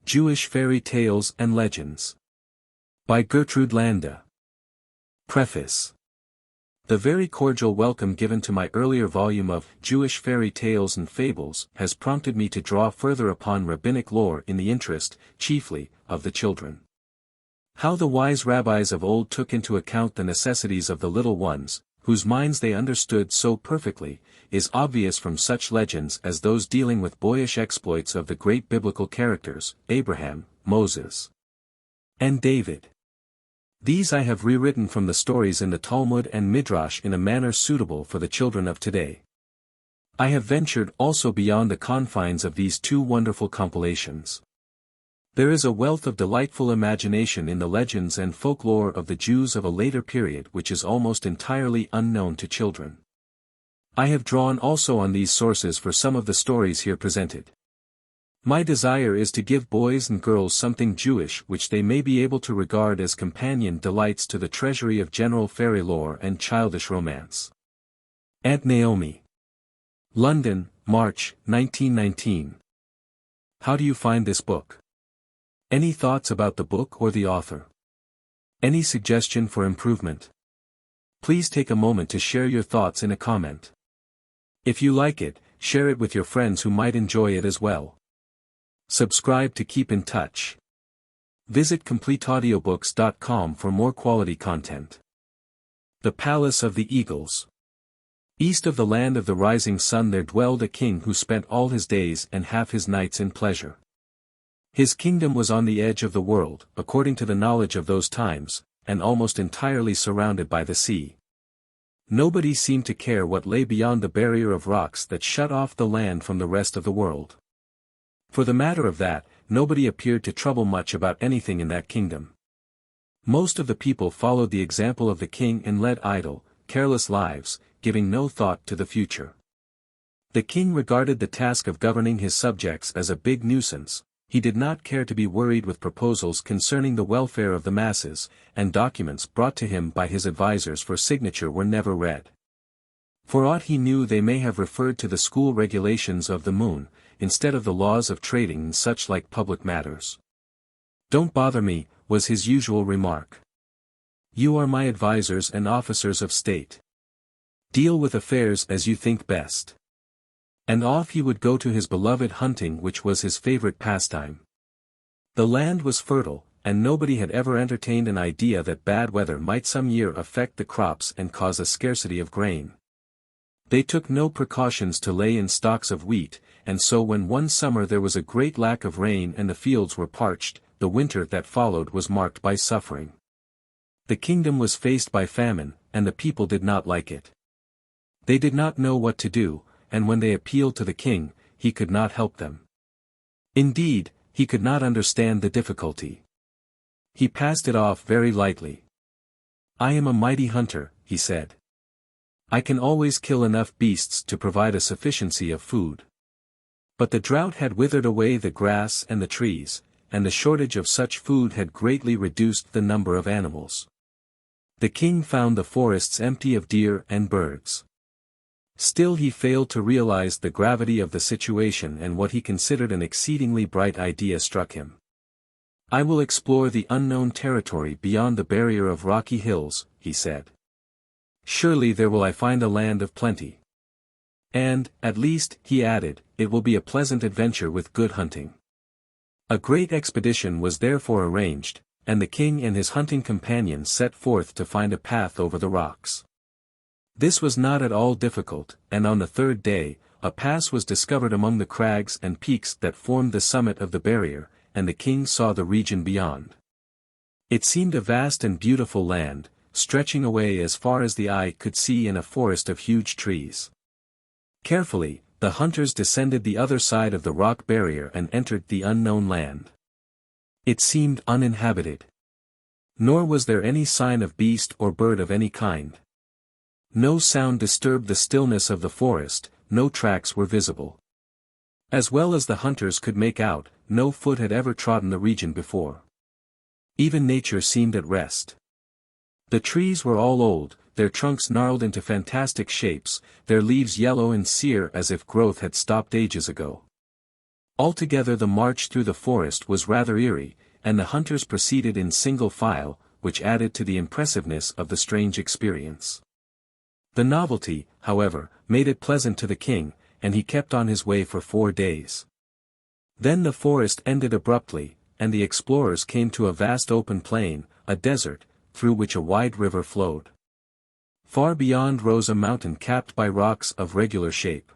Jewish Fairy Tales and Legends. By Gertrude Landa. Preface. The very cordial welcome given to my earlier volume of Jewish Fairy Tales and Fables has prompted me to draw further upon rabbinic lore in the interest, chiefly, of the children. How the wise rabbis of old took into account the necessities of the little ones, whose minds they understood so perfectly, is obvious from such legends as those dealing with boyish exploits of the great biblical characters, Abraham, Moses, and David. These I have rewritten from the stories in the Talmud and Midrash in a manner suitable for the children of today. I have ventured also beyond the confines of these two wonderful compilations. There is a wealth of delightful imagination in the legends and folklore of the Jews of a later period which is almost entirely unknown to children. I have drawn also on these sources for some of the stories here presented. My desire is to give boys and girls something Jewish which they may be able to regard as companion delights to the treasury of general fairy lore and childish romance. Aunt Naomi. London, March, 1919. How do you find this book? Any thoughts about the book or the author? Any suggestion for improvement? Please take a moment to share your thoughts in a comment. If you like it, share it with your friends who might enjoy it as well. Subscribe to keep in touch. Visit CompleteAudiobooks.com for more quality content. The Palace of the Eagles. East of the land of the rising sun there dwelled a king who spent all his days and half his nights in pleasure. His kingdom was on the edge of the world, according to the knowledge of those times, and almost entirely surrounded by the sea. Nobody seemed to care what lay beyond the barrier of rocks that shut off the land from the rest of the world. For the matter of that, nobody appeared to trouble much about anything in that kingdom. Most of the people followed the example of the king and led idle, careless lives, giving no thought to the future. The king regarded the task of governing his subjects as a big nuisance. He did not care to be worried with proposals concerning the welfare of the masses, and documents brought to him by his advisers for signature were never read. For aught he knew they may have referred to the school regulations of the moon, instead of the laws of trading and such like public matters. "Don't bother me," was his usual remark. "You are my advisers and officers of state. Deal with affairs as you think best." And off he would go to his beloved hunting, which was his favorite pastime. The land was fertile, and nobody had ever entertained an idea that bad weather might some year affect the crops and cause a scarcity of grain. They took no precautions to lay in stocks of wheat, and so when one summer there was a great lack of rain and the fields were parched, the winter that followed was marked by suffering. The kingdom was faced by famine, and the people did not like it. They did not know what to do, and when they appealed to the king, he could not help them. Indeed, he could not understand the difficulty. He passed it off very lightly. "I am a mighty hunter," he said. "I can always kill enough beasts to provide a sufficiency of food." But the drought had withered away the grass and the trees, and the shortage of such food had greatly reduced the number of animals. The king found the forests empty of deer and birds. Still he failed to realize the gravity of the situation, and what he considered an exceedingly bright idea struck him. "I will explore the unknown territory beyond the barrier of rocky hills," he said. "Surely there will I find a land of plenty. And, at least," he added, "it will be a pleasant adventure with good hunting." A great expedition was therefore arranged, and the king and his hunting companions set forth to find a path over the rocks. This was not at all difficult, and on the third day, a pass was discovered among the crags and peaks that formed the summit of the barrier, and the king saw the region beyond. It seemed a vast and beautiful land, stretching away as far as the eye could see in a forest of huge trees. Carefully, the hunters descended the other side of the rock barrier and entered the unknown land. It seemed uninhabited. Nor was there any sign of beast or bird of any kind. No sound disturbed the stillness of the forest, no tracks were visible. As well as the hunters could make out, no foot had ever trodden the region before. Even nature seemed at rest. The trees were all old, their trunks gnarled into fantastic shapes, their leaves yellow and sere as if growth had stopped ages ago. Altogether the march through the forest was rather eerie, and the hunters proceeded in single file, which added to the impressiveness of the strange experience. The novelty, however, made it pleasant to the king, and he kept on his way for 4 days. Then the forest ended abruptly, and the explorers came to a vast open plain, a desert, through which a wide river flowed. Far beyond rose a mountain capped by rocks of regular shape.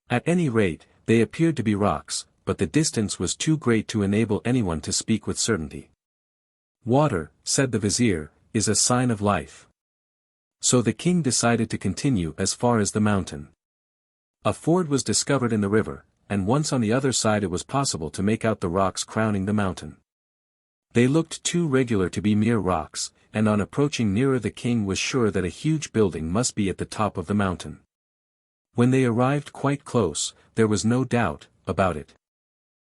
At any rate, they appeared to be rocks, but the distance was too great to enable anyone to speak with certainty. "Water," said the vizier, "is a sign of life." So the king decided to continue as far as the mountain. A ford was discovered in the river, and once on the other side it was possible to make out the rocks crowning the mountain. They looked too regular to be mere rocks, and on approaching nearer the king was sure that a huge building must be at the top of the mountain. When they arrived quite close, there was no doubt about it.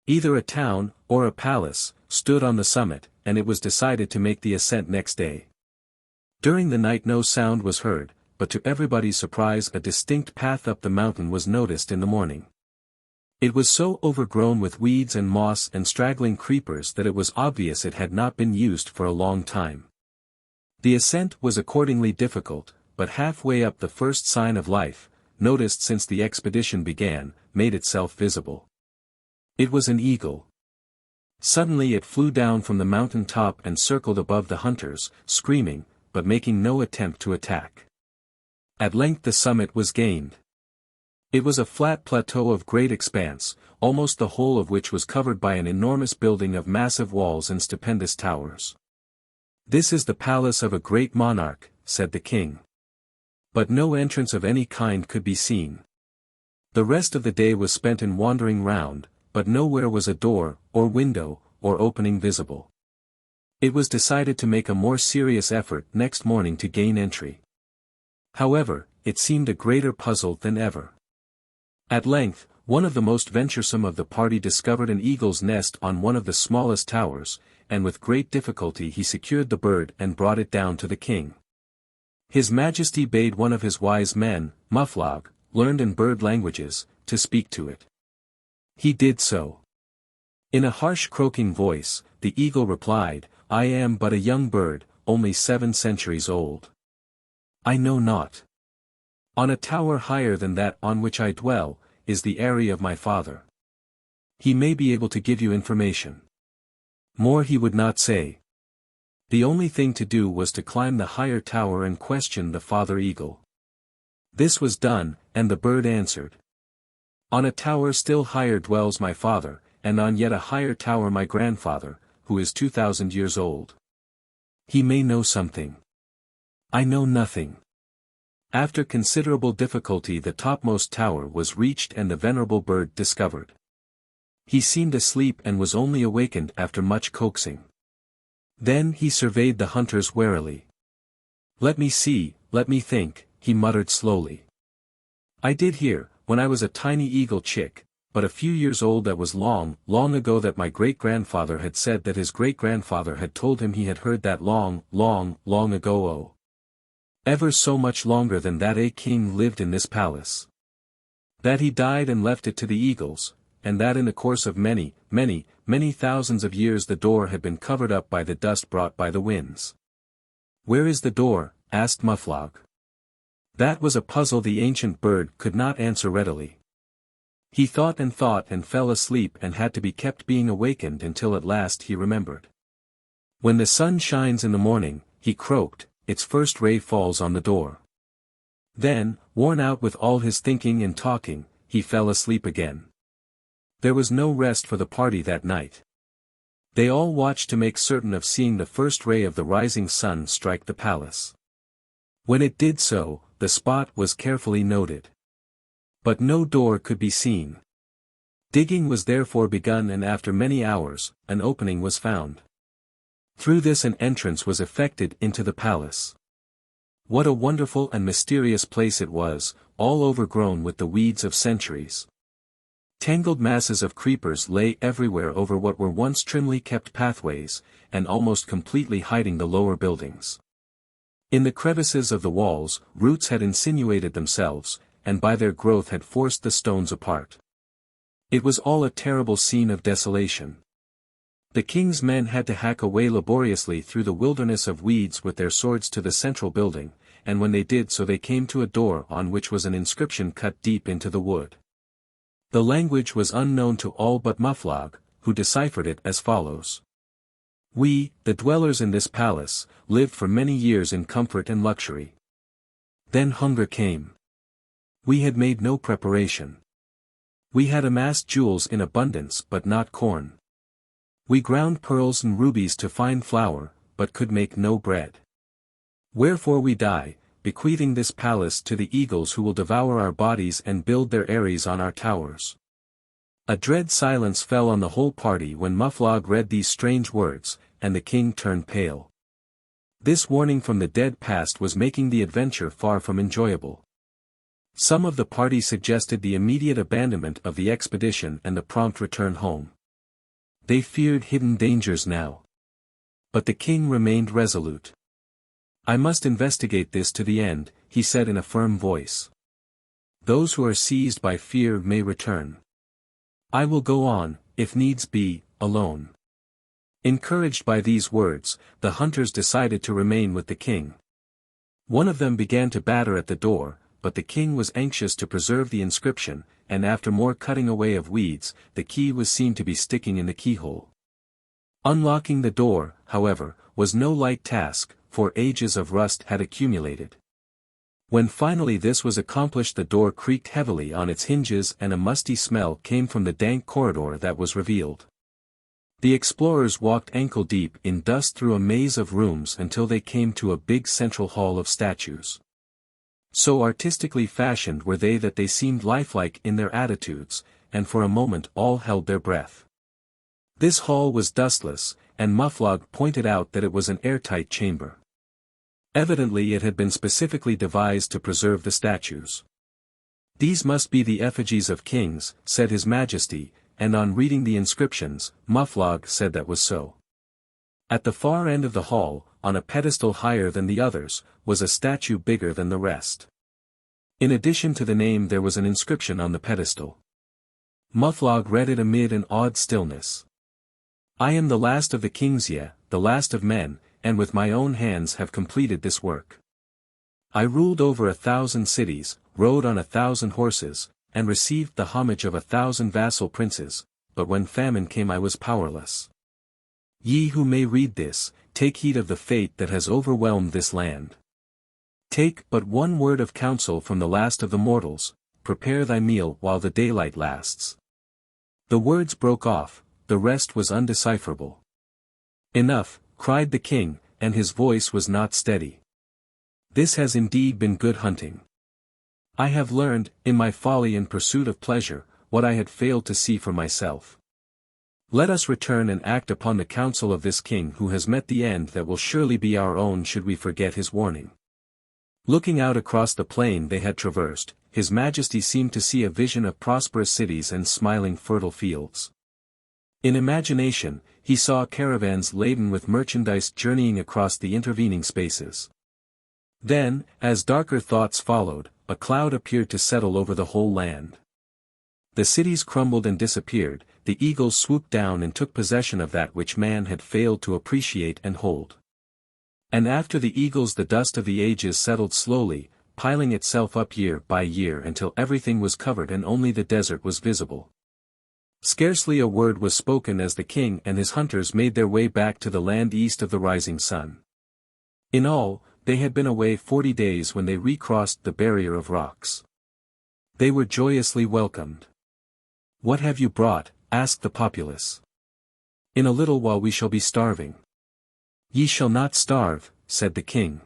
Either a town, or a palace, stood on the summit, and it was decided to make the ascent next day. During the night no sound was heard, but to everybody's surprise a distinct path up the mountain was noticed in the morning. It was so overgrown with weeds and moss and straggling creepers that it was obvious it had not been used for a long time. The ascent was accordingly difficult, but halfway up the first sign of life, noticed since the expedition began, made itself visible. It was an eagle. Suddenly it flew down from the mountain top and circled above the hunters, screaming, but making no attempt to attack. At length the summit was gained. It was a flat plateau of great expanse, almost the whole of which was covered by an enormous building of massive walls and stupendous towers. "This is the palace of a great monarch," said the king. But no entrance of any kind could be seen. The rest of the day was spent in wandering round, but nowhere was a door, or window, or opening visible. It was decided to make a more serious effort next morning to gain entry. However, it seemed a greater puzzle than ever. At length, one of the most venturesome of the party discovered an eagle's nest on one of the smallest towers, and with great difficulty he secured the bird and brought it down to the king. His Majesty bade one of his wise men, Mufflog, learned in bird languages, to speak to it. He did so. In a harsh croaking voice, the eagle replied, "I am but a young bird, only 7 centuries old. I know not. On a tower higher than that on which I dwell, is the eyrie of my father. He may be able to give you information." More he would not say. The only thing to do was to climb the higher tower and question the father eagle. This was done, and the bird answered. "On a tower still higher dwells my father, and on yet a higher tower my grandfather, who is 2000 years old. He may know something. I know nothing." After considerable difficulty the topmost tower was reached and the venerable bird discovered. He seemed asleep and was only awakened after much coaxing. Then he surveyed the hunters warily. "Let me see, let me think," he muttered slowly. "I did hear, when I was a tiny eagle chick, but a few years old that was long, long ago that my great-grandfather had said that his great-grandfather had told him he had heard that long, long, long ago oh. Ever so much longer than that a king lived in this palace. That he died and left it to the eagles, and that in the course of many, many, many thousands of years the door had been covered up by the dust brought by the winds." "Where is the door?" asked Mufflog. That was a puzzle the ancient bird could not answer readily. He thought and fell asleep and had to be kept being awakened until at last he remembered. "When the sun shines in the morning," he croaked, "its first ray falls on the door." Then, worn out with all his thinking and talking, he fell asleep again. There was no rest for the party that night. They all watched to make certain of seeing the first ray of the rising sun strike the palace. When it did so, the spot was carefully noted. But no door could be seen. Digging was therefore begun and after many hours, an opening was found. Through this an entrance was effected into the palace. What a wonderful and mysterious place it was, all overgrown with the weeds of centuries. Tangled masses of creepers lay everywhere over what were once trimly kept pathways, and almost completely hiding the lower buildings. In the crevices of the walls, roots had insinuated themselves, and by their growth had forced the stones apart. It was all a terrible scene of desolation. The king's men had to hack away laboriously through the wilderness of weeds with their swords to the central building, and when they did so they came to a door on which was an inscription cut deep into the wood. The language was unknown to all but Mufflog, who deciphered it as follows. We, the dwellers in this palace, lived for many years in comfort and luxury. Then hunger came. We had made no preparation. We had amassed jewels in abundance but not corn. We ground pearls and rubies to fine flour, but could make no bread. Wherefore we die, bequeathing this palace to the eagles who will devour our bodies and build their eyries on our towers. A dread silence fell on the whole party when Mufflog read these strange words, and the king turned pale. This warning from the dead past was making the adventure far from enjoyable. Some of the party suggested the immediate abandonment of the expedition and the prompt return home. They feared hidden dangers now. But the king remained resolute. I must investigate this to the end, he said in a firm voice. Those who are seized by fear may return. I will go on, if needs be, alone. Encouraged by these words, the hunters decided to remain with the king. One of them began to batter at the door, but the king was anxious to preserve the inscription, and after more cutting away of weeds, the key was seen to be sticking in the keyhole. Unlocking the door, however, was no light task, for ages of rust had accumulated. When finally this was accomplished, the door creaked heavily on its hinges and a musty smell came from the dank corridor that was revealed. The explorers walked ankle-deep in dust through a maze of rooms until they came to a big central hall of statues. So artistically fashioned were they that they seemed lifelike in their attitudes, and for a moment all held their breath. This hall was dustless, and Mufflog pointed out that it was an airtight chamber. Evidently it had been specifically devised to preserve the statues. These must be the effigies of kings, said His Majesty, and on reading the inscriptions, Mufflog said that was so. At the far end of the hall, on a pedestal higher than the others, was a statue bigger than the rest. In addition to the name there was an inscription on the pedestal. Mufflog read it amid an awed stillness. I am the last of the kings, the last of men, and with my own hands have completed this work. I ruled over 1,000 cities, rode on 1,000 horses, and received the homage of 1,000 vassal princes, but when famine came I was powerless. Ye who may read this, take heed of the fate that has overwhelmed this land. Take but one word of counsel from the last of the mortals, prepare thy meal while the daylight lasts. The words broke off, the rest was undecipherable. Enough, cried the king, and his voice was not steady. This has indeed been good hunting. I have learned, in my folly and pursuit of pleasure, what I had failed to see for myself. Let us return and act upon the counsel of this king who has met the end that will surely be our own should we forget his warning. Looking out across the plain they had traversed, His Majesty seemed to see a vision of prosperous cities and smiling fertile fields. In imagination, he saw caravans laden with merchandise journeying across the intervening spaces. Then, as darker thoughts followed, a cloud appeared to settle over the whole land. The cities crumbled and disappeared, the eagles swooped down and took possession of that which man had failed to appreciate and hold. And after the eagles the dust of the ages settled slowly, piling itself up year by year until everything was covered and only the desert was visible. Scarcely a word was spoken as the king and his hunters made their way back to the land east of the rising sun. In all, they had been away 40 days when they recrossed the barrier of rocks. They were joyously welcomed. What have you brought? Asked the populace. In a little while we shall be starving. Ye shall not starve, said the king.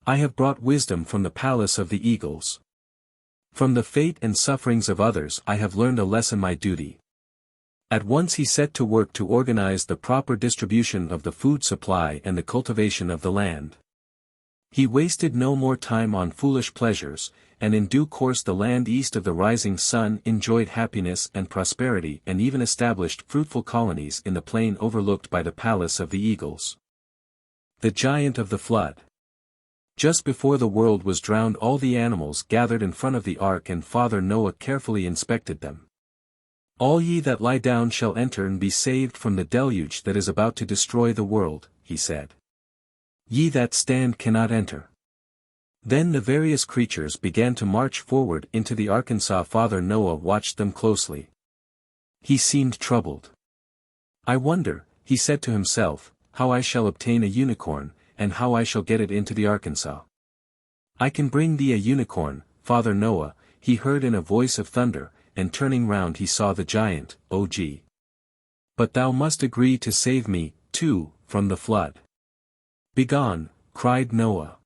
I have brought wisdom from the palace of the eagles. From the fate and sufferings of others I have learned a lesson my duty. At once he set to work to organize the proper distribution of the food supply and the cultivation of the land. He wasted no more time on foolish pleasures, and in due course the land east of the rising sun enjoyed happiness and prosperity and even established fruitful colonies in the plain overlooked by the palace of the eagles. The giant of the flood. Just before the world was drowned all the animals gathered in front of the ark and Father Noah carefully inspected them. All ye that lie down shall enter and be saved from the deluge that is about to destroy the world, he said. Ye that stand cannot enter. Then the various creatures began to march forward into the Arkansas. Father Noah watched them closely. He seemed troubled. I wonder, he said to himself, how I shall obtain a unicorn, and how I shall get it into the Arkansas. I can bring thee a unicorn, Father Noah, he heard in a voice of thunder, and turning round he saw the giant, Og. But thou must agree to save me, too, from the flood. Begone, cried Noah.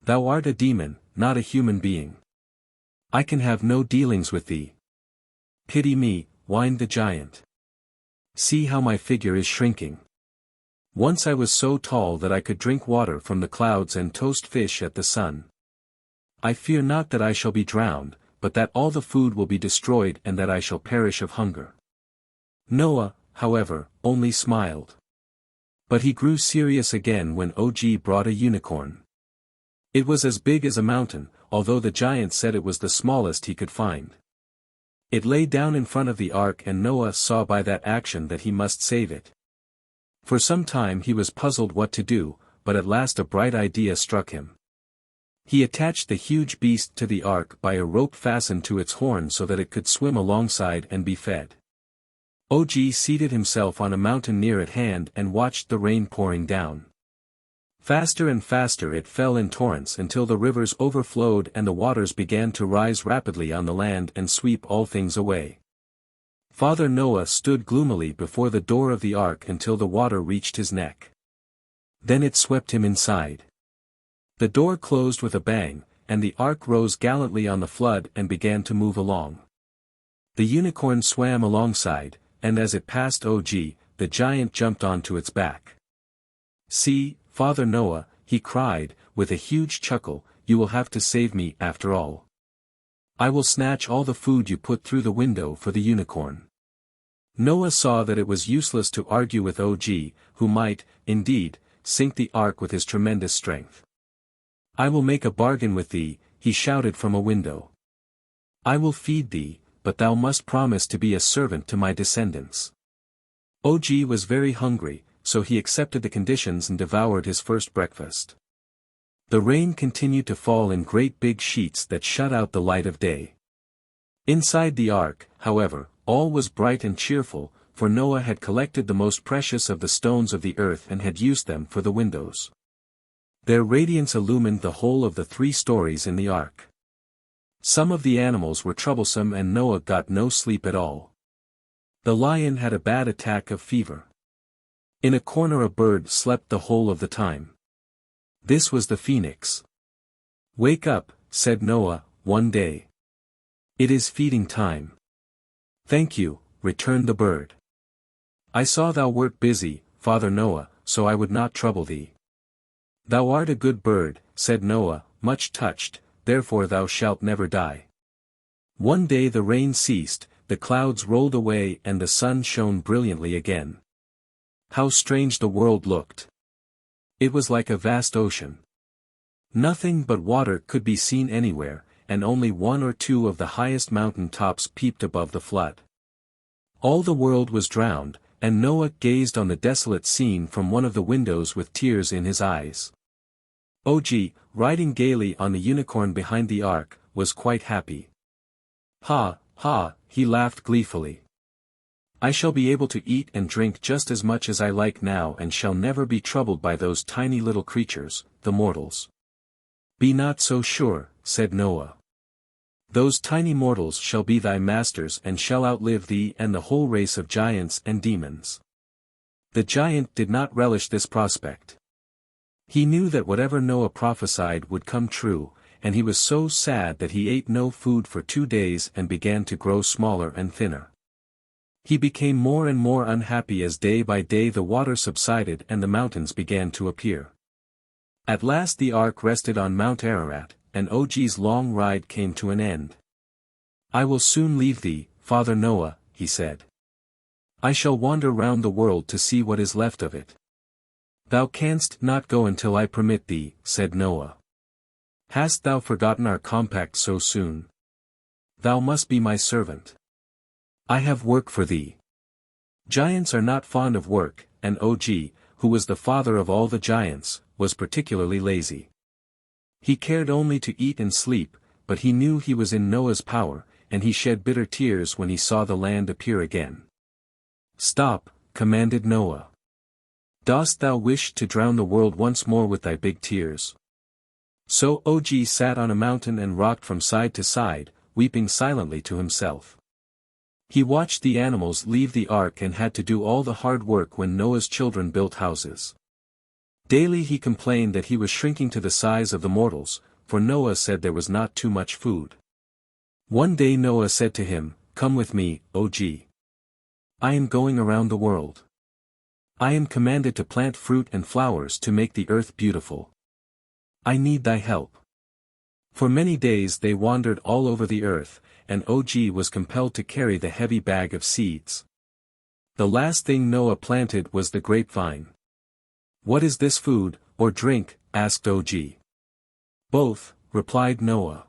Thou art a demon, not a human being. I can have no dealings with thee. Pity me, whined the giant. See how my figure is shrinking. Once I was so tall that I could drink water from the clouds and toast fish at the sun. I fear not that I shall be drowned, but that all the food will be destroyed and that I shall perish of hunger. Noah, however, only smiled. But he grew serious again when Og brought a unicorn. It was as big as a mountain, although the giant said it was the smallest he could find. It lay down in front of the ark and Noah saw by that action that he must save it. For some time he was puzzled what to do, but at last a bright idea struck him. He attached the huge beast to the ark by a rope fastened to its horn so that it could swim alongside and be fed. Og seated himself on a mountain near at hand and watched the rain pouring down. Faster and faster it fell in torrents until the rivers overflowed and the waters began to rise rapidly on the land and sweep all things away. Father Noah stood gloomily before the door of the ark until the water reached his neck. Then it swept him inside. The door closed with a bang, and the ark rose gallantly on the flood and began to move along. The unicorn swam alongside, and as it passed Og, the giant jumped onto its back. See, Father Noah, he cried, with a huge chuckle, you will have to save me after all. I will snatch all the food you put through the window for the unicorn. Noah saw that it was useless to argue with Og, who might, indeed, sink the ark with his tremendous strength. I will make a bargain with thee, he shouted from a window. I will feed thee, but thou must promise to be a servant to my descendants. Og was very hungry, so he accepted the conditions and devoured his first breakfast. The rain continued to fall in great big sheets that shut out the light of day. Inside the ark, however, all was bright and cheerful, for Noah had collected the most precious of the stones of the earth and had used them for the windows. Their radiance illumined the whole of the 3 stories in the ark. Some of the animals were troublesome and Noah got no sleep at all. The lion had a bad attack of fever. In a corner a bird slept the whole of the time. This was the phoenix. Wake up, said Noah, one day. It is feeding time. Thank you, returned the bird. I saw thou wert busy, Father Noah, so I would not trouble thee. Thou art a good bird, said Noah, much touched, therefore thou shalt never die. One day the rain ceased, the clouds rolled away and the sun shone brilliantly again. How strange the world looked. It was like a vast ocean. Nothing but water could be seen anywhere, and only 1 or 2 of the highest mountain tops peeped above the flood. All the world was drowned, and Noah gazed on the desolate scene from one of the windows with tears in his eyes. Og, riding gaily on the unicorn behind the ark, was quite happy. Ha, ha, he laughed gleefully. I shall be able to eat and drink just as much as I like now and shall never be troubled by those tiny little creatures, the mortals. Be not so sure, said Noah. Those tiny mortals shall be thy masters and shall outlive thee and the whole race of giants and demons. The giant did not relish this prospect. He knew that whatever Noah prophesied would come true, and he was so sad that he ate no food for 2 days and began to grow smaller and thinner. He became more and more unhappy as day by day the water subsided and the mountains began to appear. At last the ark rested on Mount Ararat, and Og's long ride came to an end. I will soon leave thee, Father Noah, he said. I shall wander round the world to see what is left of it. Thou canst not go until I permit thee, said Noah. Hast thou forgotten our compact so soon? Thou must be my servant. I have work for thee. Giants are not fond of work, and Og, who was the father of all the giants, was particularly lazy. He cared only to eat and sleep, but he knew he was in Noah's power, and he shed bitter tears when he saw the land appear again. Stop, commanded Noah. Dost thou wish to drown the world once more with thy big tears? So Og sat on a mountain and rocked from side to side, weeping silently to himself. He watched the animals leave the ark and had to do all the hard work when Noah's children built houses. Daily he complained that he was shrinking to the size of the mortals, for Noah said there was not too much food. One day Noah said to him, "Come with me, Og. I am going around the world. I am commanded to plant fruit and flowers to make the earth beautiful. I need thy help." For many days they wandered all over the earth, and Og was compelled to carry the heavy bag of seeds. The last thing Noah planted was the grapevine. "What is this food, or drink?" asked Og. "Both," replied Noah.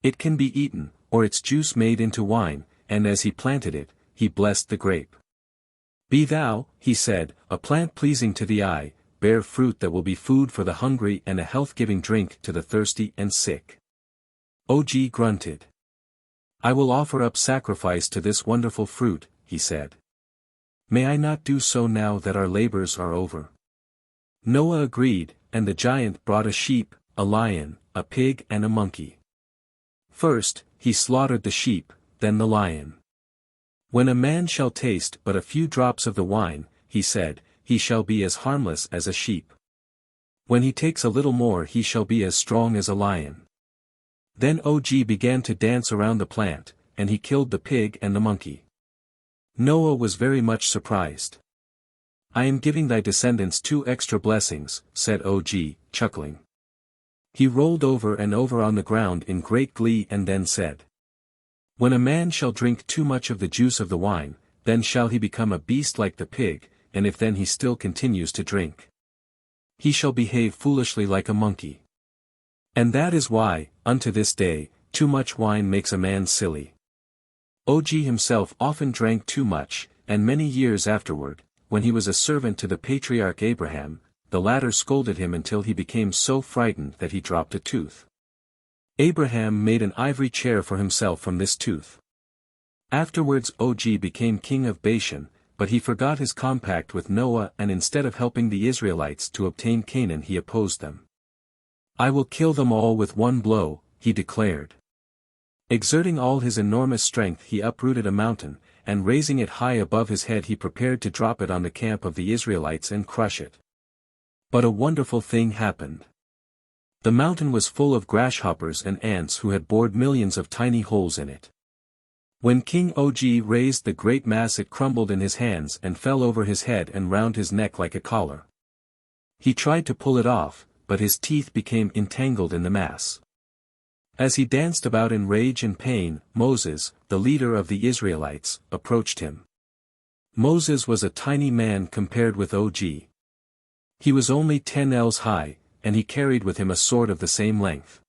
"It can be eaten, or its juice made into wine," and as he planted it, he blessed the grape. "Be thou," he said, "a plant pleasing to the eye, bear fruit that will be food for the hungry and a health-giving drink to the thirsty and sick." Og grunted. "I will offer up sacrifice to this wonderful fruit," he said. "May I not do so now that our labors are over?" Noah agreed, and the giant brought a sheep, a lion, a pig and a monkey. First, he slaughtered the sheep, then the lion. "When a man shall taste but a few drops of the wine," he said, "he shall be as harmless as a sheep. When he takes a little more he shall be as strong as a lion." Then Og began to dance around the plant, and he killed the pig and the monkey. Noah was very much surprised. "I am giving thy descendants 2 extra blessings," said Og, chuckling. He rolled over and over on the ground in great glee and then said, "When a man shall drink too much of the juice of the wine, then shall he become a beast like the pig, and if then he still continues to drink, he shall behave foolishly like a monkey. And that is why, unto this day, too much wine makes a man silly." Og himself often drank too much, and many years afterward, when he was a servant to the patriarch Abraham, the latter scolded him until he became so frightened that he dropped a tooth. Abraham made an ivory chair for himself from this tooth. Afterwards Og became king of Bashan, but he forgot his compact with Noah, and instead of helping the Israelites to obtain Canaan he opposed them. "I will kill them all with one blow," he declared. Exerting all his enormous strength he uprooted a mountain, and raising it high above his head he prepared to drop it on the camp of the Israelites and crush it. But a wonderful thing happened. The mountain was full of grasshoppers and ants who had bored millions of tiny holes in it. When King Og raised the great mass it crumbled in his hands and fell over his head and round his neck like a collar. He tried to pull it off, but his teeth became entangled in the mass. As he danced about in rage and pain, Moses, the leader of the Israelites, approached him. Moses was a tiny man compared with Og. He was only 10 ells high, and he carried with him a sword of the same length.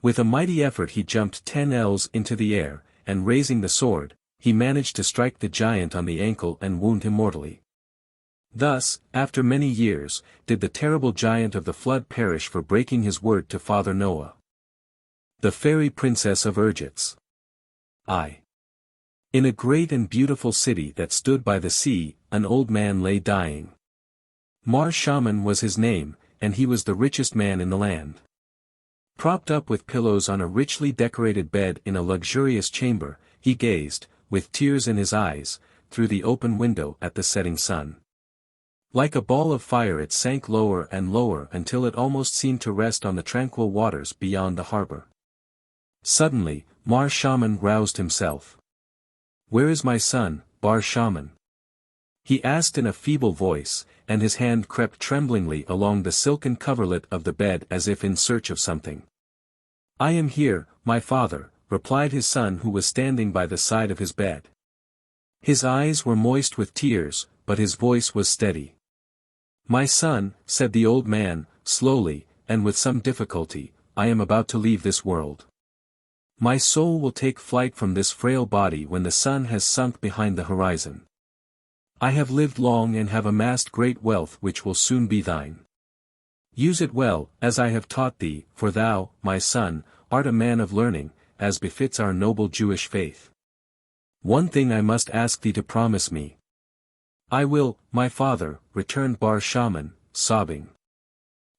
With a mighty effort he jumped 10 ells into the air, and raising the sword, he managed to strike the giant on the ankle and wound him mortally. Thus, after many years, did the terrible giant of the flood perish for breaking his word to Father Noah. The Fairy Princess of Ergetz. In a great and beautiful city that stood by the sea, an old man lay dying. Mar Shaman was his name, and he was the richest man in the land. Propped up with pillows on a richly decorated bed in a luxurious chamber, he gazed, with tears in his eyes, through the open window at the setting sun. Like a ball of fire it sank lower and lower until it almost seemed to rest on the tranquil waters beyond the harbor. Suddenly, Mar Shaman roused himself. "Where is my son, Bar Shaman?" he asked in a feeble voice, and his hand crept tremblingly along the silken coverlet of the bed as if in search of something. "I am here, my father," replied his son who was standing by the side of his bed. His eyes were moist with tears, but his voice was steady. "My son," said the old man, slowly, and with some difficulty, "I am about to leave this world. My soul will take flight from this frail body when the sun has sunk behind the horizon. I have lived long and have amassed great wealth which will soon be thine. Use it well, as I have taught thee, for thou, my son, art a man of learning, as befits our noble Jewish faith. One thing I must ask thee to promise me. I will, my father, returned Bar Shaman, sobbing.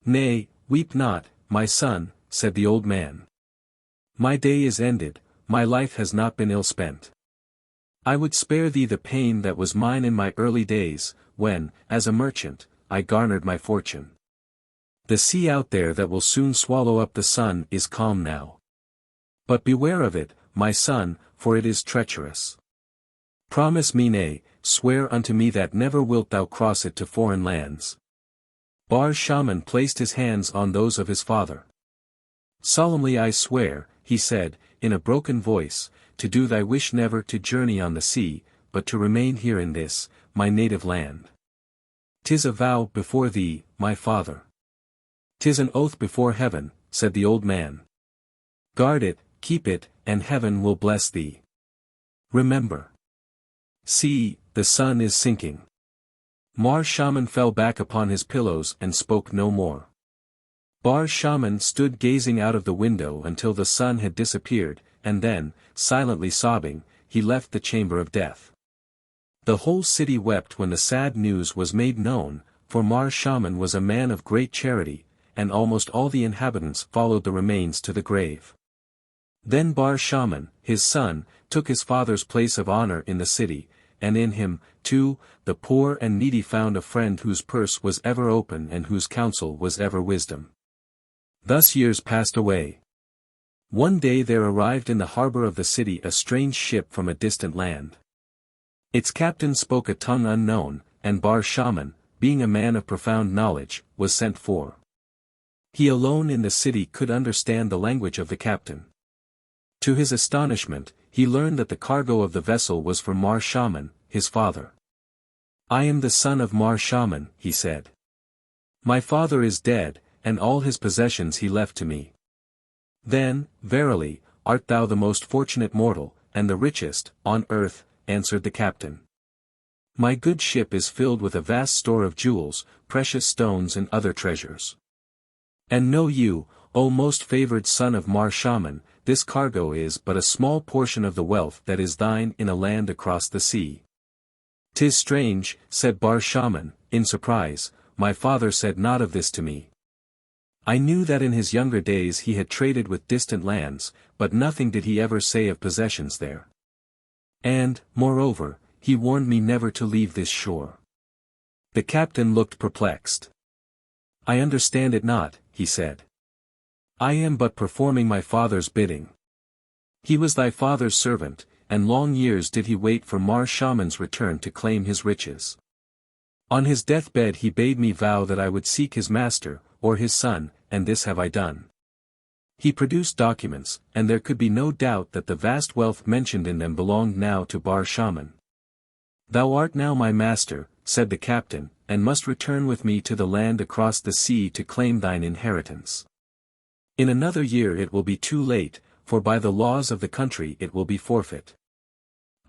Nay, weep not, my son, said the old man. My day is ended, my life has not been ill spent. I would spare thee the pain that was mine in my early days, when, as a merchant, I garnered my fortune. The sea out there that will soon swallow up the sun is calm now. But beware of it, my son, for it is treacherous. Promise me, nay, swear unto me that never wilt thou cross it to foreign lands. Bar Shaman placed his hands on those of his father. Solemnly I swear, he said, in a broken voice, to do thy wish, never to journey on the sea, but to remain here in this, my native land. 'Tis a vow before thee, my father. 'Tis an oath before heaven, said the old man. Guard it, keep it, and heaven will bless thee. Remember. See, the sun is sinking. Mar Shaman fell back upon his pillows and spoke no more. Bar Shaman stood gazing out of the window until the sun had disappeared, and then, silently sobbing, he left the chamber of death. The whole city wept when the sad news was made known, for Mar Shaman was a man of great charity, and almost all the inhabitants followed the remains to the grave. Then Bar Shaman, his son, took his father's place of honor in the city, and in him, too, the poor and needy found a friend whose purse was ever open and whose counsel was ever wisdom. Thus years passed away. One day there arrived in the harbor of the city a strange ship from a distant land. Its captain spoke a tongue unknown, and Bar Shaman, being a man of profound knowledge, was sent for. He alone in the city could understand the language of the captain. To his astonishment, he learned that the cargo of the vessel was for Mar Shaman, his father. I am the son of Mar Shaman, he said. My father is dead, and all his possessions he left to me. Then, verily, art thou the most fortunate mortal, and the richest, on earth, answered the captain. My good ship is filled with a vast store of jewels, precious stones and other treasures. And know you, O most favored son of Mar Shaman, this cargo is but a small portion of the wealth that is thine in a land across the sea. 'Tis strange, said Bar Shaman, in surprise, my father said not of this to me. I knew that in his younger days he had traded with distant lands, but nothing did he ever say of possessions there. And, moreover, he warned me never to leave this shore. The captain looked perplexed. I understand it not, he said. I am but performing my father's bidding. He was thy father's servant, and long years did he wait for Mar Shaman's return to claim his riches. On his deathbed he bade me vow that I would seek his master, or his son, and this have I done. He produced documents, and there could be no doubt that the vast wealth mentioned in them belonged now to Bar Shaman. Thou art now my master, said the captain, and must return with me to the land across the sea to claim thine inheritance. In another year it will be too late, for by the laws of the country it will be forfeit.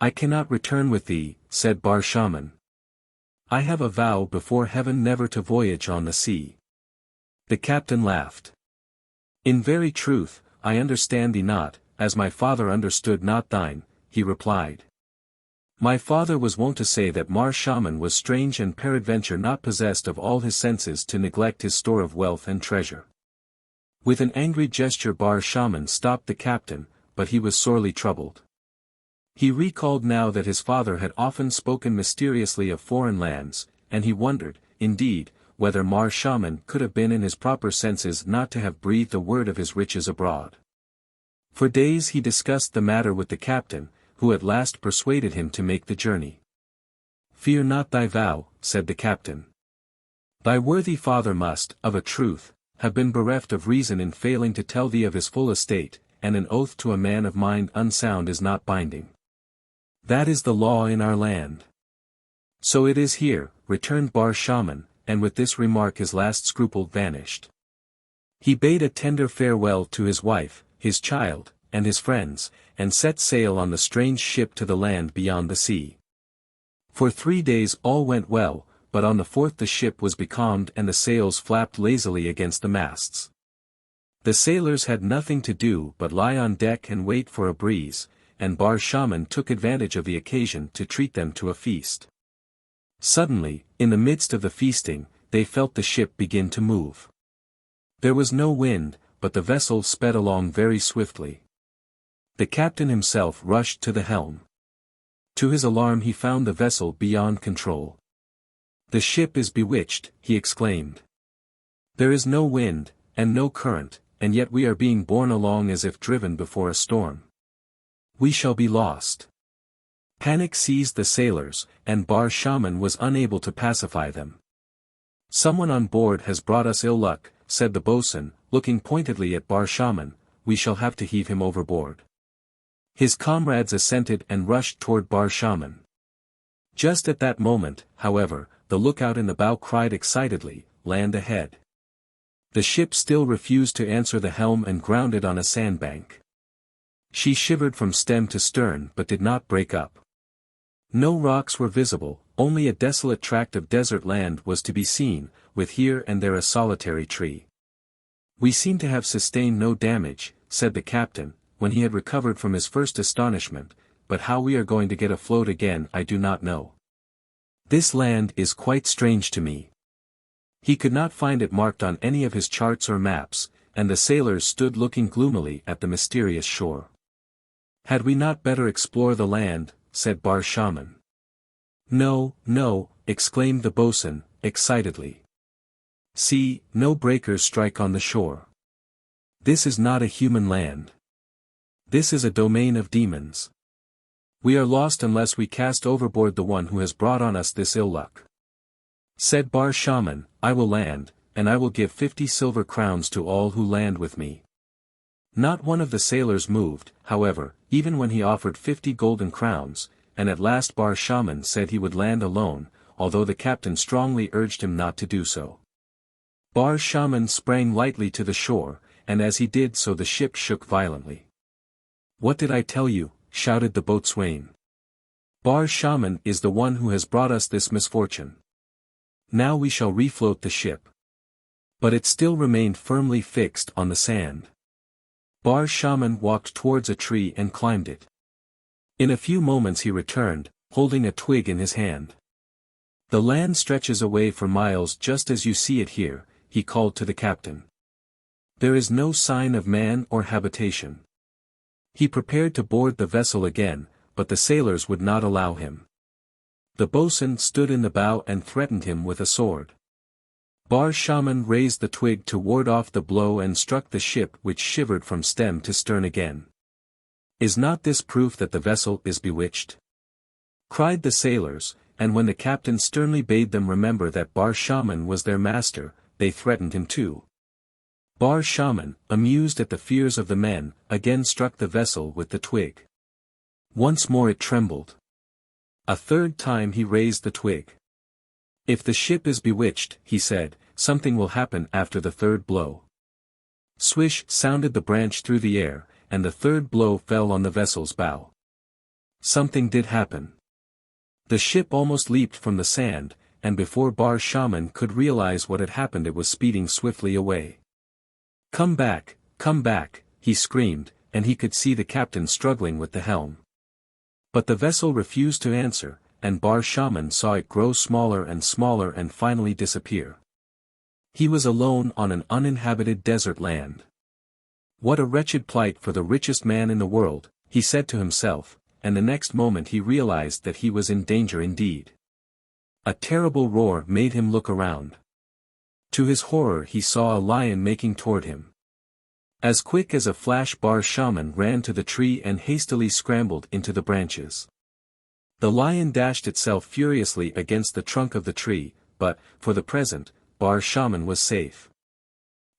I cannot return with thee, said Bar Shaman. I have a vow before heaven never to voyage on the sea. The captain laughed. In very truth, I understand thee not, as my father understood not thine, he replied. My father was wont to say that Mar Shaman was strange and peradventure not possessed of all his senses to neglect his store of wealth and treasure. With an angry gesture Bar Shaman stopped the captain, but he was sorely troubled. He recalled now that his father had often spoken mysteriously of foreign lands, and he wondered, indeed, whether Mar Shaman could have been in his proper senses not to have breathed a word of his riches abroad. For days he discussed the matter with the captain, who at last persuaded him to make the journey. Fear not thy vow, said the captain. Thy worthy father must, of a truth, have been bereft of reason in failing to tell thee of his full estate, and an oath to a man of mind unsound is not binding. That is the law in our land. So it is here, returned Bar Shaman, and with this remark his last scruple vanished. He bade a tender farewell to his wife, his child, and his friends, and set sail on the strange ship to the land beyond the sea. For 3 days all went well, but on the 4th the ship was becalmed and the sails flapped lazily against the masts. The sailors had nothing to do but lie on deck and wait for a breeze, and Bar Shaman took advantage of the occasion to treat them to a feast. Suddenly, in the midst of the feasting, they felt the ship begin to move. There was no wind, but the vessel sped along very swiftly. The captain himself rushed to the helm. To his alarm he found the vessel beyond control. "The ship is bewitched," he exclaimed. "There is no wind, and no current, and yet we are being borne along as if driven before a storm. We shall be lost." Panic seized the sailors, and Bar Shaman was unable to pacify them. "Someone on board has brought us ill luck," said the boatswain, looking pointedly at Bar Shaman. "We shall have to heave him overboard." His comrades assented and rushed toward Bar Shaman. Just at that moment, however, the lookout in the bow cried excitedly, "Land ahead." The ship still refused to answer the helm and grounded on a sandbank. She shivered from stem to stern but did not break up. No rocks were visible, only a desolate tract of desert land was to be seen, with here and there a solitary tree. "We seem to have sustained no damage," said the captain, when he had recovered from his first astonishment, "but how we are going to get afloat again I do not know. This land is quite strange to me." He could not find it marked on any of his charts or maps, and the sailors stood looking gloomily at the mysterious shore. "Had we not better explore the land?" said Bar Shaman. "No, no," exclaimed the boatswain, excitedly. "See, no breakers strike on the shore. This is not a human land. This is a domain of demons. We are lost unless we cast overboard the one who has brought on us this ill luck." Said Bar Shaman, "I will land, and I will give 50 silver crowns to all who land with me." Not one of the sailors moved, however, even when he offered 50 golden crowns, and at last Bar Shaman said he would land alone, although the captain strongly urged him not to do so. Bar Shaman sprang lightly to the shore, and as he did so the ship shook violently. "What did I tell you?" shouted the boatswain. "Bar Shaman is the one who has brought us this misfortune. Now we shall refloat the ship." But it still remained firmly fixed on the sand. Bar Shaman walked towards a tree and climbed it. In a few moments he returned, holding a twig in his hand. "The land stretches away for miles just as you see it here," he called to the captain. "There is no sign of man or habitation." He prepared to board the vessel again, but the sailors would not allow him. The boatswain stood in the bow and threatened him with a sword. Bar Shaman raised the twig to ward off the blow and struck the ship, which shivered from stem to stern again. "Is not this proof that the vessel is bewitched?" cried the sailors, and when the captain sternly bade them remember that Bar Shaman was their master, they threatened him too. Bar Shaman, amused at the fears of the men, again struck the vessel with the twig. Once more it trembled. A third time he raised the twig. "If the ship is bewitched," he said, "something will happen after the third blow." Swish sounded the branch through the air, and the third blow fell on the vessel's bow. Something did happen. The ship almost leaped from the sand, and before Bar Shaman could realize what had happened it was speeding swiftly away. Come back," he screamed, and he could see the captain struggling with the helm. But the vessel refused to answer, and Bar Shaman saw it grow smaller and finally disappear. He was alone on an uninhabited desert land. What a wretched plight for the richest man in the world, he said to himself, and the next moment he realized that he was in danger indeed. A terrible roar made him look around. To his horror he saw a lion making toward him. As quick as a flash Bar Shaman ran to the tree and hastily scrambled into the branches. The lion dashed itself furiously against the trunk of the tree, but, for the present, Bar Shaman was safe.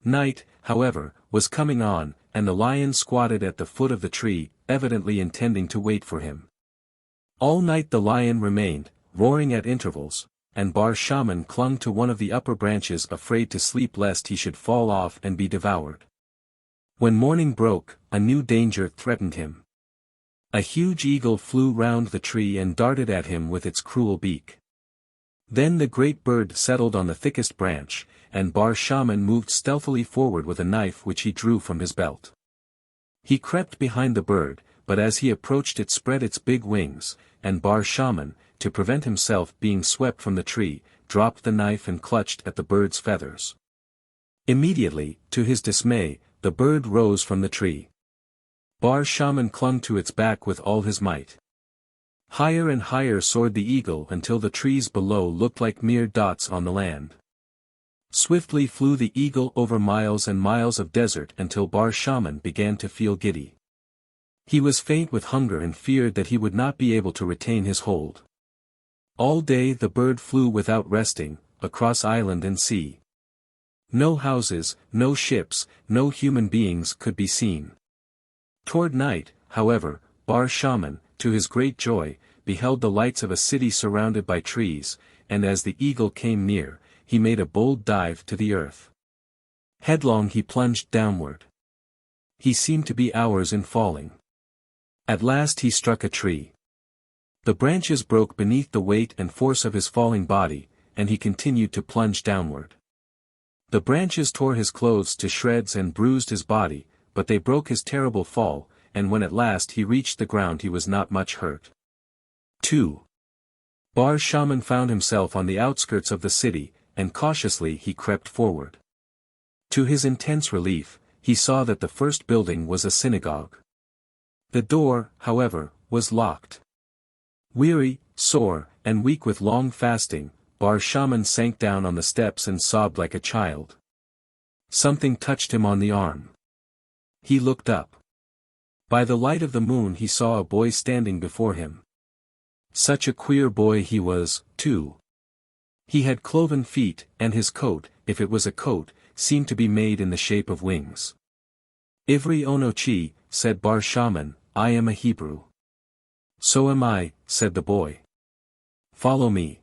Night, however, was coming on, and the lion squatted at the foot of the tree, evidently intending to wait for him. All night the lion remained, roaring at intervals, and Bar Shaman clung to one of the upper branches afraid to sleep lest he should fall off and be devoured. When morning broke, a new danger threatened him. A huge eagle flew round the tree and darted at him with its cruel beak. Then the great bird settled on the thickest branch, and Bar Shaman moved stealthily forward with a knife which he drew from his belt. He crept behind the bird, but as he approached it spread its big wings, and Bar Shaman, to prevent himself being swept from the tree, dropped the knife and clutched at the bird's feathers. Immediately, to his dismay, the bird rose from the tree. Bar Shaman clung to its back with all his might. Higher and higher soared the eagle until the trees below looked like mere dots on the land. Swiftly flew the eagle over miles and miles of desert until Bar Shaman began to feel giddy. He was faint with hunger and feared that he would not be able to retain his hold. All day the bird flew without resting, across island and sea. No houses, no ships, no human beings could be seen. Toward night, however, Bar Shaman, to his great joy, beheld the lights of a city surrounded by trees, and as the eagle came near, he made a bold dive to the earth. Headlong he plunged downward. He seemed to be hours in falling. At last he struck a tree. The branches broke beneath the weight and force of his falling body, and he continued to plunge downward. The branches tore his clothes to shreds and bruised his body, but they broke his terrible fall, and when at last he reached the ground he was not much hurt. 2. Bar Shaman found himself on the outskirts of the city, and cautiously he crept forward. To his intense relief, he saw that the first building was a synagogue. The door, however, was locked. Weary, sore, and weak with long fasting, Bar Shaman sank down on the steps and sobbed like a child. Something touched him on the arm. He looked up. By the light of the moon he saw a boy standing before him. Such a queer boy he was, too. He had cloven feet, and his coat, if it was a coat, seemed to be made in the shape of wings. Ivri Onochi, said Bar Shaman, I am a Hebrew. So am I, said the boy. Follow me.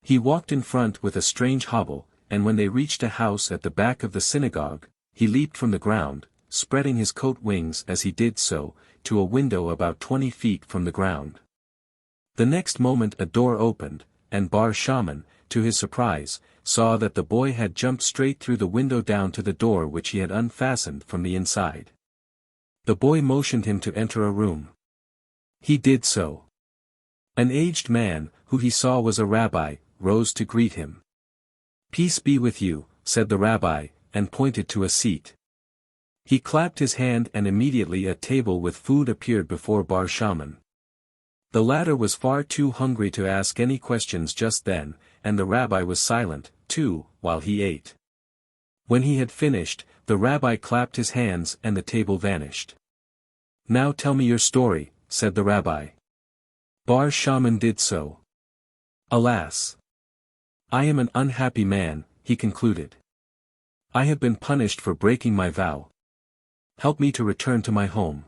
He walked in front with a strange hobble, and when they reached a house at the back of the synagogue, he leaped from the ground, spreading his coat wings as he did so, to a window about 20 feet from the ground. The next moment a door opened, and Bar Shaman, to his surprise, saw that the boy had jumped straight through the window down to the door which he had unfastened from the inside. The boy motioned him to enter a room. He did so. An aged man, who he saw was a rabbi, rose to greet him. Peace be with you, said the rabbi, and pointed to a seat. He clapped his hand and immediately a table with food appeared before Bar Shaman. The latter was far too hungry to ask any questions just then, and the rabbi was silent, too, while he ate. When he had finished, the rabbi clapped his hands and the table vanished. Now tell me your story, said the rabbi. Bar Shaman did so. Alas! I am an unhappy man, he concluded. I have been punished for breaking my vow. Help me to return to my home.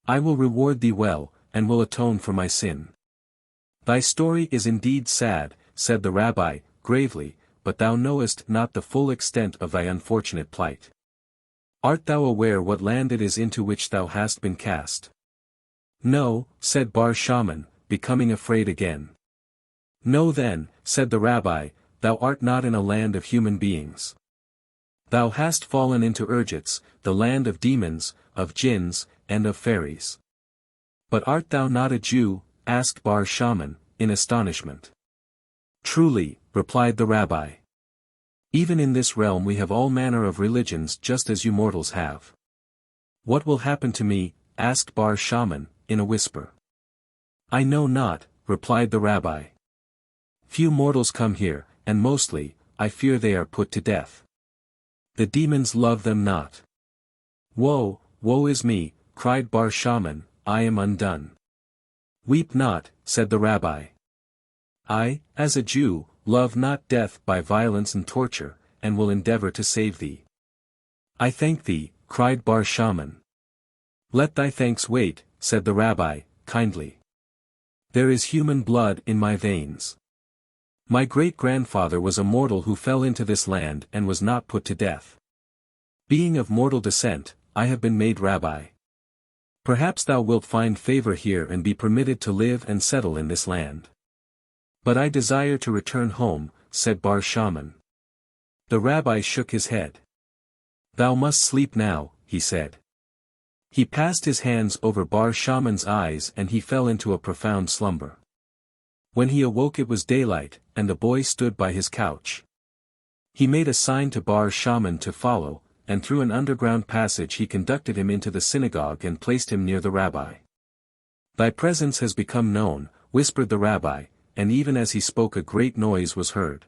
I will reward thee well, and will atone for my sin. Thy story is indeed sad, said the rabbi, gravely, but thou knowest not the full extent of thy unfortunate plight. Art thou aware what land it is into which thou hast been cast? No, said Bar Shaman, becoming afraid again. No then, said the rabbi, thou art not in a land of human beings. Thou hast fallen into Ergetz, the land of demons, of jinns, and of fairies. But art thou not a Jew? Asked Bar Shaman, in astonishment. Truly, replied the rabbi. Even in this realm we have all manner of religions just as you mortals have. What will happen to me? Asked Bar Shaman, in a whisper. I know not, replied the rabbi. Few mortals come here, and mostly, I fear they are put to death. The demons love them not. Woe, woe is me, cried Bar Shaman, I am undone. Weep not, said the rabbi. I, as a Jew, love not death by violence and torture, and will endeavor to save thee. I thank thee, cried Bar Shaman. Let thy thanks wait, said the rabbi, kindly. There is human blood in my veins. My great-grandfather was a mortal who fell into this land and was not put to death. Being of mortal descent, I have been made rabbi. Perhaps thou wilt find favor here and be permitted to live and settle in this land. But I desire to return home, said Bar Shaman. The rabbi shook his head. Thou must sleep now, he said. He passed his hands over Bar Shaman's eyes and he fell into a profound slumber. When he awoke it was daylight, and the boy stood by his couch. He made a sign to Bar Shaman to follow, and through an underground passage he conducted him into the synagogue and placed him near the rabbi. Thy presence has become known, whispered the rabbi, and even as he spoke a great noise was heard.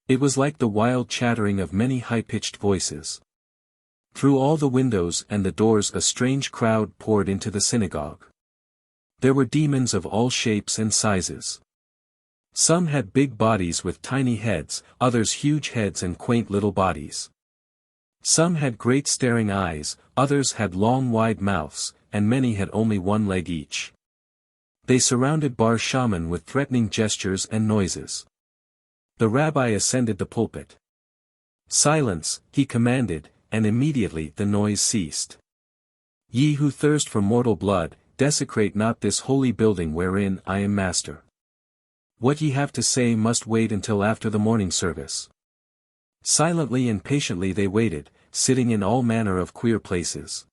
It was like the wild chattering of many high-pitched voices. Through all the windows and the doors a strange crowd poured into the synagogue. There were demons of all shapes and sizes. Some had big bodies with tiny heads, others huge heads and quaint little bodies. Some had great staring eyes, others had long wide mouths, and many had only one leg each. They surrounded Bar Shaman with threatening gestures and noises. The rabbi ascended the pulpit. Silence, he commanded, and immediately the noise ceased. Ye who thirst for mortal blood, desecrate not this holy building wherein I am master. What ye have to say must wait until after the morning service. Silently and patiently they waited, sitting in all manner of queer places.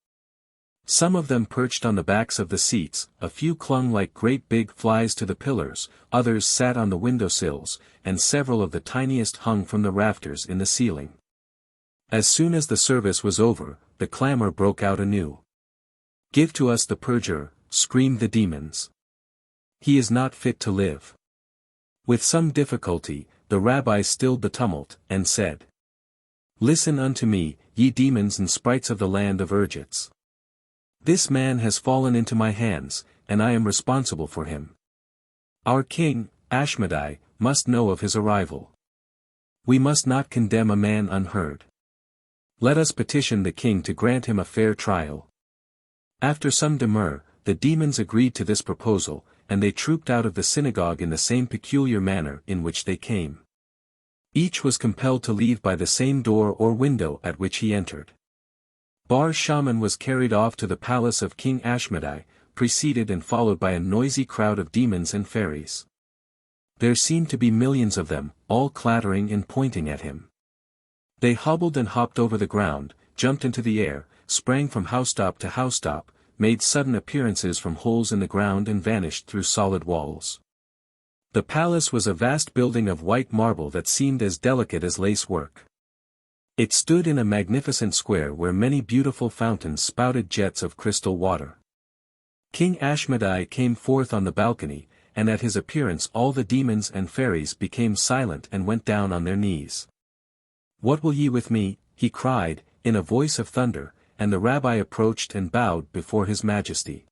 Some of them perched on the backs of the seats, a few clung like great big flies to the pillars, others sat on the windowsills, and several of the tiniest hung from the rafters in the ceiling. As soon as the service was over, the clamor broke out anew. Give to us the perjurer, screamed the demons. He is not fit to live. With some difficulty, the rabbi stilled the tumult, and said, Listen unto me, ye demons and sprites of the land of Ergetz. This man has fallen into my hands, and I am responsible for him. Our king, Ashmedai, must know of his arrival. We must not condemn a man unheard. Let us petition the king to grant him a fair trial. After some demur, the demons agreed to this proposal, and they trooped out of the synagogue in the same peculiar manner in which they came. Each was compelled to leave by the same door or window at which he entered. Bar Shaman was carried off to the palace of King Ashmedai, preceded and followed by a noisy crowd of demons and fairies. There seemed to be millions of them, all clattering and pointing at him. They hobbled and hopped over the ground, jumped into the air, sprang from housetop to housetop, made sudden appearances from holes in the ground and vanished through solid walls. The palace was a vast building of white marble that seemed as delicate as lace work. It stood in a magnificent square where many beautiful fountains spouted jets of crystal water. King Ashmedai came forth on the balcony, and at his appearance all the demons and fairies became silent and went down on their knees. What will ye with me? He cried, in a voice of thunder, and the rabbi approached and bowed before his majesty.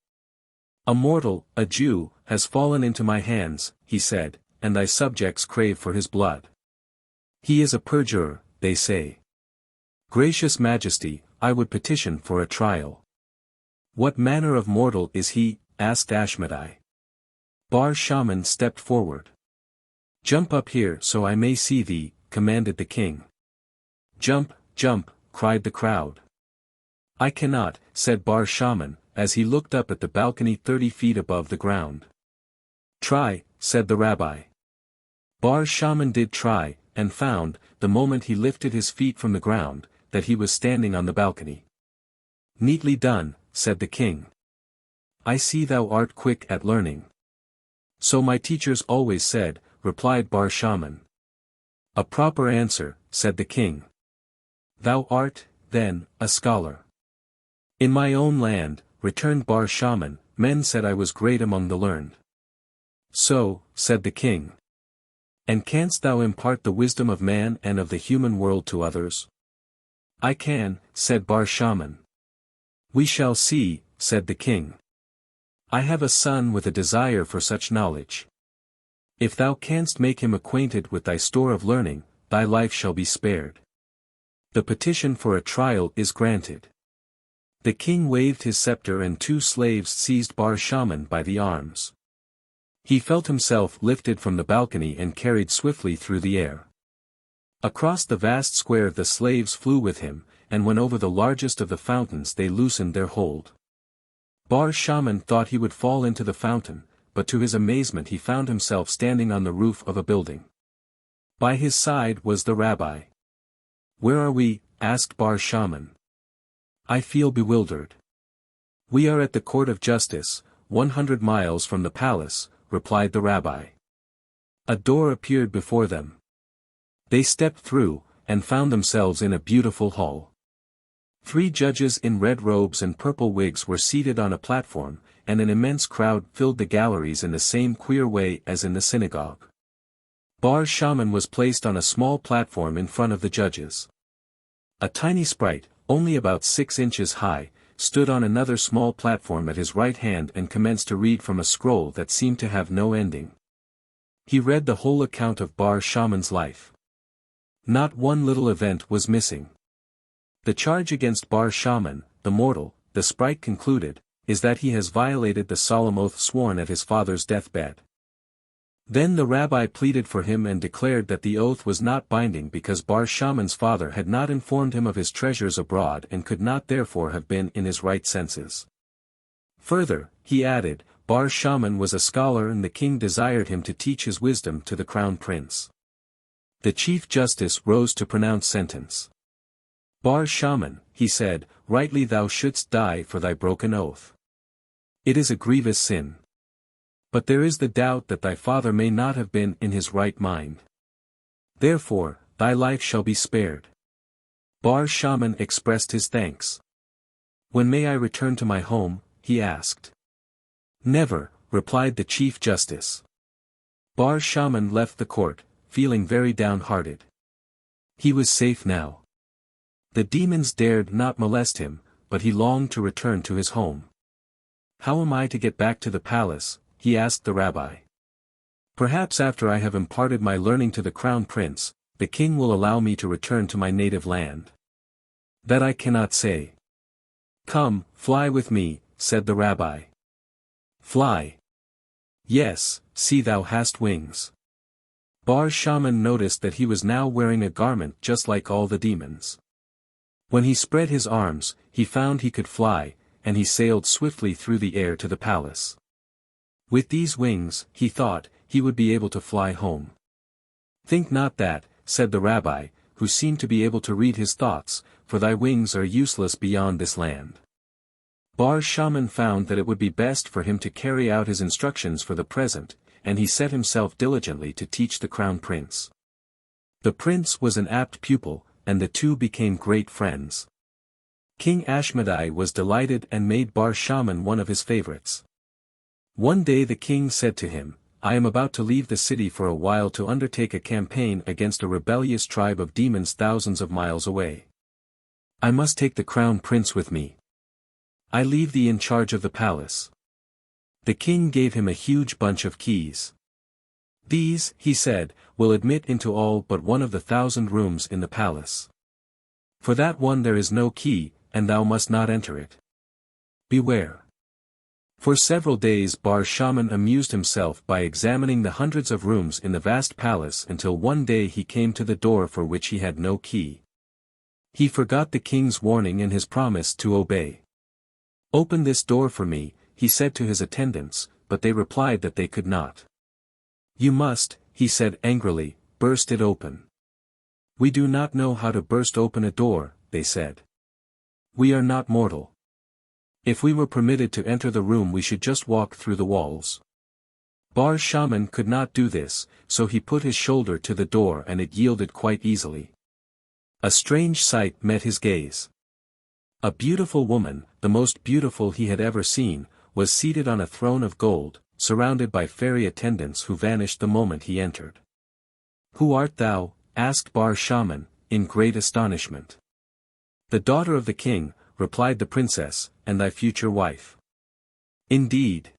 A mortal, a Jew, has fallen into my hands, he said, and thy subjects crave for his blood. He is a perjurer, they say. Gracious Majesty, I would petition for a trial. What manner of mortal is he? Asked Ashmedai. Bar Shaman stepped forward. Jump up here so I may see thee, commanded the king. Jump, jump, cried the crowd. I cannot, said Bar Shaman, as he looked up at the balcony 30 feet above the ground. Try, said the rabbi. Bar Shaman did try, and found, the moment he lifted his feet from the ground, that he was standing on the balcony. Neatly done, said the king. I see thou art quick at learning. So my teachers always said, replied Bar Shaman. A proper answer, said the king. Thou art, then, a scholar. In my own land, returned Bar Shaman, men said I was great among the learned. So, said the king. And canst thou impart the wisdom of man and of the human world to others? I can, said Bar Shaman. We shall see, said the king. I have a son with a desire for such knowledge. If thou canst make him acquainted with thy store of learning, thy life shall be spared. The petition for a trial is granted. The king waved his scepter and 2 slaves seized Bar Shaman by the arms. He felt himself lifted from the balcony and carried swiftly through the air. Across the vast square the slaves flew with him, and when over the largest of the fountains they loosened their hold. Bar Shaman thought he would fall into the fountain, but to his amazement he found himself standing on the roof of a building. By his side was the rabbi. "Where are we?" asked Bar Shaman. "I feel bewildered." "We are at the court of justice, 100 miles from the palace," replied the rabbi. A door appeared before them. They stepped through, and found themselves in a beautiful hall. 3 judges in red robes and purple wigs were seated on a platform, and an immense crowd filled the galleries in the same queer way as in the synagogue. Bar Shaman was placed on a small platform in front of the judges. A tiny sprite, only about 6 inches high, stood on another small platform at his right hand and commenced to read from a scroll that seemed to have no ending. He read the whole account of Bar Shaman's life. Not one little event was missing. The charge against Bar Shaman, the mortal, the sprite concluded, is that he has violated the solemn oath sworn at his father's deathbed. Then the rabbi pleaded for him and declared that the oath was not binding because Bar Shaman's father had not informed him of his treasures abroad and could not therefore have been in his right senses. Further, he added, Bar Shaman was a scholar and the king desired him to teach his wisdom to the crown prince. The chief justice rose to pronounce sentence. "Bar Shaman," he said, "rightly thou shouldst die for thy broken oath. It is a grievous sin. But there is the doubt that thy father may not have been in his right mind. Therefore, thy life shall be spared." Bar Shaman expressed his thanks. "When may I return to my home?" he asked. "Never," replied the chief justice. Bar Shaman left the court, feeling very downhearted. He was safe now. The demons dared not molest him, but he longed to return to his home. "How am I to get back to the palace?" he asked the rabbi. "Perhaps after I have imparted my learning to the crown prince, the king will allow me to return to my native land." "That I cannot say." "Come, fly with me," said the rabbi. "Fly?" "Yes, see thou hast wings." Bar Shaman noticed that he was now wearing a garment just like all the demons. When he spread his arms, he found he could fly, and he sailed swiftly through the air to the palace. With these wings, he thought, he would be able to fly home. "Think not that," said the rabbi, who seemed to be able to read his thoughts, "for thy wings are useless beyond this land." Bar Shaman found that it would be best for him to carry out his instructions for the present, and he set himself diligently to teach the crown prince. The prince was an apt pupil, and the two became great friends. King Ashmedai was delighted and made Bar Shaman one of his favorites. One day the king said to him, "I am about to leave the city for a while to undertake a campaign against a rebellious tribe of demons thousands of miles away. I must take the crown prince with me. I leave thee in charge of the palace." The king gave him a huge bunch of keys. "These," he said, "will admit into all but one of the 1,000 rooms in the palace. For that one there is no key, and thou must not enter it. Beware." For several days Bar Shaman amused himself by examining the hundreds of rooms in the vast palace until one day he came to the door for which he had no key. He forgot the king's warning and his promise to obey. "Open this door for me," he said to his attendants, but they replied that they could not. "You must," he said angrily, "burst it open." "We do not know how to burst open a door," they said. "We are not mortal. If we were permitted to enter the room we should just walk through the walls." Bar Shaman could not do this, so he put his shoulder to the door and it yielded quite easily. A strange sight met his gaze. A beautiful woman, the most beautiful he had ever seen, was seated on a throne of gold, surrounded by fairy attendants who vanished the moment he entered. "Who art thou?" asked Bar Shaman, in great astonishment. "The daughter of the king," replied the princess, "and thy future wife." "Indeed?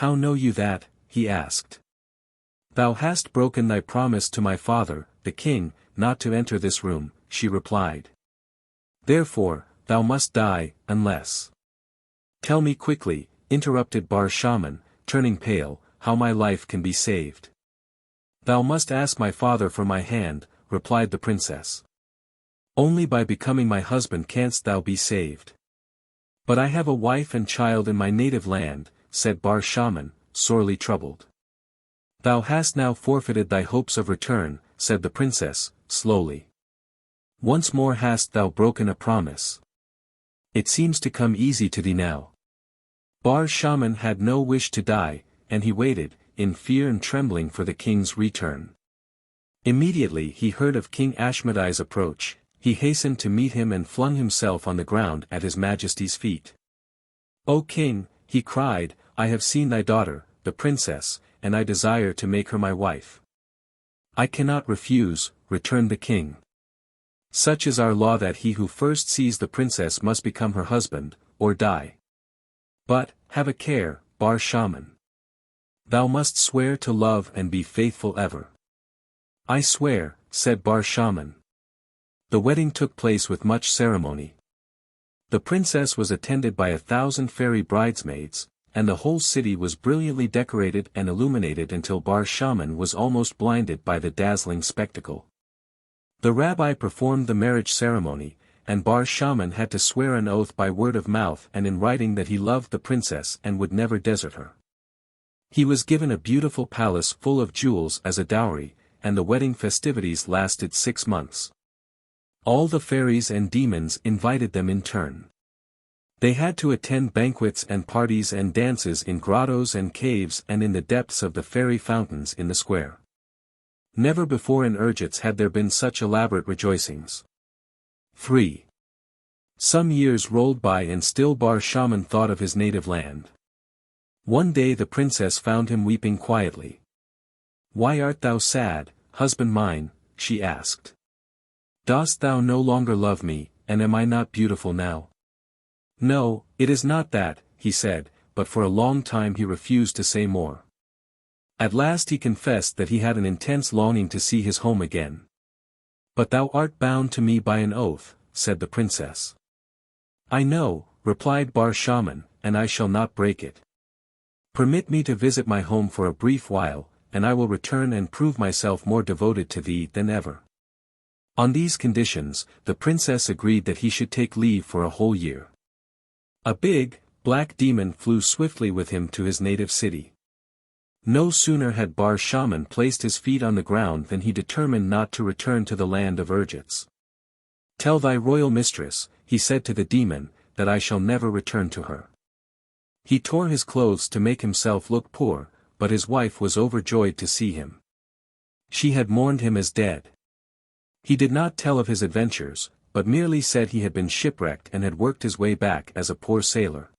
How know you that?" he asked. "Thou hast broken thy promise to my father, the king, not to enter this room," she replied. "Therefore, thou must die, unless—" "Tell me quickly," interrupted Bar Shaman, turning pale, "how my life can be saved." "Thou must ask my father for my hand," replied the princess. Only by becoming my husband canst thou be saved. But I have a wife and child in my native land, said Bar Shaman, sorely troubled. Thou hast now forfeited thy hopes of return, said the princess, slowly. Once more hast thou broken a promise. It seems to come easy to thee now. Bar Shaman had no wish to die, and he waited, in fear and trembling for the king's return. Immediately he heard of King Ashmedai's approach. He hastened to meet him and flung himself on the ground at his majesty's feet. O king, he cried, I have seen thy daughter, the princess, and I desire to make her my wife. I cannot refuse, returned the king. Such is our law that he who first sees the princess must become her husband, or die. But, have a care, Bar Shaman. Thou must swear to love and be faithful ever. I swear, said Bar Shaman. The wedding took place with much ceremony. The princess was attended by 1,000 fairy bridesmaids, and the whole city was brilliantly decorated and illuminated until Bar Shaman was almost blinded by the dazzling spectacle. The rabbi performed the marriage ceremony, and Bar Shaman had to swear an oath by word of mouth and in writing that he loved the princess and would never desert her. He was given a beautiful palace full of jewels as a dowry, and the wedding festivities lasted 6 months. All the fairies and demons invited them in turn. They had to attend banquets and parties and dances in grottos and caves and in the depths of the fairy fountains in the square. Never before in Ergetz had there been such elaborate rejoicings. 3. Some years rolled by and still Bar Shaman thought of his native land. One day the princess found him weeping quietly. Why art thou sad, husband mine? She asked. Dost thou no longer love me, and am I not beautiful now? No, it is not that, he said, but for a long time he refused to say more. At last he confessed that he had an intense longing to see his home again. But thou art bound to me by an oath, said the princess. I know, replied Bar Shaman, and I shall not break it. Permit me to visit my home for a brief while, and I will return and prove myself more devoted to thee than ever. On these conditions, the princess agreed that he should take leave for a whole year. A big, black demon flew swiftly with him to his native city. No sooner had Bar Shaman placed his feet on the ground than he determined not to return to the land of Ergetz. Tell thy royal mistress, he said to the demon, that I shall never return to her. He tore his clothes to make himself look poor, but his wife was overjoyed to see him. She had mourned him as dead. He did not tell of his adventures, but merely said he had been shipwrecked and had worked his way back as a poor sailor.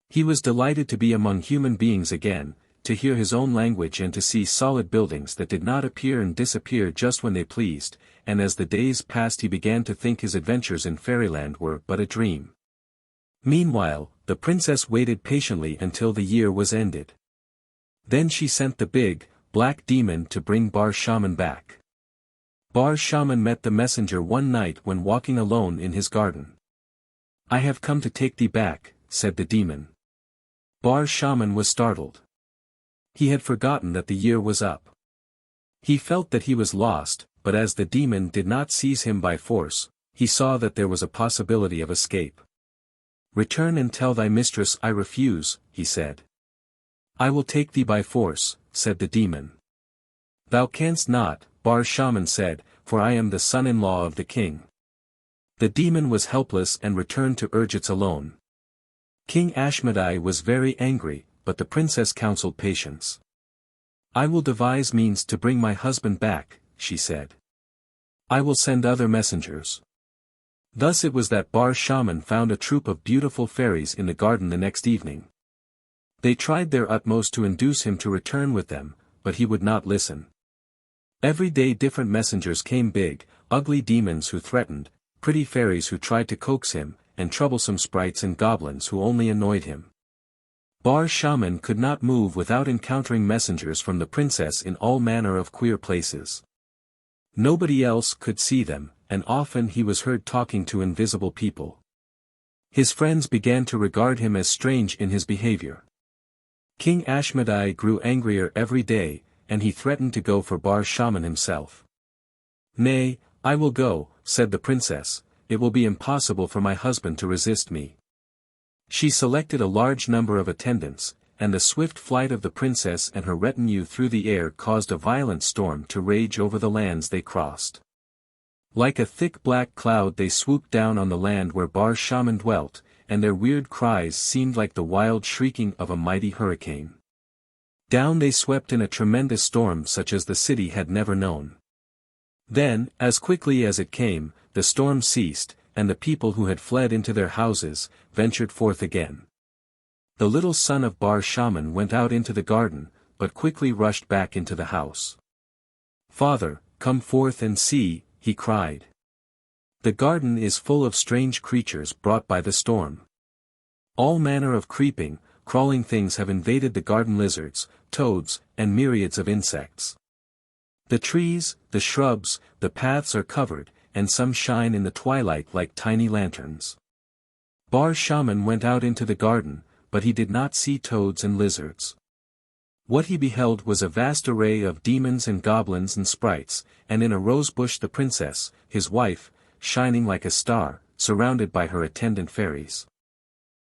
He was delighted to be among human beings again, to hear his own language and to see solid buildings that did not appear and disappear just when they pleased, and as the days passed he began to think his adventures in fairyland were but a dream. Meanwhile, the princess waited patiently until the year was ended. Then she sent the big, black demon to bring Bar Shaman back. Bar Shaman met the messenger one night when walking alone in his garden. I have come to take thee back, said the demon. Bar Shaman was startled. He had forgotten that the year was up. He felt that he was lost, but as the demon did not seize him by force, he saw that there was a possibility of escape. Return and tell thy mistress I refuse, he said. I will take thee by force, said the demon. Thou canst not, Bar Shaman said, for I am the son-in-law of the king. The demon was helpless and returned to Ergetz alone. King Ashmedai was very angry, but the princess counseled patience. I will devise means to bring my husband back, she said. I will send other messengers. Thus it was that Bar Shaman found a troop of beautiful fairies in the garden the next evening. They tried their utmost to induce him to return with them, but he would not listen. Every day different messengers came, big, ugly demons who threatened, pretty fairies who tried to coax him, and troublesome sprites and goblins who only annoyed him. Bar Shaman could not move without encountering messengers from the princess in all manner of queer places. Nobody else could see them, and often he was heard talking to invisible people. His friends began to regard him as strange in his behavior. King Ashmedai grew angrier every day, and he threatened to go for Bar Shaman himself. Nay, I will go, said the princess, "it will be impossible for my husband to resist me." She selected a large number of attendants, and the swift flight of the princess and her retinue through the air caused a violent storm to rage over the lands they crossed. Like a thick black cloud they swooped down on the land where Bar Shaman dwelt, and their weird cries seemed like the wild shrieking of a mighty hurricane. Down they swept in a tremendous storm such as the city had never known. Then, as quickly as it came, the storm ceased, and the people who had fled into their houses, ventured forth again. The little son of Bar Shaman went out into the garden, but quickly rushed back into the house. "Father, come forth and see," he cried. "The garden is full of strange creatures brought by the storm. All manner of creeping, crawling things have invaded the garden: lizards, toads, and myriads of insects. The trees, the shrubs, the paths are covered, and some shine in the twilight like tiny lanterns." Bar Shaman went out into the garden, but he did not see toads and lizards. What he beheld was a vast array of demons and goblins and sprites, and in a rose bush the princess, his wife, shining like a star, surrounded by her attendant fairies.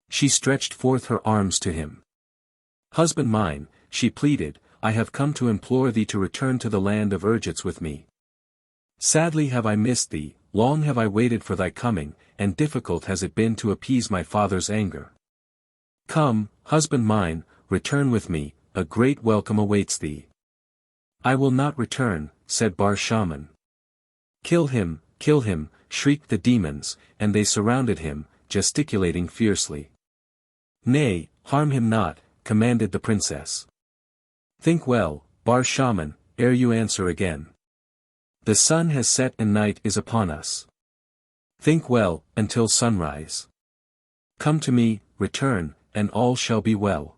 She stretched forth her arms to him. "Husband mine," she pleaded, "I have come to implore thee to return to the land of Ergetz with me. Sadly have I missed thee, long have I waited for thy coming, and difficult has it been to appease my father's anger. Come, husband mine, return with me, a great welcome awaits thee." "I will not return," said Bar Shaman. Kill him," shrieked the demons, and they surrounded him, gesticulating fiercely. "Nay, harm him not," commanded the princess. "Think well, Bar Shaman, ere you answer again. The sun has set and night is upon us. Think well, until sunrise. Come to me, return, and all shall be well.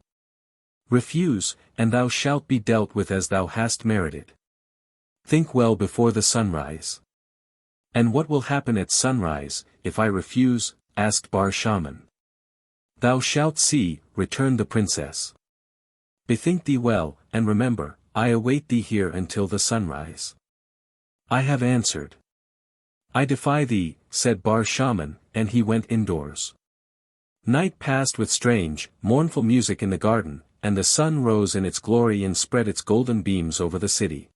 Refuse, and thou shalt be dealt with as thou hast merited. Think well before the sunrise." "And what will happen at sunrise, if I refuse?" asked Bar Shaman. "Thou shalt see," returned the princess. "Bethink thee well, and remember, I await thee here until the sunrise." "I have answered." "I defy thee," said Bar Shaman, and he went indoors. Night passed with strange, mournful music in the garden, and the sun rose in its glory and spread its golden beams over the city.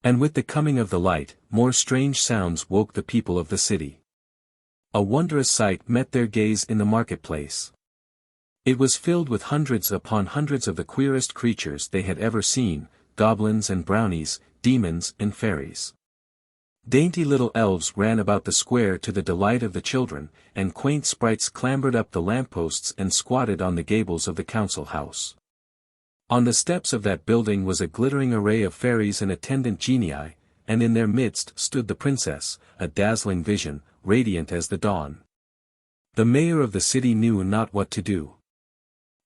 And with the coming of the light, more strange sounds woke the people of the city. A wondrous sight met their gaze in the marketplace. It was filled with hundreds upon hundreds of the queerest creatures they had ever seen, goblins and brownies, demons and fairies. Dainty little elves ran about the square to the delight of the children, and quaint sprites clambered up the lampposts and squatted on the gables of the council house. On the steps of that building was a glittering array of fairies and attendant genii, and in their midst stood the princess, a dazzling vision, radiant as the dawn. The mayor of the city knew not what to do.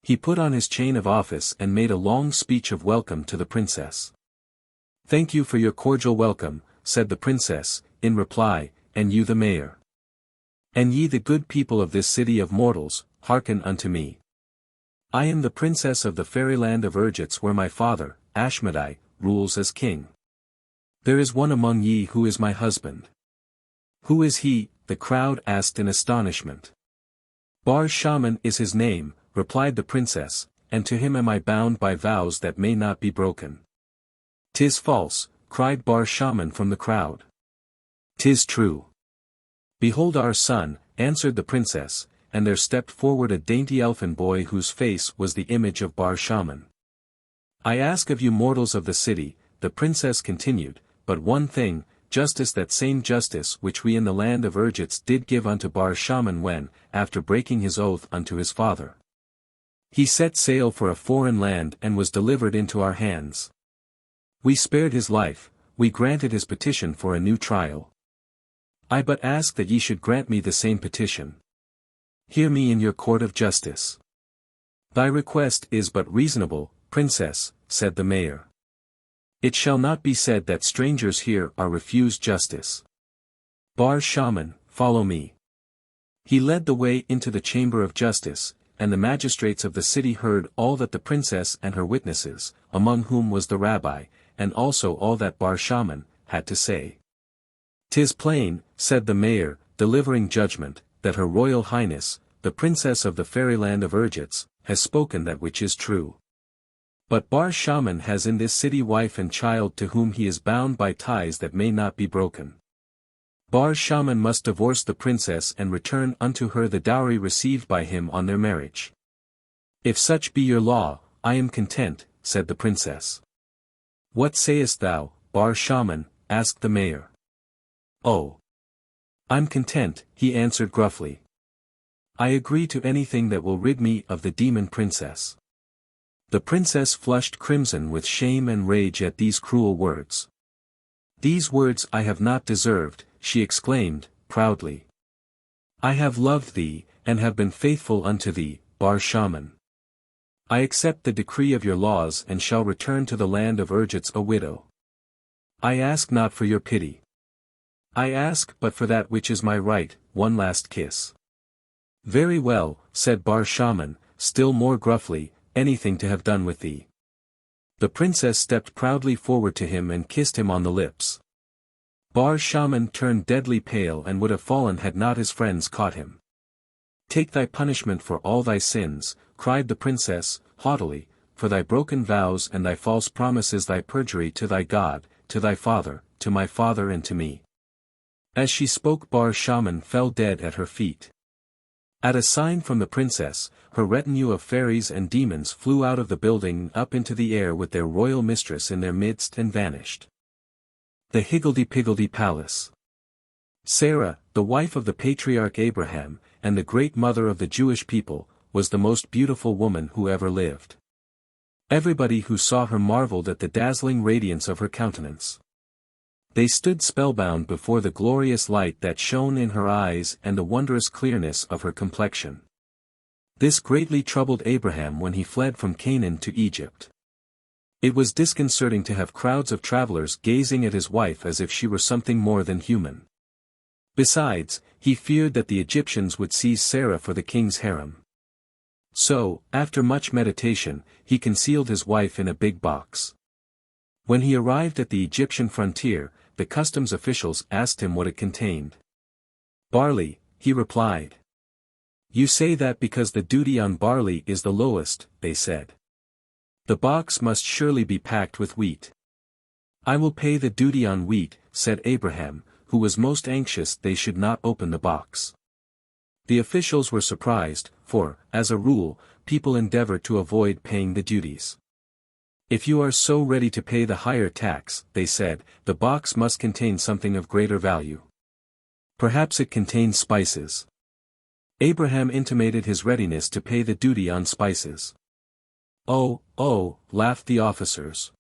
He put on his chain of office and made a long speech of welcome to the princess. "Thank you for your cordial welcome," said the princess, in reply, "and you the mayor. And ye the good people of this city of mortals, hearken unto me. I am the princess of the fairyland of Ergetz where my father, Ashmedai, rules as king. There is one among ye who is my husband." "Who is he?" the crowd asked in astonishment. "Bar Shaman is his name," replied the princess, "and to him am I bound by vows that may not be broken." "'Tis false," cried Bar Shaman from the crowd. "'Tis true." "Behold our son," answered the princess, and there stepped forward a dainty elfin boy whose face was the image of Bar Shaman. "I ask of you mortals of the city," the princess continued, "but one thing, justice, that same justice which we in the land of Ergetz did give unto Bar Shaman when, after breaking his oath unto his father, he set sail for a foreign land and was delivered into our hands. We spared his life, we granted his petition for a new trial. I but ask that ye should grant me the same petition. Hear me in your court of justice." "Thy request is but reasonable, princess," said the mayor. "It shall not be said that strangers here are refused justice. Bar Shaman, follow me." He led the way into the chamber of justice, and the magistrates of the city heard all that the princess and her witnesses, among whom was the Rabbi, and also all that Bar Shaman, had to say. "'Tis plain," said the mayor, delivering judgment, "that Her Royal Highness, the Princess of the Fairyland of Ergetz, has spoken that which is true. But Bar Shaman has in this city wife and child to whom he is bound by ties that may not be broken. Bar Shaman must divorce the princess and return unto her the dowry received by him on their marriage." "If such be your law, I am content," said the princess. "What sayest thou, Bar Shaman?" asked the mayor. "Oh, I'm content," he answered gruffly. "I agree to anything that will rid me of the demon princess." The princess flushed crimson with shame and rage at these cruel words. "These words I have not deserved," she exclaimed, proudly. "I have loved thee, and have been faithful unto thee, Bar Shaman. I accept the decree of your laws and shall return to the land of Ergetz a widow. I ask not for your pity. I ask but for that which is my right, one last kiss." "Very well," said Bar Shaman, still more gruffly, "anything to have done with thee." The princess stepped proudly forward to him and kissed him on the lips. Bar Shaman turned deadly pale and would have fallen had not his friends caught him. "Take thy punishment for all thy sins," cried the princess, haughtily, "for thy broken vows and thy false promises, thy perjury to thy God, to thy father, to my father and to me." As she spoke, Bar Shaman fell dead at her feet. At a sign from the princess, her retinue of fairies and demons flew out of the building up into the air with their royal mistress in their midst and vanished. The Higgledy-Piggledy Palace. Sarah, the wife of the patriarch Abraham, and the great mother of the Jewish people, was the most beautiful woman who ever lived. Everybody who saw her marveled at the dazzling radiance of her countenance. They stood spellbound before the glorious light that shone in her eyes and the wondrous clearness of her complexion. This greatly troubled Abraham when he fled from Canaan to Egypt. It was disconcerting to have crowds of travelers gazing at his wife as if she were something more than human. Besides, he feared that the Egyptians would seize Sarah for the king's harem. So, after much meditation, he concealed his wife in a big box. When he arrived at the Egyptian frontier, the customs officials asked him what it contained. "Barley," he replied. "You say that because the duty on barley is the lowest," they said. "The box must surely be packed with wheat." "I will pay the duty on wheat," said Abraham, who was most anxious they should not open the box. The officials were surprised, for, as a rule, people endeavor to avoid paying the duties. "If you are so ready to pay the higher tax," they said, "the box must contain something of greater value. Perhaps it contains spices." Abraham intimated his readiness to pay the duty on spices. "Oh, oh," laughed the officers.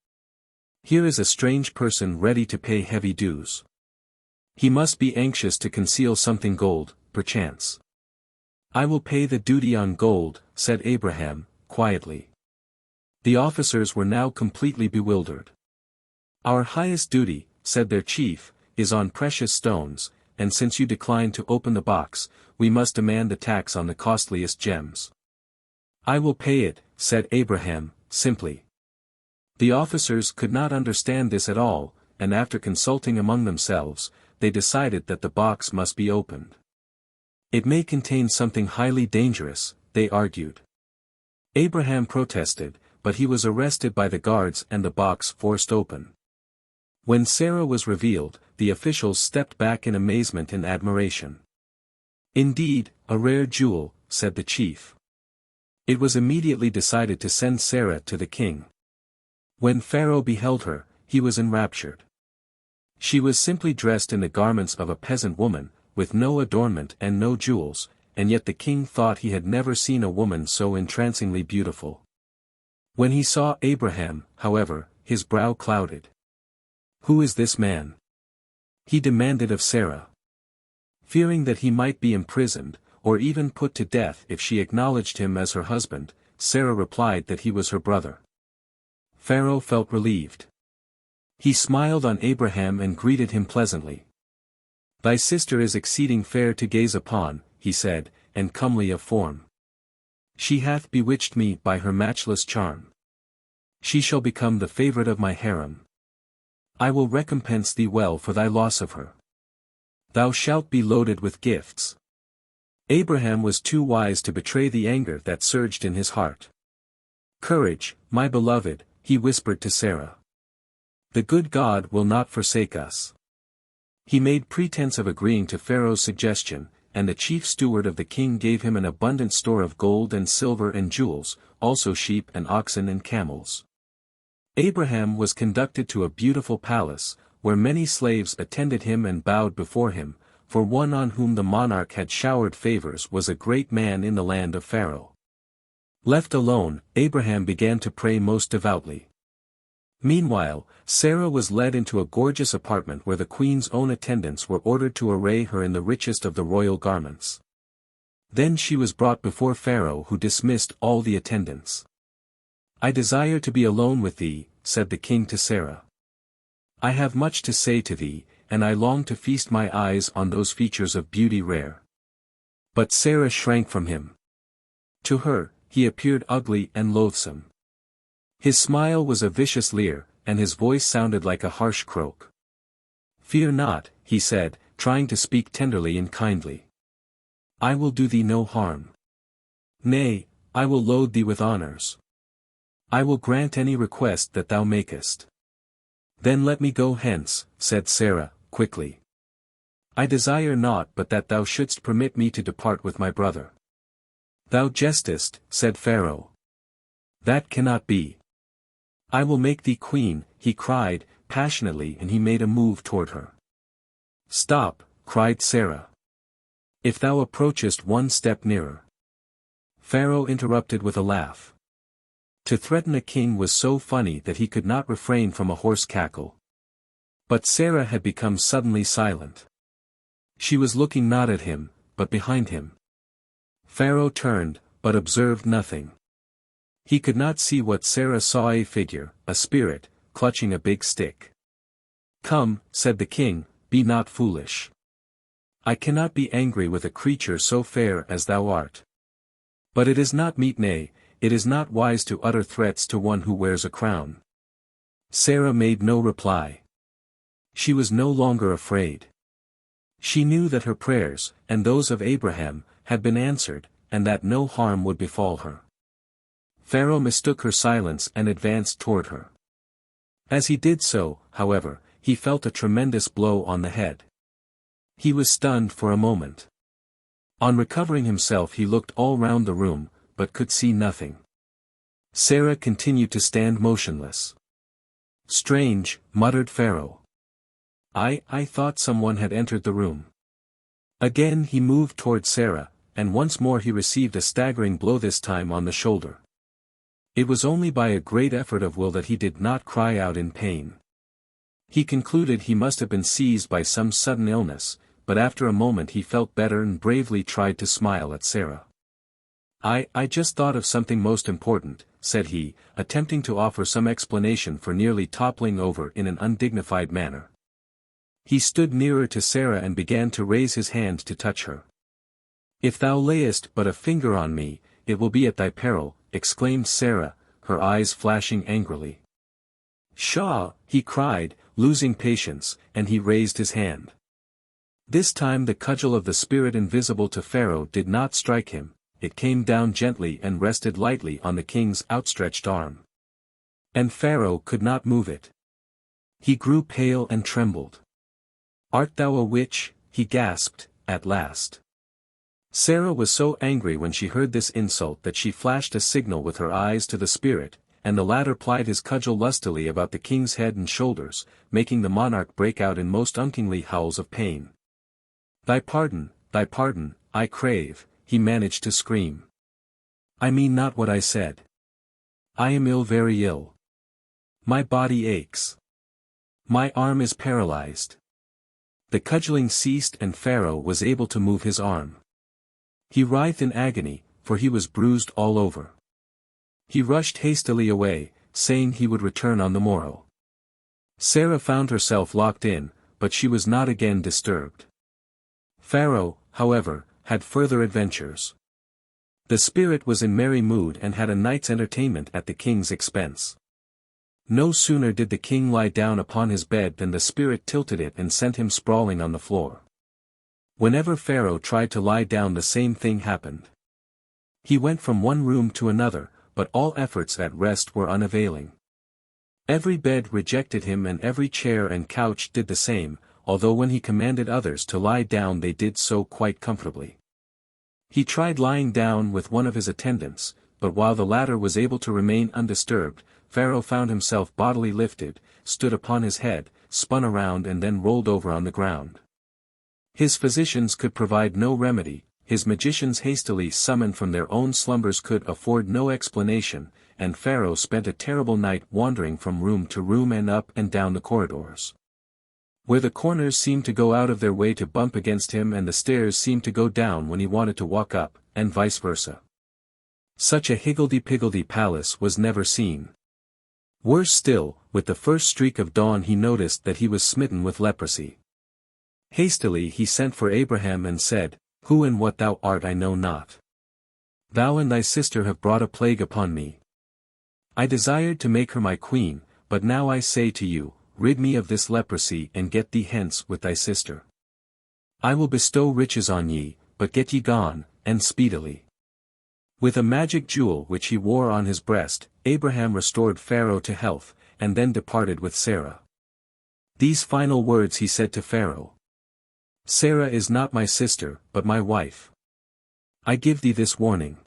"Here is a strange person ready to pay heavy dues. He must be anxious to conceal something gold, perchance." "I will pay the duty on gold," said Abraham, quietly. The officers were now completely bewildered. "Our highest duty," said their chief, "is on precious stones, and since you decline to open the box, we must demand the tax on the costliest gems." "I will pay it," said Abraham, simply. The officers could not understand this at all, and after consulting among themselves, they decided that the box must be opened. "It may contain something highly dangerous," they argued. Abraham protested, but he was arrested by the guards and the box forced open. When Sarah was revealed, the officials stepped back in amazement and admiration. "Indeed, a rare jewel," said the chief. It was immediately decided to send Sarah to the king. When Pharaoh beheld her, he was enraptured. She was simply dressed in the garments of a peasant woman, with no adornment and no jewels, and yet the king thought he had never seen a woman so entrancingly beautiful. When he saw Abraham, however, his brow clouded. "Who is this man?" he demanded of Sarah. Fearing that he might be imprisoned, or even put to death if she acknowledged him as her husband, Sarah replied that he was her brother. Pharaoh felt relieved. He smiled on Abraham and greeted him pleasantly. "Thy sister is exceeding fair to gaze upon," he said, "and comely of form. She hath bewitched me by her matchless charm. She shall become the favorite of my harem. I will recompense thee well for thy loss of her." Thou shalt be loaded with gifts. Abraham was too wise to betray the anger that surged in his heart. Courage, my beloved, he whispered to Sarah. The good God will not forsake us. He made pretense of agreeing to Pharaoh's suggestion, and the chief steward of the king gave him an abundant store of gold and silver and jewels, also sheep and oxen and camels. Abraham was conducted to a beautiful palace, where many slaves attended him and bowed before him, for one on whom the monarch had showered favors was a great man in the land of Pharaoh. Left alone, Abraham began to pray most devoutly. Meanwhile, Sarah was led into a gorgeous apartment where the queen's own attendants were ordered to array her in the richest of the royal garments. Then she was brought before Pharaoh, who dismissed all the attendants. I desire to be alone with thee, said the king to Sarah. I have much to say to thee, and I long to feast my eyes on those features of beauty rare. But Sarah shrank from him. To her, he appeared ugly and loathsome. His smile was a vicious leer, and his voice sounded like a harsh croak. Fear not, he said, trying to speak tenderly and kindly. I will do thee no harm. Nay, I will load thee with honors. I will grant any request that thou makest. Then let me go hence, said Sarah, quickly. I desire naught but that thou shouldst permit me to depart with my brother. Thou jestest, said Pharaoh. That cannot be. I will make thee queen, he cried, passionately, and he made a move toward her. Stop, cried Sarah. If thou approachest one step nearer. Pharaoh interrupted with a laugh. To threaten a king was so funny that he could not refrain from a hoarse cackle. But Sarah had become suddenly silent. She was looking not at him, but behind him. Pharaoh turned, but observed nothing. He could not see what Sarah saw: a figure, a spirit, clutching a big stick. Come, said the king, be not foolish. I cannot be angry with a creature so fair as thou art. But it is not meet, nay, it is not wise to utter threats to one who wears a crown. Sarah made no reply. She was no longer afraid. She knew that her prayers, and those of Abraham, had been answered, and that no harm would befall her. Pharaoh mistook her silence and advanced toward her. As he did so, however, he felt a tremendous blow on the head. He was stunned for a moment. On recovering himself he looked all round the room, but could see nothing. Sarah continued to stand motionless. Strange, muttered Pharaoh. I thought someone had entered the room. Again he moved toward Sarah, and once more he received a staggering blow, this time on the shoulder. It was only by a great effort of will that he did not cry out in pain. He concluded he must have been seized by some sudden illness, but after a moment he felt better and bravely tried to smile at Sarah. I just thought of something most important, said he, attempting to offer some explanation for nearly toppling over in an undignified manner. He stood nearer to Sarah and began to raise his hand to touch her. If thou layest but a finger on me, it will be at thy peril, exclaimed Sarah, her eyes flashing angrily. Pshaw, he cried, losing patience, and he raised his hand. This time the cudgel of the spirit invisible to Pharaoh did not strike him, it came down gently and rested lightly on the king's outstretched arm. And Pharaoh could not move it. He grew pale and trembled. Art thou a witch? He gasped, at last. Sarah was so angry when she heard this insult that she flashed a signal with her eyes to the spirit, and the latter plied his cudgel lustily about the king's head and shoulders, making the monarch break out in most unkingly howls of pain. Thy pardon, I crave, he managed to scream. I mean not what I said. I am ill, very ill. My body aches. My arm is paralyzed. The cudgeling ceased and Pharaoh was able to move his arm. He writhed in agony, for he was bruised all over. He rushed hastily away, saying he would return on the morrow. Sarah found herself locked in, but she was not again disturbed. Pharaoh, however, had further adventures. The spirit was in merry mood and had a night's entertainment at the king's expense. No sooner did the king lie down upon his bed than the spirit tilted it and sent him sprawling on the floor. Whenever Pharaoh tried to lie down, the same thing happened. He went from one room to another, but all efforts at rest were unavailing. Every bed rejected him and every chair and couch did the same, although when he commanded others to lie down they did so quite comfortably. He tried lying down with one of his attendants, but while the latter was able to remain undisturbed, Pharaoh found himself bodily lifted, stood upon his head, spun around and then rolled over on the ground. His physicians could provide no remedy, his magicians hastily summoned from their own slumbers could afford no explanation, and Pharaoh spent a terrible night wandering from room to room and up and down the corridors. Where the corners seemed to go out of their way to bump against him and the stairs seemed to go down when he wanted to walk up, and vice versa. Such a Higgledy-Piggledy palace was never seen. Worse still, with the first streak of dawn he noticed that he was smitten with leprosy. Hastily he sent for Abraham and said, "Who and what thou art I know not. Thou and thy sister have brought a plague upon me. I desired to make her my queen, but now I say to you, rid me of this leprosy and get thee hence with thy sister. I will bestow riches on ye, but get ye gone, and speedily." With a magic jewel which he wore on his breast, Abraham restored Pharaoh to health, and then departed with Sarah. These final words he said to Pharaoh. "Sarah is not my sister, but my wife. I give thee this warning.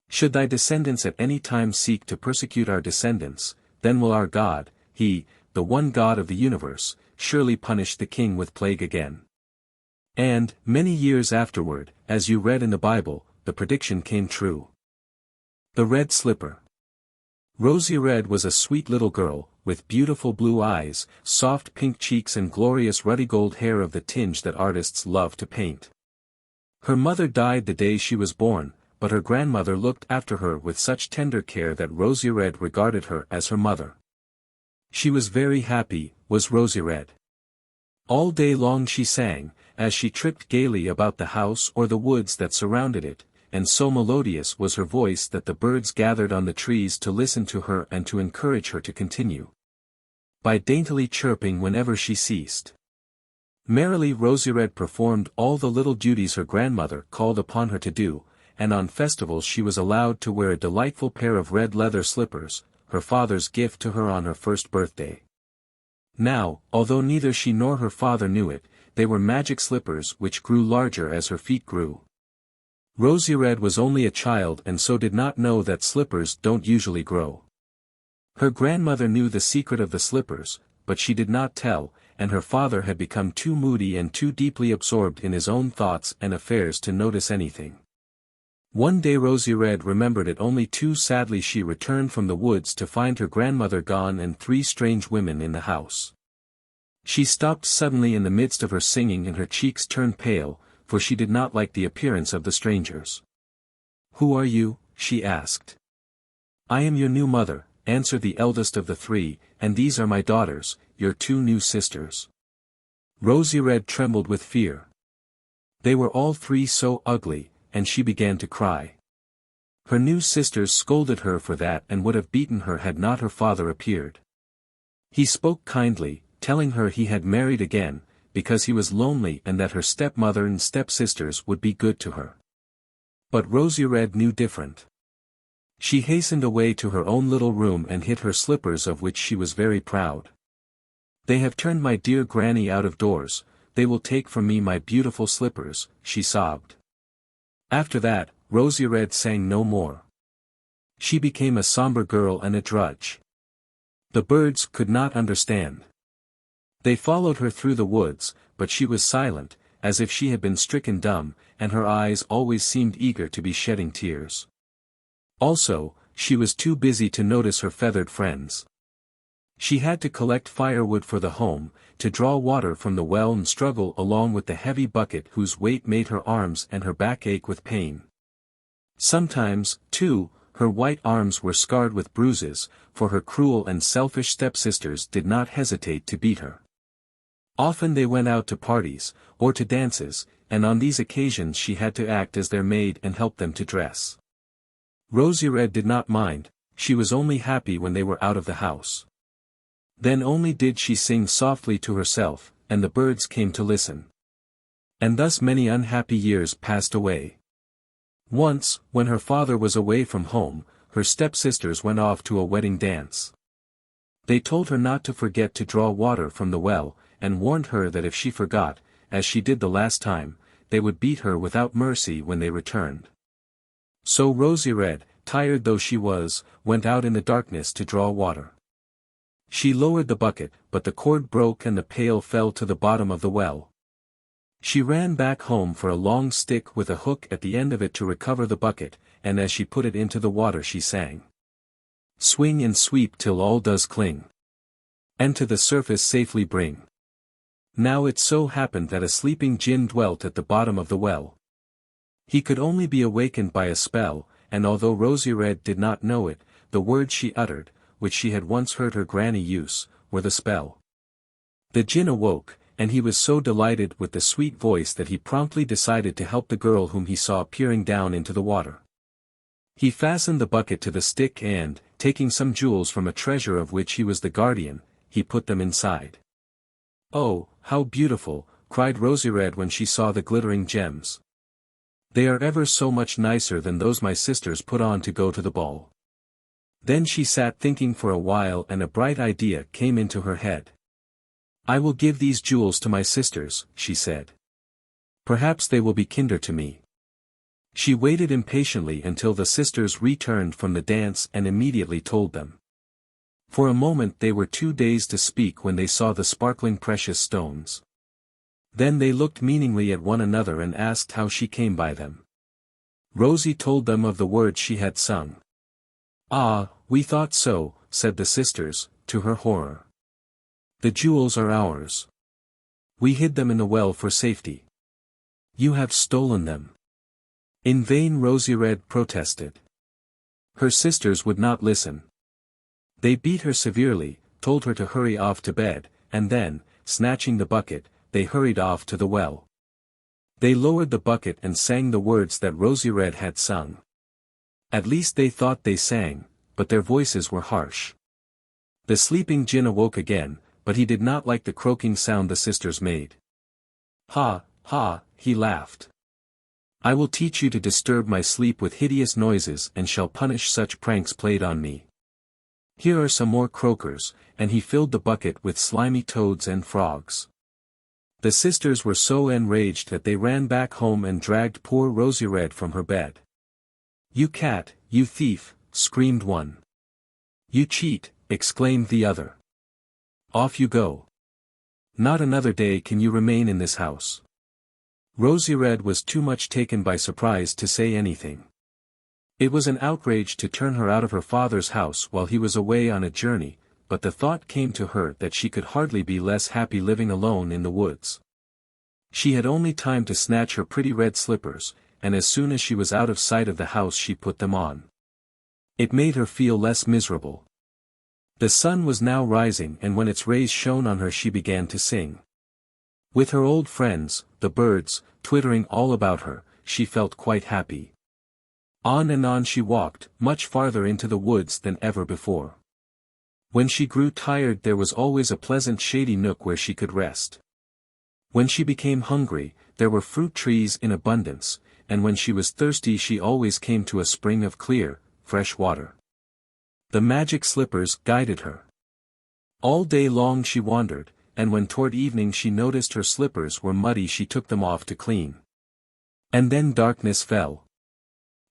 Should thy descendants at any time seek to persecute our descendants, then will our God, He, the one God of the universe, surely punish the king with plague again." And, many years afterward, as you read in the Bible, the prediction came true. The Red Slipper. Rosy Red was a sweet little girl, with beautiful blue eyes, soft pink cheeks and glorious ruddy gold hair of the tinge that artists love to paint. Her mother died the day she was born, but her grandmother looked after her with such tender care that Rosy Red regarded her as her mother. She was very happy, was Rosy Red. All day long she sang, as she tripped gaily about the house or the woods that surrounded it, and so melodious was her voice that the birds gathered on the trees to listen to her and to encourage her to continue, by daintily chirping whenever she ceased. Merrily Rosy Red performed all the little duties her grandmother called upon her to do, and on festivals she was allowed to wear a delightful pair of red leather slippers, her father's gift to her on her first birthday. Now, although neither she nor her father knew it, they were magic slippers which grew larger as her feet grew. Rosy Red was only a child and so did not know that slippers don't usually grow. Her grandmother knew the secret of the slippers, but she did not tell, and her father had become too moody and too deeply absorbed in his own thoughts and affairs to notice anything. One day Rosy Red remembered it only too sadly. She returned from the woods to find her grandmother gone and 3 strange women in the house. She stopped suddenly in the midst of her singing and her cheeks turned pale, for she did not like the appearance of the strangers. "Who are you?" she asked. "I am your new mother," answered the eldest of the 3, "and these are my daughters, your 2 new sisters." Rosy Red trembled with fear. They were all 3 so ugly, and she began to cry. Her new sisters scolded her for that and would have beaten her had not her father appeared. He spoke kindly, telling her he had married again, because he was lonely and that her stepmother and stepsisters would be good to her. But Rosy Red knew different. She hastened away to her own little room and hid her slippers, of which she was very proud. "They have turned my dear granny out of doors, they will take from me my beautiful slippers," she sobbed. After that, Rosy Red sang no more. She became a somber girl and a drudge. The birds could not understand. They followed her through the woods, but she was silent, as if she had been stricken dumb, and her eyes always seemed eager to be shedding tears. Also, she was too busy to notice her feathered friends. She had to collect firewood for the home, to draw water from the well and struggle along with the heavy bucket whose weight made her arms and her back ache with pain. Sometimes, too, her white arms were scarred with bruises, for her cruel and selfish stepsisters did not hesitate to beat her. Often they went out to parties, or to dances, and on these occasions she had to act as their maid and help them to dress. Rosy Red did not mind, she was only happy when they were out of the house. Then only did she sing softly to herself, and the birds came to listen. And thus many unhappy years passed away. Once, when her father was away from home, her stepsisters went off to a wedding dance. They told her not to forget to draw water from the well, and warned her that if she forgot, as she did the last time, they would beat her without mercy when they returned. So Rosy Red, tired though she was, went out in the darkness to draw water. She lowered the bucket, but the cord broke and the pail fell to the bottom of the well. She ran back home for a long stick with a hook at the end of it to recover the bucket, and as she put it into the water she sang. Swing and sweep till all does cling, and to the surface safely bring. Now it so happened that a sleeping Jinn dwelt at the bottom of the well. He could only be awakened by a spell, and although Rosy Red did not know it, the words she uttered, which she had once heard her granny use, were the spell. The Jinn awoke, and he was so delighted with the sweet voice that he promptly decided to help the girl whom he saw peering down into the water. He fastened the bucket to the stick and, taking some jewels from a treasure of which he was the guardian, he put them inside. "Oh, how beautiful!" cried Rosy Red when she saw the glittering gems. "They are ever so much nicer than those my sisters put on to go to the ball." Then she sat thinking for a while and a bright idea came into her head. "I will give these jewels to my sisters," she said. "Perhaps they will be kinder to me." She waited impatiently until the sisters returned from the dance and immediately told them. For a moment they were too dazed to speak when they saw the sparkling precious stones. Then they looked meaningly at one another and asked how she came by them. Rosie told them of the words she had sung. "Ah, we thought so," said the sisters, to her horror. "The jewels are ours. We hid them in the well for safety. You have stolen them." In vain Rosy Red protested. Her sisters would not listen. They beat her severely, told her to hurry off to bed, and then, snatching the bucket, they hurried off to the well. They lowered the bucket and sang the words that Rosy Red had sung. At least they thought they sang, but their voices were harsh. The sleeping Jinn awoke again, but he did not like the croaking sound the sisters made. "Ha, ha," he laughed. "I will teach you to disturb my sleep with hideous noises and shall punish such pranks played on me. Here are some more croakers," and he filled the bucket with slimy toads and frogs. The sisters were so enraged that they ran back home and dragged poor Rosy Red from her bed. "You cat, you thief," screamed one. "You cheat," exclaimed the other. "Off you go. Not another day can you remain in this house." Rosy Red was too much taken by surprise to say anything. It was an outrage to turn her out of her father's house while he was away on a journey, but the thought came to her that she could hardly be less happy living alone in the woods. She had only time to snatch her pretty red slippers, and as soon as she was out of sight of the house she put them on. It made her feel less miserable. The sun was now rising and when its rays shone on her she began to sing. With her old friends, the birds, twittering all about her, she felt quite happy. On and on she walked, much farther into the woods than ever before. When she grew tired there was always a pleasant shady nook where she could rest. When she became hungry, there were fruit trees in abundance, and when she was thirsty she always came to a spring of clear, fresh water. The magic slippers guided her. All day long she wandered, and when toward evening she noticed her slippers were muddy she took them off to clean. And then darkness fell.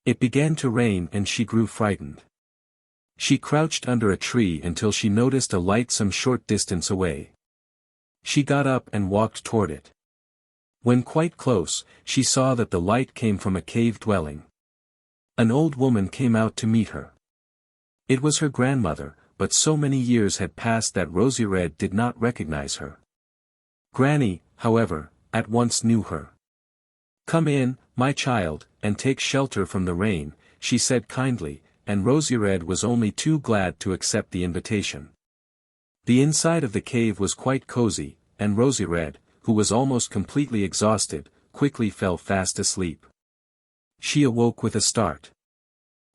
It began to rain and she grew frightened. She crouched under a tree until she noticed a light some short distance away. She got up and walked toward it. When quite close, she saw that the light came from a cave dwelling. An old woman came out to meet her. It was her grandmother, but so many years had passed that Rosy Red did not recognize her. Granny, however, at once knew her. "Come in, my child, and take shelter from the rain," she said kindly, and Rosy Red was only too glad to accept the invitation. The inside of the cave was quite cozy, and Rosy Red, who was almost completely exhausted, quickly fell fast asleep. She awoke with a start.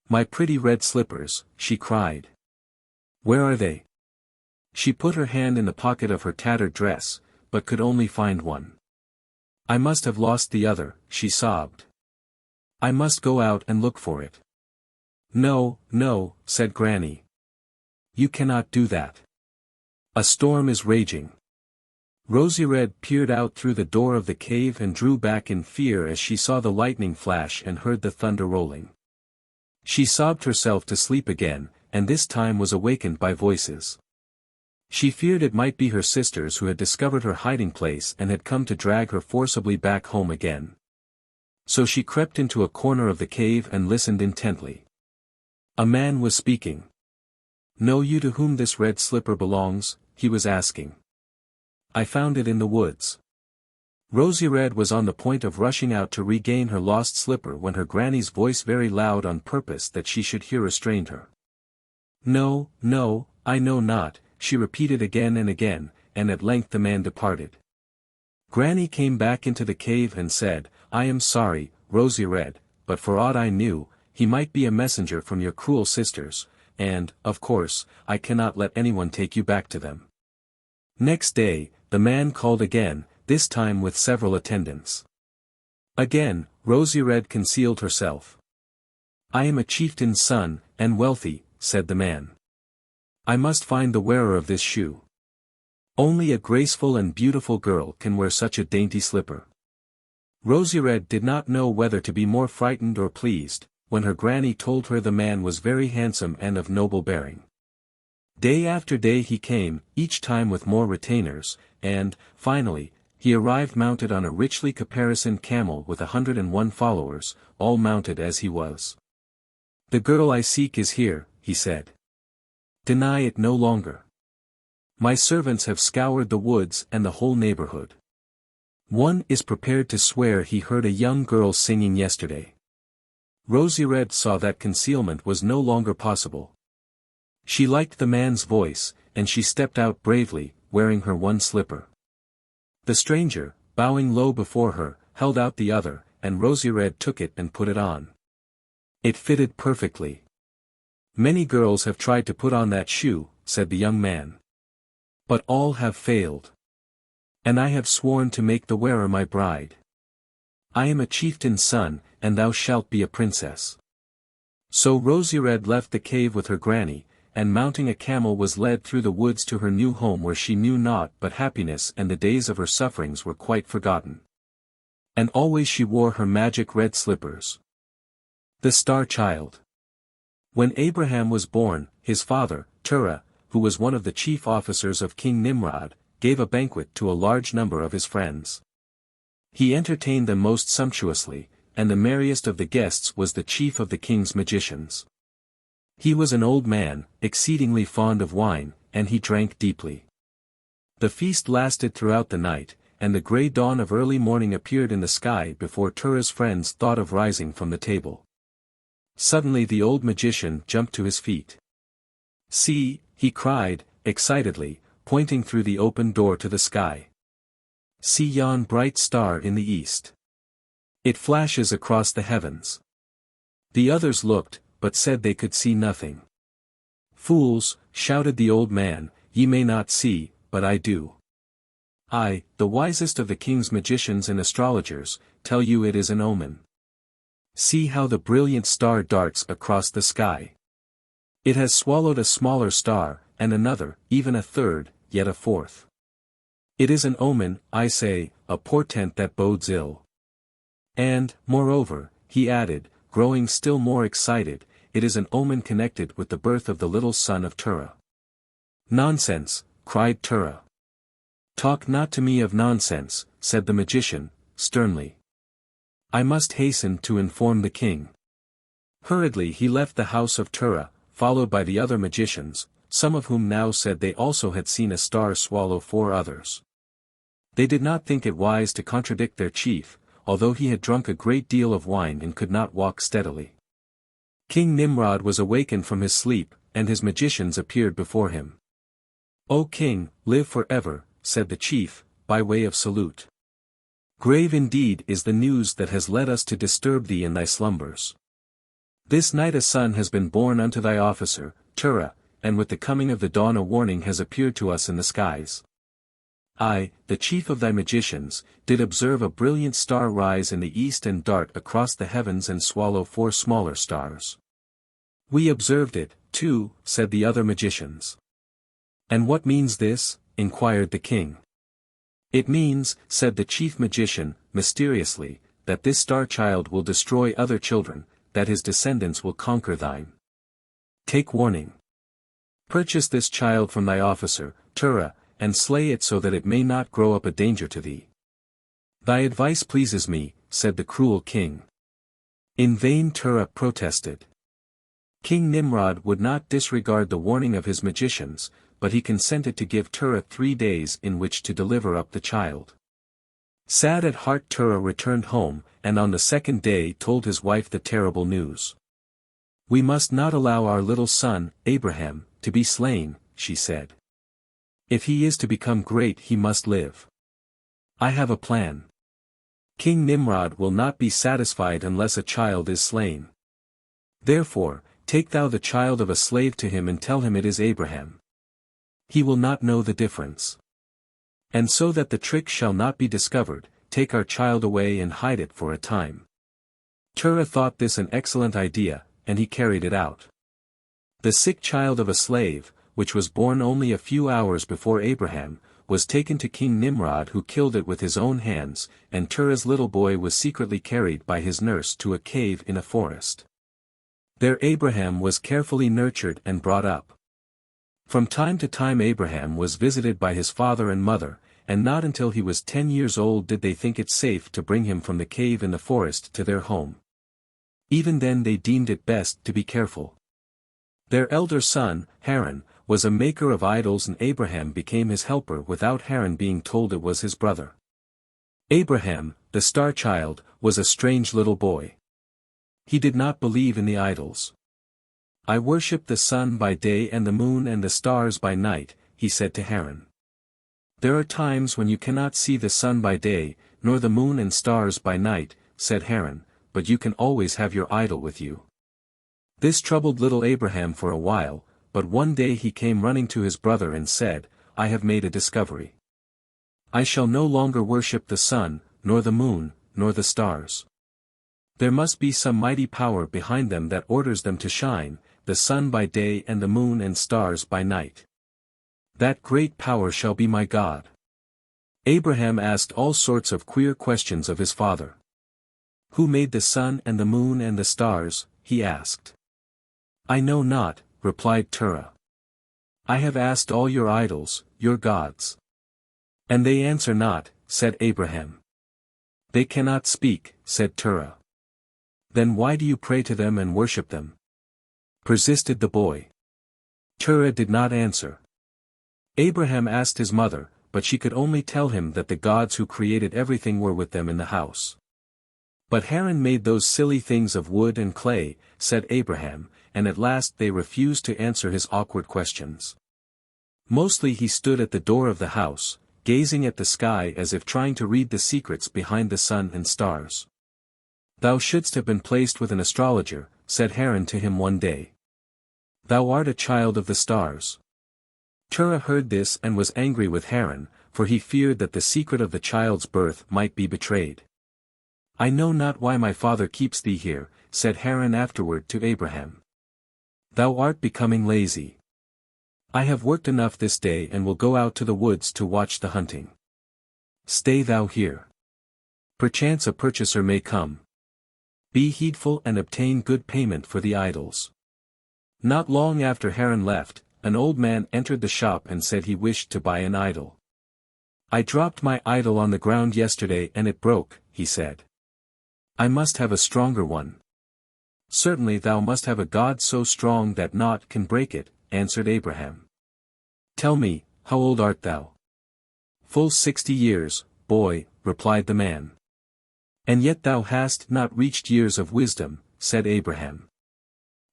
"My pretty red slippers," she cried. "Where are they?" She put her hand in the pocket of her tattered dress, but could only find one. I must have lost the other, she sobbed. I must go out and look for it. No, no, said Granny. You cannot do that. A storm is raging. Rosy Red peered out through the door of the cave and drew back in fear as she saw the lightning flash and heard the thunder rolling. She sobbed herself to sleep again, and this time was awakened by voices. She feared it might be her sisters who had discovered her hiding place and had come to drag her forcibly back home again. So she crept into a corner of the cave and listened intently. A man was speaking. Know you to whom this red slipper belongs? He was asking. I found it in the woods. Rosy Red was on the point of rushing out to regain her lost slipper when her granny's voice, very loud on purpose that she should hear, restrained her. No, no, I know not, she repeated again and again, and at length the man departed. Granny came back into the cave and said, I am sorry, Rosy Red, but for aught I knew, he might be a messenger from your cruel sisters, and, of course, I cannot let anyone take you back to them. Next day, the man called again, this time with several attendants. Again, Rosy Red concealed herself. I am a chieftain's son, and wealthy, said the man. I must find the wearer of this shoe. Only a graceful and beautiful girl can wear such a dainty slipper. Rosy Red did not know whether to be more frightened or pleased, when her granny told her the man was very handsome and of noble bearing. Day after day he came, each time with more retainers, and, finally, he arrived mounted on a richly caparisoned camel with 101 followers, all mounted as he was. The girl I seek is here, he said. Deny it no longer. My servants have scoured the woods and the whole neighborhood. One is prepared to swear he heard a young girl singing yesterday. Rosy Red saw that concealment was no longer possible. She liked the man's voice, and she stepped out bravely, wearing her one slipper. The stranger, bowing low before her, held out the other, and Rosy Red took it and put it on. It fitted perfectly. Many girls have tried to put on that shoe, said the young man. But all have failed. And I have sworn to make the wearer my bride. I am a chieftain's son, and thou shalt be a princess. So Rosy Red left the cave with her granny, and mounting a camel was led through the woods to her new home, where she knew naught but happiness, and the days of her sufferings were quite forgotten. And always she wore her magic red slippers. The Star Child. When Abraham was born, his father, Terah, who was one of the chief officers of King Nimrod, gave a banquet to a large number of his friends. He entertained them most sumptuously, and the merriest of the guests was the chief of the king's magicians. He was an old man, exceedingly fond of wine, and he drank deeply. The feast lasted throughout the night, and the grey dawn of early morning appeared in the sky before Terah's friends thought of rising from the table. Suddenly the old magician jumped to his feet. See, he cried, excitedly, pointing through the open door to the sky. See yon bright star in the east. It flashes across the heavens. The others looked, but said they could see nothing. Fools, shouted the old man, ye may not see, but I do. I, the wisest of the king's magicians and astrologers, tell you it is an omen. See how the brilliant star darts across the sky. It has swallowed a smaller star, and another, even a third, yet a fourth. It is an omen, I say, a portent that bodes ill. And, moreover, he added, growing still more excited, it is an omen connected with the birth of the little son of Terah. Nonsense, cried Terah. Talk not to me of nonsense, said the magician, sternly. I must hasten to inform the king. Hurriedly he left the house of Terah, followed by the other magicians, some of whom now said they also had seen a star swallow 4 others. They did not think it wise to contradict their chief, although he had drunk a great deal of wine and could not walk steadily. King Nimrod was awakened from his sleep, and his magicians appeared before him. O king, live for ever, said the chief, by way of salute. Grave indeed is the news that has led us to disturb thee in thy slumbers. This night a son has been born unto thy officer, Terah, and with the coming of the dawn a warning has appeared to us in the skies. I, the chief of thy magicians, did observe a brilliant star rise in the east and dart across the heavens and swallow 4 smaller stars. We observed it, too, said the other magicians. And what means this? Inquired the king. It means, said the chief magician, mysteriously, that this star child will destroy other children, that his descendants will conquer thine. Take warning. Purchase this child from thy officer, Turah, and slay it so that it may not grow up a danger to thee. Thy advice pleases me, said the cruel king. In vain Turah protested. King Nimrod would not disregard the warning of his magicians, but he consented to give Turah 3 days in which to deliver up the child. Sad at heart Turah returned home, and on the 2nd day told his wife the terrible news. We must not allow our little son, Abraham, to be slain, she said. If he is to become great he must live. I have a plan. King Nimrod will not be satisfied unless a child is slain. Therefore, take thou the child of a slave to him and tell him it is Abraham. He will not know the difference. And so that the trick shall not be discovered, take our child away and hide it for a time. Turah thought this an excellent idea, and he carried it out. The sick child of a slave, which was born only a few hours before Abraham, was taken to King Nimrod, who killed it with his own hands, and Turah's little boy was secretly carried by his nurse to a cave in a forest. There Abraham was carefully nurtured and brought up. From time to time Abraham was visited by his father and mother, and not until he was 10 years old did they think it safe to bring him from the cave in the forest to their home. Even then they deemed it best to be careful. Their elder son, Haran, was a maker of idols, and Abraham became his helper without Haran being told it was his brother. Abraham, the star child, was a strange little boy. He did not believe in the idols. I worship the sun by day and the moon and the stars by night, he said to Haran. There are times when you cannot see the sun by day, nor the moon and stars by night, said Haran, but you can always have your idol with you. This troubled little Abraham for a while, but one day he came running to his brother and said, I have made a discovery. I shall no longer worship the sun, nor the moon, nor the stars. There must be some mighty power behind them that orders them to shine, the sun by day and the moon and stars by night. That great power shall be my God. Abraham asked all sorts of queer questions of his father. Who made the sun and the moon and the stars? He asked. I know not, replied Turah. I have asked all your idols, your gods. And they answer not, said Abraham. They cannot speak, said Turah. Then why do you pray to them and worship them? Persisted the boy. Turah did not answer. Abraham asked his mother, but she could only tell him that the gods who created everything were with them in the house. But Haran made those silly things of wood and clay, said Abraham, and at last they refused to answer his awkward questions. Mostly he stood at the door of the house, gazing at the sky as if trying to read the secrets behind the sun and stars. Thou shouldst have been placed with an astrologer, said Haran to him one day. Thou art a child of the stars. Turah heard this and was angry with Haran, for he feared that the secret of the child's birth might be betrayed. I know not why my father keeps thee here, said Haran afterward to Abraham. Thou art becoming lazy. I have worked enough this day and will go out to the woods to watch the hunting. Stay thou here. Perchance a purchaser may come. Be heedful and obtain good payment for the idols. Not long after Haran left, an old man entered the shop and said he wished to buy an idol. I dropped my idol on the ground yesterday and it broke, he said. I must have a stronger one. Certainly thou must have a God so strong that naught can break it, answered Abraham. Tell me, how old art thou? Full 60 years, boy, replied the man. And yet thou hast not reached years of wisdom, said Abraham.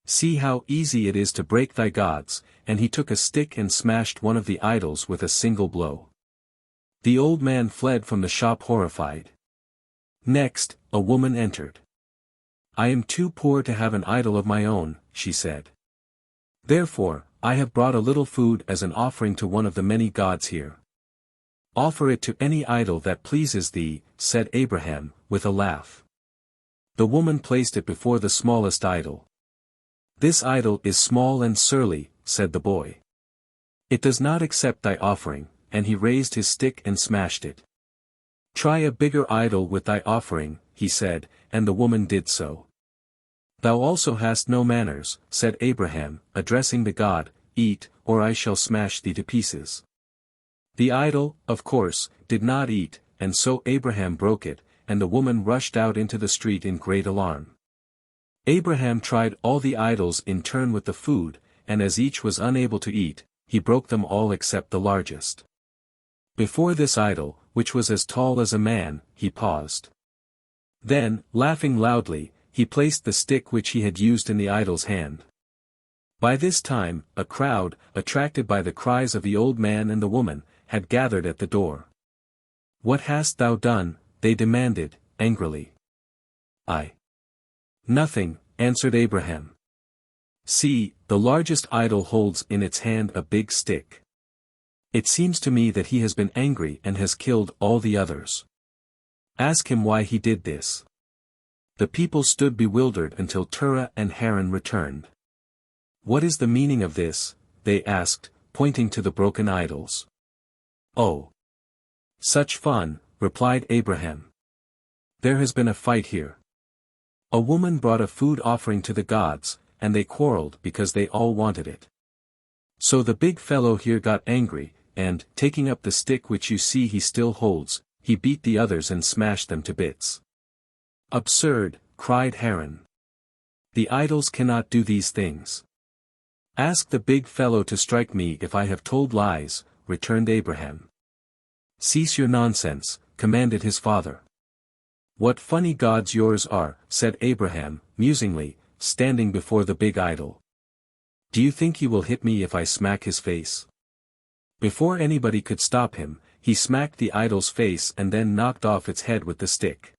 See how easy it is to break thy gods, and he took a stick and smashed one of the idols with a single blow. The old man fled from the shop horrified. Next, a woman entered. I am too poor to have an idol of my own, she said. Therefore, I have brought a little food as an offering to one of the many gods here. Offer it to any idol that pleases thee, said Abraham, with a laugh. The woman placed it before the smallest idol. This idol is small and surly, said the boy. It does not accept thy offering, and he raised his stick and smashed it. Try a bigger idol with thy offering, he said, and the woman did so. Thou also hast no manners, said Abraham, addressing the god, eat, or I shall smash thee to pieces. The idol, of course, did not eat, and so Abraham broke it, and the woman rushed out into the street in great alarm. Abraham tried all the idols in turn with the food, and as each was unable to eat, he broke them all except the largest. Before this idol, which was as tall as a man, he paused. Then, laughing loudly, he placed the stick which he had used in the idol's hand. By this time, a crowd, attracted by the cries of the old man and the woman, had gathered at the door. What hast thou done? They demanded, angrily. Nothing, answered Abraham. See, the largest idol holds in its hand a big stick. It seems to me that he has been angry and has killed all the others. Ask him why he did this. The people stood bewildered until Terah and Haran returned. What is the meaning of this? They asked, pointing to the broken idols. Oh! Such fun, replied Abraham. There has been a fight here. A woman brought a food offering to the gods, and they quarreled because they all wanted it. So the big fellow here got angry, and, taking up the stick which you see he still holds, he beat the others and smashed them to bits. Absurd, cried Haran. The idols cannot do these things. Ask the big fellow to strike me if I have told lies, returned Abraham. Cease your nonsense, commanded his father. What funny gods yours are, said Abraham, musingly, standing before the big idol. Do you think he will hit me if I smack his face? Before anybody could stop him, he smacked the idol's face and then knocked off its head with the stick.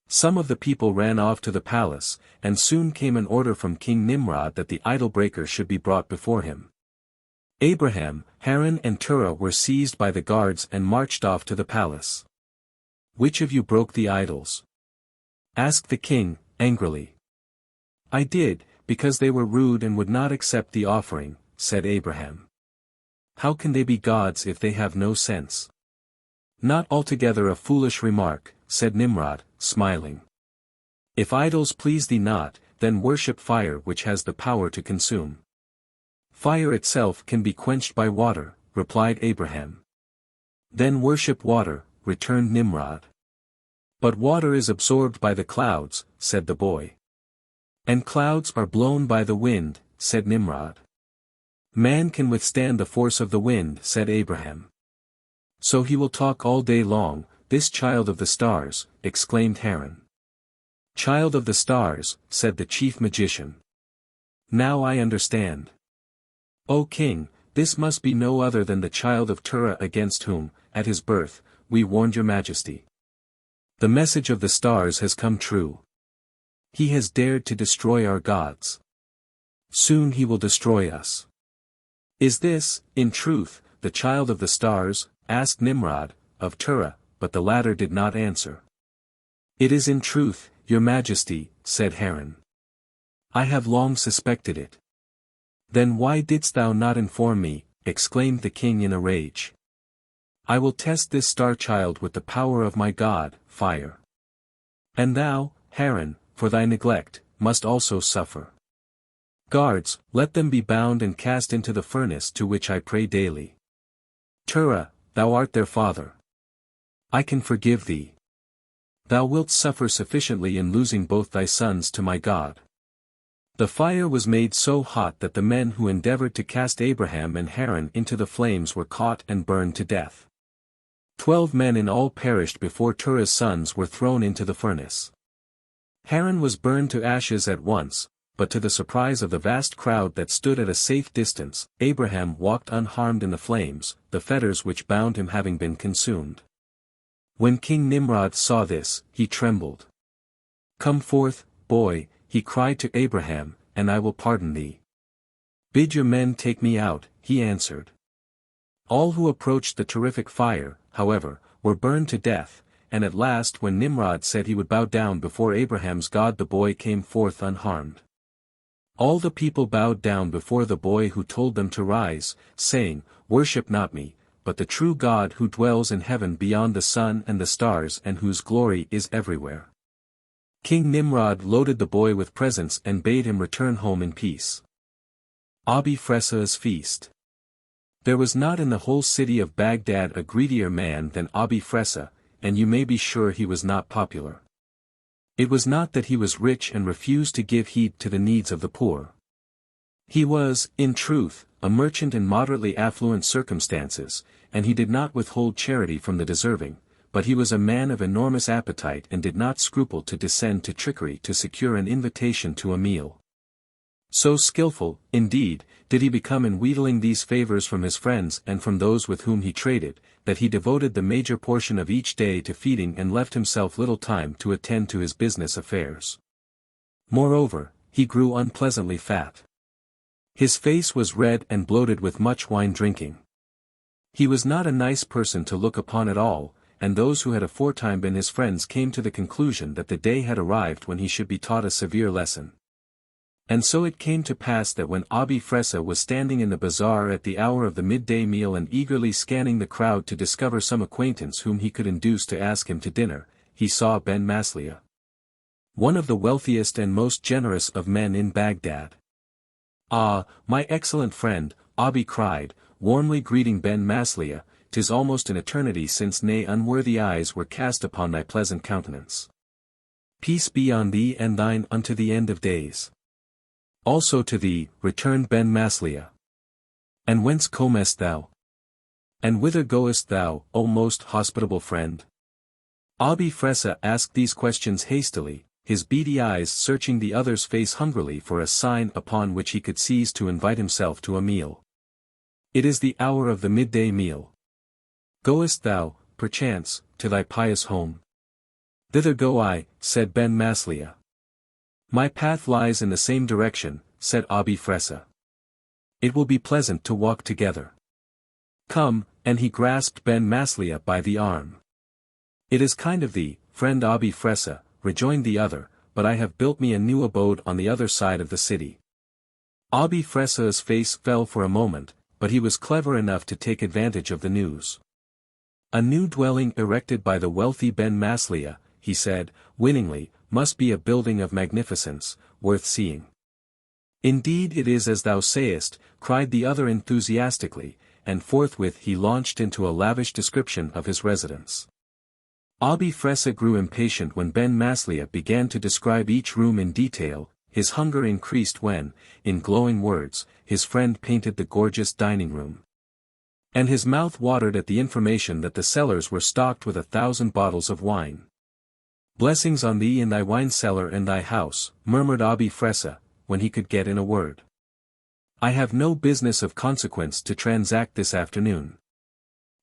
Some of the people ran off to the palace, and soon came an order from King Nimrod that the idol breaker should be brought before him. Abraham, Haran and Terah were seized by the guards and marched off to the palace. Which of you broke the idols? Asked the king, angrily. I did, because they were rude and would not accept the offering, said Abraham. How can they be gods if they have no sense? Not altogether a foolish remark, said Nimrod, smiling. If idols please thee not, then worship fire which has the power to consume. Fire itself can be quenched by water, replied Abraham. Then worship water, returned Nimrod. But water is absorbed by the clouds, said the boy. And clouds are blown by the wind, said Nimrod. Man can withstand the force of the wind, said Abraham. So he will talk all day long, this child of the stars, exclaimed Haran. Child of the stars, said the chief magician. Now I understand. O king, this must be no other than the child of Terah against whom, at his birth, we warned your majesty. The message of the stars has come true. He has dared to destroy our gods. Soon he will destroy us. Is this, in truth, the child of the stars, asked Nimrod, of Terah, but the latter did not answer. It is in truth, your majesty, said Haran. I have long suspected it. Then why didst thou not inform me, exclaimed the king in a rage. I will test this star child with the power of my god, fire. And thou, Haran, for thy neglect, must also suffer. Guards, let them be bound and cast into the furnace to which I pray daily. Terah, thou art their father. I can forgive thee. Thou wilt suffer sufficiently in losing both thy sons to my God. The fire was made so hot that the men who endeavored to cast Abraham and Haran into the flames were caught and burned to death. 12 men in all perished before Terah's sons were thrown into the furnace. Haran was burned to ashes at once, but to the surprise of the vast crowd that stood at a safe distance, Abraham walked unharmed in the flames, the fetters which bound him having been consumed. When King Nimrod saw this, he trembled. Come forth, boy, he cried to Abraham, and I will pardon thee. Bid your men take me out, he answered. All who approached the terrific fire, however, were burned to death, and at last when Nimrod said he would bow down before Abraham's God, the boy came forth unharmed. All the people bowed down before the boy who told them to rise, saying, "Worship not me, but the true God who dwells in heaven beyond the sun and the stars and whose glory is everywhere." King Nimrod loaded the boy with presents and bade him return home in peace. Fressah's feast. There was not in the whole city of Baghdad a greedier man than Fressah, and you may be sure he was not popular. It was not that he was rich and refused to give heed to the needs of the poor. He was, in truth, a merchant in moderately affluent circumstances, and he did not withhold charity from the deserving, but he was a man of enormous appetite and did not scruple to descend to trickery to secure an invitation to a meal. So skillful, indeed, did he become in wheedling these favors from his friends and from those with whom he traded, that he devoted the major portion of each day to feeding and left himself little time to attend to his business affairs. Moreover, he grew unpleasantly fat. His face was red and bloated with much wine drinking. He was not a nice person to look upon at all, and those who had aforetime been his friends came to the conclusion that the day had arrived when he should be taught a severe lesson. And so it came to pass that when Fressah was standing in the bazaar at the hour of the midday meal and eagerly scanning the crowd to discover some acquaintance whom he could induce to ask him to dinner, he saw Ben Maslia, one of the wealthiest and most generous of men in Baghdad. "Ah, my excellent friend," cried, warmly greeting Ben Maslia, "'tis almost an eternity since nay unworthy eyes were cast upon thy pleasant countenance. Peace be on thee and thine unto the end of days." "Also to thee," returned Ben Maslia. "And whence comest thou? And whither goest thou, O most hospitable friend?" Fressah asked these questions hastily, his beady eyes searching the other's face hungrily for a sign upon which he could seize to invite himself to a meal. "It is the hour of the midday meal. Goest thou, perchance, to thy pious home?" "Thither go I," said Ben Maslia. "My path lies in the same direction," said Fressah. "It will be pleasant to walk together. Come," and he grasped Ben Maslia by the arm. "It is kind of thee, friend Fressah," rejoined the other, "but I have built me a new abode on the other side of the city." Fressah's face fell for a moment, but he was clever enough to take advantage of the news. "A new dwelling erected by the wealthy Ben Maslia," he said, winningly, "must be a building of magnificence, worth seeing." "Indeed it is as thou sayest," cried the other enthusiastically, and forthwith he launched into a lavish description of his residence. Fressah grew impatient when Ben Maslia began to describe each room in detail. His hunger increased when, in glowing words, his friend painted the gorgeous dining room. And his mouth watered at the information that the cellars were stocked with 1,000 bottles of wine. "Blessings on thee in thy wine cellar and thy house," murmured Fressah, when he could get in a word. "I have no business of consequence to transact this afternoon.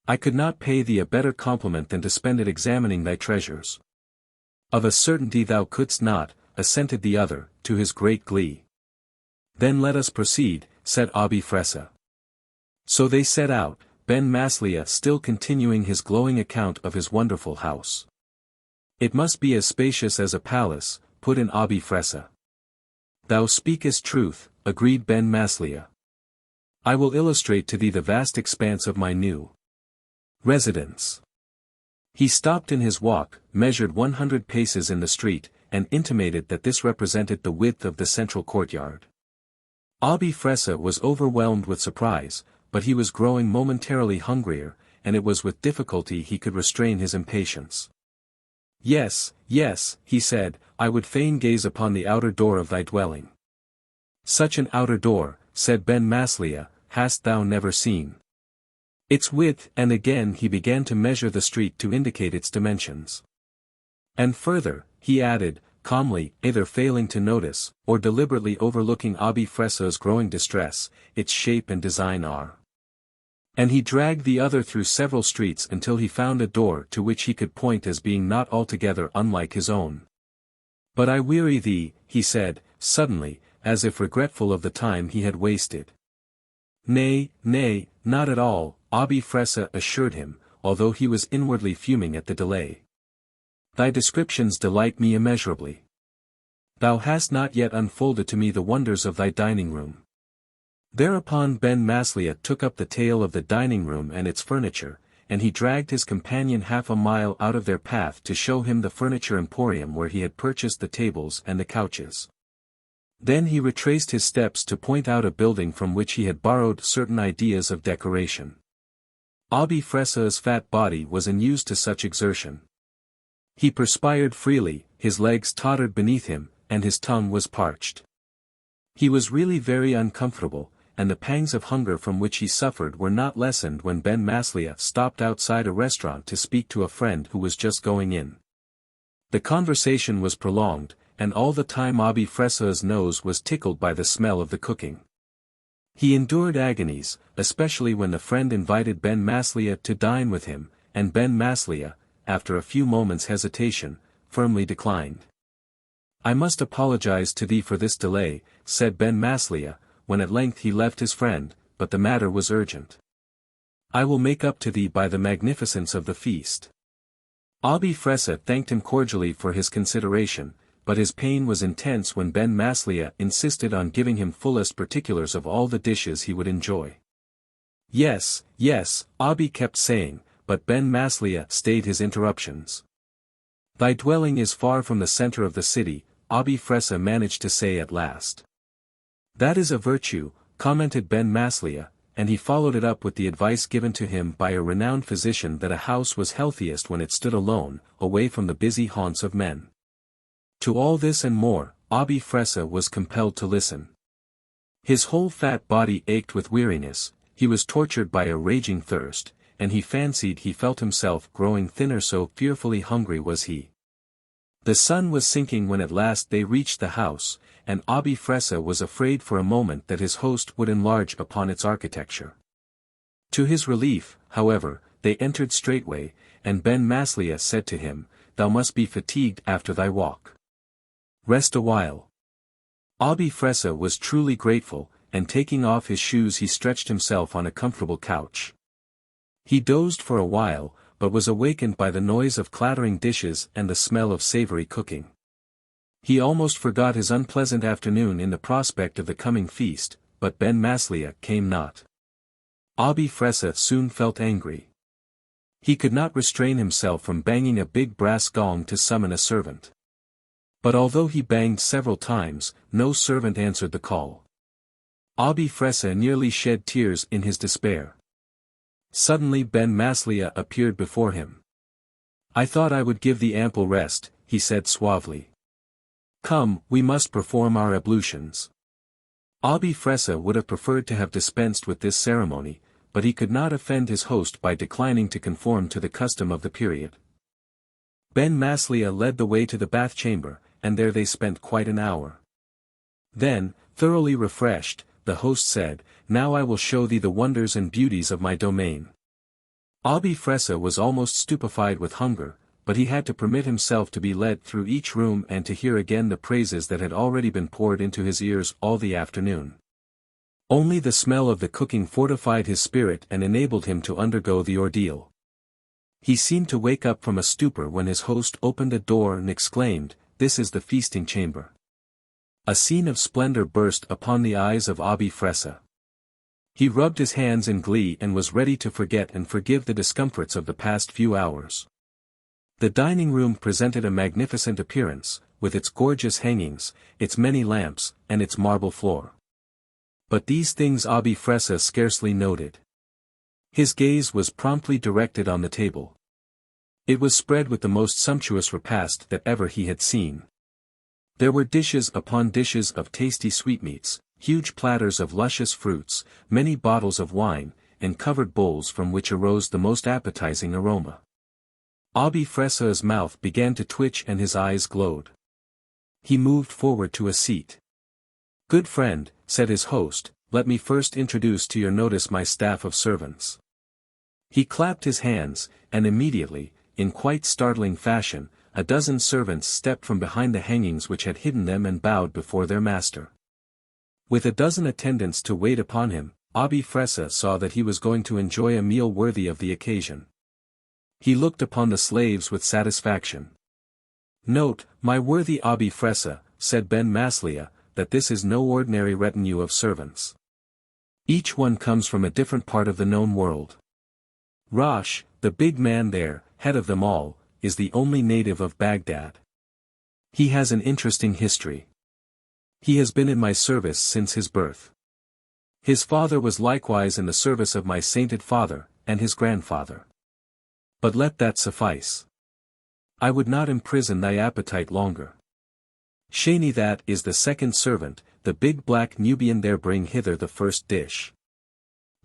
I could not pay thee a better compliment than to spend it examining thy treasures." "Of a certainty thou couldst not," assented the other, to his great glee. "Then let us proceed," said Fressah. So they set out, Ben Maslia still continuing his glowing account of his wonderful house. "It must be as spacious as a palace," put in Fressah. "Thou speakest truth," agreed Ben Maslia. "I will illustrate to thee the vast expanse of my new residence." He stopped in his walk, measured 100 paces in the street, and intimated that this represented the width of the central courtyard. Fressah was overwhelmed with surprise, but he was growing momentarily hungrier, and it was with difficulty he could restrain his impatience. "Yes, yes," he said, "I would fain gaze upon the outer door of thy dwelling." "Such an outer door," said Ben Maslia, "hast thou never seen. Its width," and again he began to measure the street to indicate its dimensions. "And further," he added, calmly, either failing to notice, or deliberately overlooking Fressah's growing distress, "its shape and design are." And he dragged the other through several streets until he found a door to which he could point as being not altogether unlike his own. "But I weary thee," he said, suddenly, as if regretful of the time he had wasted. "Nay, nay, not at all," Abi Fressah assured him, although he was inwardly fuming at the delay. Thy descriptions delight me immeasurably. Thou hast not yet unfolded to me the wonders of thy dining room. Thereupon Ben Maslia took up the tale of the dining room and its furniture, and he dragged his companion half a mile out of their path to show him the furniture emporium where he had purchased the tables and the couches. Then he retraced his steps to point out a building from which he had borrowed certain ideas of decoration. Abi Fressah's fat body was unused to such exertion. He perspired freely, his legs tottered beneath him, and his tongue was parched. He was really very uncomfortable, and the pangs of hunger from which he suffered were not lessened when Ben Maslia stopped outside a restaurant to speak to a friend who was just going in. The conversation was prolonged, and all the time Abi Fressah's nose was tickled by the smell of the cooking. He endured agonies, especially when the friend invited Ben Maslia to dine with him, and Ben Maslia, after a few moments' hesitation, firmly declined. I must apologize to thee for this delay, said Ben Maslia, when at length he left his friend, but the matter was urgent. I will make up to thee by the magnificence of the feast. Abi Fressah thanked him cordially for his consideration, but his pain was intense when Ben Maslia insisted on giving him fullest particulars of all the dishes he would enjoy. Yes, yes, Abi kept saying, but Ben Maslia stayed his interruptions. Thy dwelling is far from the center of the city, Abi Fressah managed to say at last. That is a virtue, commented Ben Maslia, and he followed it up with the advice given to him by a renowned physician that a house was healthiest when it stood alone, away from the busy haunts of men. To all this and more, Abi Fressah was compelled to listen. His whole fat body ached with weariness, he was tortured by a raging thirst, and he fancied he felt himself growing thinner, so fearfully hungry was he. The sun was sinking when at last they reached the house, and Abi Fressah was afraid for a moment that his host would enlarge upon its architecture. To his relief, however, they entered straightway, and Ben Maslia said to him, Thou must be fatigued after thy walk. Rest a while. Abi Fressah was truly grateful, and taking off his shoes he stretched himself on a comfortable couch. He dozed for a while, but was awakened by the noise of clattering dishes and the smell of savory cooking. He almost forgot his unpleasant afternoon in the prospect of the coming feast, but Ben Maslia came not. Abi Fressah soon felt angry. He could not restrain himself from banging a big brass gong to summon a servant. But although he banged several times, no servant answered the call. Abi Fressah nearly shed tears in his despair. Suddenly Ben Maslia appeared before him. I thought I would give thee ample rest, he said suavely. Come, we must perform our ablutions. Abi Fressah would have preferred to have dispensed with this ceremony, but he could not offend his host by declining to conform to the custom of the period. Ben Maslia led the way to the bath chamber, and there they spent quite an hour. Then, thoroughly refreshed, the host said, Now I will show thee the wonders and beauties of my domain. Abi Fressah was almost stupefied with hunger, but he had to permit himself to be led through each room and to hear again the praises that had already been poured into his ears all the afternoon. Only the smell of the cooking fortified his spirit and enabled him to undergo the ordeal. He seemed to wake up from a stupor when his host opened a door and exclaimed, This is the feasting chamber. A scene of splendor burst upon the eyes of Abi Fressah. He rubbed his hands in glee and was ready to forget and forgive the discomforts of the past few hours. The dining room presented a magnificent appearance, with its gorgeous hangings, its many lamps, and its marble floor. But these things Abi Fressah scarcely noted. His gaze was promptly directed on the table. It was spread with the most sumptuous repast that ever he had seen. There were dishes upon dishes of tasty sweetmeats, huge platters of luscious fruits, many bottles of wine, and covered bowls from which arose the most appetizing aroma. Abi Fressah's mouth began to twitch and his eyes glowed. He moved forward to a seat. Good friend, said his host, let me first introduce to your notice my staff of servants. He clapped his hands, and immediately, in quite startling fashion, a dozen servants stepped from behind the hangings which had hidden them and bowed before their master. With a dozen attendants to wait upon him, Abi Fressah saw that he was going to enjoy a meal worthy of the occasion. He looked upon the slaves with satisfaction. "Note, my worthy Abi Fressah," said Ben Maslia, "that this is no ordinary retinue of servants. Each one comes from a different part of the known world. Rosh, the big man there, head of them all, is the only native of Baghdad. He has an interesting history. He has been in my service since his birth. His father was likewise in the service of my sainted father, and his grandfather. But let that suffice. I would not imprison thy appetite longer. Shani, that is the second servant, the big black Nubian there, bring hither the first dish."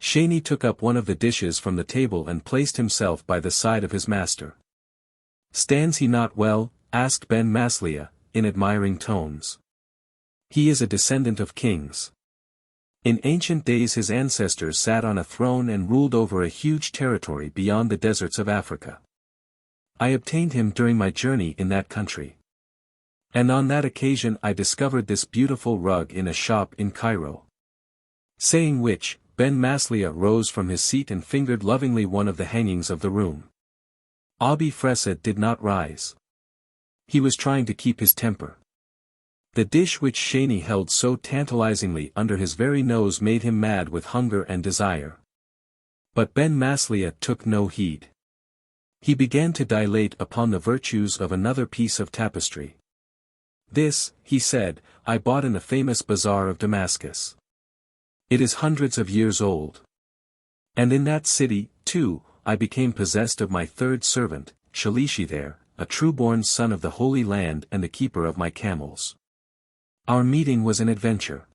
Shani took up one of the dishes from the table and placed himself by the side of his master. "Stands he not well?" asked Ben Maslia, in admiring tones. "He is a descendant of kings. In ancient days his ancestors sat on a throne and ruled over a huge territory beyond the deserts of Africa. I obtained him during my journey in that country. And on that occasion I discovered this beautiful rug in a shop in Cairo." Saying which, Ben Maslia rose from his seat and fingered lovingly one of the hangings of the room. Abi Fressah did not rise. He was trying to keep his temper. The dish which Shani held so tantalizingly under his very nose made him mad with hunger and desire. But Ben Maslia took no heed. He began to dilate upon the virtues of another piece of tapestry. "This," he said, "I bought in the famous bazaar of Damascus. It is hundreds of years old. And in that city, too, I became possessed of my third servant, childish there, a true-born son of the Holy Land and the keeper of my camels. Our meeting was an adventure."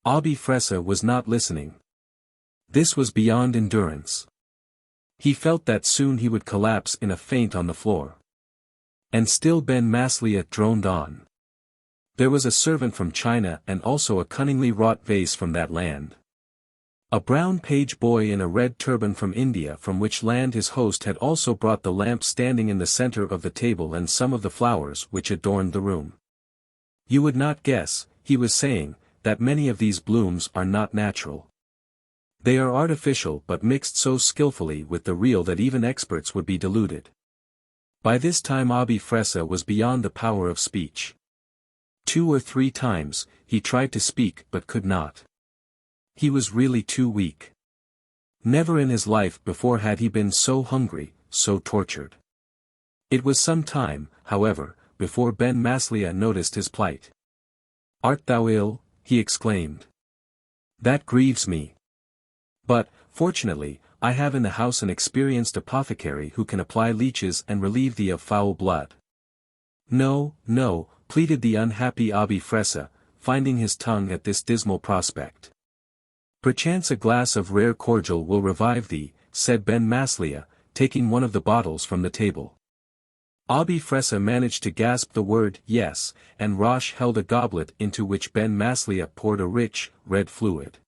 Abi Fressah was not listening. This was beyond endurance. He felt that soon he would collapse in a faint on the floor. And still Ben Maslia droned on. There was a servant from China and also a cunningly wrought vase from that land. A brown page boy in a red turban from India, from which land his host had also brought the lamp standing in the center of the table and some of the flowers which adorned the room. "You would not guess," he was saying, "that many of these blooms are not natural. They are artificial but mixed so skillfully with the real that even experts would be deluded." By this time Abi Fressah was beyond the power of speech. 2 or 3 times, he tried to speak but could not. He was really too weak. Never in his life before had he been so hungry, so tortured. It was some time, however, before Ben Maslia noticed his plight. "Art thou ill?" he exclaimed. "That grieves me. But, fortunately, I have in the house an experienced apothecary who can apply leeches and relieve thee of foul blood." "No, no," pleaded the unhappy Abi Fressah, finding his tongue at this dismal prospect. "Perchance a glass of rare cordial will revive thee," said Ben Maslia, taking one of the bottles from the table. Abi Fressah managed to gasp the word "yes," and Rosh held a goblet into which Ben Maslia poured a rich, red fluid.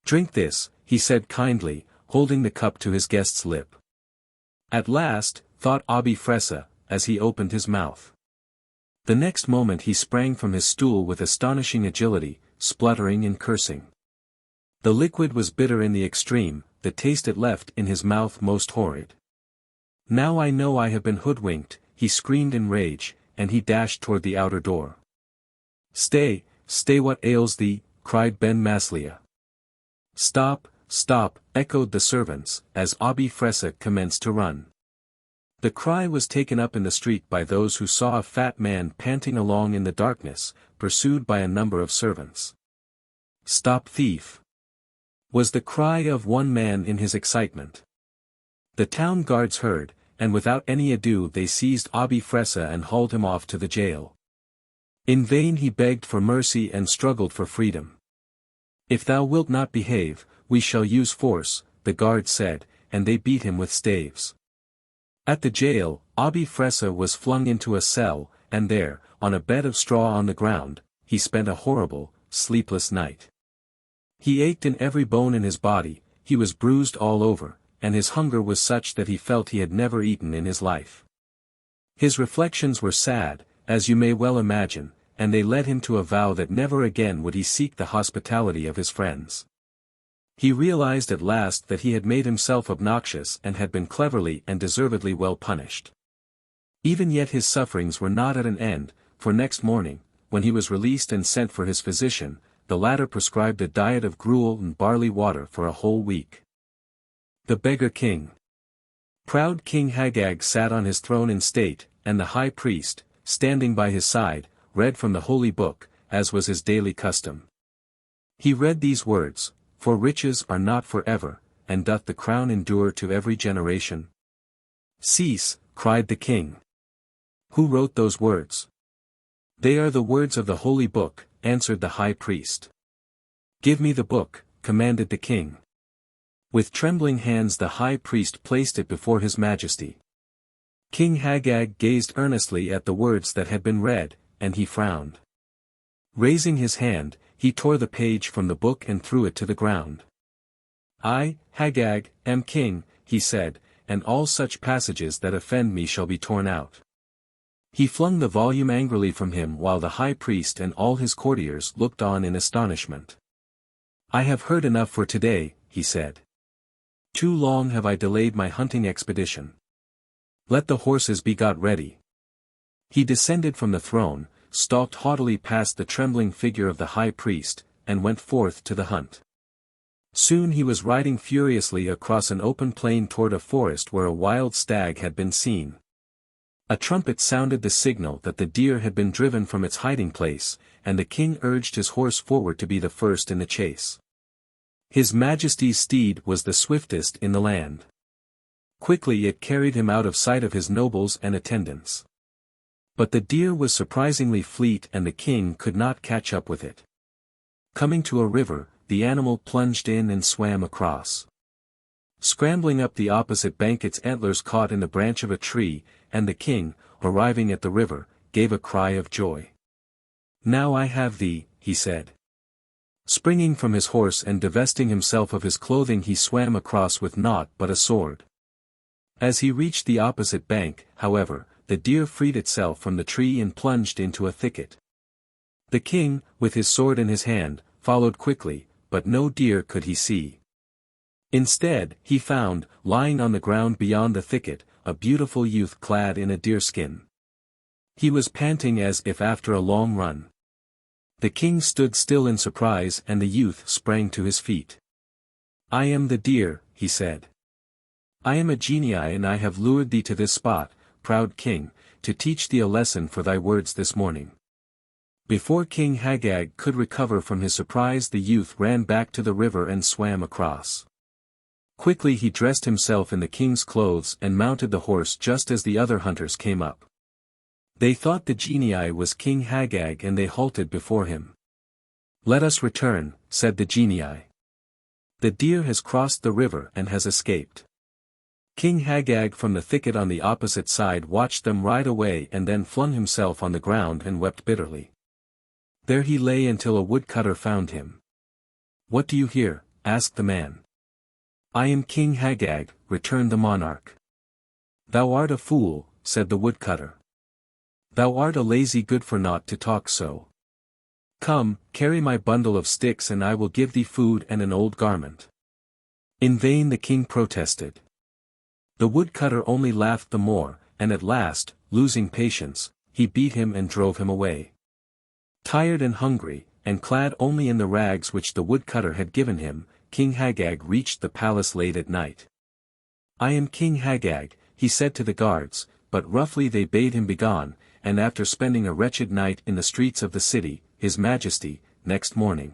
"Drink this," he said kindly, holding the cup to his guest's lip. "At last," thought Abi Fressah, as he opened his mouth. The next moment he sprang from his stool with astonishing agility, spluttering and cursing. The liquid was bitter in the extreme, the taste it left in his mouth most horrid. "Now I know I have been hoodwinked," he screamed in rage, and he dashed toward the outer door. "Stay, stay, what ails thee?" cried Ben Maslia. "Stop, stop," echoed the servants, as Abi Fressah commenced to run. The cry was taken up in the street by those who saw a fat man panting along in the darkness, pursued by a number of servants. "Stop, thief!" was the cry of one man in his excitement. The town guards heard, and without any ado they seized Abi Fressah and hauled him off to the jail. In vain he begged for mercy and struggled for freedom. "If thou wilt not behave, we shall use force," the guards said, and they beat him with staves. At the jail, Abi Fressah was flung into a cell, and there, on a bed of straw on the ground, he spent a horrible, sleepless night. He ached in every bone in his body, he was bruised all over, and his hunger was such that he felt he had never eaten in his life. His reflections were sad, as you may well imagine, and they led him to a vow that never again would he seek the hospitality of his friends. He realized at last that he had made himself obnoxious and had been cleverly and deservedly well punished. Even yet his sufferings were not at an end, for next morning, when he was released and sent for his physician, the latter prescribed a diet of gruel and barley water for a whole week. The Beggar King. Proud King Hagag sat on his throne in state, and the high priest, standing by his side, read from the holy book, as was his daily custom. He read these words, "For riches are not forever, and doth the crown endure to every generation?" "Cease," cried the king. "Who wrote those words?" "They are the words of the holy book," answered the high priest. "Give me the book," commanded the king. With trembling hands the high priest placed it before his majesty. King Hagag gazed earnestly at the words that had been read, and he frowned. Raising his hand, he tore the page from the book and threw it to the ground. "I, Hagag, am king," he said, "and all such passages that offend me shall be torn out." He flung the volume angrily from him while the high priest and all his courtiers looked on in astonishment. "I have heard enough for today," he said. "Too long have I delayed my hunting expedition. Let the horses be got ready." He descended from the throne, stalked haughtily past the trembling figure of the high priest, and went forth to the hunt. Soon he was riding furiously across an open plain toward a forest where a wild stag had been seen. A trumpet sounded the signal that the deer had been driven from its hiding place, and the king urged his horse forward to be the first in the chase. His Majesty's steed was the swiftest in the land. Quickly it carried him out of sight of his nobles and attendants. But the deer was surprisingly fleet and the king could not catch up with it. Coming to a river, the animal plunged in and swam across. Scrambling up the opposite bank its antlers caught in the branch of a tree, and the king, arriving at the river, gave a cry of joy. "Now I have thee," he said. Springing from his horse and divesting himself of his clothing he swam across with naught but a sword. As he reached the opposite bank, however, the deer freed itself from the tree and plunged into a thicket. The king, with his sword in his hand, followed quickly, but no deer could he see. Instead, he found, lying on the ground beyond the thicket, a beautiful youth clad in a deerskin. He was panting as if after a long run. The king stood still in surprise and the youth sprang to his feet. "I am the deer," he said. "I am a genii and I have lured thee to this spot, proud king, to teach thee a lesson for thy words this morning." Before King Hagag could recover from his surprise the youth ran back to the river and swam across. Quickly he dressed himself in the king's clothes and mounted the horse just as the other hunters came up. They thought the genii was King Hagag and they halted before him. "Let us return," said the genii. "The deer has crossed the river and has escaped." King Hagag from the thicket on the opposite side watched them ride away and then flung himself on the ground and wept bitterly. There he lay until a woodcutter found him. "What do you here?" asked the man. "I am King Hagag," returned the monarch. "Thou art a fool," said the woodcutter. "Thou art a lazy good-for-naught to talk so. Come, carry my bundle of sticks and I will give thee food and an old garment." In vain the king protested. The woodcutter only laughed the more, and at last, losing patience, he beat him and drove him away. Tired and hungry, and clad only in the rags which the woodcutter had given him, King Hagag reached the palace late at night. "I am King Hagag," he said to the guards, but roughly they bade him begone, and after spending a wretched night in the streets of the city, his Majesty, next morning,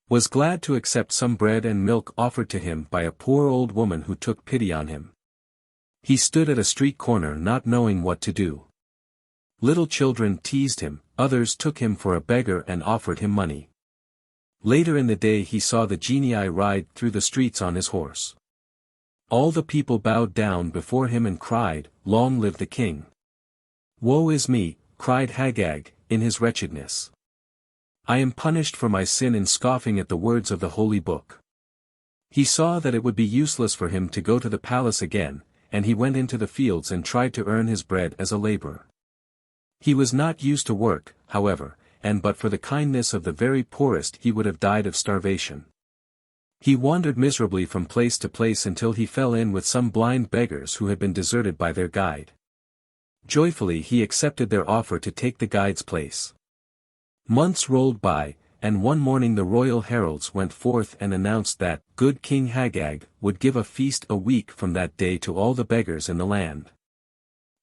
was glad to accept some bread and milk offered to him by a poor old woman who took pity on him. He stood at a street corner not knowing what to do. Little children teased him, others took him for a beggar and offered him money. Later in the day he saw the genii ride through the streets on his horse. All the people bowed down before him and cried, "Long live the king!" "Woe is me," cried Hagag, in his wretchedness. "I am punished for my sin in scoffing at the words of the holy book." He saw that it would be useless for him to go to the palace again, and he went into the fields and tried to earn his bread as a laborer. He was not used to work, however, and but for the kindness of the very poorest he would have died of starvation. He wandered miserably from place to place until he fell in with some blind beggars who had been deserted by their guide. Joyfully he accepted their offer to take the guide's place. Months rolled by, and one morning the royal heralds went forth and announced that good King Hagag would give a feast a week from that day to all the beggars in the land.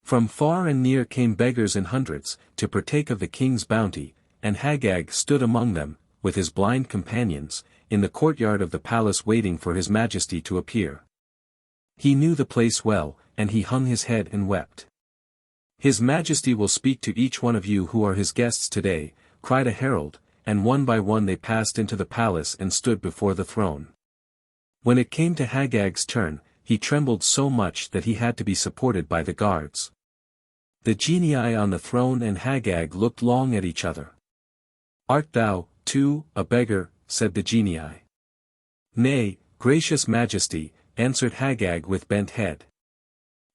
From far and near came beggars in hundreds, to partake of the king's bounty, and Hagag stood among them, with his blind companions, in the courtyard of the palace waiting for his majesty to appear. He knew the place well, and he hung his head and wept. "His majesty will speak to each one of you who are his guests today," cried a herald, and one by one they passed into the palace and stood before the throne. When it came to Hagag's turn, he trembled so much that he had to be supported by the guards. The genii on the throne and Hagag looked long at each other. "Art thou, too, a beggar?" said the genii. "Nay, gracious majesty," answered Hagag with bent head.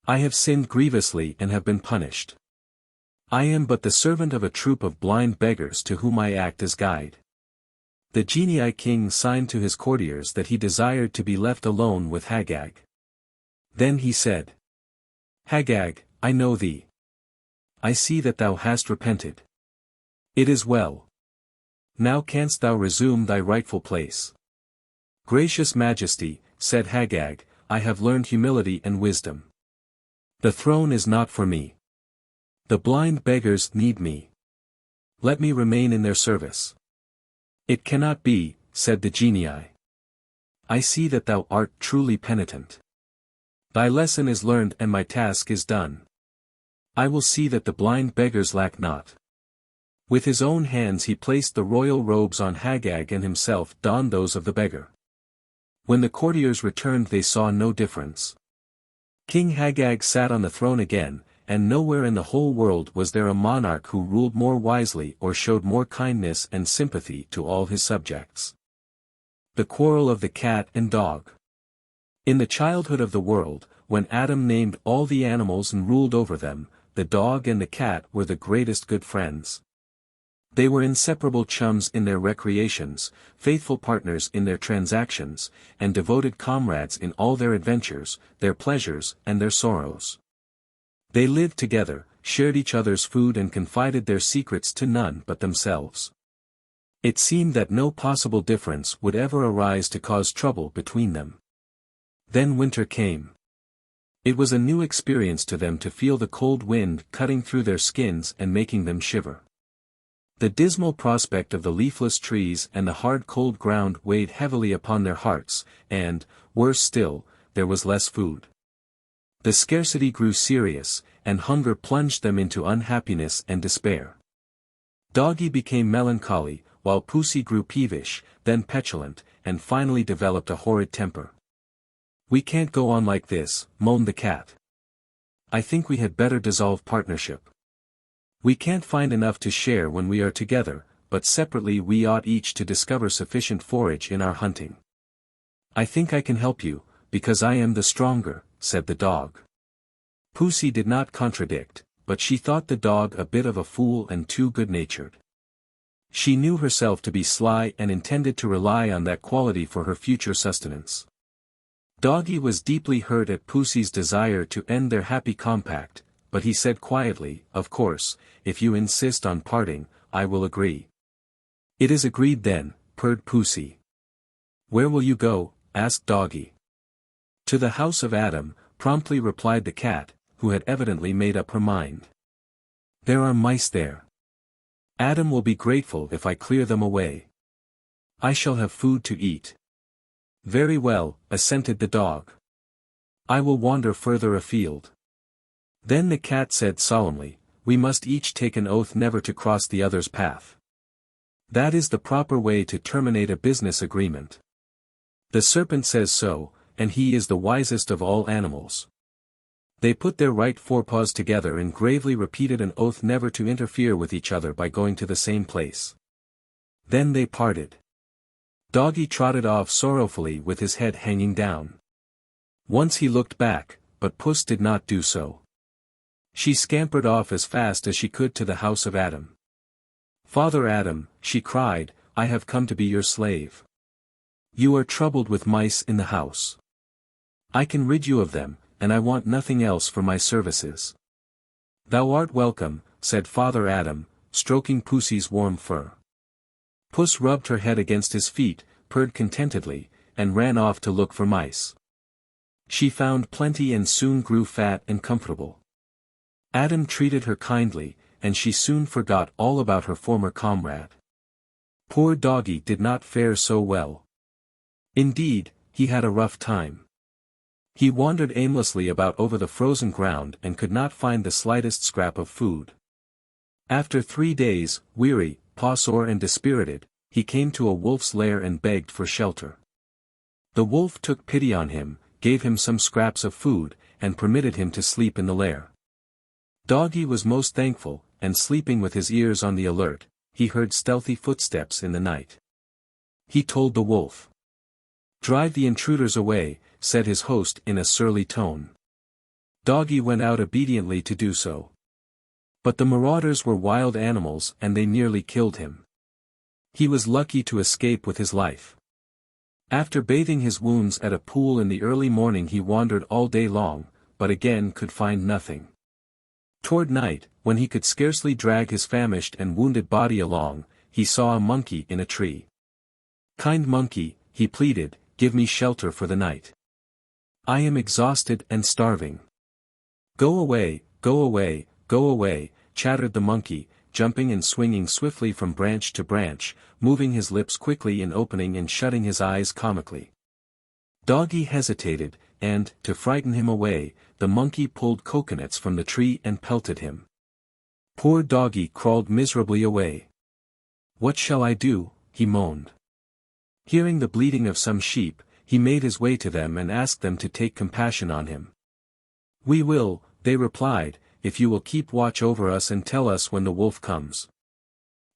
"I have sinned grievously and have been punished. I am but the servant of a troop of blind beggars to whom I act as guide." The genii king signed to his courtiers that he desired to be left alone with Hagag. Then he said, "Hagag, I know thee. I see that thou hast repented. It is well. Now canst thou resume thy rightful place." "Gracious majesty," said Hagag, "I have learned humility and wisdom. The throne is not for me. The blind beggars need me. Let me remain in their service." "It cannot be," said the genii. "I see that thou art truly penitent. Thy lesson is learned and my task is done. I will see that the blind beggars lack not." With his own hands he placed the royal robes on Hagag and himself donned those of the beggar. When the courtiers returned they saw no difference. King Hagag sat on the throne again, and nowhere in the whole world was there a monarch who ruled more wisely or showed more kindness and sympathy to all his subjects. The Quarrel of the Cat and Dog. In the childhood of the world, when Adam named all the animals and ruled over them, the dog and the cat were the greatest good friends. They were inseparable chums in their recreations, faithful partners in their transactions, and devoted comrades in all their adventures, their pleasures and their sorrows. They lived together, shared each other's food and confided their secrets to none but themselves. It seemed that no possible difference would ever arise to cause trouble between them. Then winter came. It was a new experience to them to feel the cold wind cutting through their skins and making them shiver. The dismal prospect of the leafless trees and the hard cold ground weighed heavily upon their hearts, and, worse still, there was less food. The scarcity grew serious, and hunger plunged them into unhappiness and despair. Doggy became melancholy, while Pussy grew peevish, then petulant, and finally developed a horrid temper. "We can't go on like this," moaned the cat. "I think we had better dissolve partnership. We can't find enough to share when we are together, but separately we ought each to discover sufficient forage in our hunting." "I think I can help you, because I am the stronger," said the dog. Pussy did not contradict, but she thought the dog a bit of a fool and too good-natured. She knew herself to be sly and intended to rely on that quality for her future sustenance. Doggy was deeply hurt at Pussy's desire to end their happy compact, but he said quietly, "Of course, if you insist on parting, I will agree." "It is agreed then," purred Pussy. "Where will you go?" asked Doggy. "To the house of Adam," promptly replied the cat, who had evidently made up her mind. "There are mice there. Adam will be grateful if I clear them away. I shall have food to eat." "Very well," assented the dog. "I will wander further afield." Then the cat said solemnly, "We must each take an oath never to cross the other's path. That is the proper way to terminate a business agreement. The serpent says so, and he is the wisest of all animals." They put their right forepaws together and gravely repeated an oath never to interfere with each other by going to the same place. Then they parted. Doggy trotted off sorrowfully with his head hanging down. Once he looked back, but Puss did not do so. She scampered off as fast as she could to the house of Adam. "Father Adam," she cried, "I have come to be your slave. You are troubled with mice in the house. I can rid you of them, and I want nothing else for my services. Thou art welcome, said Father Adam, stroking Pussy's warm fur. Puss rubbed her head against his feet, purred contentedly, and ran off to look for mice. She found plenty and soon grew fat and comfortable. Adam treated her kindly, and she soon forgot all about her former comrade. Poor doggy did not fare so well. Indeed, he had a rough time. He wandered aimlessly about over the frozen ground and could not find the slightest scrap of food. After 3 days, weary, paw-sore and dispirited, he came to a wolf's lair and begged for shelter. The wolf took pity on him, gave him some scraps of food, and permitted him to sleep in the lair. Doggy was most thankful, and sleeping with his ears on the alert, he heard stealthy footsteps in the night. He told the wolf. "Drive the intruders away," said his host in a surly tone. Doggy went out obediently to do so. But the marauders were wild animals and they nearly killed him. He was lucky to escape with his life. After bathing his wounds at a pool in the early morning he wandered all day long, but again could find nothing. Toward night, when he could scarcely drag his famished and wounded body along, he saw a monkey in a tree. "Kind monkey," he pleaded, "give me shelter for the night. I am exhausted and starving." "Go away, go away, go away," chattered the monkey, jumping and swinging swiftly from branch to branch, moving his lips quickly in opening and shutting his eyes comically. Doggy hesitated, and, to frighten him away, the monkey pulled coconuts from the tree and pelted him. Poor Doggy crawled miserably away. "What shall I do?" he moaned. Hearing the bleating of some sheep, he made his way to them and asked them to take compassion on him. "We will," they replied, "if you will keep watch over us and tell us when the wolf comes."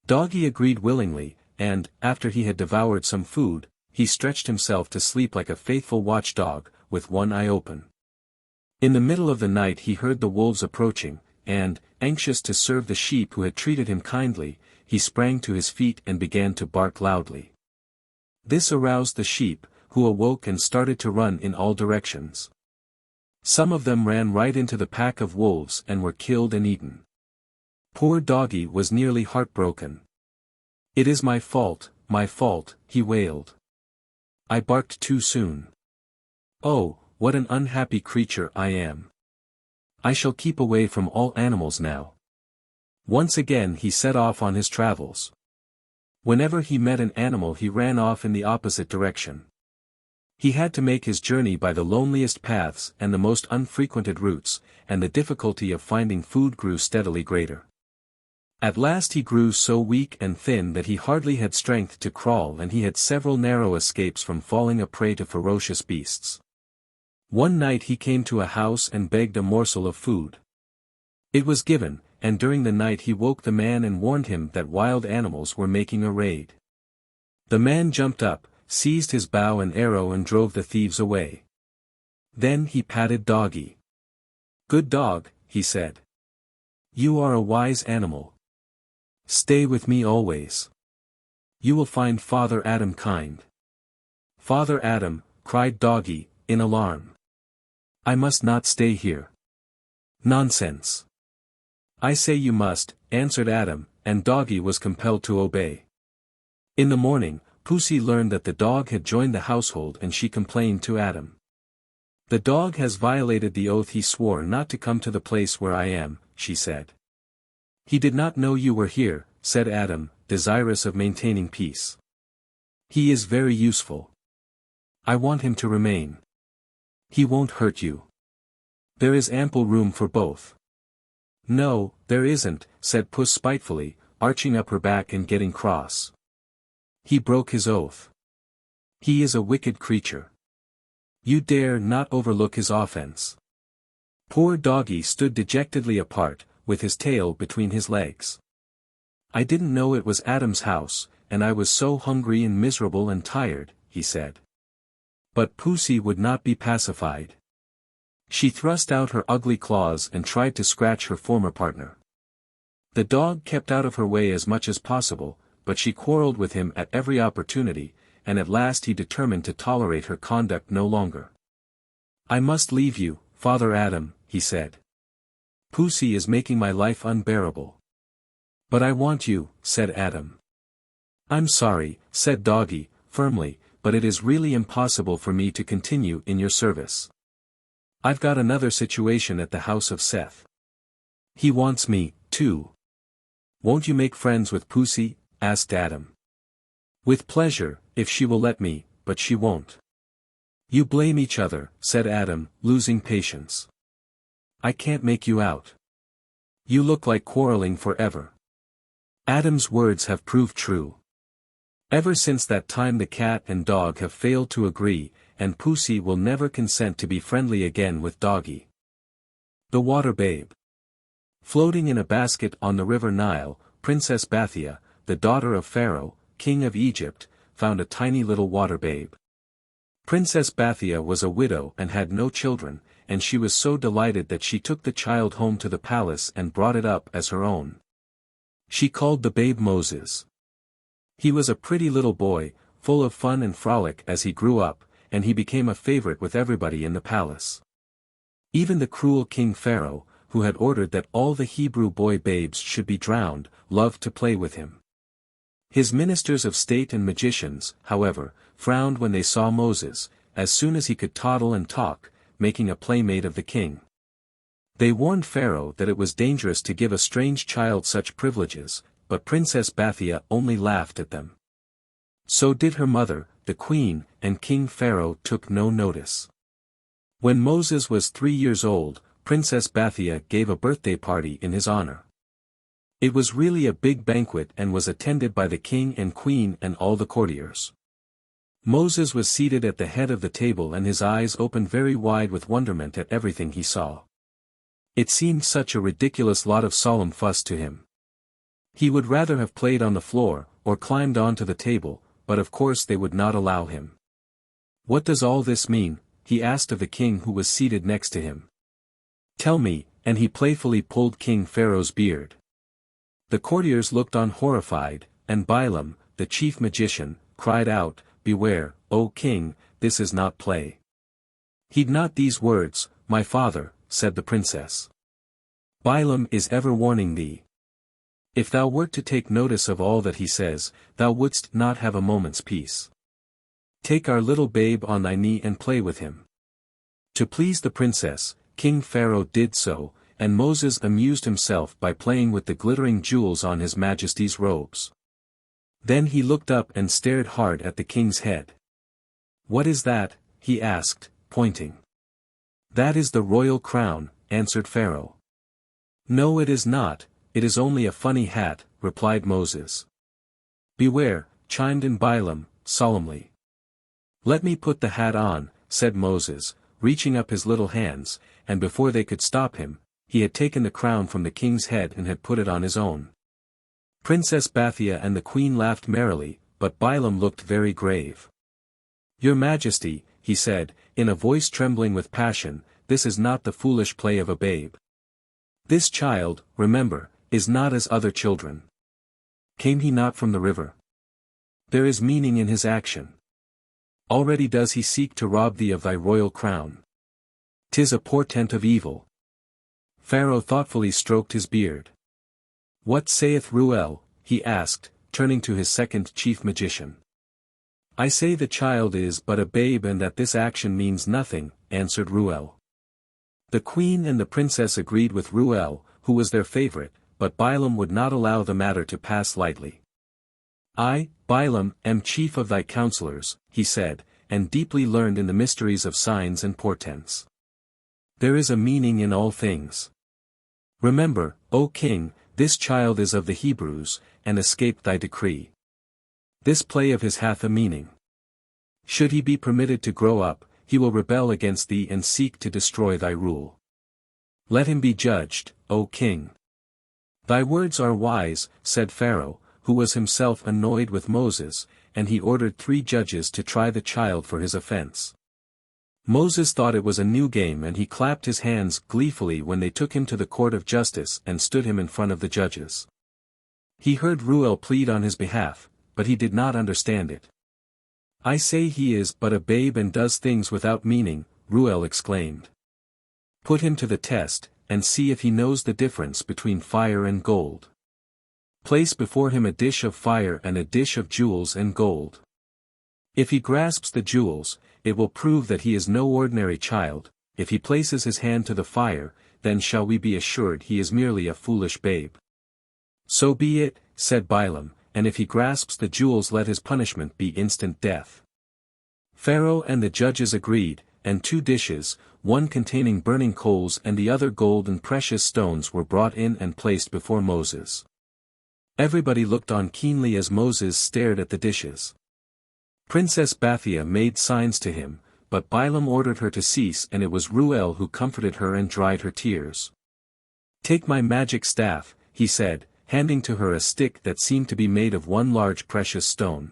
Doggy agreed willingly, and, after he had devoured some food, he stretched himself to sleep like a faithful watchdog, with one eye open. In the middle of the night he heard the wolves approaching, and, anxious to serve the sheep who had treated him kindly, he sprang to his feet and began to bark loudly. This aroused the sheep, who awoke and started to run in all directions. Some of them ran right into the pack of wolves and were killed and eaten. Poor Doggy was nearly heartbroken. "It is my fault," he wailed. "I barked too soon. Oh, what an unhappy creature I am. I shall keep away from all animals now." Once again he set off on his travels. Whenever he met an animal he ran off in the opposite direction. He had to make his journey by the loneliest paths and the most unfrequented routes, and the difficulty of finding food grew steadily greater. At last he grew so weak and thin that he hardly had strength to crawl, and he had several narrow escapes from falling a prey to ferocious beasts. One night he came to a house and begged a morsel of food. It was given, and during the night he woke the man and warned him that wild animals were making a raid. The man jumped up, seized his bow and arrow and drove the thieves away. Then he patted Doggy. "Good dog," he said. "You are a wise animal. Stay with me always. You will find Father Adam kind." "Father Adam," cried Doggy, in alarm. "I must not stay here." "Nonsense. I say you must," answered Adam, and Doggy was compelled to obey. In the morning, Pussy learned that the dog had joined the household and she complained to Adam. "The dog has violated the oath he swore not to come to the place where I am," she said. "He did not know you were here," said Adam, desirous of maintaining peace. "He is very useful. I want him to remain. He won't hurt you. There is ample room for both." "No, there isn't," said Puss spitefully, arching up her back and getting cross. "He broke his oath. He is a wicked creature. You dare not overlook his offense." Poor Doggy stood dejectedly apart, with his tail between his legs. "I didn't know it was Adam's house, and I was so hungry and miserable and tired," he said. But Pussy would not be pacified. She thrust out her ugly claws and tried to scratch her former partner. The dog kept out of her way as much as possible, but she quarreled with him at every opportunity, and at last he determined to tolerate her conduct no longer. "I must leave you, Father Adam," he said. "Pussy is making my life unbearable." "But I want you," said Adam. "I'm sorry," said Doggy, firmly, "but it is really impossible for me to continue in your service. I've got another situation at the house of Seth. He wants me, too." "Won't you make friends with Pussy?" asked Adam. "With pleasure, if she will let me, but she won't." "You blame each other," said Adam, losing patience. "I can't make you out. You look like quarreling forever." Adam's words have proved true. Ever since that time the cat and dog have failed to agree, and Pussy will never consent to be friendly again with Doggy. The Water Babe. Floating in a basket on the river Nile, Princess Bathia, the daughter of Pharaoh, king of Egypt, found a tiny little water babe. Princess Bathia was a widow and had no children, and she was so delighted that she took the child home to the palace and brought it up as her own. She called the babe Moses. He was a pretty little boy, full of fun and frolic as he grew up, and he became a favorite with everybody in the palace. Even the cruel King Pharaoh, who had ordered that all the Hebrew boy babes should be drowned, loved to play with him. His ministers of state and magicians, however, frowned when they saw Moses, as soon as he could toddle and talk, making a playmate of the king. They warned Pharaoh that it was dangerous to give a strange child such privileges, but Princess Bathia only laughed at them. So did her mother, the queen, and King Pharaoh took no notice. When Moses was 3 years old, Princess Bathia gave a birthday party in his honor. It was really a big banquet and was attended by the king and queen and all the courtiers. Moses was seated at the head of the table and his eyes opened very wide with wonderment at everything he saw. It seemed such a ridiculous lot of solemn fuss to him. He would rather have played on the floor, or climbed onto the table, but of course they would not allow him. "What does all this mean?" he asked of the king who was seated next to him. "Tell me," and he playfully pulled King Pharaoh's beard. The courtiers looked on horrified, and Balaam, the chief magician, cried out, "Beware, O king, this is not play." "Heed not these words, my father," said the princess. "Balaam is ever warning thee. If thou wert to take notice of all that he says, thou wouldst not have a moment's peace. Take our little babe on thy knee and play with him." To please the princess, King Pharaoh did so, and Moses amused himself by playing with the glittering jewels on his majesty's robes. Then he looked up and stared hard at the king's head. "What is that?" he asked, pointing. "That is the royal crown," answered Pharaoh. "No, it is not, it is only a funny hat," replied Moses. "Beware," chimed in Balaam, solemnly. "Let me put the hat on," said Moses, reaching up his little hands, and before they could stop him, he had taken the crown from the king's head and had put it on his own. Princess Bathia and the queen laughed merrily, but Balaam looked very grave. "Your Majesty," he said, in a voice trembling with passion, "this is not the foolish play of a babe. This child, remember, is not as other children. Came he not from the river? There is meaning in his action. Already does he seek to rob thee of thy royal crown. 'Tis a portent of evil." Pharaoh thoughtfully stroked his beard. "What saith Ruel?" he asked, turning to his second chief magician. "I say the child is but a babe and that this action means nothing," answered Ruel. The queen and the princess agreed with Ruel, who was their favorite, but Balaam would not allow the matter to pass lightly. "I, Balaam, am chief of thy counselors," he said, "and deeply learned in the mysteries of signs and portents. There is a meaning in all things. Remember, O king, this child is of the Hebrews, and escaped thy decree. This play of his hath a meaning. Should he be permitted to grow up, he will rebel against thee and seek to destroy thy rule. Let him be judged, O king." "Thy words are wise," said Pharaoh, who was himself annoyed with Moses, and he ordered 3 judges to try the child for his offense. Moses thought it was a new game and he clapped his hands gleefully when they took him to the court of justice and stood him in front of the judges. He heard Ruel plead on his behalf, but he did not understand it. I say he is but a babe and does things without meaning, Reuel exclaimed. Put him to the test, and see if he knows the difference between fire and gold. Place before him a dish of fire and a dish of jewels and gold. If he grasps the jewels, it will prove that he is no ordinary child. If he places his hand to the fire, then shall we be assured he is merely a foolish babe. So be it, said Balaam, and if he grasps the jewels let his punishment be instant death. Pharaoh and the judges agreed, and 2 dishes, one containing burning coals and the other gold and precious stones were brought in and placed before Moses. Everybody looked on keenly as Moses stared at the dishes. Princess Bathia made signs to him, but Balaam ordered her to cease, and it was Reuel who comforted her and dried her tears. Take my magic staff, he said, handing to her a stick that seemed to be made of one large precious stone.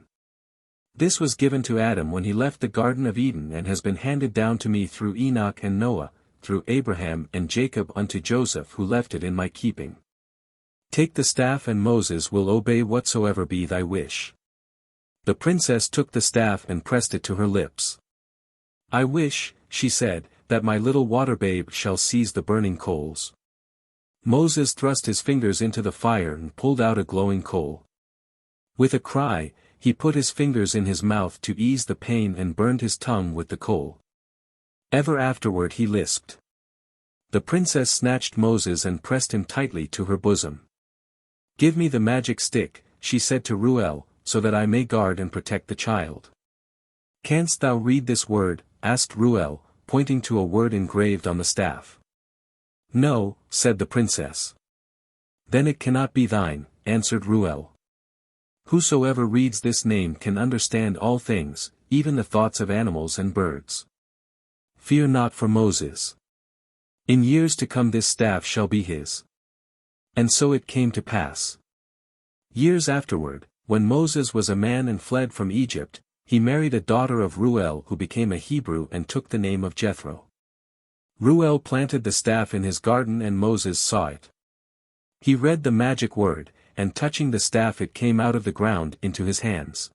This was given to Adam when he left the Garden of Eden and has been handed down to me through Enoch and Noah, through Abraham and Jacob unto Joseph who left it in my keeping. Take the staff and Moses will obey whatsoever be thy wish. The princess took the staff and pressed it to her lips. I wish, she said, that my little water babe shall seize the burning coals. Moses thrust his fingers into the fire and pulled out a glowing coal. With a cry, he put his fingers in his mouth to ease the pain and burned his tongue with the coal. Ever afterward he lisped. The princess snatched Moses and pressed him tightly to her bosom. Give me the magic stick, she said to Reuel, so that I may guard and protect the child. Canst thou read this word? Asked Reuel, pointing to a word engraved on the staff. No, said the princess. Then it cannot be thine, answered Reuel. Whosoever reads this name can understand all things, even the thoughts of animals and birds. Fear not for Moses. In years to come this staff shall be his. And so it came to pass. Years afterward, when Moses was a man and fled from Egypt, he married a daughter of Reuel who became a Hebrew and took the name of Jethro. Reuel planted the staff in his garden and Moses saw it. He read the magic word, and touching the staff it came out of the ground into his hands.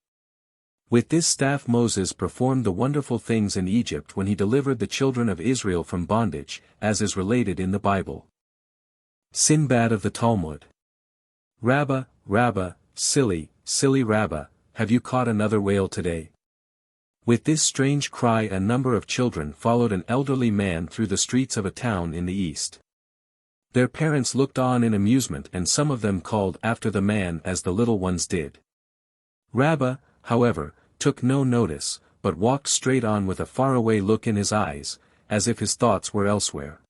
With this staff Moses performed the wonderful things in Egypt when he delivered the children of Israel from bondage, as is related in the Bible. Sinbad of the Talmud. Rabba, Rabba, silly, silly Rabba, have you caught another whale today? With this strange cry a number of children followed an elderly man through the streets of a town in the east. Their parents looked on in amusement and some of them called after the man as the little ones did. Rabba, however, took no notice, but walked straight on with a faraway look in his eyes, as if his thoughts were elsewhere.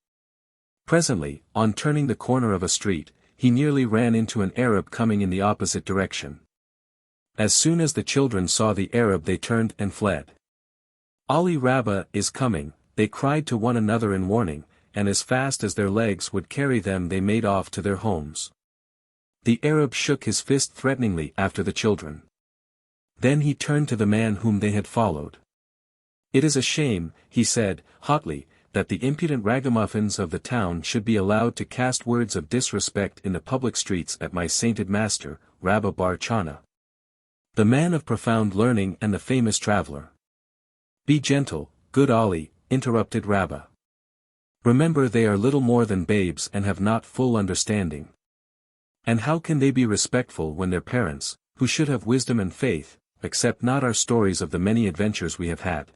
Presently, on turning the corner of a street, he nearly ran into an Arab coming in the opposite direction. As soon as the children saw the Arab they turned and fled. Ali Rabba is coming, they cried to one another in warning, and as fast as their legs would carry them they made off to their homes. The Arab shook his fist threateningly after the children. Then he turned to the man whom they had followed. It is a shame, he said, hotly, that the impudent ragamuffins of the town should be allowed to cast words of disrespect in the public streets at my sainted master, Rabbi Bar Chana. The man of profound learning and the famous traveler. Be gentle, good Ali, interrupted Rabbi. Remember they are little more than babes and have not full understanding. And how can they be respectful when their parents, who should have wisdom and faith, accept not our stories of the many adventures we have had?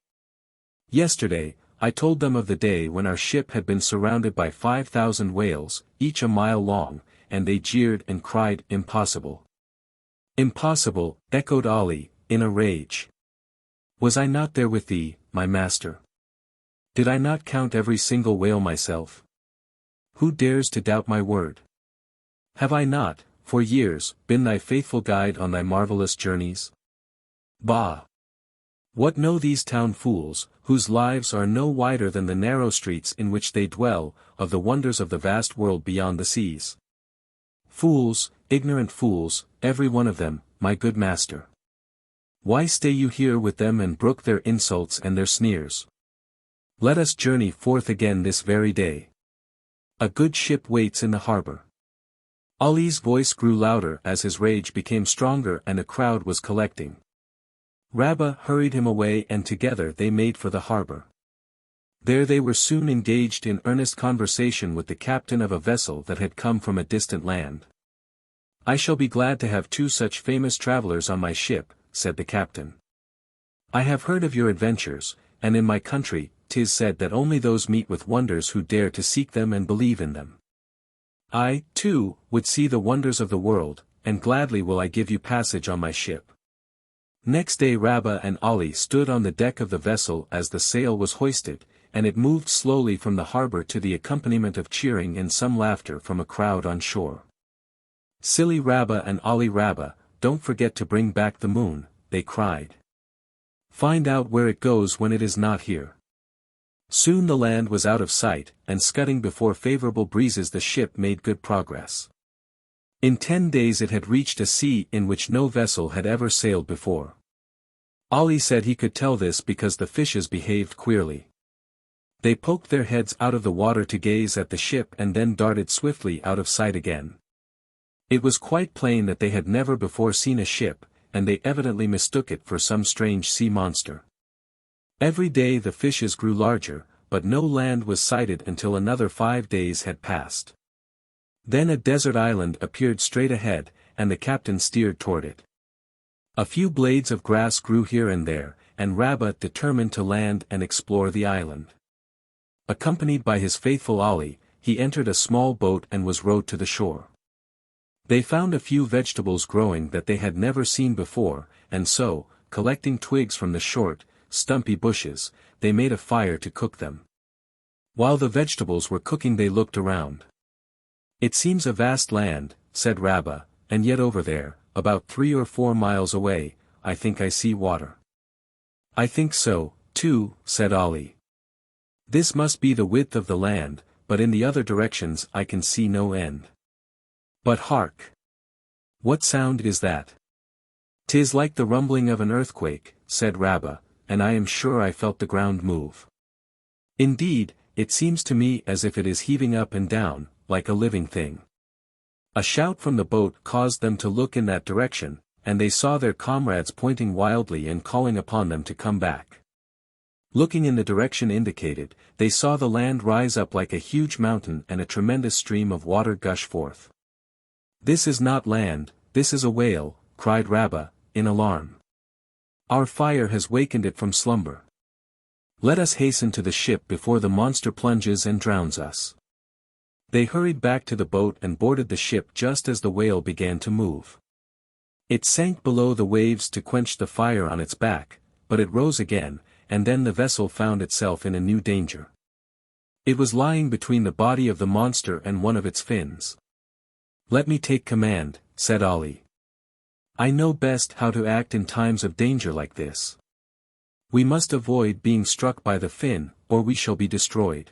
Yesterday, I told them of the day when our ship had been surrounded by 5,000 whales, each a mile long, and they jeered and cried, impossible. Impossible, echoed Ali, in a rage. Was I not there with thee, my master? Did I not count every single whale myself? Who dares to doubt my word? Have I not, for years, been thy faithful guide on thy marvelous journeys? Bah! What know these town fools, whose lives are no wider than the narrow streets in which they dwell, of the wonders of the vast world beyond the seas? Fools, ignorant fools, every one of them, my good master. Why stay you here with them and brook their insults and their sneers? Let us journey forth again this very day. A good ship waits in the harbor. Ali's voice grew louder as his rage became stronger and a crowd was collecting. Rabbi hurried him away and together they made for the harbor. There they were soon engaged in earnest conversation with the captain of a vessel that had come from a distant land. "I shall be glad to have two such famous travelers on my ship," said the captain. "I have heard of your adventures, and in my country, 'tis said that only those meet with wonders who dare to seek them and believe in them. I, too, would see the wonders of the world, and gladly will I give you passage on my ship." Next day Rabbi and Ali stood on the deck of the vessel as the sail was hoisted, and it moved slowly from the harbor to the accompaniment of cheering and some laughter from a crowd on shore. "Silly Rabbi and Ali Rabbi, don't forget to bring back the moon," they cried. "Find out where it goes when it is not here." Soon the land was out of sight, and scudding before favorable breezes the ship made good progress. In 10 days it had reached a sea in which no vessel had ever sailed before. Ali said he could tell this because the fishes behaved queerly. They poked their heads out of the water to gaze at the ship and then darted swiftly out of sight again. It was quite plain that they had never before seen a ship, and they evidently mistook it for some strange sea monster. Every day the fishes grew larger, but no land was sighted until another 5 days had passed. Then a desert island appeared straight ahead, and the captain steered toward it. A few blades of grass grew here and there, and Rabbi determined to land and explore the island. Accompanied by his faithful Ali, he entered a small boat and was rowed to the shore. They found a few vegetables growing that they had never seen before, and so, collecting twigs from the short, stumpy bushes, they made a fire to cook them. While the vegetables were cooking they looked around. "It seems a vast land," said Rabbi, "and yet over there, about 3 or 4 miles away, I think I see water." "I think so, too," said Ali. "This must be the width of the land, but in the other directions I can see no end. But hark! What sound is that?" "'Tis like the rumbling of an earthquake," said Rabbi, "and I am sure I felt the ground move. Indeed, it seems to me as if it is heaving up and down, like a living thing." A shout from the boat caused them to look in that direction, and they saw their comrades pointing wildly and calling upon them to come back. Looking in the direction indicated, they saw the land rise up like a huge mountain and a tremendous stream of water gush forth. "This is not land, this is a whale," cried Rabbi, in alarm. "Our fire has wakened it from slumber. Let us hasten to the ship before the monster plunges and drowns us." They hurried back to the boat and boarded the ship just as the whale began to move. It sank below the waves to quench the fire on its back, but it rose again, and then the vessel found itself in a new danger. It was lying between the body of the monster and one of its fins. "Let me take command," said Ali. "I know best how to act in times of danger like this. We must avoid being struck by the fin, or we shall be destroyed.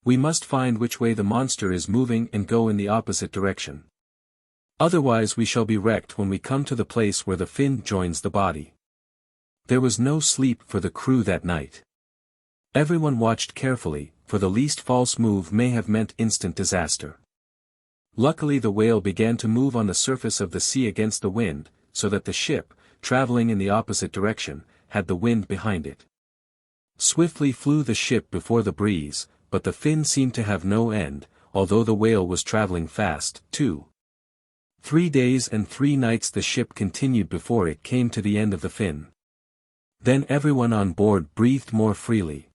We must find which way the monster is moving and go in the opposite direction. Otherwise we shall be wrecked when we come to the place where the fin joins the body." There was no sleep for the crew that night. Everyone watched carefully, for the least false move may have meant instant disaster. Luckily the whale began to move on the surface of the sea against the wind, so that the ship, traveling in the opposite direction, had the wind behind it. Swiftly flew the ship before the breeze, but the fin seemed to have no end, although the whale was traveling fast, too. 3 days and 3 nights the ship continued before it came to the end of the fin. Then everyone on board breathed more freely.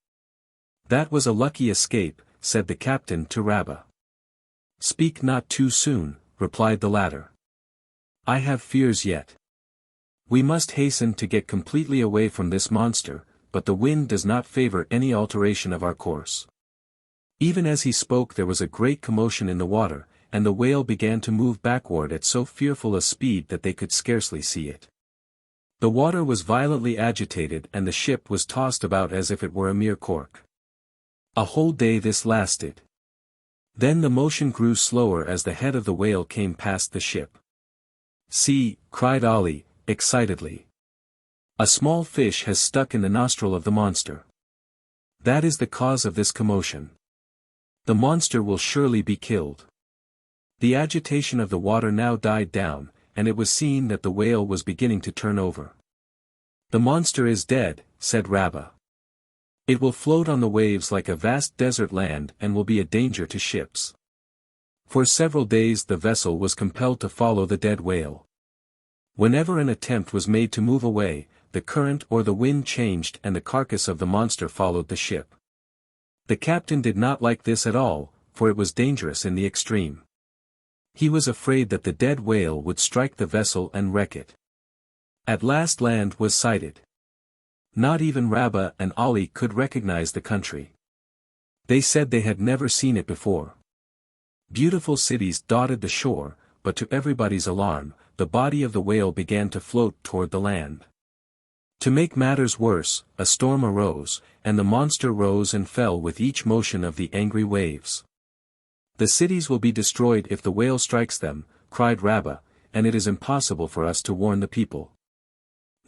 "That was a lucky escape," said the captain to Rabbi. "Speak not too soon," replied the latter. "I have fears yet. We must hasten to get completely away from this monster, but the wind does not favor any alteration of our course." Even as he spoke there was a great commotion in the water, and the whale began to move backward at so fearful a speed that they could scarcely see it. The water was violently agitated and the ship was tossed about as if it were a mere cork. A whole day this lasted. Then the motion grew slower as the head of the whale came past the ship. "See," cried Ali, excitedly. "A small fish has stuck in the nostril of the monster. That is the cause of this commotion. The monster will surely be killed." The agitation of the water now died down, and it was seen that the whale was beginning to turn over. "The monster is dead," said Rabbi. "It will float on the waves like a vast desert land and will be a danger to ships." For several days the vessel was compelled to follow the dead whale. Whenever an attempt was made to move away, the current or the wind changed and the carcass of the monster followed the ship. The captain did not like this at all, for it was dangerous in the extreme. He was afraid that the dead whale would strike the vessel and wreck it. At last land was sighted. Not even Rabbi and Ali could recognize the country. They said they had never seen it before. Beautiful cities dotted the shore, but to everybody's alarm, the body of the whale began to float toward the land. To make matters worse, a storm arose, and the monster rose and fell with each motion of the angry waves. "The cities will be destroyed if the whale strikes them," cried Rabbi, "and it is impossible for us to warn the people."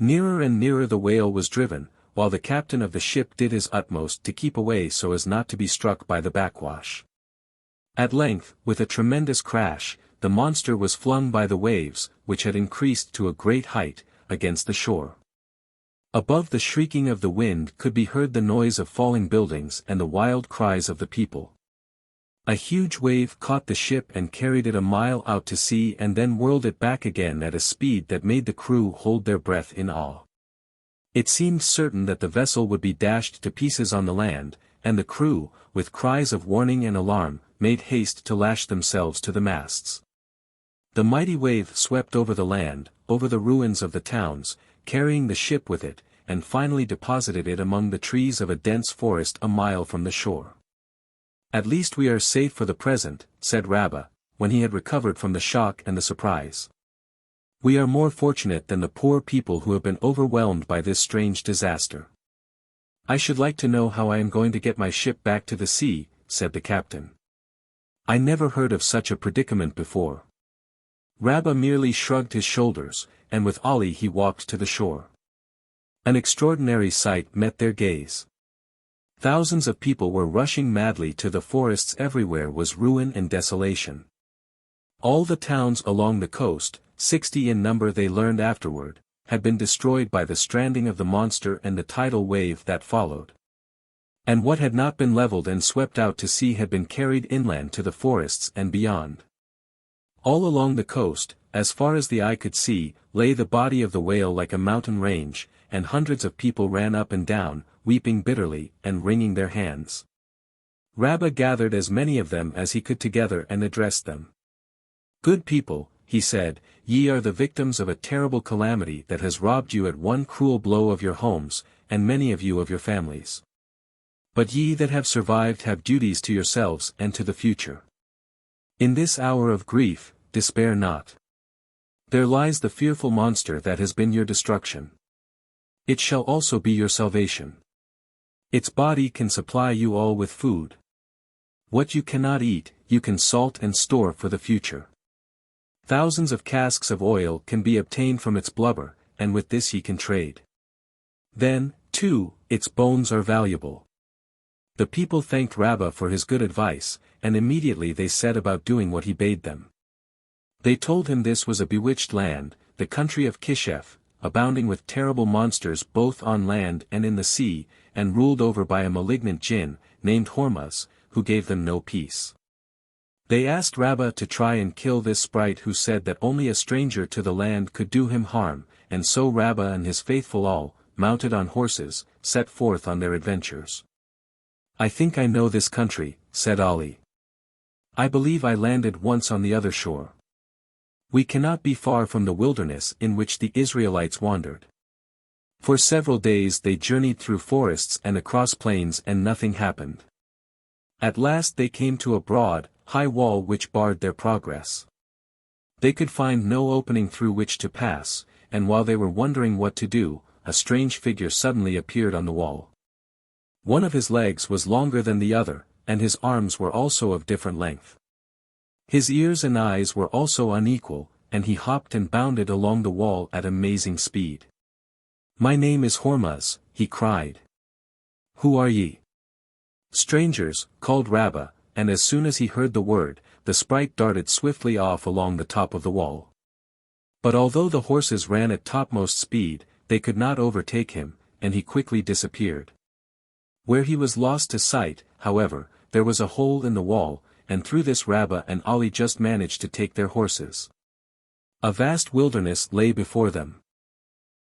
Nearer and nearer the whale was driven, while the captain of the ship did his utmost to keep away so as not to be struck by the backwash. At length, with a tremendous crash, the monster was flung by the waves, which had increased to a great height, against the shore. Above the shrieking of the wind could be heard the noise of falling buildings and the wild cries of the people. A huge wave caught the ship and carried it a mile out to sea and then whirled it back again at a speed that made the crew hold their breath in awe. It seemed certain that the vessel would be dashed to pieces on the land, and the crew, with cries of warning and alarm, made haste to lash themselves to the masts. The mighty wave swept over the land, over the ruins of the towns, carrying the ship with it, and finally deposited it among the trees of a dense forest a mile from the shore. "At least we are safe for the present," said Rabbi, when he had recovered from the shock and the surprise. "We are more fortunate than the poor people who have been overwhelmed by this strange disaster." "I should like to know how I am going to get my ship back to the sea," said the captain. "I never heard of such a predicament before." Rabbi merely shrugged his shoulders, and with Ali he walked to the shore. An extraordinary sight met their gaze. Thousands of people were rushing madly to the forests. Everywhere was ruin and desolation. All the towns along the coast, 60 in number they learned afterward, had been destroyed by the stranding of the monster and the tidal wave that followed. And what had not been leveled and swept out to sea had been carried inland to the forests and beyond. All along the coast, as far as the eye could see, lay the body of the whale like a mountain range, and hundreds of people ran up and down, weeping bitterly, and wringing their hands. Rabbi gathered as many of them as he could together and addressed them. "Good people," he said, "ye are the victims of a terrible calamity that has robbed you at one cruel blow of your homes, and many of you of your families. But ye that have survived have duties to yourselves and to the future. In this hour of grief, despair not. There lies the fearful monster that has been your destruction. It shall also be your salvation. Its body can supply you all with food. What you cannot eat, you can salt and store for the future. Thousands of casks of oil can be obtained from its blubber, and with this ye can trade. Then, too, its bones are valuable." The people thanked Rabbi for his good advice, and immediately they set about doing what he bade them. They told him this was a bewitched land, the country of Kishef, abounding with terrible monsters both on land and in the sea, and ruled over by a malignant jinn, named Hormuz, who gave them no peace. They asked Rabbi to try and kill this sprite who said that only a stranger to the land could do him harm, and so Rabbi and his faithful all, mounted on horses, set forth on their adventures. "I think I know this country," said Ali. "I believe I landed once on the other shore. We cannot be far from the wilderness in which the Israelites wandered." For several days they journeyed through forests and across plains and nothing happened. At last they came to a broad, high wall which barred their progress. They could find no opening through which to pass, and while they were wondering what to do, a strange figure suddenly appeared on the wall. One of his legs was longer than the other, and his arms were also of different length. His ears and eyes were also unequal, and he hopped and bounded along the wall at amazing speed. "My name is Hormuz," he cried. "Who are ye?" "Strangers," called Rabbi, and as soon as he heard the word, the sprite darted swiftly off along the top of the wall. But although the horses ran at topmost speed, they could not overtake him, and he quickly disappeared. Where he was lost to sight, however, there was a hole in the wall, and through this Rabbi and Ali just managed to take their horses. A vast wilderness lay before them.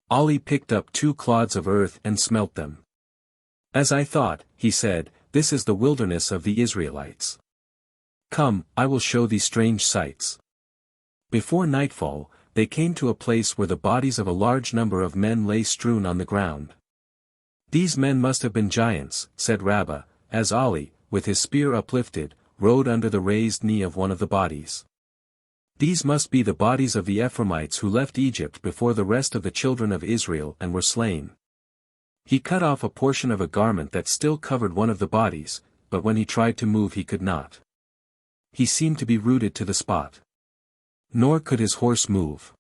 Ali picked up 2 clods of earth and smelt them. "As I thought," he said, "this is the wilderness of the Israelites. Come, I will show thee strange sights." Before nightfall, they came to a place where the bodies of a large number of men lay strewn on the ground. "These men must have been giants," said Rabbi, as Ali, with his spear uplifted, rode under the raised knee of one of the bodies. "These must be the bodies of the Ephraimites who left Egypt before the rest of the children of Israel and were slain." He cut off a portion of a garment that still covered one of the bodies, but when he tried to move he could not. He seemed to be rooted to the spot. Nor could his horse move.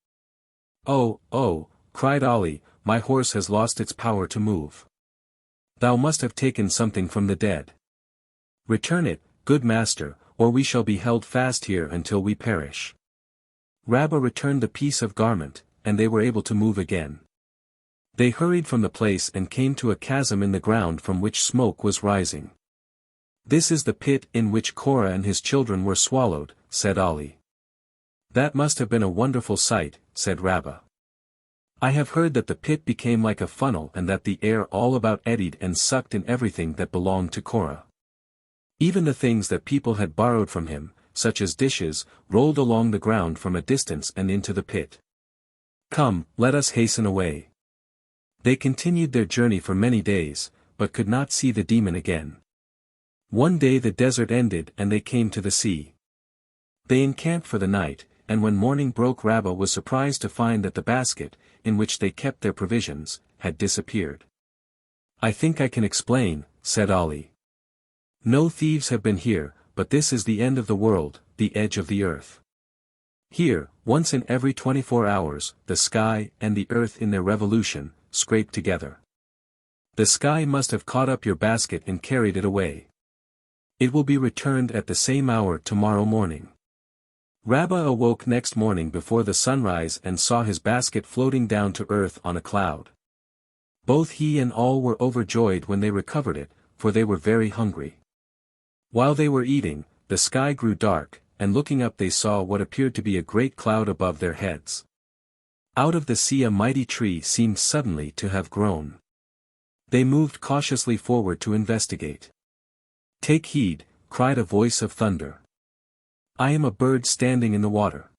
"Oh, oh," cried Ali, "my horse has lost its power to move. Thou must have taken something from the dead. Return it, good master, or we shall be held fast here until we perish." Rabbi returned the piece of garment, and they were able to move again. They hurried from the place and came to a chasm in the ground from which smoke was rising. "This is the pit in which Korah and his children were swallowed," said Ali. "That must have been a wonderful sight," said Rabbi. "I have heard that the pit became like a funnel and that the air all about eddied and sucked in everything that belonged to Korah. Even the things that people had borrowed from him, such as dishes, rolled along the ground from a distance and into the pit. Come, let us hasten away." They continued their journey for many days, but could not see the demon again. One day the desert ended and they came to the sea. They encamped for the night, and when morning broke Rabbi was surprised to find that the basket, in which they kept their provisions, had disappeared. "I think I can explain," said Ali. "No thieves have been here, but this is the end of the world, the edge of the earth. Here, once in every 24 hours, the sky and the earth in their revolution, scrape together. The sky must have caught up your basket and carried it away. It will be returned at the same hour tomorrow morning." Rabbi awoke next morning before the sunrise and saw his basket floating down to earth on a cloud. Both he and all were overjoyed when they recovered it, for they were very hungry. While they were eating, the sky grew dark, and looking up they saw what appeared to be a great cloud above their heads. Out of the sea a mighty tree seemed suddenly to have grown. They moved cautiously forward to investigate. "Take heed," cried a voice of thunder. "I am a bird standing in the water.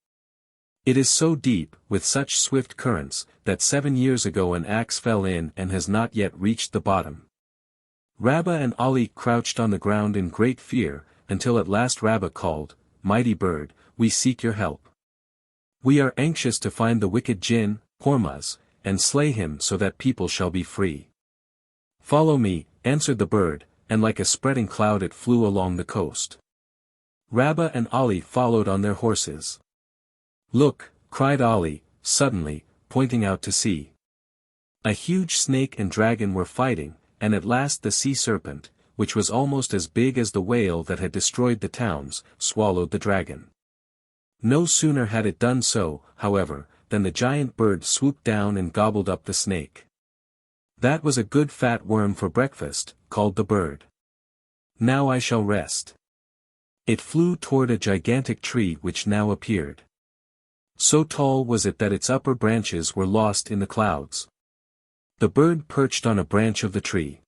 It is so deep, with such swift currents, that 7 years ago an axe fell in and has not yet reached the bottom." Rabbi and Ali crouched on the ground in great fear, until at last Rabbi called, "Mighty bird, we seek your help. We are anxious to find the wicked jinn, Hormuz, and slay him so that people shall be free." "Follow me," answered the bird, and like a spreading cloud it flew along the coast. Rabbi and Ali followed on their horses. "Look," cried Ali, suddenly, pointing out to sea. A huge snake and dragon were fighting, and at last the sea serpent, which was almost as big as the whale that had destroyed the towns, swallowed the dragon. No sooner had it done so, however, than the giant bird swooped down and gobbled up the snake. That was a good fat worm for breakfast, called the bird. "Now I shall rest." It flew toward a gigantic tree which now appeared. So tall was it that its upper branches were lost in the clouds. The bird perched on a branch of the tree.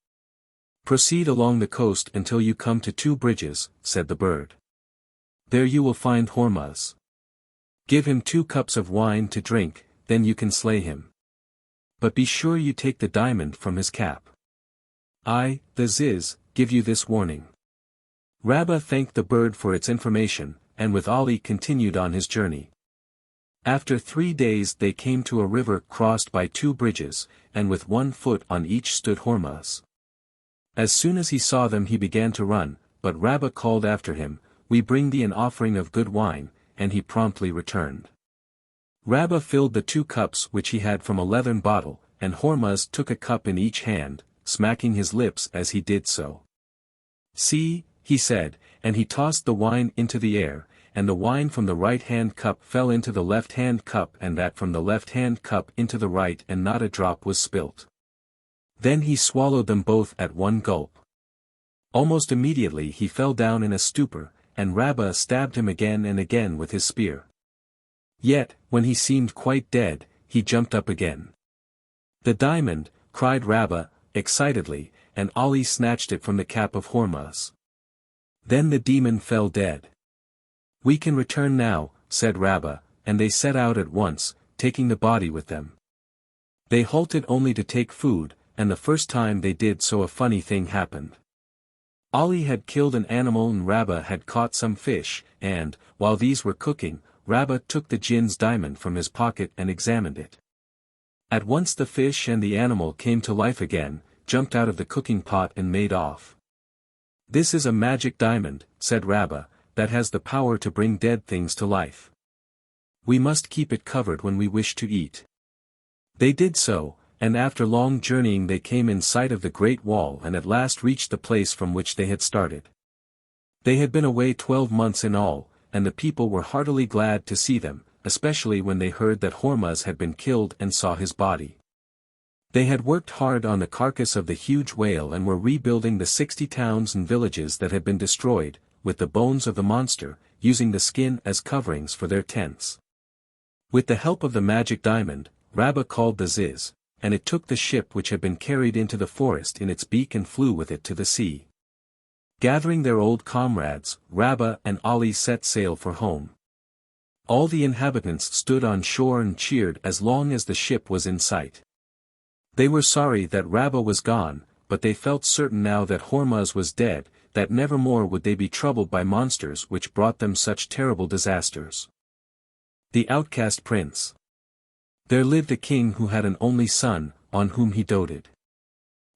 "Proceed along the coast until you come to 2 bridges," said the bird. "There you will find Hormuz. Give him 2 cups of wine to drink, then you can slay him. But be sure you take the diamond from his cap. I, the Ziz, give you this warning." Rabbi thanked the bird for its information, and with Ali continued on his journey. After 3 days they came to a river crossed by 2 bridges, and with 1 foot on each stood Hormuz. As soon as he saw them he began to run, but Rabbi called after him, "We bring thee an offering of good wine," and he promptly returned. Rabbi filled the 2 cups which he had from a leathern bottle, and Hormuz took a cup in each hand, smacking his lips as he did so. "See," he said, and he tossed the wine into the air, and the wine from the right-hand cup fell into the left-hand cup and that from the left-hand cup into the right and not a drop was spilt. Then he swallowed them both at one gulp. Almost immediately he fell down in a stupor, and Rabbi stabbed him again and again with his spear. Yet, when he seemed quite dead, he jumped up again. "The diamond!" cried Rabbi, excitedly, and Ali snatched it from the cap of Hormuz. Then the demon fell dead. "We can return now," said Rabbi, and they set out at once, taking the body with them. They halted only to take food, and the first time they did so a funny thing happened. Ali had killed an animal and Rabbi had caught some fish, and, while these were cooking, Rabbi took the jinn's diamond from his pocket and examined it. At once the fish and the animal came to life again, jumped out of the cooking pot and made off. "This is a magic diamond," said Rabbi, "that has the power to bring dead things to life. We must keep it covered when we wish to eat." They did so, and after long journeying they came in sight of the Great Wall and at last reached the place from which they had started. They had been away 12 months in all, and the people were heartily glad to see them, especially when they heard that Hormuz had been killed and saw his body. They had worked hard on the carcass of the huge whale and were rebuilding the 60 towns and villages that had been destroyed, with the bones of the monster, using the skin as coverings for their tents. With the help of the magic diamond, Rabbi called the Ziz, and it took the ship which had been carried into the forest in its beak and flew with it to the sea. Gathering their old comrades, Rabbi and Ali set sail for home. All the inhabitants stood on shore and cheered as long as the ship was in sight. They were sorry that Rabbi was gone, but they felt certain now that Hormuz was dead, that never more would they be troubled by monsters which brought them such terrible disasters. The Outcast Prince. There lived a king who had an only son, on whom he doted.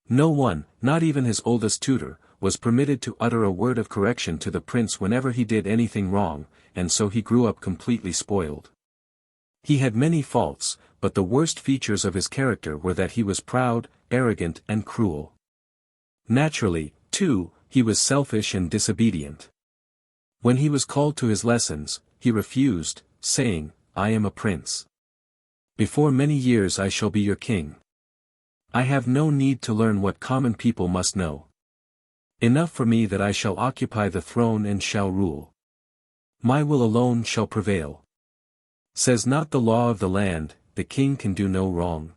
No one, not even his oldest tutor, was permitted to utter a word of correction to the prince whenever he did anything wrong, and so he grew up completely spoiled. He had many faults, but the worst features of his character were that he was proud, arrogant and cruel. Naturally, too, he was selfish and disobedient. When he was called to his lessons, he refused, saying, "I am a prince. Before many years I shall be your king. I have no need to learn what common people must know. Enough for me that I shall occupy the throne and shall rule. My will alone shall prevail. Says not the law of the land, the king can do no wrong."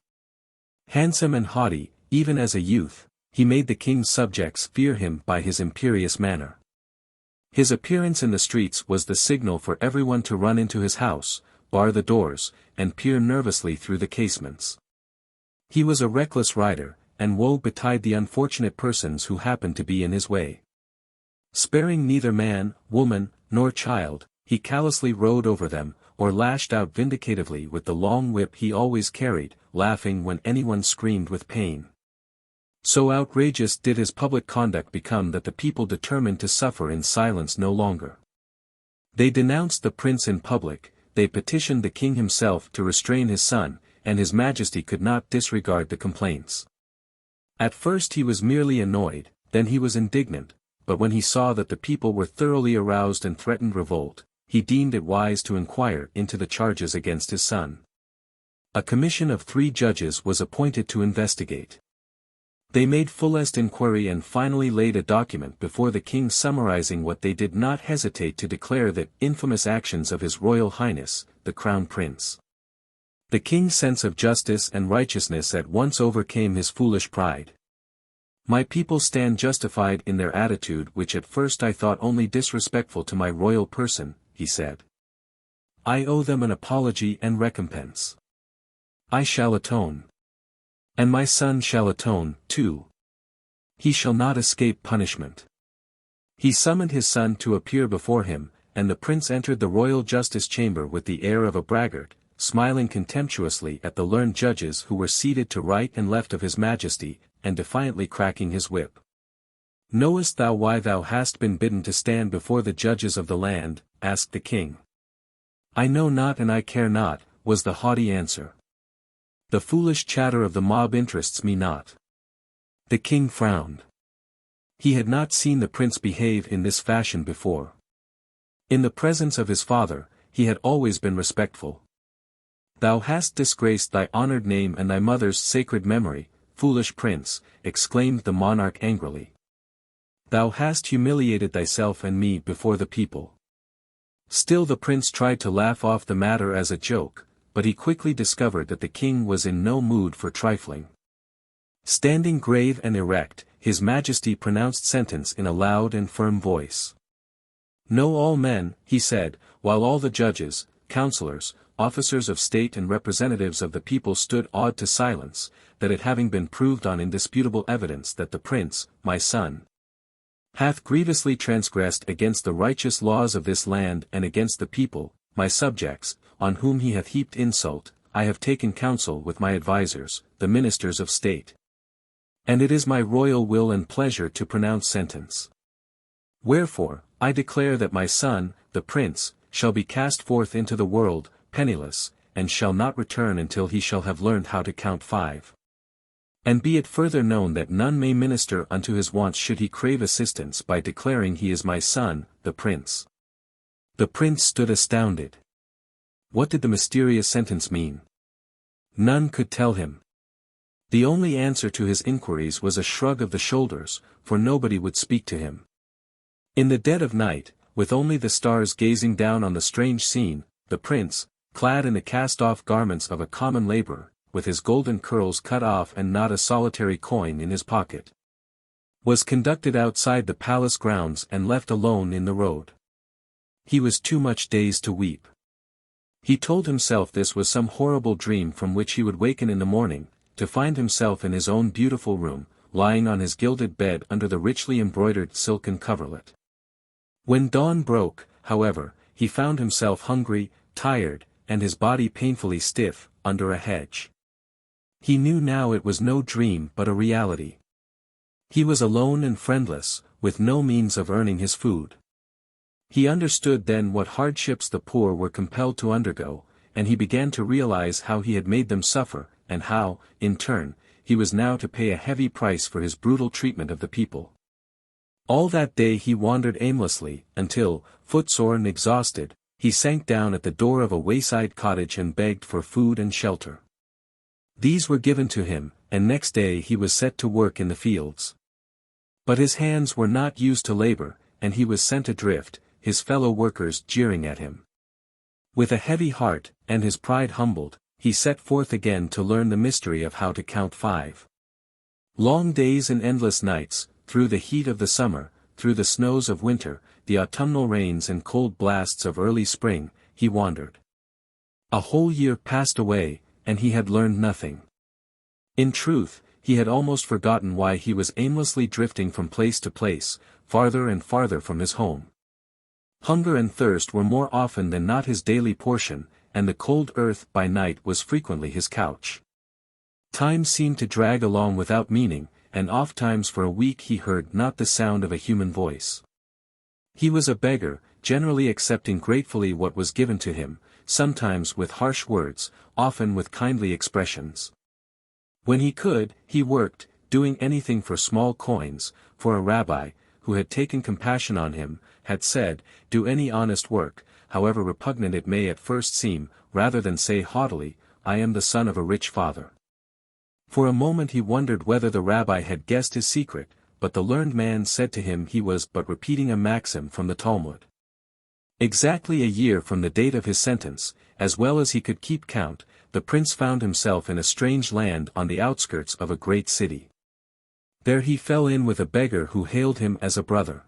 Handsome and haughty, even as a youth, he made the king's subjects fear him by his imperious manner. His appearance in the streets was the signal for everyone to run into his house, bar the doors, and peer nervously through the casements. He was a reckless rider, and woe betide the unfortunate persons who happened to be in his way. Sparing neither man, woman, nor child, he callously rode over them, or lashed out vindicatively with the long whip he always carried, laughing when anyone screamed with pain. So outrageous did his public conduct become that the people determined to suffer in silence no longer. They denounced the prince in public, they petitioned the king himself to restrain his son, and his majesty could not disregard the complaints. At first he was merely annoyed, then he was indignant, but when he saw that the people were thoroughly aroused and threatened revolt, he deemed it wise to inquire into the charges against his son. A commission of 3 judges was appointed to investigate. They made fullest inquiry and finally laid a document before the king summarizing what they did not hesitate to declare the infamous actions of His Royal Highness, the Crown Prince. The king's sense of justice and righteousness at once overcame his foolish pride. "My people stand justified in their attitude which at first I thought only disrespectful to my royal person," he said. "I owe them an apology and recompense. I shall atone. And my son shall atone, too. He shall not escape punishment." He summoned his son to appear before him, and the prince entered the royal justice chamber with the air of a braggart, smiling contemptuously at the learned judges who were seated to right and left of his majesty, and defiantly cracking his whip. "Knowest thou why thou hast been bidden to stand before the judges of the land?" asked the king. "I know not and I care not," was the haughty answer. "The foolish chatter of the mob interests me not." The king frowned. He had not seen the prince behave in this fashion before. In the presence of his father, he had always been respectful. "Thou hast disgraced thy honored name and thy mother's sacred memory, foolish prince," exclaimed the monarch angrily. "Thou hast humiliated thyself and me before the people." Still the prince tried to laugh off the matter as a joke, but he quickly discovered that the king was in no mood for trifling. Standing grave and erect, his majesty pronounced sentence in a loud and firm voice. "Know all men," he said, while all the judges, counselors, officers of state and representatives of the people stood awed to silence, that it having been proved on indisputable evidence that the prince, my son, hath grievously transgressed against the righteous laws of this land and against the people, my subjects, on whom he hath heaped insult, I have taken counsel with my advisers, the ministers of state. And it is my royal will and pleasure to pronounce sentence. Wherefore, I declare that my son, the prince, shall be cast forth into the world, penniless, and shall not return until he shall have learned how to count 5. And be it further known that none may minister unto his wants should he crave assistance by declaring he is my son, the prince." The prince stood astounded. What did the mysterious sentence mean? None could tell him. The only answer to his inquiries was a shrug of the shoulders, for nobody would speak to him. In the dead of night, with only the stars gazing down on the strange scene, the prince, clad in the cast-off garments of a common laborer, with his golden curls cut off and not a solitary coin in his pocket, was conducted outside the palace grounds and left alone in the road. He was too much dazed to weep. He told himself this was some horrible dream from which he would waken in the morning, to find himself in his own beautiful room, lying on his gilded bed under the richly embroidered silken coverlet. When dawn broke, however, he found himself hungry, tired, and his body painfully stiff, under a hedge. He knew now it was no dream but a reality. He was alone and friendless, with no means of earning his food. He understood then what hardships the poor were compelled to undergo, and he began to realize how he had made them suffer, and how, in turn, he was now to pay a heavy price for his brutal treatment of the people. All that day he wandered aimlessly, until, footsore and exhausted, he sank down at the door of a wayside cottage and begged for food and shelter. These were given to him, and next day he was set to work in the fields. But his hands were not used to labor, and he was sent adrift, his fellow workers jeering at him. With a heavy heart, and his pride humbled, he set forth again to learn the mystery of how to count 5. Long days and endless nights, through the heat of the summer, through the snows of winter, the autumnal rains and cold blasts of early spring, he wandered. A whole year passed away, and he had learned nothing. In truth, he had almost forgotten why he was aimlessly drifting from place to place, farther and farther from his home. Hunger and thirst were more often than not his daily portion, and the cold earth by night was frequently his couch. Time seemed to drag along without meaning, and ofttimes for a week he heard not the sound of a human voice. He was a beggar, generally accepting gratefully what was given to him, sometimes with harsh words, often with kindly expressions. When he could, he worked, doing anything for small coins, for a rabbi, who had taken compassion on him, had said, "Do any honest work, however repugnant it may at first seem, rather than say haughtily, 'I am the son of a rich father.'" For a moment he wondered whether the rabbi had guessed his secret, but the learned man said to him he was but repeating a maxim from the Talmud. Exactly a year from the date of his sentence, as well as he could keep count, the prince found himself in a strange land on the outskirts of a great city. There he fell in with a beggar who hailed him as a brother.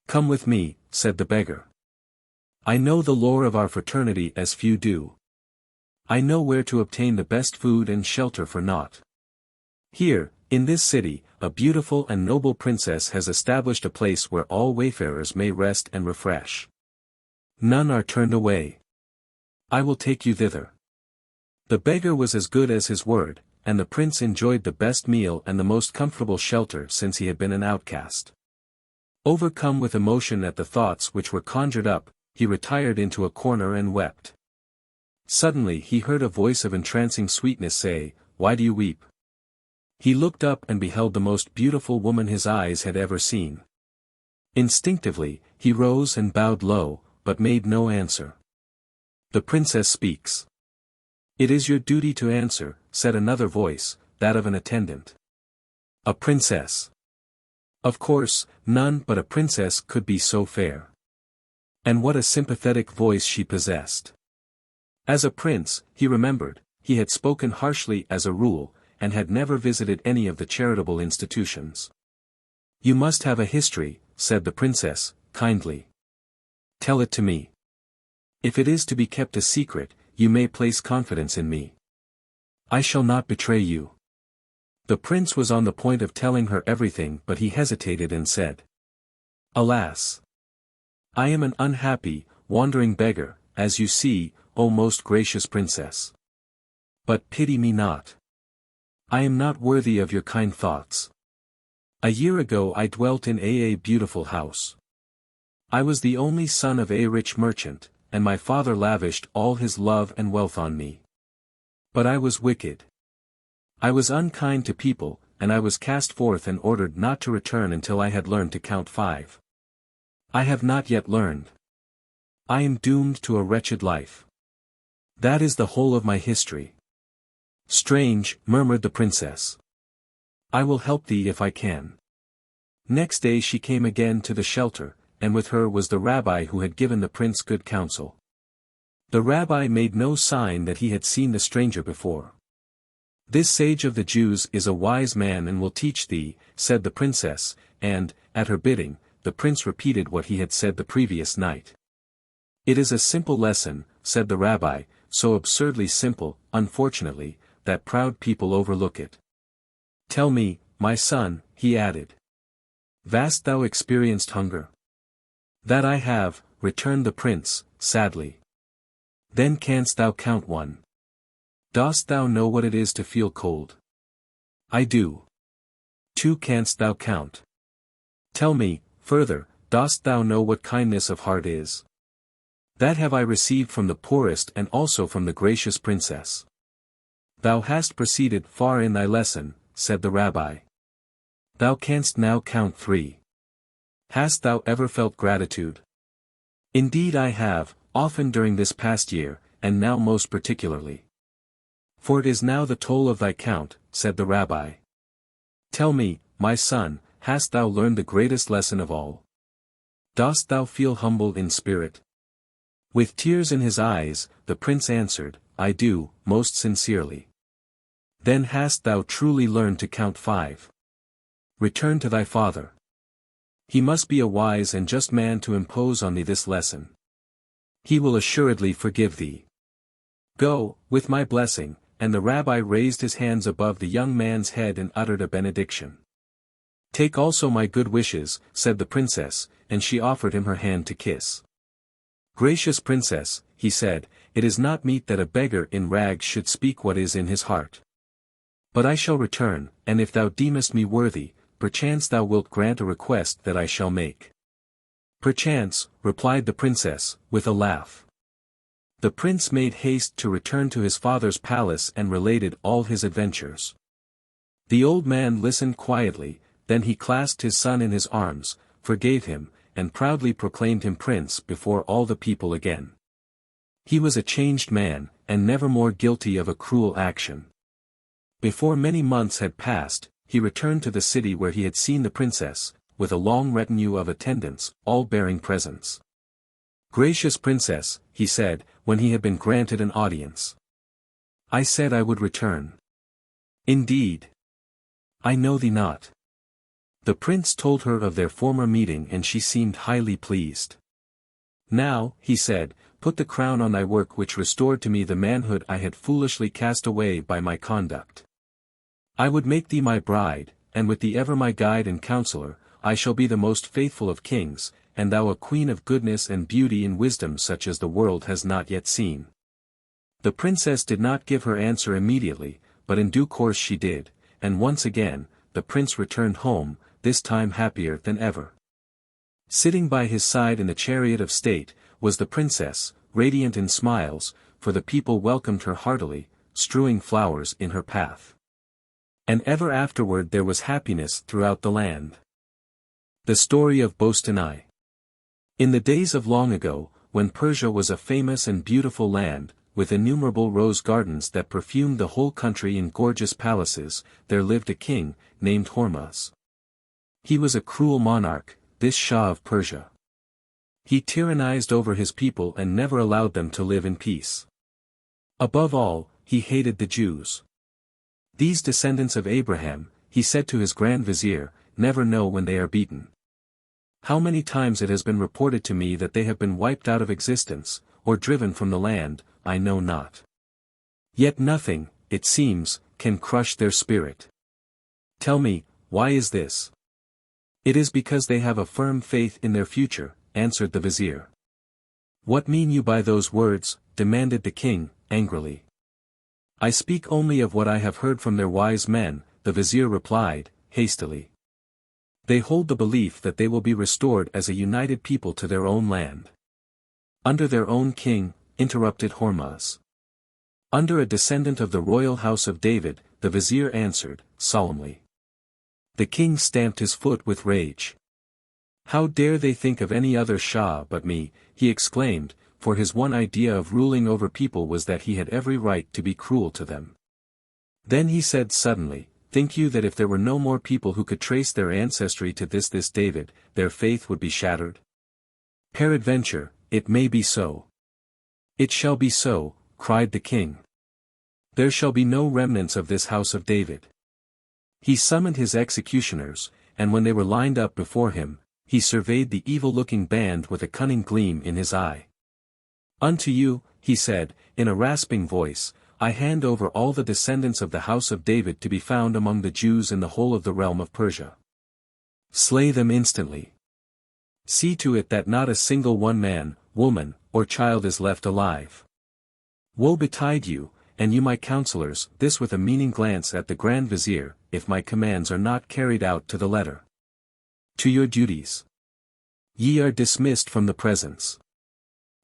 "Come with me," said the beggar. "I know the lore of our fraternity as few do. I know where to obtain the best food and shelter for naught. Here, in this city, a beautiful and noble princess has established a place where all wayfarers may rest and refresh. None are turned away. I will take you thither." The beggar was as good as his word, and the prince enjoyed the best meal and the most comfortable shelter since he had been an outcast. Overcome with emotion at the thoughts which were conjured up, he retired into a corner and wept. Suddenly he heard a voice of entrancing sweetness say, "Why do you weep?" He looked up and beheld the most beautiful woman his eyes had ever seen. Instinctively, he rose and bowed low, but made no answer. The princess speaks. It is your duty to answer, said another voice, that of an attendant. A princess. Of course, none but a princess could be so fair. And what a sympathetic voice she possessed. As a prince, he remembered, he had spoken harshly as a rule, and had never visited any of the charitable institutions. You must have a history, said the princess, kindly. Tell it to me. If it is to be kept a secret, you may place confidence in me. I shall not betray you. The prince was on the point of telling her everything, but he hesitated and said, Alas! I am an unhappy, wandering beggar, as you see, O most gracious princess. But pity me not. I am not worthy of your kind thoughts. A year ago I dwelt in a beautiful house. I was the only son of a rich merchant, and my father lavished all his love and wealth on me. But I was wicked. I was unkind to people, and I was cast forth and ordered not to return until I had learned to count 5. I have not yet learned. I am doomed to a wretched life. That is the whole of my history. Strange, murmured the princess. I will help thee if I can. Next day she came again to the shelter, and with her was the rabbi who had given the prince good counsel. The rabbi made no sign that he had seen the stranger before. This sage of the Jews is a wise man and will teach thee, said the princess, and, at her bidding, the prince repeated what he had said the previous night. It is a simple lesson, said the rabbi, so absurdly simple, unfortunately, that proud people overlook it. Tell me, my son, he added. Hast thou experienced hunger? That I have, returned the prince, sadly. Then canst thou count 1. Dost thou know what it is to feel cold? I do. 2 canst thou count? Tell me, further, dost thou know what kindness of heart is? That have I received from the poorest and also from the gracious princess. Thou hast proceeded far in thy lesson, said the rabbi. Thou canst now count 3. Hast thou ever felt gratitude? Indeed I have, often during this past year, and now most particularly. For it is now the toll of thy count, said the rabbi. Tell me, my son, hast thou learned the greatest lesson of all? Dost thou feel humble in spirit? With tears in his eyes, the prince answered, I do, most sincerely. Then hast thou truly learned to count 5. Return to thy father. He must be a wise and just man to impose on thee this lesson. He will assuredly forgive thee. Go, with my blessing, and the rabbi raised his hands above the young man's head and uttered a benediction. Take also my good wishes, said the princess, and she offered him her hand to kiss. Gracious princess, he said, it is not meet that a beggar in rags should speak what is in his heart. But I shall return, and if thou deemest me worthy, perchance thou wilt grant a request that I shall make. Perchance, replied the princess, with a laugh. The prince made haste to return to his father's palace and related all his adventures. The old man listened quietly, then he clasped his son in his arms, forgave him, and proudly proclaimed him prince before all the people again. He was a changed man, and never more guilty of a cruel action. Before many months had passed, he returned to the city where he had seen the princess, with a long retinue of attendants, all bearing presents. Gracious princess, he said, when he had been granted an audience. I said I would return. Indeed. I know thee not. The prince told her of their former meeting and she seemed highly pleased. Now, he said, put the crown on thy work which restored to me the manhood I had foolishly cast away by my conduct. I would make thee my bride, and with thee ever my guide and counselor, I shall be the most faithful of kings, and thou a queen of goodness and beauty and wisdom such as the world has not yet seen. The princess did not give her answer immediately, but in due course she did, and once again, the prince returned home, this time happier than ever. Sitting by his side in the chariot of state, was the princess, radiant in smiles, for the people welcomed her heartily, strewing flowers in her path. And ever afterward there was happiness throughout the land. The Story of Bostanai. In the days of long ago, when Persia was a famous and beautiful land, with innumerable rose gardens that perfumed the whole country in gorgeous palaces, there lived a king, named Hormuz. He was a cruel monarch, this Shah of Persia. He tyrannized over his people and never allowed them to live in peace. Above all, he hated the Jews. These descendants of Abraham, he said to his Grand Vizier, never know when they are beaten. How many times it has been reported to me that they have been wiped out of existence, or driven from the land, I know not. Yet nothing, it seems, can crush their spirit. Tell me, why is this? It is because they have a firm faith in their future, answered the vizier. What mean you by those words? Demanded the king, angrily. I speak only of what I have heard from their wise men, the vizier replied, hastily. They hold the belief that they will be restored as a united people to their own land. Under their own king, interrupted Hormuz. Under a descendant of the royal house of David, the vizier answered, solemnly. The king stamped his foot with rage. How dare they think of any other Shah but me, he exclaimed, for his one idea of ruling over people was that he had every right to be cruel to them. Then he said suddenly, think you that if there were no more people who could trace their ancestry to this David, their faith would be shattered? Peradventure, it may be so. It shall be so, cried the king. There shall be no remnants of this house of David. He summoned his executioners, and when they were lined up before him, he surveyed the evil-looking band with a cunning gleam in his eye. Unto you, he said, in a rasping voice, I hand over all the descendants of the house of David to be found among the Jews in the whole of the realm of Persia. Slay them instantly. See to it that not a single one man, woman, or child is left alive. Woe betide you, and you my counselors, this with a meaning glance at the Grand Vizier, if my commands are not carried out to the letter. To your duties. Ye are dismissed from the presence.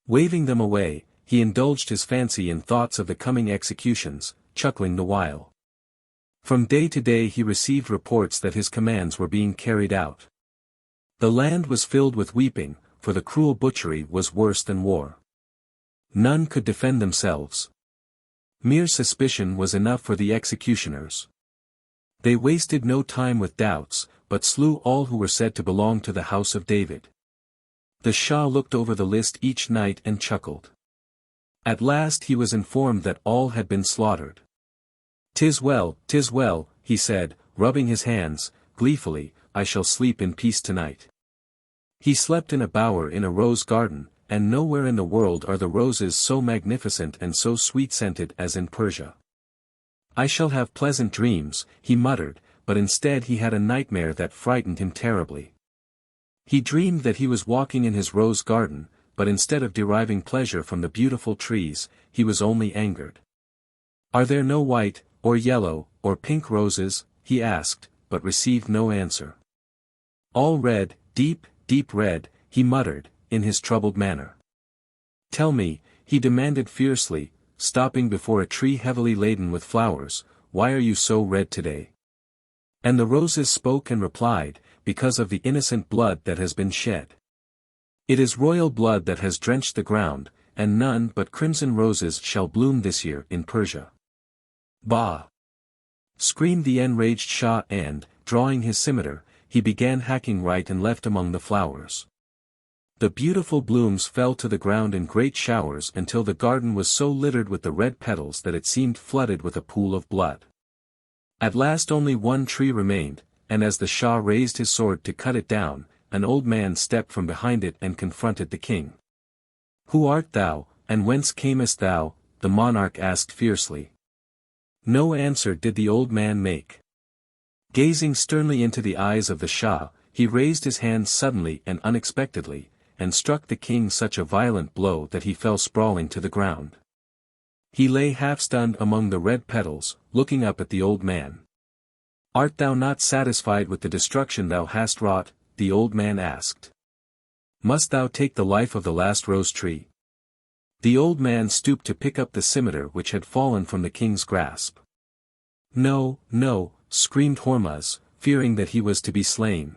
Waving them away, he indulged his fancy in thoughts of the coming executions, chuckling the while. From day to day he received reports that his commands were being carried out. The land was filled with weeping, for the cruel butchery was worse than war. None could defend themselves. Mere suspicion was enough for the executioners. They wasted no time with doubts, but slew all who were said to belong to the house of David. The Shah looked over the list each night and chuckled. At last he was informed that all had been slaughtered. 'Tis well, he said, rubbing his hands, gleefully, I shall sleep in peace tonight. He slept in a bower in a rose garden, and nowhere in the world are the roses so magnificent and so sweet-scented as in Persia. I shall have pleasant dreams, he muttered, but instead he had a nightmare that frightened him terribly. He dreamed that he was walking in his rose garden, but instead of deriving pleasure from the beautiful trees, he was only angered. Are there no white, or yellow, or pink roses? He asked, but received no answer. All red, deep red, he muttered, in his troubled manner. Tell me, he demanded fiercely, stopping before a tree heavily laden with flowers, why are you so red today? And the roses spoke and replied, because of the innocent blood that has been shed. It is royal blood that has drenched the ground, and none but crimson roses shall bloom this year in Persia. Bah! Screamed the enraged Shah and, drawing his scimitar, he began hacking right and left among the flowers. The beautiful blooms fell to the ground in great showers until the garden was so littered with the red petals that it seemed flooded with a pool of blood. At last only one tree remained, and as the Shah raised his sword to cut it down, an old man stepped from behind it and confronted the king. Who art thou, and whence camest thou? The monarch asked fiercely. No answer did the old man make. Gazing sternly into the eyes of the Shah, he raised his hand suddenly and unexpectedly, and struck the king such a violent blow that he fell sprawling to the ground. He lay half-stunned among the red petals, looking up at the old man. Art thou not satisfied with the destruction thou hast wrought? The old man asked. Must thou take the life of the last rose tree? The old man stooped to pick up the scimitar which had fallen from the king's grasp. No, screamed Hormuz, fearing that he was to be slain.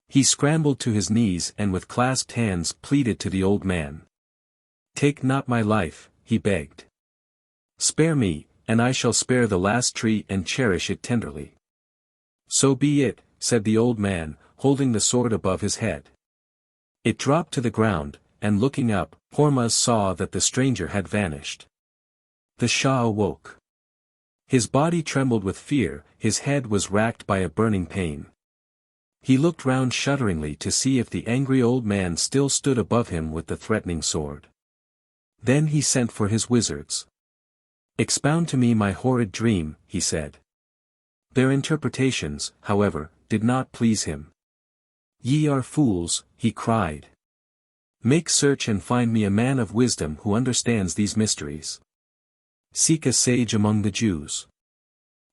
He scrambled to his knees and with clasped hands pleaded to the old man. Take not my life, he begged. Spare me, and I shall spare the last tree and cherish it tenderly. So be it, said the old man, holding the sword above his head. It dropped to the ground, and looking up, Hormuz saw that the stranger had vanished. The Shah awoke. His body trembled with fear, his head was racked by a burning pain. He looked round shudderingly to see if the angry old man still stood above him with the threatening sword. Then he sent for his wizards. Expound to me my horrid dream, he said. Their interpretations, however, did not please him. Ye are fools, he cried. Make search and find me a man of wisdom who understands these mysteries. Seek a sage among the Jews.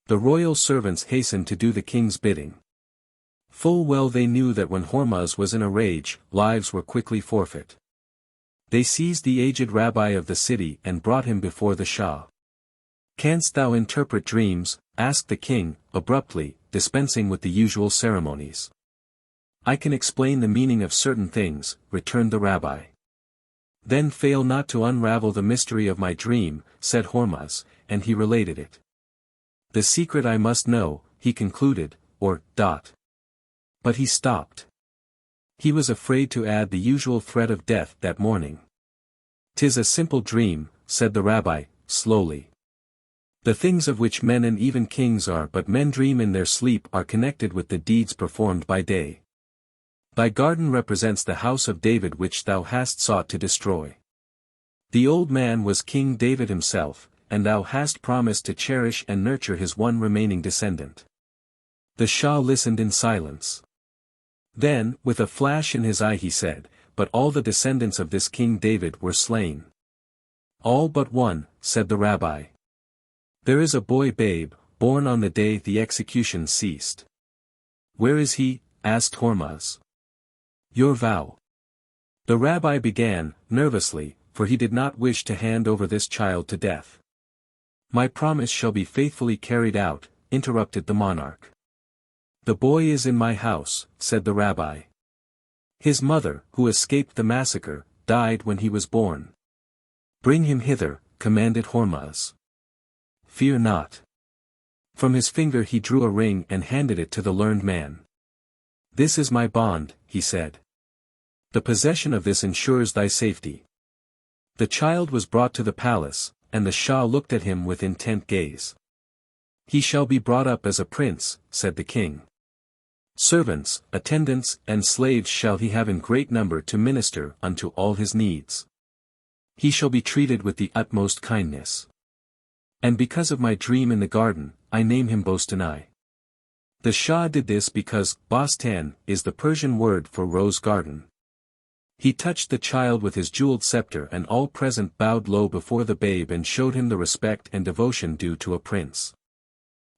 The royal servants hastened to do the king's bidding. Full well they knew that when Hormuz was in a rage, lives were quickly forfeit. They seized the aged rabbi of the city and brought him before the Shah. Canst thou interpret dreams? Asked the king, abruptly, dispensing with the usual ceremonies. I can explain the meaning of certain things, returned the rabbi. Then fail not to unravel the mystery of my dream, said Hormuz, and he related it. The secret I must know, he concluded, or. But he stopped. He was afraid to add the usual threat of death that morning. 'Tis a simple dream, said the rabbi, slowly. The things of which men and even kings are but men dream in their sleep are connected with the deeds performed by day. Thy garden represents the house of David which thou hast sought to destroy. The old man was King David himself, and thou hast promised to cherish and nurture his one remaining descendant. The Shah listened in silence. Then, with a flash in his eye he said, but all the descendants of this King David were slain. All but one, said the rabbi. There is a boy babe, born on the day the execution ceased. Where is he? Asked Hormuz. Your vow. The rabbi began, nervously, for he did not wish to hand over this child to death. My promise shall be faithfully carried out, interrupted the monarch. The boy is in my house, said the rabbi. His mother, who escaped the massacre, died when he was born. Bring him hither, commanded Hormuz. Fear not. From his finger he drew a ring and handed it to the learned man. This is my bond, he said. The possession of this ensures thy safety. The child was brought to the palace, and the Shah looked at him with intent gaze. He shall be brought up as a prince, said the king. Servants, attendants, and slaves shall he have in great number to minister unto all his needs. He shall be treated with the utmost kindness. And because of my dream in the garden, I name him Bostanai. The Shah did this because Bostan is the Persian word for rose garden. He touched the child with his jeweled scepter and all present bowed low before the babe and showed him the respect and devotion due to a prince.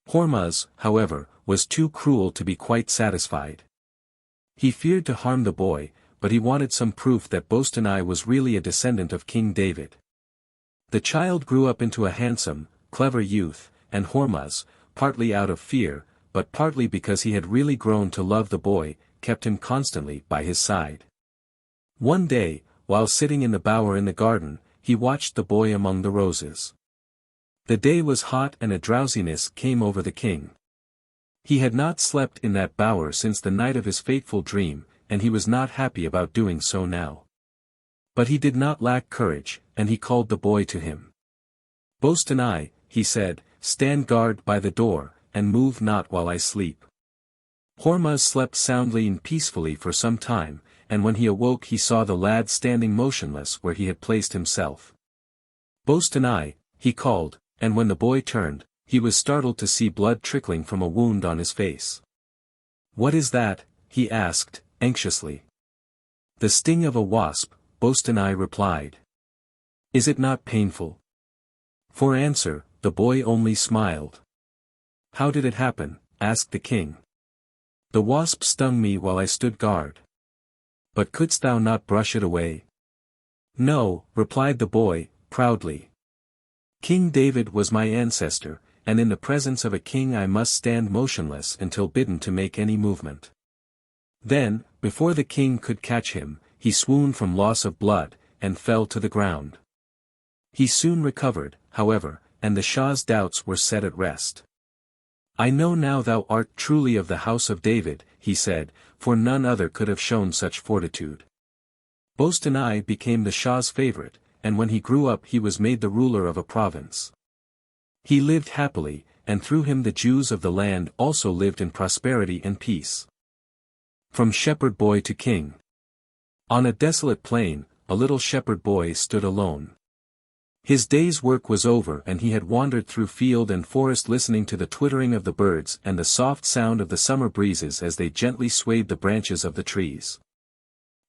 Hormuz, however, was too cruel to be quite satisfied. He feared to harm the boy, but he wanted some proof that Bostanai was really a descendant of King David. The child grew up into a handsome, clever youth, and Hormuz, partly out of fear, but partly because he had really grown to love the boy, kept him constantly by his side. One day, while sitting in the bower in the garden, he watched the boy among the roses. The day was hot and a drowsiness came over the king. He had not slept in that bower since the night of his fateful dream, and he was not happy about doing so now. But he did not lack courage, and he called the boy to him. Bostanai, he said, stand guard by the door, and move not while I sleep. Hormuz slept soundly and peacefully for some time, and when he awoke he saw the lad standing motionless where he had placed himself. Bostanai, he called, and when the boy turned, he was startled to see blood trickling from a wound on his face. What is that? He asked, anxiously. The sting of a wasp, Bostanai replied. Is it not painful? For answer, the boy only smiled. How did it happen? Asked the king. The wasp stung me while I stood guard. But couldst thou not brush it away? No, replied the boy, proudly. King David was my ancestor, and in the presence of a king I must stand motionless until bidden to make any movement. Then, before the king could catch him, he swooned from loss of blood, and fell to the ground. He soon recovered, however, and the Shah's doubts were set at rest. "I know now thou art truly of the house of David," he said, for none other could have shown such fortitude. Bostanai became the Shah's favorite, and when he grew up he was made the ruler of a province. He lived happily, and through him the Jews of the land also lived in prosperity and peace. From shepherd boy to king. On a desolate plain, a little shepherd boy stood alone. His day's work was over and he had wandered through field and forest listening to the twittering of the birds and the soft sound of the summer breezes as they gently swayed the branches of the trees.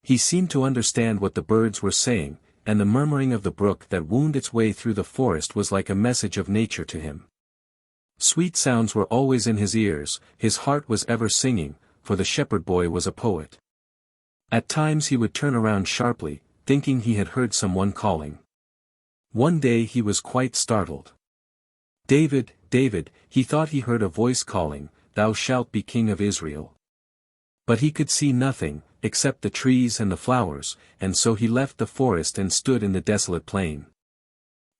He seemed to understand what the birds were saying, and the murmuring of the brook that wound its way through the forest was like a message of nature to him. Sweet sounds were always in his ears, his heart was ever singing, for the shepherd boy was a poet. At times he would turn around sharply, thinking he had heard someone calling. One day he was quite startled. "David, David," he thought he heard a voice calling, "Thou shalt be king of Israel." But he could see nothing, except the trees and the flowers, and so he left the forest and stood in the desolate plain.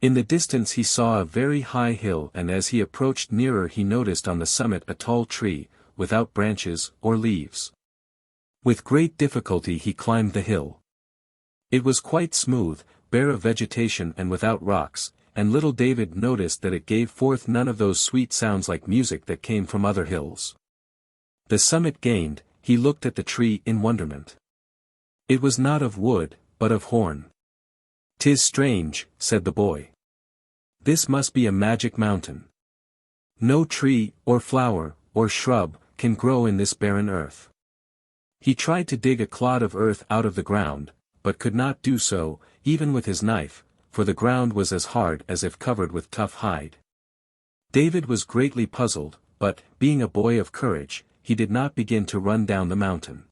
In the distance he saw a very high hill, and as he approached nearer he noticed on the summit a tall tree, without branches or leaves. With great difficulty he climbed the hill. It was quite smooth, bare of vegetation and without rocks, and little David noticed that it gave forth none of those sweet sounds like music that came from other hills. The summit gained, he looked at the tree in wonderment. It was not of wood, but of horn. "'Tis strange," said the boy. "This must be a magic mountain. No tree, or flower, or shrub, can grow in this barren earth." He tried to dig a clod of earth out of the ground, but could not do so, even with his knife, for the ground was as hard as if covered with tough hide. David was greatly puzzled, but, being a boy of courage, he did not begin to run down the mountain.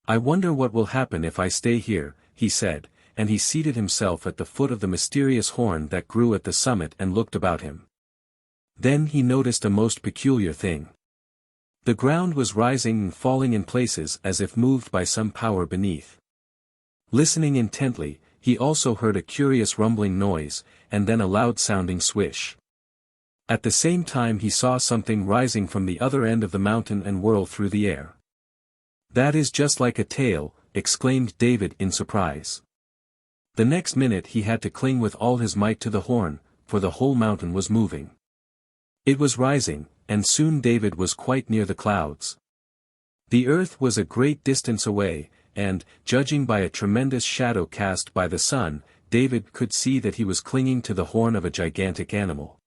"I wonder what will happen if I stay here," he said, and he seated himself at the foot of the mysterious horn that grew at the summit and looked about him. Then he noticed a most peculiar thing. The ground was rising and falling in places as if moved by some power beneath. Listening intently, he also heard a curious rumbling noise, and then a loud-sounding swish. At the same time he saw something rising from the other end of the mountain and whirl through the air. "That is just like a tail," exclaimed David in surprise. The next minute he had to cling with all his might to the horn, for the whole mountain was moving. It was rising, and soon David was quite near the clouds. The earth was a great distance away, and, judging by a tremendous shadow cast by the sun, David could see that he was clinging to the horn of a gigantic animal.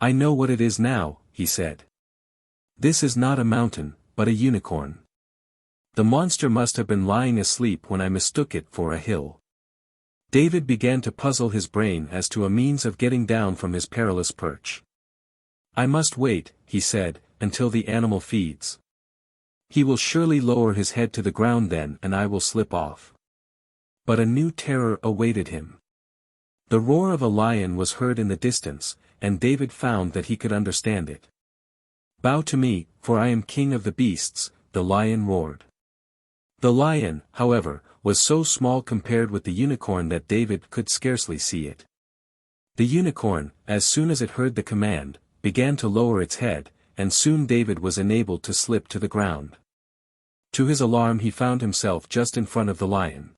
"I know what it is now," he said. "This is not a mountain, but a unicorn. The monster must have been lying asleep when I mistook it for a hill." David began to puzzle his brain as to a means of getting down from his perilous perch. "I must wait," he said, "until the animal feeds. He will surely lower his head to the ground then and I will slip off." But a new terror awaited him. The roar of a lion was heard in the distance, and David found that he could understand it. "Bow to me, for I am king of the beasts," the lion roared. The lion, however, was so small compared with the unicorn that David could scarcely see it. The unicorn, as soon as it heard the command, began to lower its head, and soon David was enabled to slip to the ground. To his alarm he found himself just in front of the lion.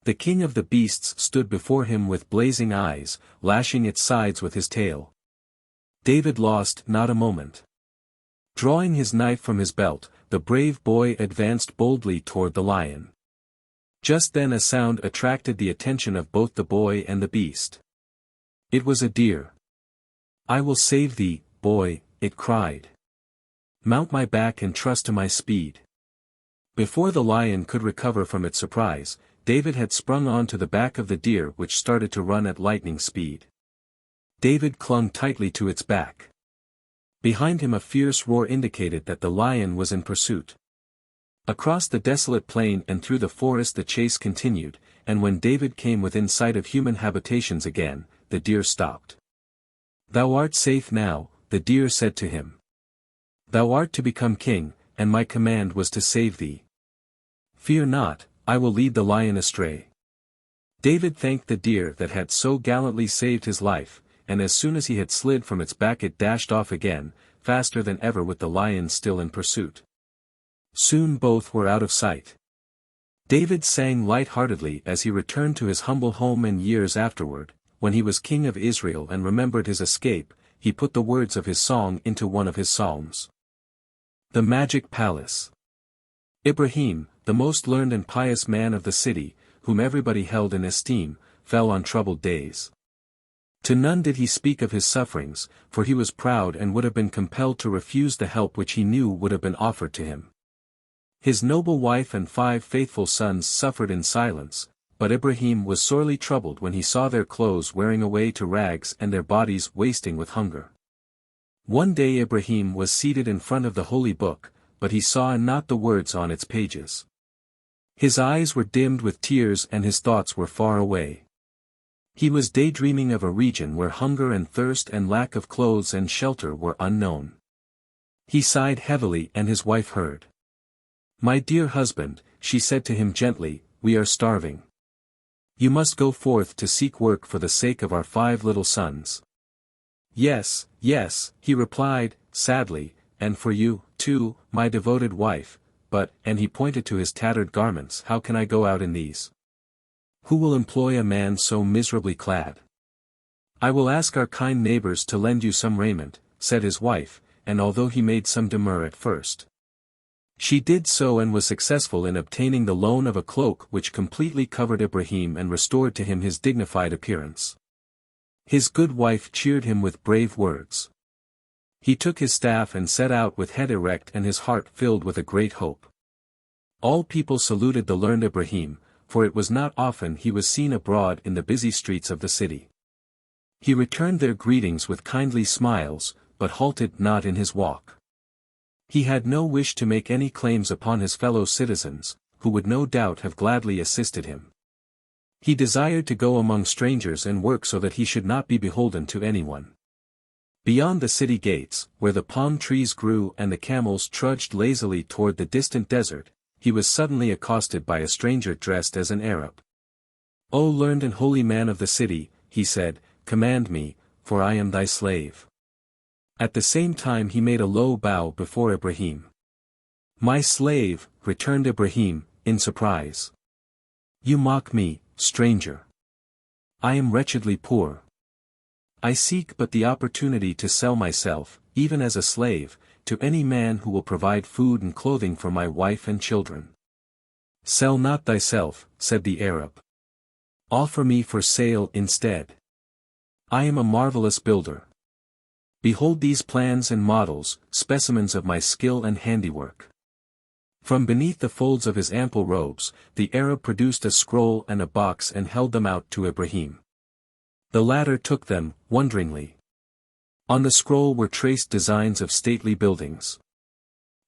The king of the beasts stood before him with blazing eyes, lashing its sides with his tail. David lost not a moment. Drawing his knife from his belt, the brave boy advanced boldly toward the lion. Just then a sound attracted the attention of both the boy and the beast. It was a deer. "I will save thee, boy," it cried. "Mount my back and trust to my speed." Before the lion could recover from its surprise, David had sprung onto the back of the deer, which started to run at lightning speed. David clung tightly to its back. Behind him a fierce roar indicated that the lion was in pursuit. Across the desolate plain and through the forest the chase continued, and when David came within sight of human habitations again, the deer stopped. "Thou art safe now," the deer said to him. "Thou art to become king, and my command was to save thee. Fear not, I will lead the lion astray." David thanked the deer that had so gallantly saved his life, and as soon as he had slid from its back it dashed off again, faster than ever with the lion still in pursuit. Soon both were out of sight. David sang light-heartedly as he returned to his humble home, and years afterward, when he was king of Israel and remembered his escape, he put the words of his song into one of his psalms. The Magic Palace. Ibrahim, the most learned and pious man of the city, whom everybody held in esteem, fell on troubled days. To none did he speak of his sufferings, for he was proud and would have been compelled to refuse the help which he knew would have been offered to him. His noble wife and 5 faithful sons suffered in silence, but Ibrahim was sorely troubled when he saw their clothes wearing away to rags and their bodies wasting with hunger. One day Ibrahim was seated in front of the holy book, but he saw not the words on its pages. His eyes were dimmed with tears and his thoughts were far away. He was daydreaming of a region where hunger and thirst and lack of clothes and shelter were unknown. He sighed heavily and his wife heard. "My dear husband," she said to him gently, "we are starving. You must go forth to seek work for the sake of our 5 little sons." "Yes, yes," he replied, sadly, "and for you, too, my devoted wife, but," and he pointed to his tattered garments, "how can I go out in these? Who will employ a man so miserably clad?" "I will ask our kind neighbors to lend you some raiment," said his wife, and although he made some demur at first, she did so and was successful in obtaining the loan of a cloak which completely covered Ibrahim and restored to him his dignified appearance. His good wife cheered him with brave words. He took his staff and set out with head erect and his heart filled with a great hope. All people saluted the learned Ibrahim, for it was not often he was seen abroad in the busy streets of the city. He returned their greetings with kindly smiles, but halted not in his walk. He had no wish to make any claims upon his fellow citizens, who would no doubt have gladly assisted him. He desired to go among strangers and work so that he should not be beholden to anyone. Beyond the city gates, where the palm trees grew and the camels trudged lazily toward the distant desert, he was suddenly accosted by a stranger dressed as an Arab. "O learned and holy man of the city," he said, "command me, for I am thy slave." At the same time he made a low bow before Ibrahim. "My slave," returned Ibrahim, in surprise. "You mock me, stranger. I am wretchedly poor. I seek but the opportunity to sell myself, even as a slave, to any man who will provide food and clothing for my wife and children." "Sell not thyself," said the Arab. "Offer me for sale instead. I am a marvelous builder. Behold these plans and models, specimens of my skill and handiwork." From beneath the folds of his ample robes, the Arab produced a scroll and a box and held them out to Ibrahim. The latter took them, wonderingly. On the scroll were traced designs of stately buildings.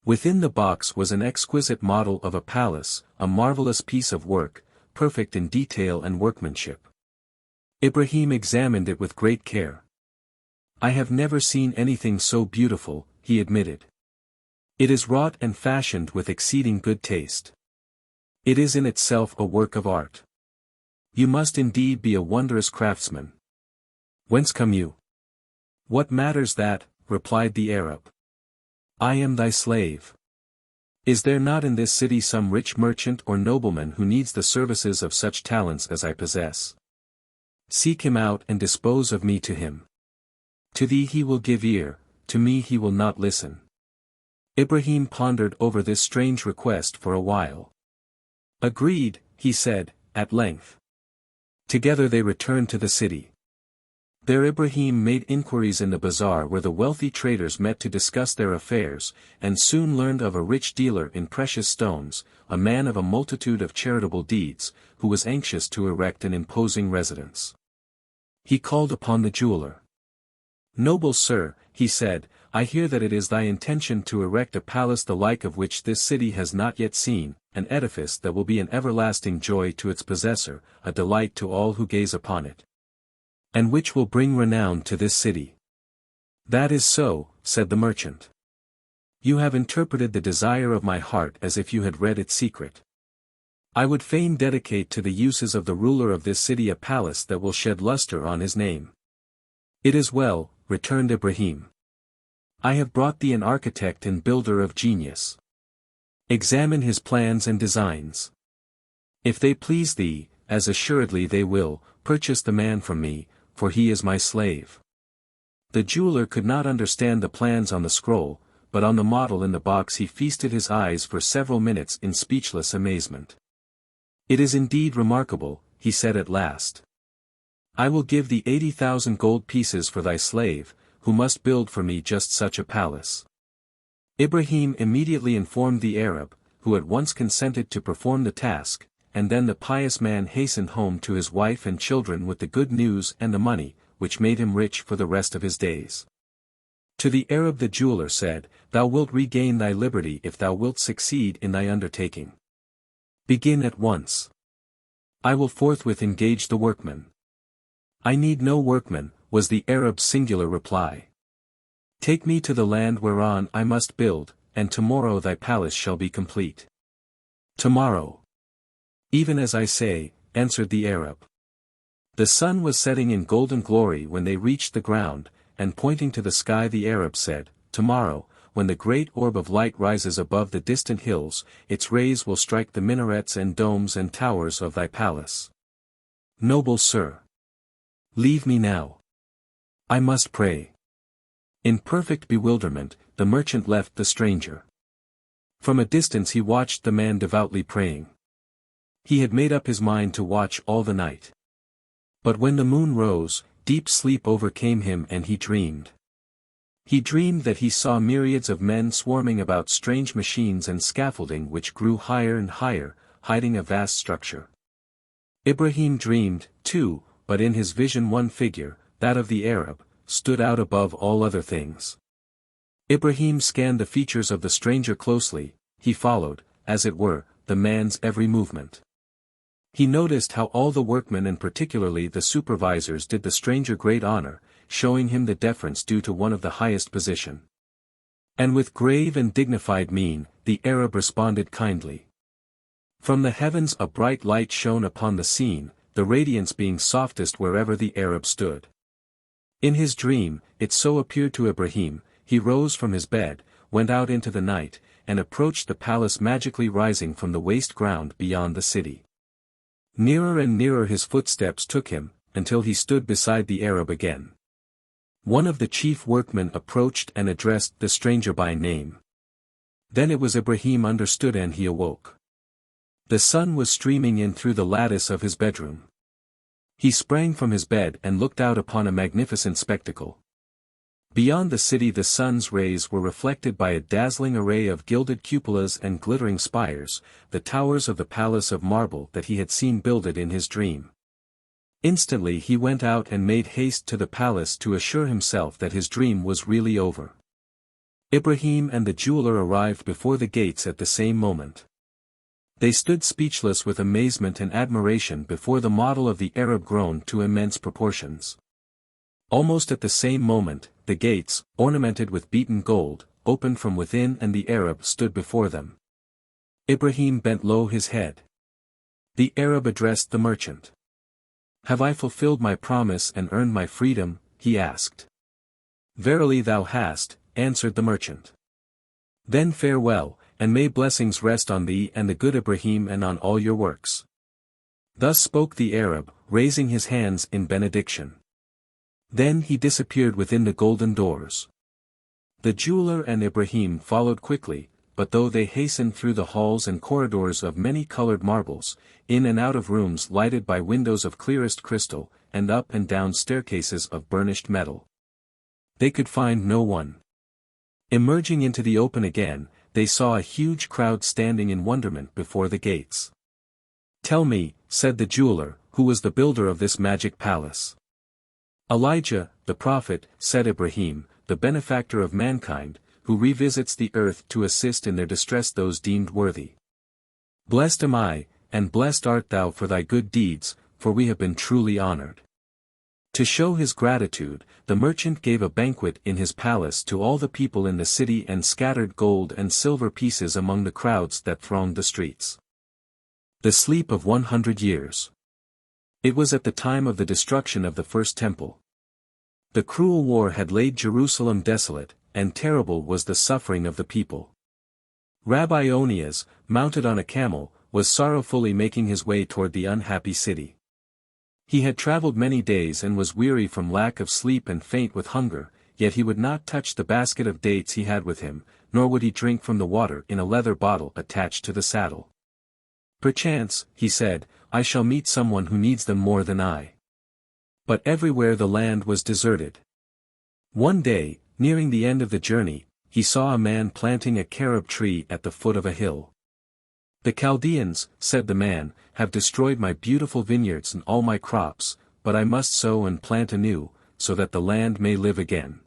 Within the box was an exquisite model of a palace, a marvelous piece of work, perfect in detail and workmanship. Ibrahim examined it with great care. "I have never seen anything so beautiful," he admitted. "It is wrought and fashioned with exceeding good taste. It is in itself a work of art. You must indeed be a wondrous craftsman. Whence come you?" "What matters that?" replied the Arab. "I am thy slave. Is there not in this city some rich merchant or nobleman who needs the services of such talents as I possess? Seek him out and dispose of me to him. To thee he will give ear, to me he will not listen." Ibrahim pondered over this strange request for a while. "Agreed," he said, at length. Together they returned to the city. There Ibrahim made inquiries in the bazaar where the wealthy traders met to discuss their affairs, and soon learned of a rich dealer in precious stones, a man of a multitude of charitable deeds, who was anxious to erect an imposing residence. He called upon the jeweler. "Noble sir," he said, "I hear that it is thy intention to erect a palace the like of which this city has not yet seen, an edifice that will be an everlasting joy to its possessor, a delight to all who gaze upon it, and which will bring renown to this city." "That is so," said the merchant. "You have interpreted the desire of my heart as if you had read its secret. I would fain dedicate to the uses of the ruler of this city a palace that will shed luster on his name. It is well, returned Ibrahim. I have brought thee an architect and builder of genius. Examine his plans and designs. If they please thee, as assuredly they will, purchase the man from me, for he is my slave. The jeweler could not understand the plans on the scroll, but on the model in the box he feasted his eyes for several minutes in speechless amazement. It is indeed remarkable, he said at last. I will give thee 80,000 gold pieces for thy slave, who must build for me just such a palace. Ibrahim immediately informed the Arab, who at once consented to perform the task, and then the pious man hastened home to his wife and children with the good news and the money, which made him rich for the rest of his days. To the Arab the jeweler said, Thou wilt regain thy liberty if thou wilt succeed in thy undertaking. Begin at once. I will forthwith engage the workmen. I need no workmen, was the Arab's singular reply. Take me to the land whereon I must build, and tomorrow thy palace shall be complete. Tomorrow. Even as I say, answered the Arab. The sun was setting in golden glory when they reached the ground, and pointing to the sky the Arab said, Tomorrow, when the great orb of light rises above the distant hills, its rays will strike the minarets and domes and towers of thy palace. Noble sir. Leave me now. I must pray. In perfect bewilderment, the merchant left the stranger. From a distance he watched the man devoutly praying. He had made up his mind to watch all the night. But when the moon rose, deep sleep overcame him and he dreamed. He dreamed that he saw myriads of men swarming about strange machines and scaffolding which grew higher and higher, hiding a vast structure. Ibrahim dreamed, too, but in his vision one figure, that of the Arab, stood out above all other things. Ibrahim scanned the features of the stranger closely, he followed, as it were, the man's every movement. He noticed how all the workmen and particularly the supervisors did the stranger great honor, showing him the deference due to one of the highest position. And with grave and dignified mien, the Arab responded kindly. From the heavens a bright light shone upon the scene, the radiance being softest wherever the Arab stood. In his dream, it so appeared to Ibrahim, he rose from his bed, went out into the night, and approached the palace magically rising from the waste ground beyond the city. Nearer and nearer his footsteps took him, until he stood beside the Arab again. One of the chief workmen approached and addressed the stranger by name. Then it was Ibrahim understood and he awoke. The sun was streaming in through the lattice of his bedroom. He sprang from his bed and looked out upon a magnificent spectacle. Beyond the city the sun's rays were reflected by a dazzling array of gilded cupolas and glittering spires, the towers of the palace of marble that he had seen builded in his dream. Instantly he went out and made haste to the palace to assure himself that his dream was really over. Ibrahim and the jeweler arrived before the gates at the same moment. They stood speechless with amazement and admiration before the model of the Arab grown to immense proportions. Almost at the same moment, the gates, ornamented with beaten gold, opened from within and the Arab stood before them. Ibrahim bent low his head. The Arab addressed the merchant. Have I fulfilled my promise and earned my freedom? He asked. Verily thou hast, answered the merchant. Then farewell, and may blessings rest on thee and the good Ibrahim and on all your works. Thus spoke the Arab, raising his hands in benediction. Then he disappeared within the golden doors. The jeweler and Ibrahim followed quickly, but though they hastened through the halls and corridors of many-colored marbles, in and out of rooms lighted by windows of clearest crystal, and up and down staircases of burnished metal, they could find no one. Emerging into the open again, they saw a huge crowd standing in wonderment before the gates. Tell me, said the jeweler, who was the builder of this magic palace? Elijah, the prophet, said Ibrahim, the benefactor of mankind, who revisits the earth to assist in their distress those deemed worthy. Blessed am I, and blessed art thou for thy good deeds, for we have been truly honored. To show his gratitude, the merchant gave a banquet in his palace to all the people in the city and scattered gold and silver pieces among the crowds that thronged the streets. The sleep of 100 years. It was at the time of the destruction of the first temple. The cruel war had laid Jerusalem desolate, and terrible was the suffering of the people. Rabbi Onias, mounted on a camel, was sorrowfully making his way toward the unhappy city. He had traveled many days and was weary from lack of sleep and faint with hunger, yet he would not touch the basket of dates he had with him, nor would he drink from the water in a leather bottle attached to the saddle. Perchance, he said, I shall meet someone who needs them more than I. But everywhere the land was deserted. One day, nearing the end of the journey, he saw a man planting a carob tree at the foot of a hill. The Chaldeans, said the man, have destroyed my beautiful vineyards and all my crops, but I must sow and plant anew, so that the land may live again.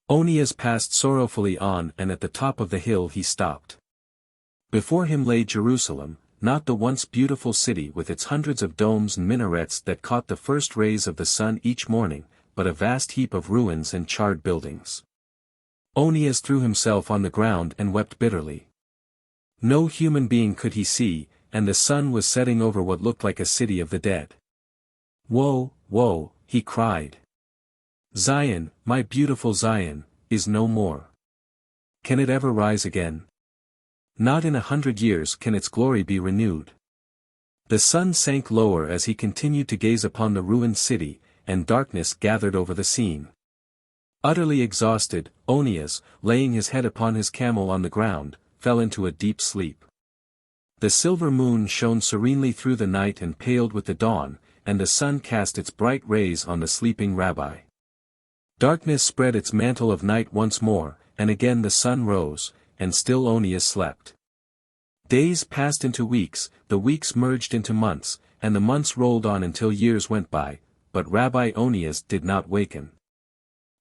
Onias passed sorrowfully on, and at the top of the hill he stopped. Before him lay Jerusalem, not the once beautiful city with its hundreds of domes and minarets that caught the first rays of the sun each morning, but a vast heap of ruins and charred buildings. Onias threw himself on the ground and wept bitterly. No human being could he see, and the sun was setting over what looked like a city of the dead. Woe, woe, he cried. Zion, my beautiful Zion, is no more. Can it ever rise again? Not in 100 years can its glory be renewed. The sun sank lower as he continued to gaze upon the ruined city, and darkness gathered over the scene. Utterly exhausted, Onias, laying his head upon his camel on the ground, fell into a deep sleep. The silver moon shone serenely through the night and paled with the dawn, and the sun cast its bright rays on the sleeping rabbi. Darkness spread its mantle of night once more, and again the sun rose, and still Onias slept. Days passed into weeks, the weeks merged into months, and the months rolled on until years went by, but Rabbi Onias did not waken.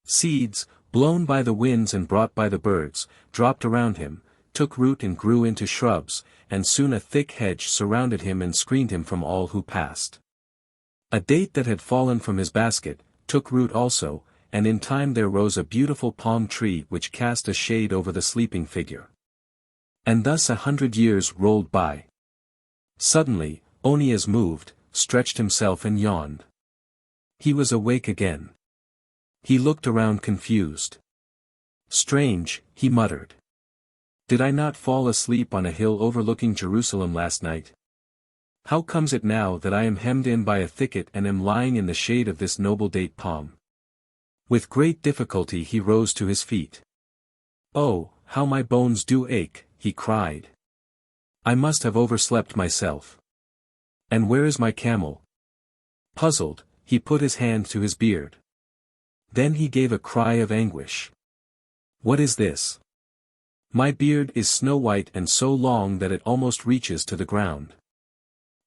Seeds, blown by the winds and brought by the birds, dropped around him, took root and grew into shrubs, and soon a thick hedge surrounded him and screened him from all who passed. A date that had fallen from his basket, took root also, and in time there rose a beautiful palm tree which cast a shade over the sleeping figure. And thus 100 years rolled by. Suddenly, Onias moved, stretched himself and yawned. He was awake again. He looked around confused. Strange, he muttered. Did I not fall asleep on a hill overlooking Jerusalem last night? How comes it now that I am hemmed in by a thicket and am lying in the shade of this noble date palm? With great difficulty he rose to his feet. Oh, how my bones do ache, he cried. I must have overslept myself. And where is my camel? Puzzled, he put his hand to his beard. Then he gave a cry of anguish. What is this? My beard is snow white and so long that it almost reaches to the ground.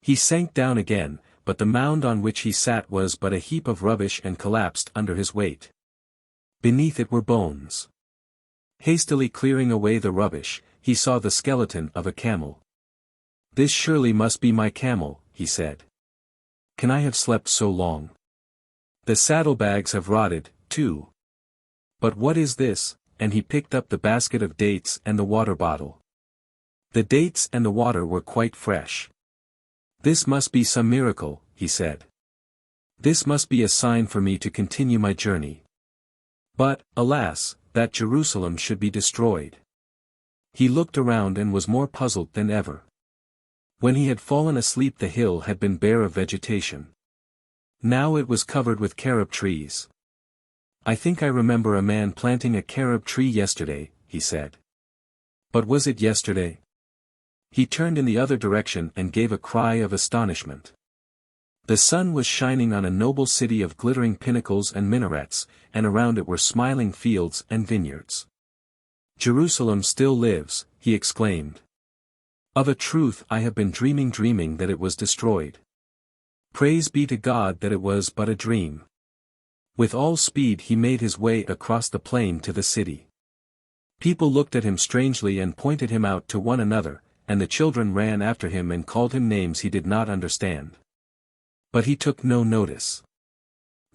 He sank down again, but the mound on which he sat was but a heap of rubbish and collapsed under his weight. Beneath it were bones. Hastily clearing away the rubbish, he saw the skeleton of a camel. This surely must be my camel, he said. Can I have slept so long? The saddlebags have rotted, too. But what is this? And he picked up the basket of dates and the water bottle. The dates and the water were quite fresh. This must be some miracle, he said. This must be a sign for me to continue my journey. But, alas, that Jerusalem should be destroyed. He looked around and was more puzzled than ever. When he had fallen asleep the hill had been bare of vegetation. Now it was covered with carob trees. I think I remember a man planting a carob tree yesterday, he said. But was it yesterday? He turned in the other direction and gave a cry of astonishment. The sun was shining on a noble city of glittering pinnacles and minarets, and around it were smiling fields and vineyards. Jerusalem still lives, he exclaimed. Of a truth I have been dreaming that it was destroyed. Praise be to God that it was but a dream. With all speed he made his way across the plain to the city. People looked at him strangely and pointed him out to one another, and the children ran after him and called him names he did not understand. But he took no notice.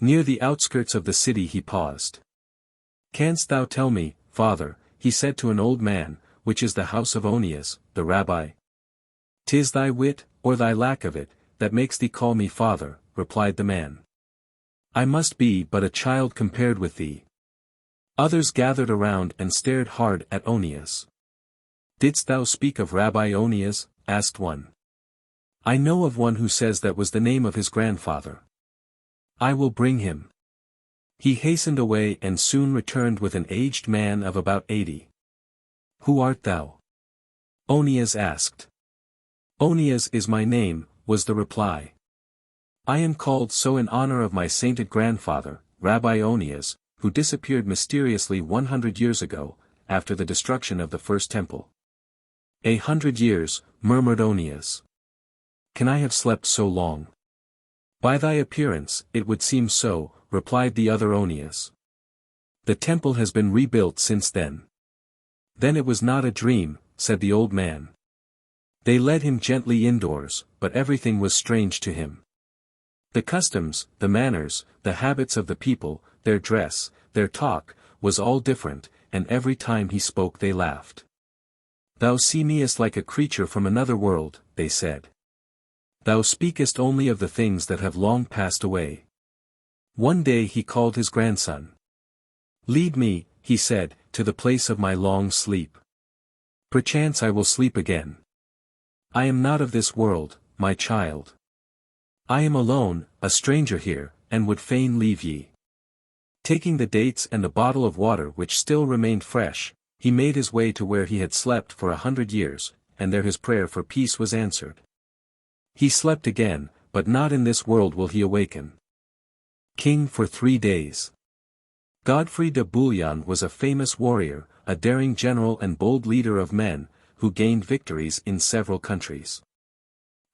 Near the outskirts of the city he paused. Canst thou tell me, father, he said to an old man, which is the house of Onias, the rabbi? 'Tis thy wit, or thy lack of it, that makes thee call me father?" replied the man. "I must be but a child compared with thee." Others gathered around and stared hard at Onias. "Didst thou speak of Rabbi Onias?" asked one. "I know of one who says that was the name of his grandfather. I will bring him." He hastened away and soon returned with an aged man of about 80. "Who art thou?" Onias asked. "Onias is my name," was the reply. "I am called so in honor of my sainted grandfather, Rabbi Onias, who disappeared mysteriously 100 years ago, after the destruction of the first temple." "100 years," murmured Onias. "Can I have slept so long?" "By thy appearance, it would seem so," replied the other Onias. "The temple has been rebuilt since then." "Then it was not a dream," said the old man. They led him gently indoors, but everything was strange to him. The customs, the manners, the habits of the people, their dress, their talk, was all different, and every time he spoke they laughed. "Thou seemest like a creature from another world," they said. "Thou speakest only of the things that have long passed away." One day he called his grandson. "Lead me," he said, "to the place of my long sleep. Perchance I will sleep again. I am not of this world, my child. I am alone, a stranger here, and would fain leave ye." Taking the dates and a bottle of water which still remained fresh, he made his way to where he had slept for 100 years, and there his prayer for peace was answered. He slept again, but not in this world will he awaken. King for 3 days. Godfrey de Bouillon was a famous warrior, a daring general and bold leader of men, who gained victories in several countries.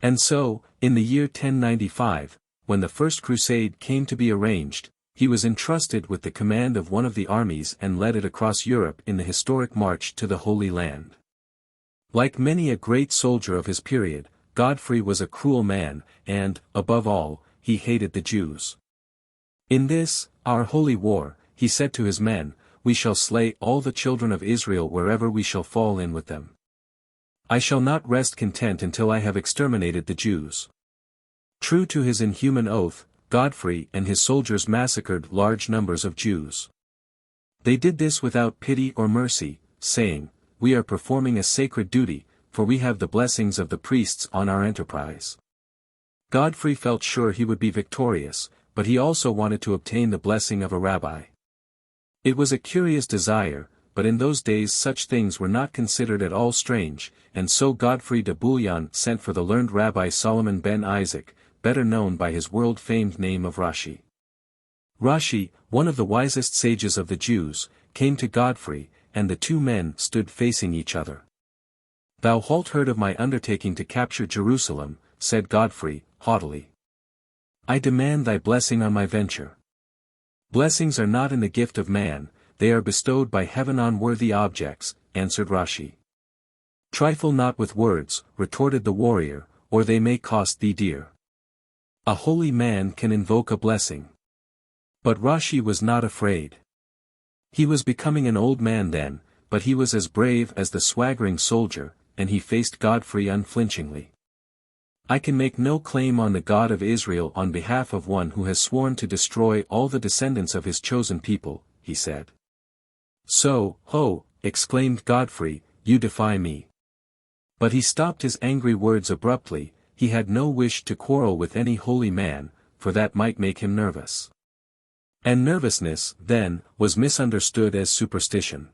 And so, in the year 1095, when the First Crusade came to be arranged, he was entrusted with the command of one of the armies and led it across Europe in the historic march to the Holy Land. Like many a great soldier of his period, Godfrey was a cruel man, and, above all, he hated the Jews. "In this, our holy war," he said to his men, "we shall slay all the children of Israel wherever we shall fall in with them. I shall not rest content until I have exterminated the Jews." True to his inhuman oath, Godfrey and his soldiers massacred large numbers of Jews. They did this without pity or mercy, saying, "We are performing a sacred duty, for we have the blessings of the priests on our enterprise." Godfrey felt sure he would be victorious, but he also wanted to obtain the blessing of a rabbi. It was a curious desire, but in those days such things were not considered at all strange, and so Godfrey de Bouillon sent for the learned Rabbi Solomon ben Isaac, better known by his world-famed name of Rashi. Rashi, one of the wisest sages of the Jews, came to Godfrey, and the two men stood facing each other. "Thou halt heard of my undertaking to capture Jerusalem," said Godfrey, haughtily. "I demand thy blessing on my venture." "Blessings are not in the gift of man, they are bestowed by heaven on worthy objects," answered Rashi. "Trifle not with words," retorted the warrior, "or they may cost thee dear. A holy man can invoke a blessing." But Rashi was not afraid. He was becoming an old man then, but he was as brave as the swaggering soldier, and he faced Godfrey unflinchingly. "I can make no claim on the God of Israel on behalf of one who has sworn to destroy all the descendants of his chosen people," he said. "So, ho!" exclaimed Godfrey, "you defy me." But he stopped his angry words abruptly. He had no wish to quarrel with any holy man, for that might make him nervous. And nervousness, then, was misunderstood as superstition.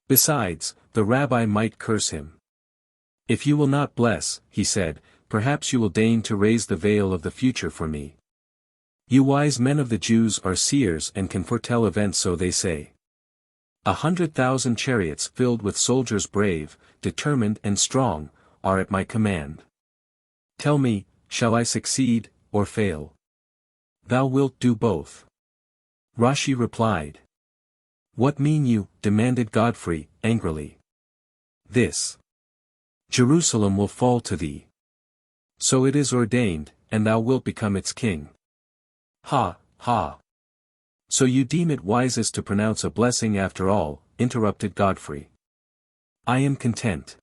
Besides, the rabbi might curse him. "If you will not bless," he said, "perhaps you will deign to raise the veil of the future for me. You wise men of the Jews are seers and can foretell events, so they say. 100,000 chariots filled with soldiers brave, determined and strong, are at my command. Tell me, shall I succeed, or fail?" "Thou wilt do both." Rashi replied. "What mean you?" demanded Godfrey, angrily. "This. Jerusalem will fall to thee. So it is ordained, and thou wilt become its king." "Ha, ha! So you deem it wisest to pronounce a blessing after all," interrupted Godfrey. "I am content.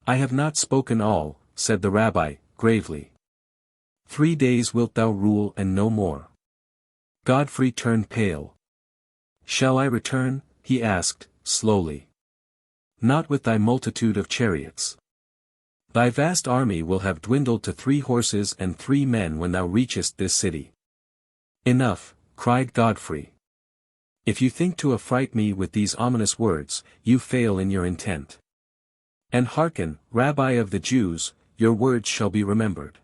I have not spoken all," said the rabbi, gravely. 3 days wilt thou rule and no more. Godfrey turned pale. Shall I return? He asked, slowly. Not with thy multitude of chariots. Thy vast army will have dwindled to 3 horses and 3 men when thou reachest this city. Enough, cried Godfrey. If you think to affright me with these ominous words, you fail in your intent. And hearken, Rabbi of the Jews, your words shall be remembered.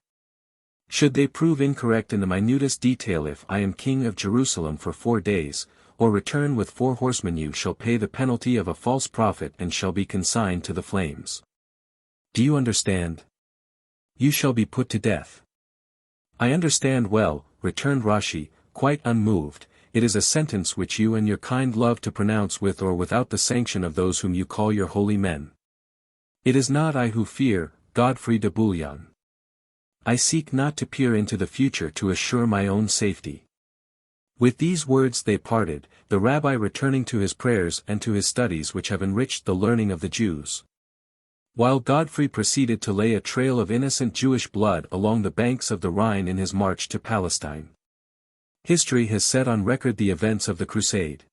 Should they prove incorrect in the minutest detail, if I am king of Jerusalem for 4 days, or return with 4 horsemen, you shall pay the penalty of a false prophet and shall be consigned to the flames. Do you understand? You shall be put to death. I understand well, returned Rashi, quite unmoved. It is a sentence which you and your kind love to pronounce with or without the sanction of those whom you call your holy men. It is not I who fear, Godfrey de Bouillon. I seek not to peer into the future to assure my own safety. With these words they parted, the rabbi returning to his prayers and to his studies which have enriched the learning of the Jews. While Godfrey proceeded to lay a trail of innocent Jewish blood along the banks of the Rhine in his march to Palestine. History has set on record the events of the crusade.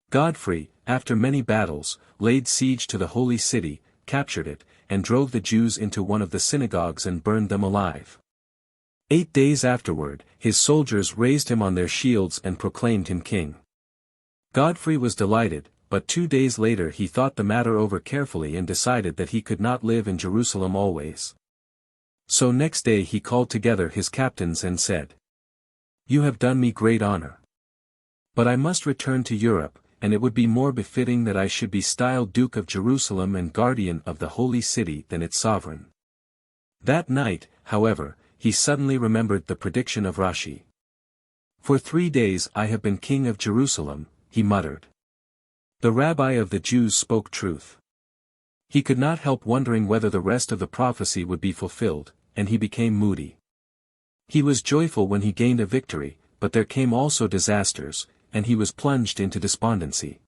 Godfrey, after many battles, laid siege to the holy city, captured it, and drove the Jews into one of the synagogues and burned them alive. 8 days afterward, his soldiers raised him on their shields and proclaimed him king. Godfrey was delighted, but 2 days later he thought the matter over carefully and decided that he could not live in Jerusalem always. So next day he called together his captains and said, You have done me great honor. But I must return to Europe, and it would be more befitting that I should be styled Duke of Jerusalem and guardian of the holy city than its sovereign. That night, however, he suddenly remembered the prediction of Rashi. For 3 days I have been king of Jerusalem, he muttered. The rabbi of the Jews spoke truth. He could not help wondering whether the rest of the prophecy would be fulfilled, and he became moody. He was joyful when he gained a victory, but there came also disasters, and he was plunged into despondency.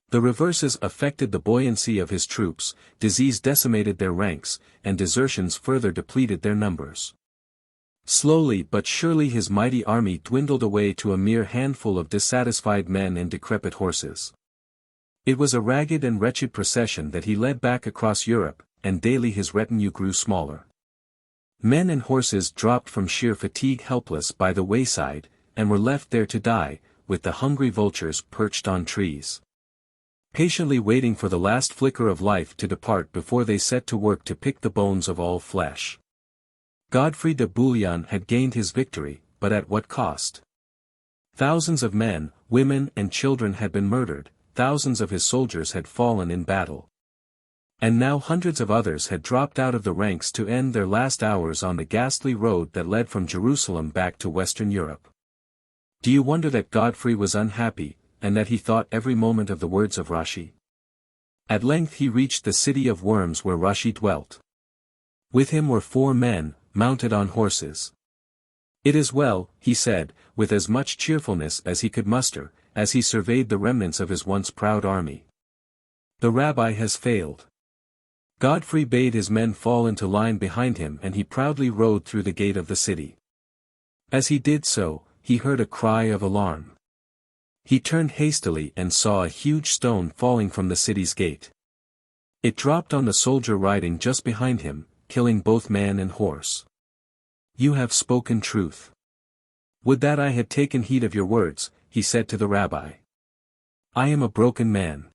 The reverses affected the buoyancy of his troops, disease decimated their ranks, and desertions further depleted their numbers. Slowly but surely his mighty army dwindled away to a mere handful of dissatisfied men and decrepit horses. It was a ragged and wretched procession that he led back across Europe, and daily his retinue grew smaller. Men and horses dropped from sheer fatigue helpless by the wayside, and were left there to die, with the hungry vultures perched on trees, patiently waiting for the last flicker of life to depart before they set to work to pick the bones of all flesh. Godfrey de Bouillon had gained his victory, but at what cost? Thousands of men, women and children had been murdered, thousands of his soldiers had fallen in battle. And now hundreds of others had dropped out of the ranks to end their last hours on the ghastly road that led from Jerusalem back to Western Europe. Do you wonder that Godfrey was unhappy, and that he thought every moment of the words of Rashi? At length he reached the city of worms where Rashi dwelt. With him were 4 men, mounted on horses. It is well, he said, with as much cheerfulness as he could muster, as he surveyed the remnants of his once proud army. The rabbi has failed. Godfrey bade his men fall into line behind him, and he proudly rode through the gate of the city. As he did so, he heard a cry of alarm. He turned hastily and saw a huge stone falling from the city's gate. It dropped on the soldier riding just behind him, killing both man and horse. You have spoken truth. Would that I had taken heed of your words, he said to the rabbi. I am a broken man.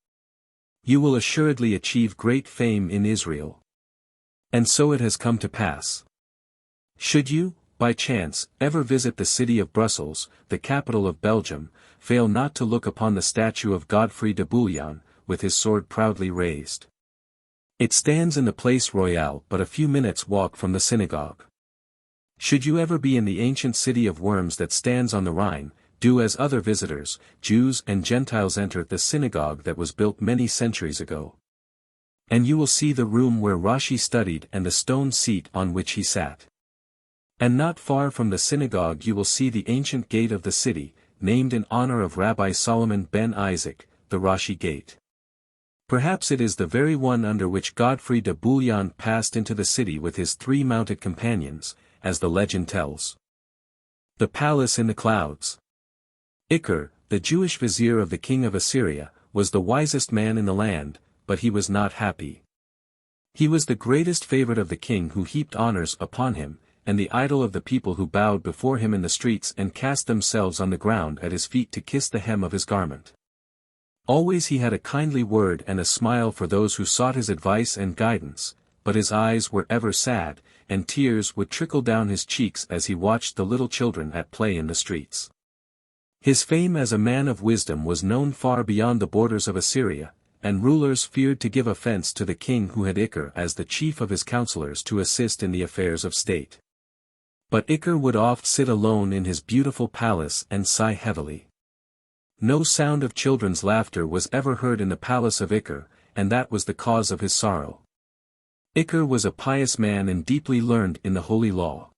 You will assuredly achieve great fame in Israel. And so it has come to pass. Should you, by chance, ever visit the city of Brussels, the capital of Belgium, fail not to look upon the statue of Godfrey de Bouillon, with his sword proudly raised. It stands in the Place Royale but a few minutes' walk from the synagogue. Should you ever be in the ancient city of worms that stands on the Rhine, do as other visitors, Jews and Gentiles, enter the synagogue that was built many centuries ago. And you will see the room where Rashi studied and the stone seat on which he sat. And not far from the synagogue you will see the ancient gate of the city, named in honor of Rabbi Solomon ben Isaac, the Rashi Gate. Perhaps it is the very one under which Godfrey de Bouillon passed into the city with his 3 mounted companions, as the legend tells. The Palace in the Clouds. Ikar, the Jewish vizier of the king of Assyria, was the wisest man in the land, but he was not happy. He was the greatest favorite of the king, who heaped honors upon him, and the idol of the people, who bowed before him in the streets and cast themselves on the ground at his feet to kiss the hem of his garment. Always he had a kindly word and a smile for those who sought his advice and guidance, but his eyes were ever sad, and tears would trickle down his cheeks as he watched the little children at play in the streets. His fame as a man of wisdom was known far beyond the borders of Assyria, and rulers feared to give offense to the king, who had Ikar as the chief of his counselors to assist in the affairs of state. But Ikar would oft sit alone in his beautiful palace and sigh heavily. No sound of children's laughter was ever heard in the palace of Ikar, and that was the cause of his sorrow. Ikar was a pious man and deeply learned in the holy law.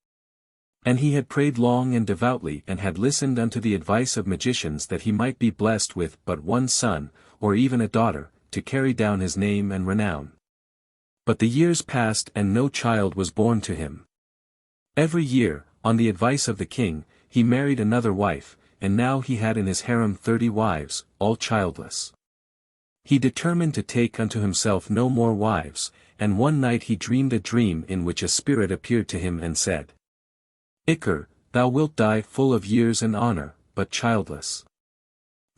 And he had prayed long and devoutly, and had listened unto the advice of magicians that he might be blessed with but one son, or even a daughter, to carry down his name and renown. But the years passed and no child was born to him. Every year, on the advice of the king, he married another wife, and now he had in his harem 30 wives, all childless. He determined to take unto himself no more wives, and one night he dreamed a dream in which a spirit appeared to him and said, "Ikar, thou wilt die full of years and honor, but childless.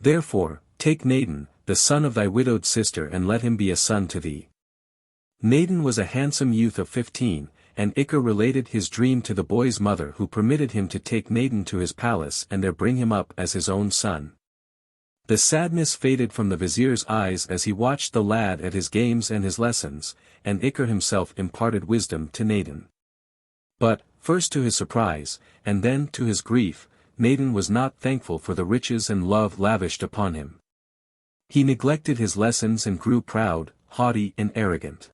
Therefore, take Nadin, the son of thy widowed sister, and let him be a son to thee." Nadin was a handsome youth of 15, and Ikar related his dream to the boy's mother, who permitted him to take Nadin to his palace and there bring him up as his own son. The sadness faded from the vizier's eyes as he watched the lad at his games and his lessons, and Ikar himself imparted wisdom to Nadin. But, first to his surprise, and then to his grief, Nadin was not thankful for the riches and love lavished upon him. He neglected his lessons and grew proud, haughty and arrogant.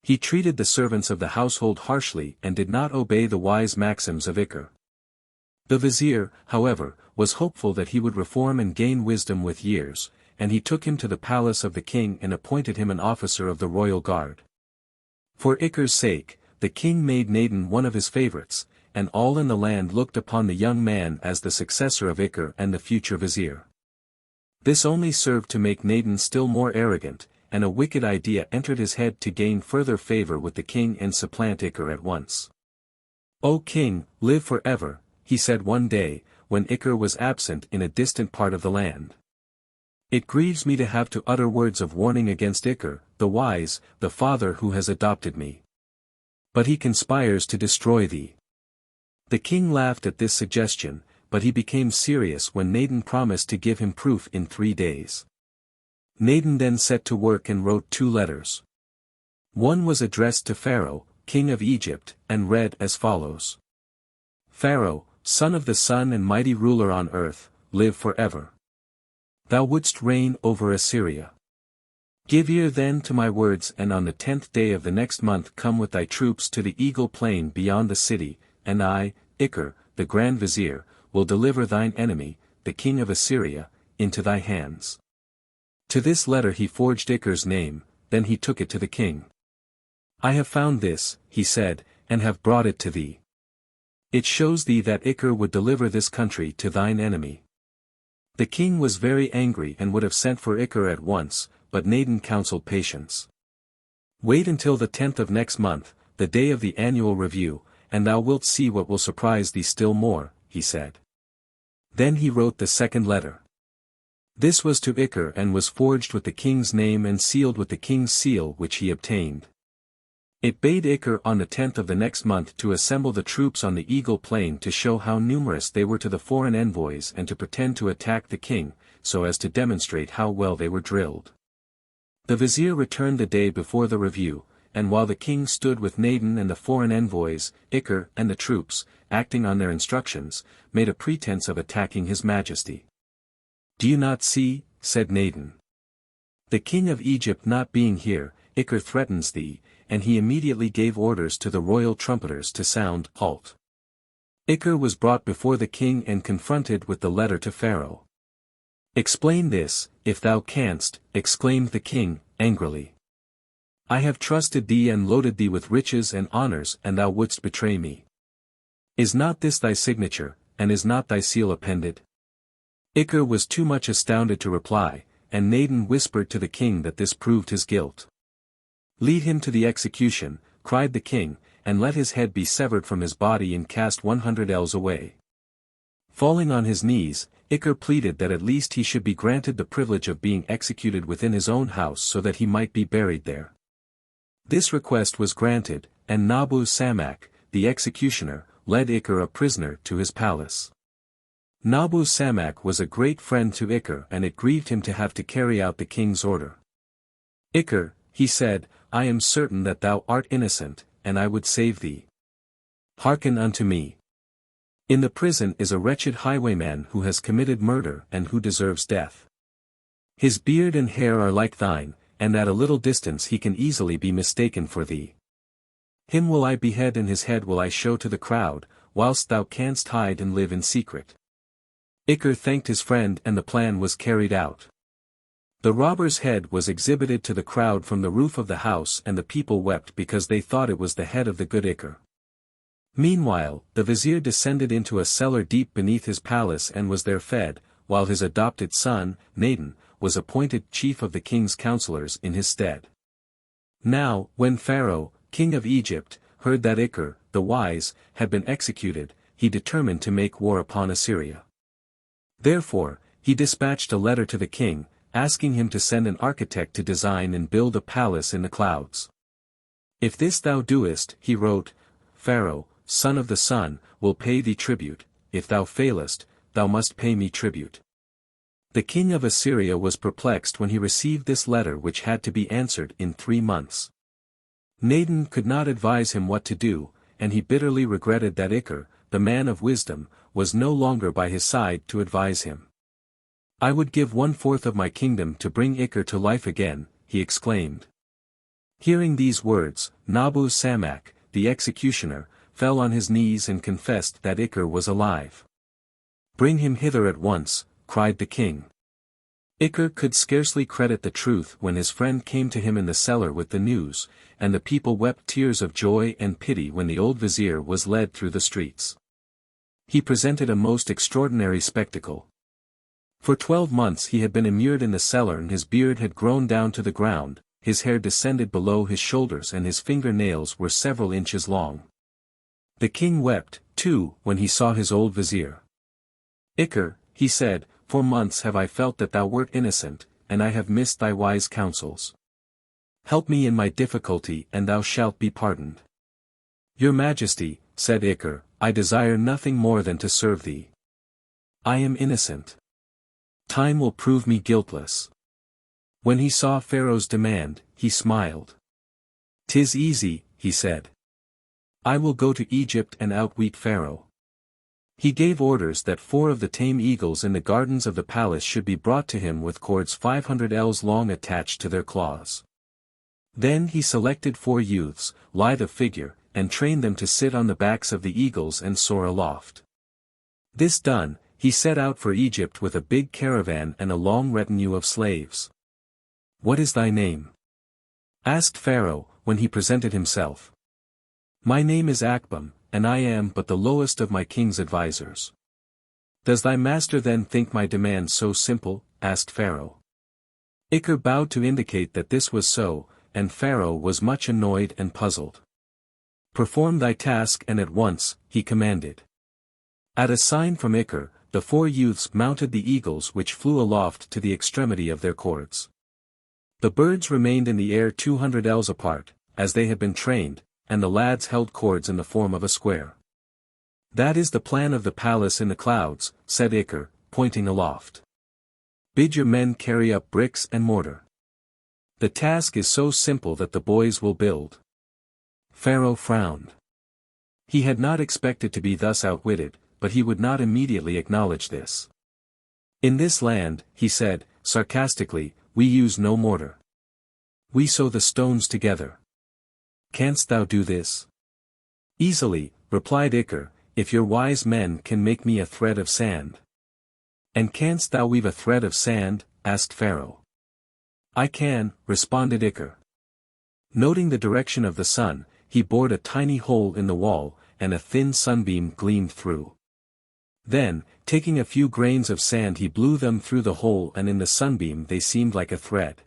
He treated the servants of the household harshly and did not obey the wise maxims of Ikar. The vizier, however, was hopeful that he would reform and gain wisdom with years, and he took him to the palace of the king and appointed him an officer of the royal guard. For Ikar's sake, the king made Nadin one of his favorites, and all in the land looked upon the young man as the successor of Ikar and the future vizier. This only served to make Nadin still more arrogant, and a wicked idea entered his head to gain further favor with the king and supplant Ikar at once. "O king, live forever," he said one day, when Ikar was absent in a distant part of the land. "It grieves me to have to utter words of warning against Ikar, the wise, the father who has adopted me. But he conspires to destroy thee." The king laughed at this suggestion, but he became serious when Nadin promised to give him proof in 3 days. Nadin then set to work and wrote 2 letters. One was addressed to Pharaoh, king of Egypt, and read as follows. "Pharaoh, son of the sun and mighty ruler on earth, live forever. Thou wouldst reign over Assyria. Give ear then to my words, and on the 10th day of the next month come with thy troops to the Eagle Plain beyond the city, and I, Ikar, the grand vizier, will deliver thine enemy, the king of Assyria, into thy hands." To this letter he forged Ikar's name, then he took it to the king. "I have found this," he said, "and have brought it to thee. It shows thee that Ikar would deliver this country to thine enemy." The king was very angry and would have sent for Ikar at once, but Nadin counseled patience. "Wait until the 10th of next month, the day of the annual review, and thou wilt see what will surprise thee still more," he said. Then he wrote the second letter. This was to Ikar and was forged with the king's name and sealed with the king's seal which he obtained. It bade Ikar on the 10th of the next month to assemble the troops on the Eagle Plain to show how numerous they were to the foreign envoys and to pretend to attack the king, so as to demonstrate how well they were drilled. The vizier returned the day before the review, and while the king stood with Nadin and the foreign envoys, Ikar and the troops, acting on their instructions, made a pretense of attacking his majesty. "Do you not see," said Nadin. "The king of Egypt not being here, Ikar threatens thee," and he immediately gave orders to the royal trumpeters to sound, "Halt." Ikar was brought before the king and confronted with the letter to Pharaoh. Explain this, if thou canst, exclaimed the king, angrily. I have trusted thee and loaded thee with riches and honors, and thou wouldst betray me. Is not this thy signature, and is not thy seal appended? Iker was too much astounded to reply, and Naden whispered to the king that this proved his guilt. Lead him to the execution, cried the king, and let his head be severed from his body and cast 100 ells away. Falling on his knees, Iker pleaded that at least he should be granted the privilege of being executed within his own house so that he might be buried there. This request was granted, and Nabu Samak, the executioner, led Iker a prisoner to his palace. Nabu Samak was a great friend to Iker, and it grieved him to have to carry out the king's order. Iker, he said, I am certain that thou art innocent, and I would save thee. Hearken unto me. In the prison is a wretched highwayman who has committed murder and who deserves death. His beard and hair are like thine, and at a little distance he can easily be mistaken for thee. Him will I behead and his head will I show to the crowd, whilst thou canst hide and live in secret. Iker thanked his friend and the plan was carried out. The robber's head was exhibited to the crowd from the roof of the house and the people wept because they thought it was the head of the good Iker. Meanwhile, the vizier descended into a cellar deep beneath his palace and was there fed, while his adopted son, Naden, was appointed chief of the king's counselors in his stead. Now, when Pharaoh, king of Egypt, heard that Iker, the wise, had been executed, he determined to make war upon Assyria. Therefore, he dispatched a letter to the king, asking him to send an architect to design and build a palace in the clouds. If this thou doest, he wrote, Pharaoh, son of the sun, will pay thee tribute, if thou failest, thou must pay me tribute. The king of Assyria was perplexed when he received this letter which had to be answered in 3 months. Naden could not advise him what to do, and he bitterly regretted that Iker, the man of wisdom, was no longer by his side to advise him. I would give 1/4 of my kingdom to bring Iker to life again, he exclaimed. Hearing these words, Nabu Samak, the executioner, fell on his knees and confessed that Iker was alive. Bring him hither at once, cried the king. Iker could scarcely credit the truth when his friend came to him in the cellar with the news, and the people wept tears of joy and pity when the old vizier was led through the streets. He presented a most extraordinary spectacle. For 12 months he had been immured in the cellar and his beard had grown down to the ground, his hair descended below his shoulders and his finger-nails were several inches long. The king wept, too, when he saw his old vizier. Iker, he said, for months have I felt that thou wert innocent, and I have missed thy wise counsels. Help me in my difficulty and thou shalt be pardoned. Your Majesty, said Iker, I desire nothing more than to serve thee. I am innocent. Time will prove me guiltless. When he saw Pharaoh's demand, he smiled. 'Tis easy, he said. I will go to Egypt and outwit Pharaoh. He gave orders that 4 of the tame eagles in the gardens of the palace should be brought to him with cords 500 ells long attached to their claws. Then he selected 4 youths, lithe of figure, and trained them to sit on the backs of the eagles and soar aloft. This done, he set out for Egypt with a big caravan and a long retinue of slaves. What is thy name? Asked Pharaoh, when he presented himself. My name is Akbam, and I am but the lowest of my king's advisers. Does thy master then think my demand so simple? Asked Pharaoh. Iker bowed to indicate that this was so, and Pharaoh was much annoyed and puzzled. Perform thy task and at once, he commanded. At a sign from Iker, the 4 youths mounted the eagles which flew aloft to the extremity of their cords. The birds remained in the air 200 ells apart, as they had been trained, and the lads held cords in the form of a square. That is the plan of the palace in the clouds, said Iker, pointing aloft. Bid your men carry up bricks and mortar. The task is so simple that the boys will build. Pharaoh frowned. He had not expected to be thus outwitted, but he would not immediately acknowledge this. In this land, he said, sarcastically, we use no mortar. We sew the stones together. Canst thou do this? Easily, replied Iker, if your wise men can make me a thread of sand. "And canst thou weave a thread of sand?" asked Pharaoh. "I can," responded Iker. Noting the direction of the sun, he bored a tiny hole in the wall, and a thin sunbeam gleamed through. Then, taking a few grains of sand, he blew them through the hole, and in the sunbeam they seemed like a thread.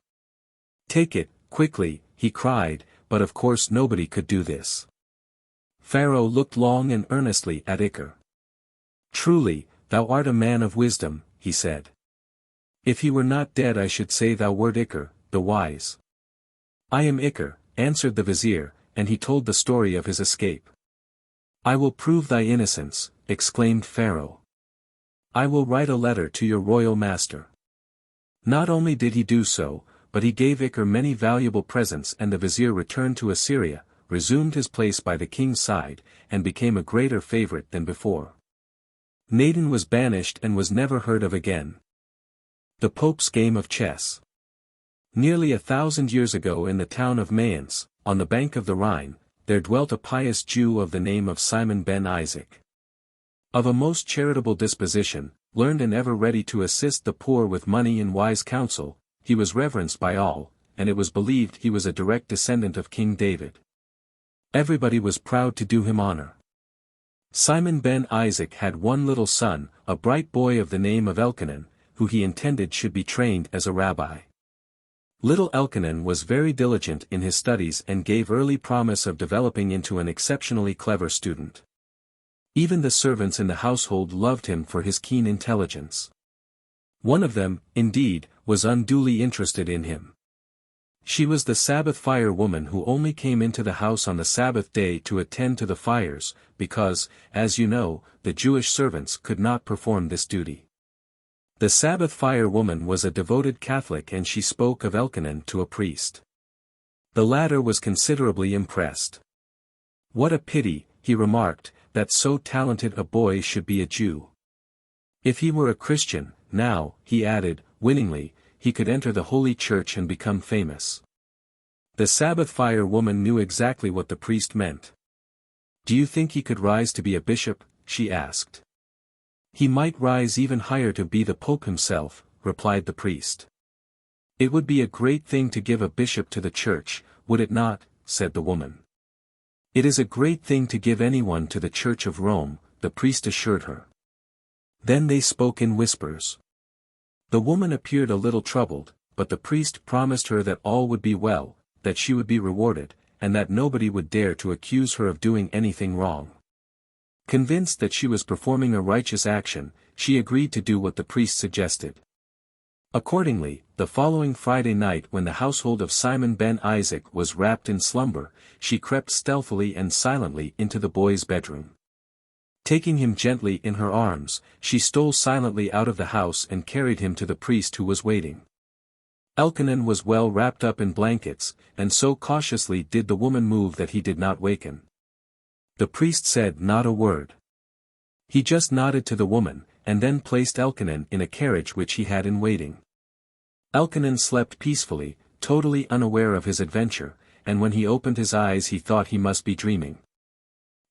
"Take it, quickly," he cried, but of course nobody could do this. Pharaoh looked long and earnestly at Iker. "Truly, thou art a man of wisdom," he said. "If he were not dead I should say thou wert Iker, the wise." "I am Iker," answered the vizier, and he told the story of his escape. "I will prove thy innocence," exclaimed Pharaoh. "I will write a letter to your royal master." Not only did he do so, but he gave Iker many valuable presents, and the vizier returned to Assyria, resumed his place by the king's side, and became a greater favorite than before. Nadin was banished and was never heard of again. The Pope's game of chess. Nearly 1,000 years ago in the town of Mayence, on the bank of the Rhine, there dwelt a pious Jew of the name of Simon ben Isaac. Of a most charitable disposition, learned and ever ready to assist the poor with money and wise counsel, he was reverenced by all, and it was believed he was a direct descendant of King David. Everybody was proud to do him honor. Simon ben Isaac had one little son, a bright boy of the name of Elkanan, who he intended should be trained as a rabbi. Little Elkanan was very diligent in his studies and gave early promise of developing into an exceptionally clever student. Even the servants in the household loved him for his keen intelligence. One of them, indeed, was unduly interested in him. She was the Sabbath fire woman who only came into the house on the Sabbath day to attend to the fires, because, as you know, the Jewish servants could not perform this duty. The Sabbath fire woman was a devoted Catholic, and she spoke of Elkanan to a priest. The latter was considerably impressed. "What a pity," he remarked, "that so talented a boy should be a Jew. If he were a Christian, now," he added, winningly, "he could enter the Holy Church and become famous." The Sabbath fire woman knew exactly what the priest meant. "Do you think he could rise to be a bishop?" she asked. "He might rise even higher to be the Pope himself," replied the priest. "It would be a great thing to give a bishop to the church, would it not?" said the woman. "It is a great thing to give anyone to the Church of Rome," the priest assured her. Then they spoke in whispers. The woman appeared a little troubled, but the priest promised her that all would be well, that she would be rewarded, and that nobody would dare to accuse her of doing anything wrong. Convinced that she was performing a righteous action, she agreed to do what the priest suggested. Accordingly, the following Friday night, when the household of Simon ben Isaac was wrapped in slumber, she crept stealthily and silently into the boy's bedroom. Taking him gently in her arms, she stole silently out of the house and carried him to the priest who was waiting. Elkanan was well wrapped up in blankets, and so cautiously did the woman move that he did not waken. The priest said not a word. He just nodded to the woman, and then placed Elkanan in a carriage which he had in waiting. Elkanan slept peacefully, totally unaware of his adventure, and when he opened his eyes he thought he must be dreaming.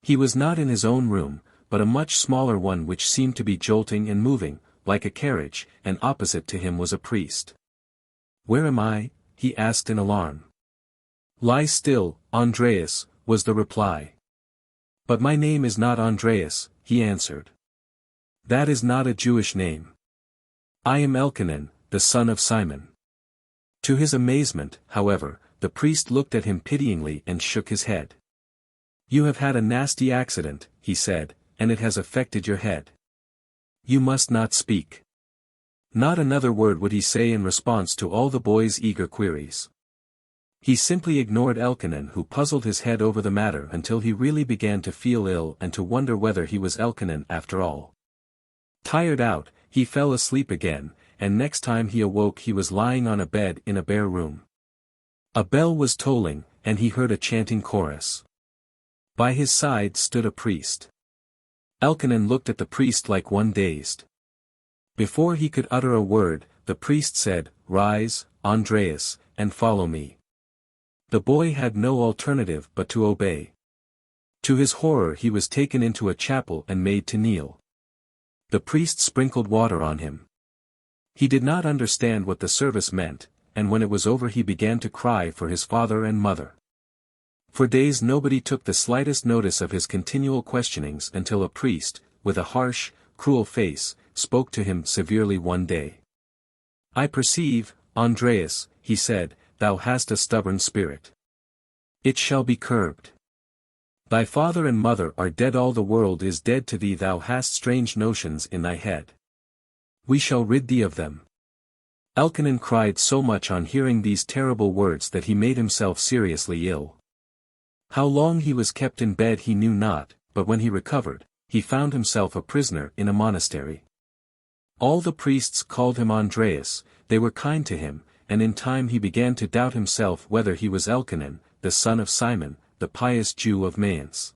He was not in his own room, but a much smaller one which seemed to be jolting and moving, like a carriage, and opposite to him was a priest. "Where am I?" he asked in alarm. "Lie still, Andreas," was the reply. "But my name is not Andreas," he answered. "That is not a Jewish name. I am Elkanan, the son of Simon." To his amazement, however, the priest looked at him pityingly and shook his head. "You have had a nasty accident," he said, "and it has affected your head. You must not speak." Not another word would he say in response to all the boy's eager queries. He simply ignored Elkanan, who puzzled his head over the matter until he really began to feel ill and to wonder whether he was Elkanan after all. Tired out, he fell asleep again, and next time he awoke he was lying on a bed in a bare room. A bell was tolling, and he heard a chanting chorus. By his side stood a priest. Elkanan looked at the priest like one dazed. Before he could utter a word, the priest said, "Rise, Andreas, and follow me." The boy had no alternative but to obey. To his horror he was taken into a chapel and made to kneel. The priest sprinkled water on him. He did not understand what the service meant, and when it was over he began to cry for his father and mother. For days nobody took the slightest notice of his continual questionings until a priest, with a harsh, cruel face, spoke to him severely one day. "I perceive, Andreas," he said, "thou hast a stubborn spirit. It shall be curbed. Thy father and mother are dead, all the world is dead to thee, thou hast strange notions in thy head. We shall rid thee of them." Elkanan cried so much on hearing these terrible words that he made himself seriously ill. How long he was kept in bed he knew not, but when he recovered, he found himself a prisoner in a monastery. All the priests called him Andreas, they were kind to him, and in time he began to doubt himself whether he was Elkanan, the son of Simon, the pious Jew of Mayence.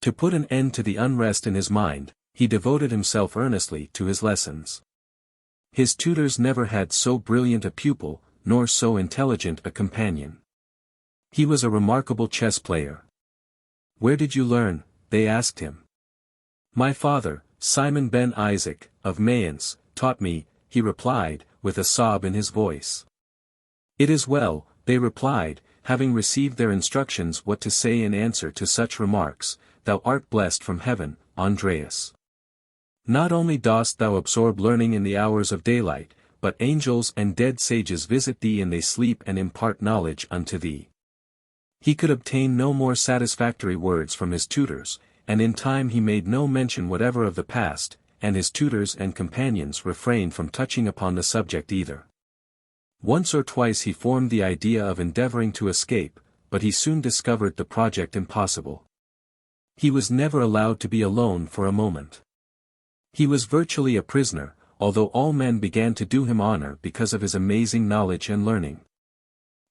To put an end to the unrest in his mind, he devoted himself earnestly to his lessons. His tutors never had so brilliant a pupil, nor so intelligent a companion. He was a remarkable chess player. "Where did you learn?" they asked him. "My father, Simon ben Isaac, of Mayence, taught me," he replied, with a sob in his voice. "It is well," they replied, having received their instructions what to say in answer to such remarks, "thou art blessed from heaven, Andreas. Not only dost thou absorb learning in the hours of daylight, but angels and dead sages visit thee in they sleep and impart knowledge unto thee." He could obtain no more satisfactory words from his tutors, and in time he made no mention whatever of the past, and his tutors and companions refrained from touching upon the subject either. Once or twice he formed the idea of endeavoring to escape, but he soon discovered the project impossible. He was never allowed to be alone for a moment. He was virtually a prisoner, although all men began to do him honor because of his amazing knowledge and learning.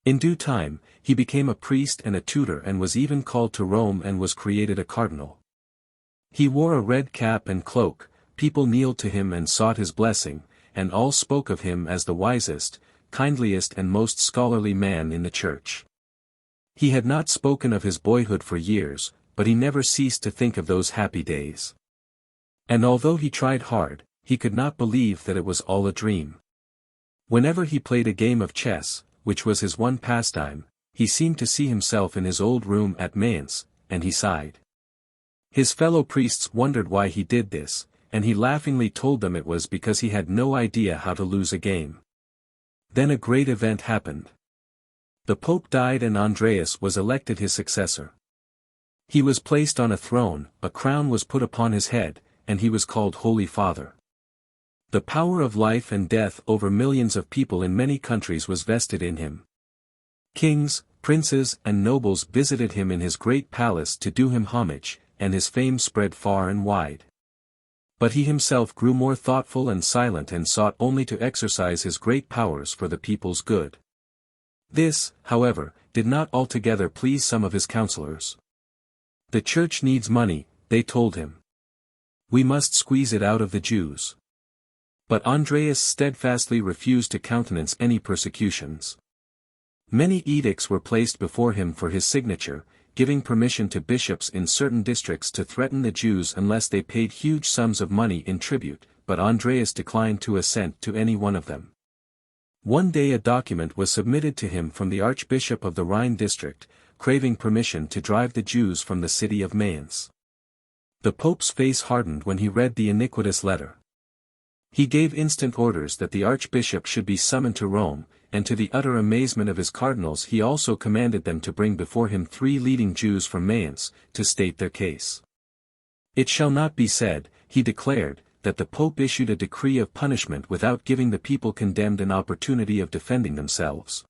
In due time, he became a priest and a tutor and was even called to Rome and was created a cardinal. He wore a red cap and cloak, people kneeled to him and sought his blessing, and all spoke of him as the wisest, kindliest and most scholarly man in the church. He had not spoken of his boyhood for years, but he never ceased to think of those happy days. And although he tried hard, he could not believe that it was all a dream. Whenever he played a game of chess, which was his one pastime, he seemed to see himself in his old room at Mayence, and he sighed. His fellow priests wondered why he did this, and he laughingly told them it was because he had no idea how to lose a game. Then a great event happened. The Pope died and Andreas was elected his successor. He was placed on a throne, a crown was put upon his head, and he was called Holy Father. The power of life and death over millions of people in many countries was vested in him. Kings, princes and nobles visited him in his great palace to do him homage, and his fame spread far and wide. But he himself grew more thoughtful and silent and sought only to exercise his great powers for the people's good. This, however, did not altogether please some of his counselors. "The church needs money," they told him. "We must squeeze it out of the Jews." But Andreas steadfastly refused to countenance any persecutions. Many edicts were placed before him for his signature, giving permission to bishops in certain districts to threaten the Jews unless they paid huge sums of money in tribute, but Andreas declined to assent to any one of them. One day a document was submitted to him from the Archbishop of the Rhine district, craving permission to drive the Jews from the city of Mayence. The Pope's face hardened when he read the iniquitous letter. He gave instant orders that the archbishop should be summoned to Rome, and to the utter amazement of his cardinals he also commanded them to bring before him 3 leading Jews from Mayence, to state their case. "It shall not be said," he declared, "that the Pope issued a decree of punishment without giving the people condemned an opportunity of defending themselves."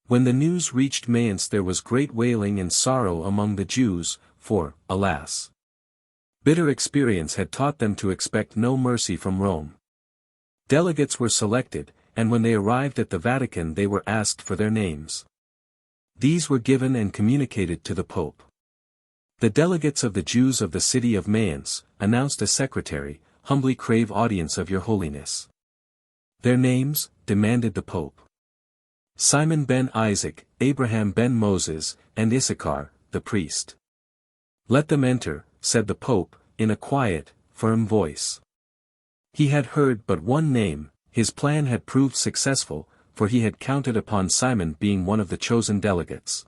When the news reached Mayence there was great wailing and sorrow among the Jews, for, alas! Bitter experience had taught them to expect no mercy from Rome. Delegates were selected, and when they arrived at the Vatican they were asked for their names. These were given and communicated to the Pope. The delegates of the Jews of the city of Mayence, announced a secretary, humbly crave audience of your holiness. Their names, demanded the Pope. Simon ben Isaac, Abraham ben Moses, and Issachar, the priest. Let them enter, said the Pope, in a quiet, firm voice. He had heard but one name. His plan had proved successful, for he had counted upon Simon being one of the chosen delegates.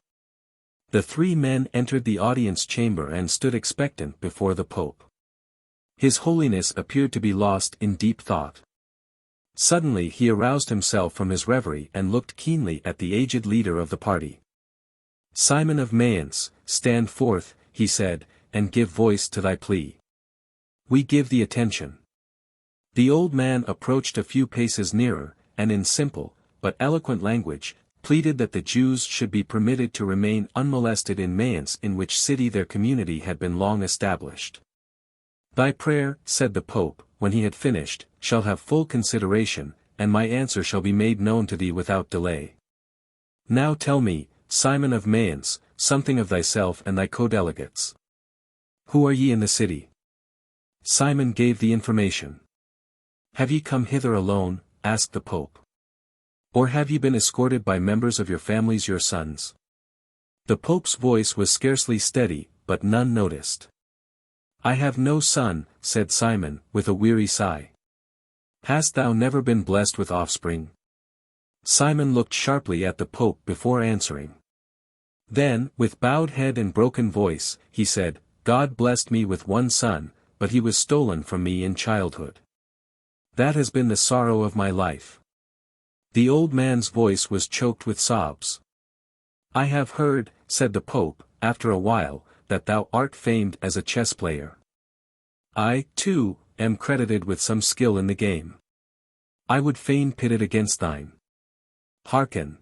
The three men entered the audience chamber and stood expectant before the Pope. His Holiness appeared to be lost in deep thought. Suddenly he aroused himself from his reverie and looked keenly at the aged leader of the party. "Simon of Mayence, stand forth," he said, "and give voice to thy plea. We give thee attention." The old man approached a few paces nearer, and in simple, but eloquent language, pleaded that the Jews should be permitted to remain unmolested in Mayence, in which city their community had been long established. "Thy prayer," said the Pope, when he had finished, "shall have full consideration, and my answer shall be made known to thee without delay. Now tell me, Simon of Mayence, something of thyself and thy co-delegates. Who are ye in the city?" Simon gave the information. "Have ye come hither alone?" asked the Pope. "Or have ye been escorted by members of your families, your sons?" The Pope's voice was scarcely steady, but none noticed. "I have no son," said Simon, with a weary sigh. "Hast thou never been blessed with offspring?" Simon looked sharply at the Pope before answering. Then, with bowed head and broken voice, he said, "God blessed me with one son, but he was stolen from me in childhood. That has been the sorrow of my life." The old man's voice was choked with sobs. "I have heard," said the Pope, after a while, "that thou art famed as a chess player. I, too, am credited with some skill in the game. I would fain pit it against thine. Hearken.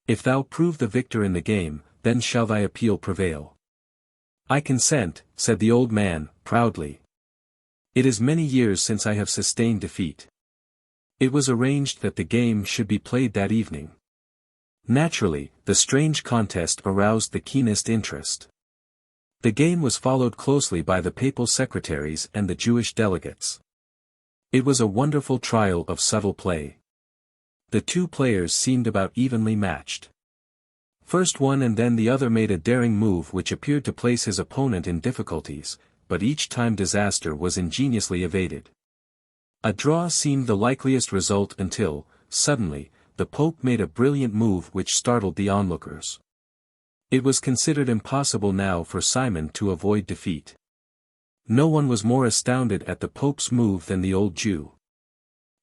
If thou prove the victor in the game, then shall thy appeal prevail." "I consent," said the old man, proudly. "It is many years since I have sustained defeat." It was arranged that the game should be played that evening. Naturally, the strange contest aroused the keenest interest. The game was followed closely by the papal secretaries and the Jewish delegates. It was a wonderful trial of subtle play. The two players seemed about evenly matched. First one and then the other made a daring move which appeared to place his opponent in difficulties, but each time disaster was ingeniously evaded. A draw seemed the likeliest result until, suddenly, the Pope made a brilliant move which startled the onlookers. It was considered impossible now for Simon to avoid defeat. No one was more astounded at the Pope's move than the old Jew.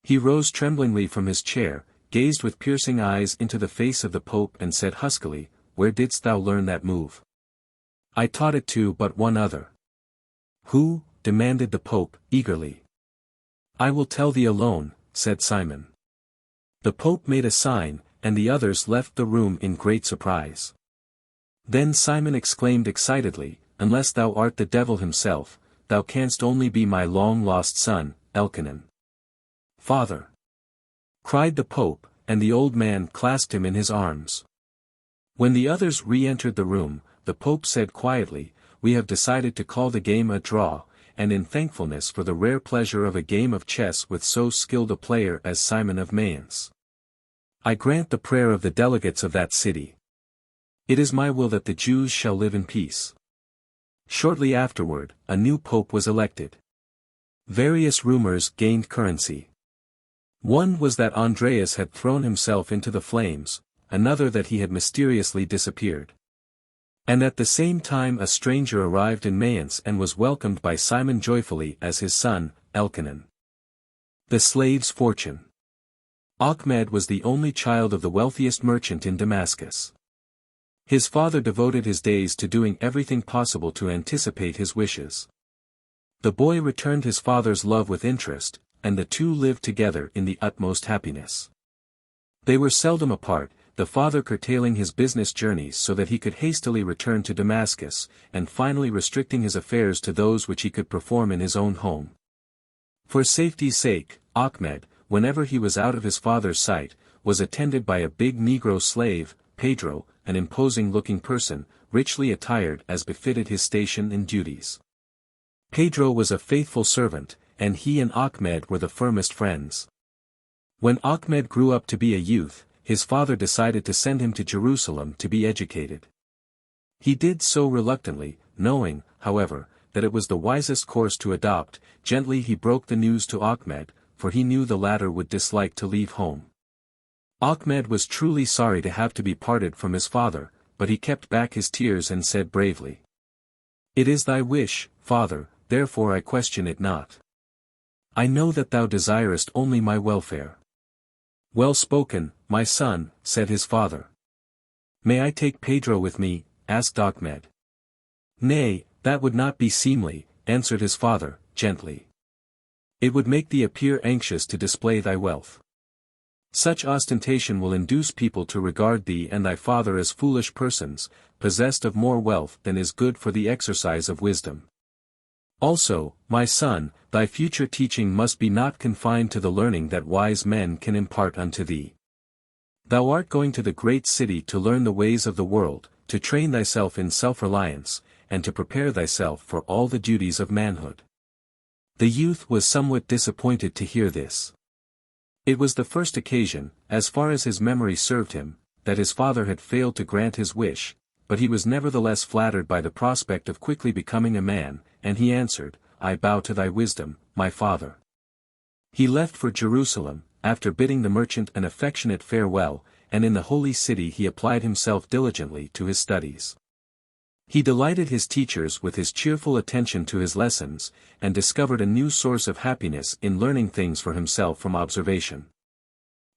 He rose tremblingly from his chair, gazed with piercing eyes into the face of the Pope and said huskily, "Where didst thou learn that move?" "I taught it to but one other." "Who?" demanded the Pope, eagerly. "I will tell thee alone," said Simon. The Pope made a sign, and the others left the room in great surprise. Then Simon exclaimed excitedly, "Unless thou art the devil himself, thou canst only be my long-lost son, Elchanan." "Father!" cried the Pope, and the old man clasped him in his arms. When the others re-entered the room, the Pope said quietly, "We have decided to call the game a draw, and in thankfulness for the rare pleasure of a game of chess with so skilled a player as Simon of Mayence. I grant the prayer of the delegates of that city. It is my will that the Jews shall live in peace." Shortly afterward, a new pope was elected. Various rumors gained currency. One was that Andreas had thrown himself into the flames, another that he had mysteriously disappeared. And at the same time a stranger arrived in Mayence and was welcomed by Simon joyfully as his son, Elchanan. The slave's fortune. Ahmed was the only child of the wealthiest merchant in Damascus. His father devoted his days to doing everything possible to anticipate his wishes. The boy returned his father's love with interest, and the two lived together in the utmost happiness. They were seldom apart, the father curtailing his business journeys so that he could hastily return to Damascus, and finally restricting his affairs to those which he could perform in his own home. For safety's sake, Ahmed, whenever he was out of his father's sight, was attended by a big Negro slave, Pedro, an imposing-looking person, richly attired as befitted his station and duties. Pedro was a faithful servant, and he and Ahmed were the firmest friends. When Ahmed grew up to be a youth, his father decided to send him to Jerusalem to be educated. He did so reluctantly, knowing, however, that it was the wisest course to adopt. Gently he broke the news to Ahmed, for he knew the latter would dislike to leave home. Ahmed was truly sorry to have to be parted from his father, but he kept back his tears and said bravely, "It is thy wish, father, therefore I question it not. I know that thou desirest only my welfare." "Well spoken, my son," said his father. "May I take Pedro with me?" asked Ahmed. "Nay, that would not be seemly," answered his father, gently. "It would make thee appear anxious to display thy wealth. Such ostentation will induce people to regard thee and thy father as foolish persons, possessed of more wealth than is good for the exercise of wisdom. Also, my son, thy future teaching must be not confined to the learning that wise men can impart unto thee. Thou art going to the great city to learn the ways of the world, to train thyself in self-reliance, and to prepare thyself for all the duties of manhood." The youth was somewhat disappointed to hear this. It was the first occasion, as far as his memory served him, that his father had failed to grant his wish, but he was nevertheless flattered by the prospect of quickly becoming a man, and he answered, "I bow to thy wisdom, my father." He left for Jerusalem, after bidding the merchant an affectionate farewell, and in the holy city he applied himself diligently to his studies. He delighted his teachers with his cheerful attention to his lessons, and discovered a new source of happiness in learning things for himself from observation.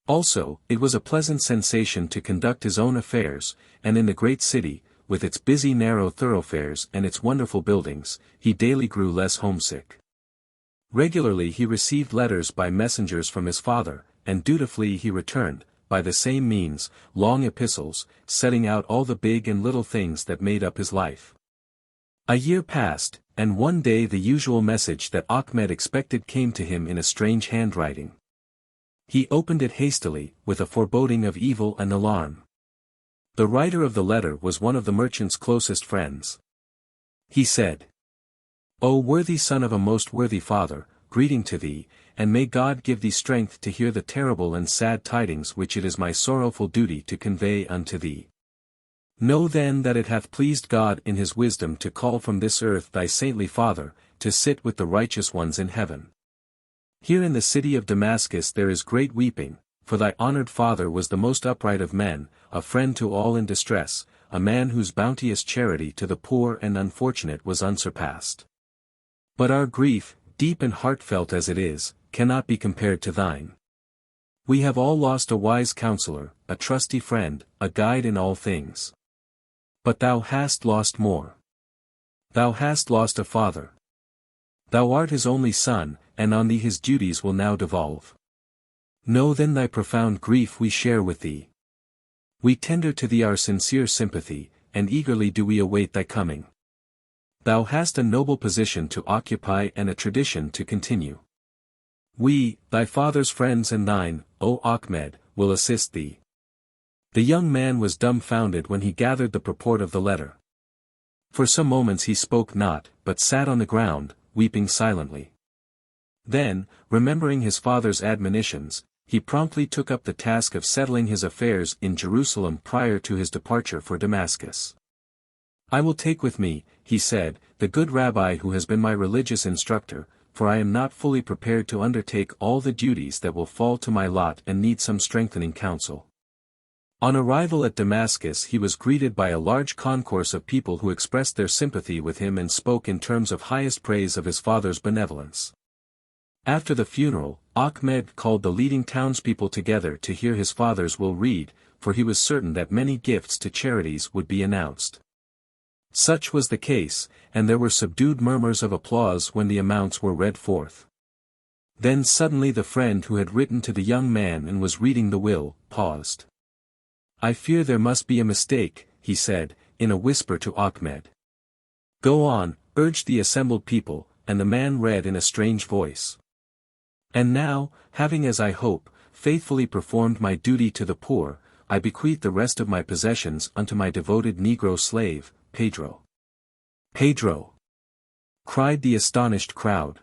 Also, it was a pleasant sensation to conduct his own affairs, and in the great city, with its busy narrow thoroughfares and its wonderful buildings, he daily grew less homesick. Regularly he received letters by messengers from his father, and dutifully he returned, by the same means, long epistles, setting out all the big and little things that made up his life. A year passed, and one day the usual message that Ahmed expected came to him in a strange handwriting. He opened it hastily, with a foreboding of evil and alarm. The writer of the letter was one of the merchant's closest friends. He said, "O worthy son of a most worthy father, greeting to thee, and may God give thee strength to hear the terrible and sad tidings which it is my sorrowful duty to convey unto thee. Know then that it hath pleased God in his wisdom to call from this earth thy saintly father, to sit with the righteous ones in heaven. Here in the city of Damascus there is great weeping, for thy honored father was the most upright of men, a friend to all in distress, a man whose bounteous charity to the poor and unfortunate was unsurpassed. But our grief, deep and heartfelt as it is, cannot be compared to thine. We have all lost a wise counselor, a trusty friend, a guide in all things. But thou hast lost more. Thou hast lost a father. Thou art his only son, and on thee his duties will now devolve. Know then thy profound grief we share with thee. We tender to thee our sincere sympathy, and eagerly do we await thy coming. Thou hast a noble position to occupy and a tradition to continue. We, thy father's friends and thine, O Ahmed, will assist thee." The young man was dumbfounded when he gathered the purport of the letter. For some moments he spoke not, but sat on the ground, weeping silently. Then, remembering his father's admonitions, he promptly took up the task of settling his affairs in Jerusalem prior to his departure for Damascus. "I will take with me," he said, "the good Rabbi who has been my religious instructor, for I am not fully prepared to undertake all the duties that will fall to my lot and need some strengthening counsel." On arrival at Damascus he was greeted by a large concourse of people who expressed their sympathy with him and spoke in terms of highest praise of his father's benevolence. After the funeral, Ahmed called the leading townspeople together to hear his father's will read, for he was certain that many gifts to charities would be announced. Such was the case, and there were subdued murmurs of applause when the amounts were read forth. Then suddenly the friend who had written to the young man and was reading the will, paused. "I fear there must be a mistake," he said, in a whisper to Ahmed. "Go on," urged the assembled people, and the man read in a strange voice. "And now, having as I hope, faithfully performed my duty to the poor, I bequeath the rest of my possessions unto my devoted Negro slave, Pedro." "Pedro!" cried the astonished crowd.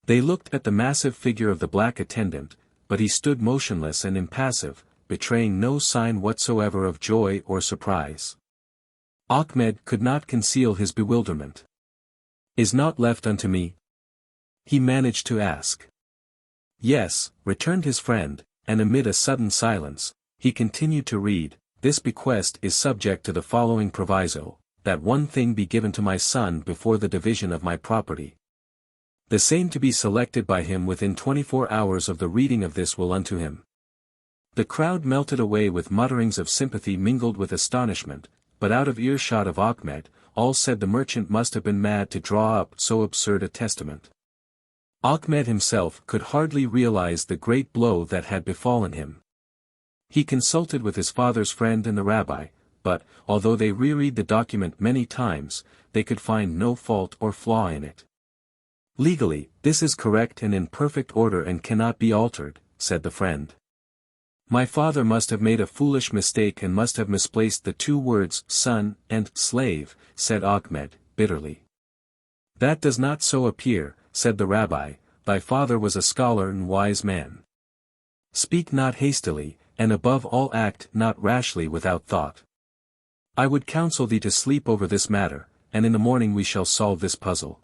They looked at the massive figure of the black attendant, but he stood motionless and impassive, betraying no sign whatsoever of joy or surprise. Ahmed could not conceal his bewilderment. Is not left unto me? He managed to ask. Yes, returned his friend, and amid a sudden silence, he continued to read, this bequest is subject to the following proviso, that one thing be given to my son before the division of my property. The same to be selected by him within 24 hours of the reading of this will unto him. The crowd melted away with mutterings of sympathy mingled with astonishment, but out of earshot of Ahmed, all said the merchant must have been mad to draw up so absurd a testament. Ahmed himself could hardly realize the great blow that had befallen him. He consulted with his father's friend and the rabbi, but, although they reread the document many times, they could find no fault or flaw in it. Legally, this is correct and in perfect order and cannot be altered, said the friend. My father must have made a foolish mistake and must have misplaced the two words son and slave, said Ahmed, bitterly. That does not so appear, said the rabbi, thy father was a scholar and wise man. Speak not hastily, and above all act not rashly without thought. I would counsel thee to sleep over this matter, and in the morning we shall solve this puzzle.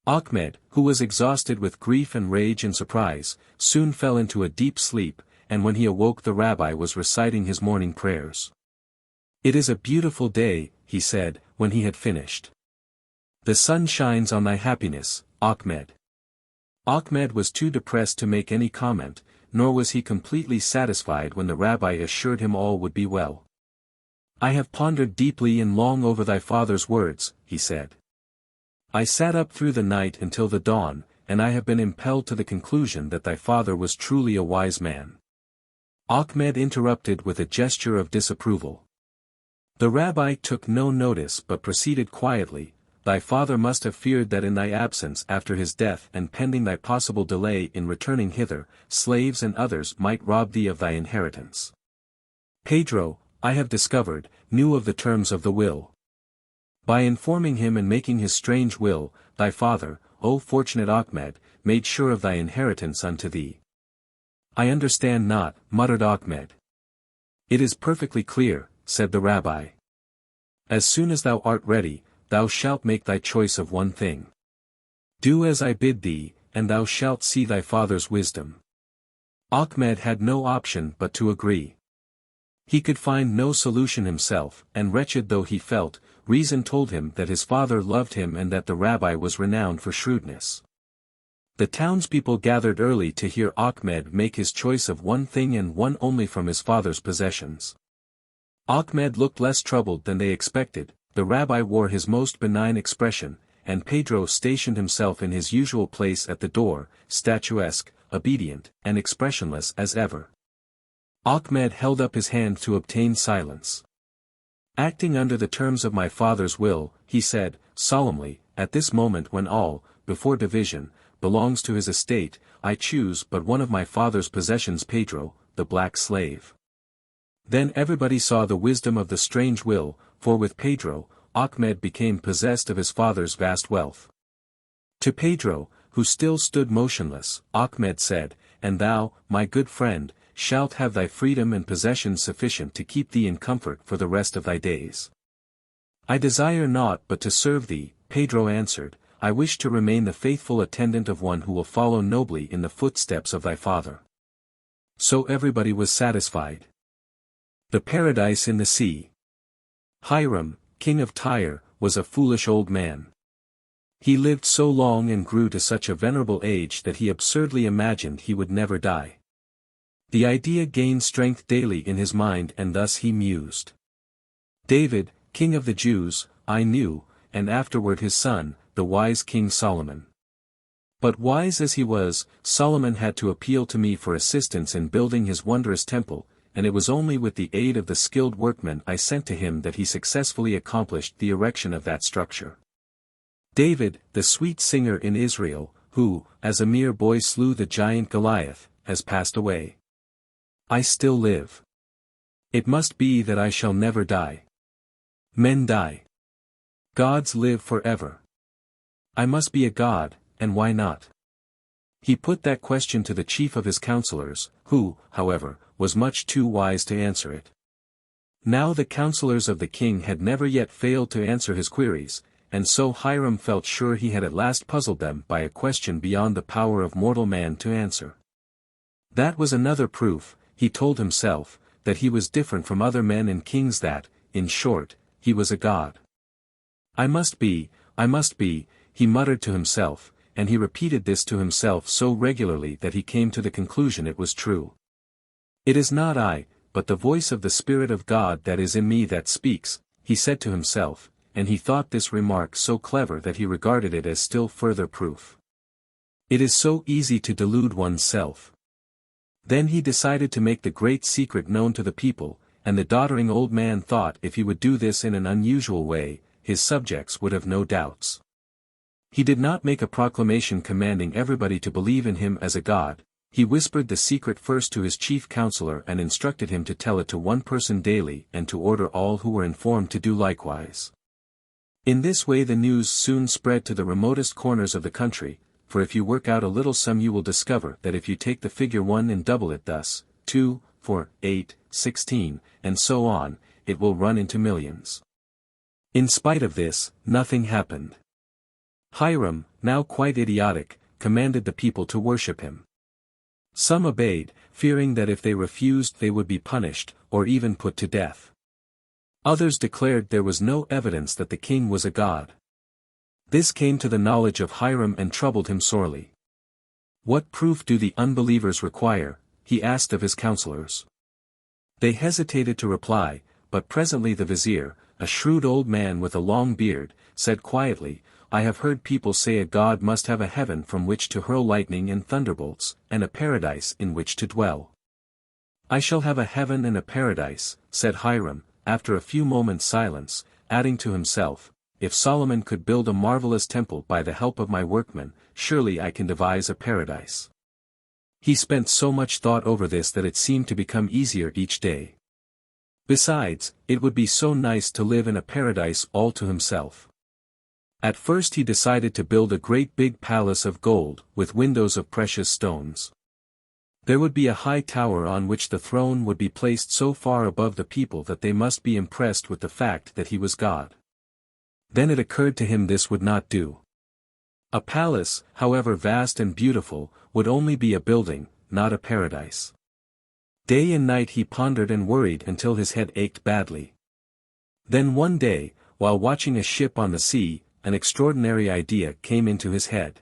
Ahmed, who was exhausted with grief and rage and surprise, soon fell into a deep sleep, and when he awoke the rabbi was reciting his morning prayers. It is a beautiful day, he said, when he had finished. The sun shines on thy happiness, Ahmed. Ahmed was too depressed to make any comment, nor was he completely satisfied when the rabbi assured him all would be well. I have pondered deeply and long over thy father's words, he said. I sat up through the night until the dawn, and I have been impelled to the conclusion that thy father was truly a wise man. Ahmed interrupted with a gesture of disapproval. The rabbi took no notice but proceeded quietly, thy father must have feared that in thy absence after his death and pending thy possible delay in returning hither, slaves and others might rob thee of thy inheritance. Pedro, I have discovered, knew of the terms of the will. By informing him and making his strange will, thy father, O fortunate Ahmed, made sure of thy inheritance unto thee. I understand not, muttered Ahmed. It is perfectly clear, said the rabbi. As soon as thou art ready, thou shalt make thy choice of one thing. Do as I bid thee, and thou shalt see thy father's wisdom. Ahmed had no option but to agree. He could find no solution himself, and wretched though he felt, reason told him that his father loved him and that the rabbi was renowned for shrewdness. The townspeople gathered early to hear Ahmed make his choice of one thing and one only from his father's possessions. Ahmed looked less troubled than they expected, the rabbi wore his most benign expression, and Pedro stationed himself in his usual place at the door, statuesque, obedient, and expressionless as ever. Ahmed held up his hand to obtain silence. Acting under the terms of my father's will, he said, solemnly, at this moment when all, before division, belongs to his estate, I choose but one of my father's possessions, Pedro, the black slave. Then everybody saw the wisdom of the strange will, for with Pedro, Ahmed became possessed of his father's vast wealth. To Pedro, who still stood motionless, Ahmed said, and thou, my good friend, shalt have thy freedom and possessions sufficient to keep thee in comfort for the rest of thy days. I desire naught but to serve thee, Pedro answered, I wish to remain the faithful attendant of one who will follow nobly in the footsteps of thy father. So everybody was satisfied. The Paradise in the Sea. Hiram, king of Tyre, was a foolish old man. He lived so long and grew to such a venerable age that he absurdly imagined he would never die. The idea gained strength daily in his mind and thus he mused. David, king of the Jews, I knew, and afterward his son, the wise King Solomon. But wise as he was, Solomon had to appeal to me for assistance in building his wondrous temple, and it was only with the aid of the skilled workmen I sent to him that he successfully accomplished the erection of that structure. David, the sweet singer in Israel, who, as a mere boy slew the giant Goliath, has passed away. I still live. It must be that I shall never die. Men die. Gods live forever. I must be a god, and why not? He put that question to the chief of his counselors, who, however, was much too wise to answer it. Now the counselors of the king had never yet failed to answer his queries, and so Hiram felt sure he had at last puzzled them by a question beyond the power of mortal man to answer. That was another proof, he told himself, that he was different from other men and kings, that, in short, he was a god. I must be, he muttered to himself, and he repeated this to himself so regularly that he came to the conclusion it was true. It is not I, but the voice of the Spirit of God that is in me that speaks, he said to himself, and he thought this remark so clever that he regarded it as still further proof. It is so easy to delude oneself. Then he decided to make the great secret known to the people, and the doddering old man thought if he would do this in an unusual way, his subjects would have no doubts. He did not make a proclamation commanding everybody to believe in him as a god. He whispered the secret first to his chief counselor and instructed him to tell it to one person daily and to order all who were informed to do likewise. In this way the news soon spread to the remotest corners of the country, for if you work out a little sum you will discover that if you take the figure 1 and double it thus, 2, 4, 8, 16, and so on, it will run into millions. In spite of this, nothing happened. Hiram, now quite idiotic, commanded the people to worship him. Some obeyed, fearing that if they refused they would be punished, or even put to death. Others declared there was no evidence that the king was a god. This came to the knowledge of Hiram and troubled him sorely. What proof do the unbelievers require? He asked of his counselors. They hesitated to reply, but presently the vizier, a shrewd old man with a long beard, said quietly, I have heard people say a god must have a heaven from which to hurl lightning and thunderbolts, and a paradise in which to dwell. I shall have a heaven and a paradise, said Hiram, after a few moments' silence, adding to himself, if Solomon could build a marvelous temple by the help of my workmen, surely I can devise a paradise. He spent so much thought over this that it seemed to become easier each day. Besides, it would be so nice to live in a paradise all to himself. At first he decided to build a great big palace of gold, with windows of precious stones. There would be a high tower on which the throne would be placed so far above the people that they must be impressed with the fact that he was God. Then it occurred to him this would not do. A palace, however vast and beautiful, would only be a building, not a paradise. Day and night he pondered and worried until his head ached badly. Then one day, while watching a ship on the sea, an extraordinary idea came into his head.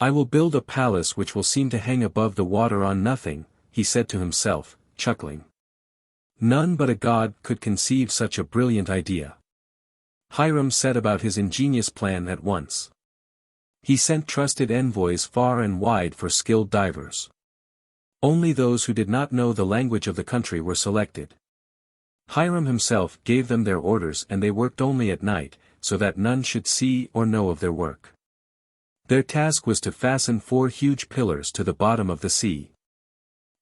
I will build a palace which will seem to hang above the water on nothing, he said to himself, chuckling. None but a god could conceive such a brilliant idea. Hiram set about his ingenious plan at once. He sent trusted envoys far and wide for skilled divers. Only those who did not know the language of the country were selected. Hiram himself gave them their orders and they worked only at night, so that none should see or know of their work. Their task was to fasten 4 huge pillars to the bottom of the sea.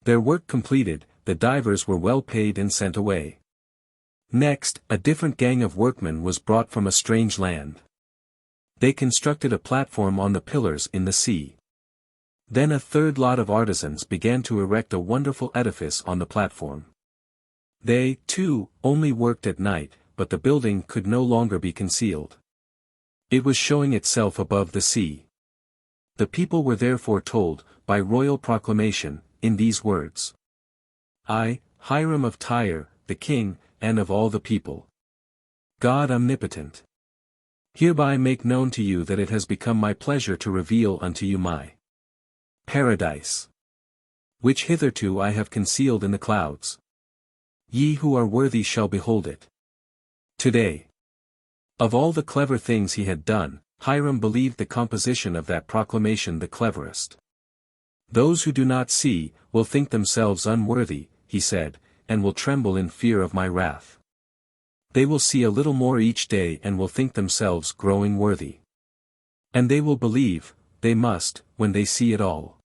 Their work completed, the divers were well paid and sent away. Next, a different gang of workmen was brought from a strange land. They constructed a platform on the pillars in the sea. Then a third lot of artisans began to erect a wonderful edifice on the platform. They, too, only worked at night, but the building could no longer be concealed. It was showing itself above the sea. The people were therefore told, by royal proclamation, in these words. I, Hiram of Tyre, the king, and of all the people. God omnipotent. Hereby make known to you that it has become my pleasure to reveal unto you my paradise, which hitherto I have concealed in the clouds. Ye who are worthy shall behold it. Today. Of all the clever things he had done, Hiram believed the composition of that proclamation the cleverest. Those who do not see, will think themselves unworthy, he said, and will tremble in fear of my wrath. They will see a little more each day and will think themselves growing worthy. And they will believe, they must, when they see it all.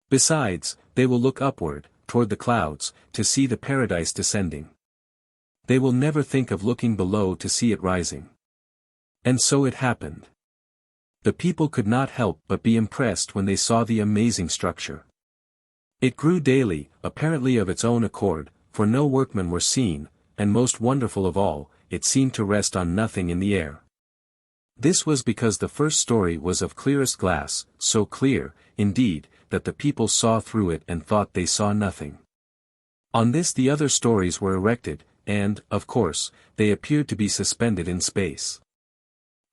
Besides, they will look upward, toward the clouds, to see the paradise descending. They will never think of looking below to see it rising. And so it happened. The people could not help but be impressed when they saw the amazing structure. It grew daily, apparently of its own accord, for no workmen were seen, and most wonderful of all, it seemed to rest on nothing in the air. This was because the first story was of clearest glass, so clear, indeed, that the people saw through it and thought they saw nothing. On this the other stories were erected, and, of course, they appeared to be suspended in space.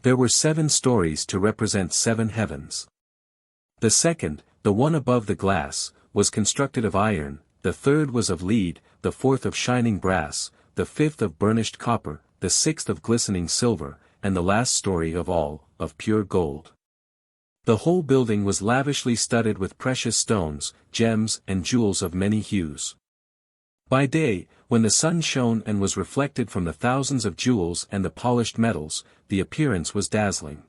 There were 7 stories to represent 7 heavens. The second, the one above the glass, was constructed of iron, the third was of lead, the fourth of shining brass, the fifth of burnished copper, the sixth of glistening silver, and the last story of all, of pure gold. The whole building was lavishly studded with precious stones, gems and jewels of many hues. By day, when the sun shone and was reflected from the thousands of jewels and the polished metals, the appearance was dazzling.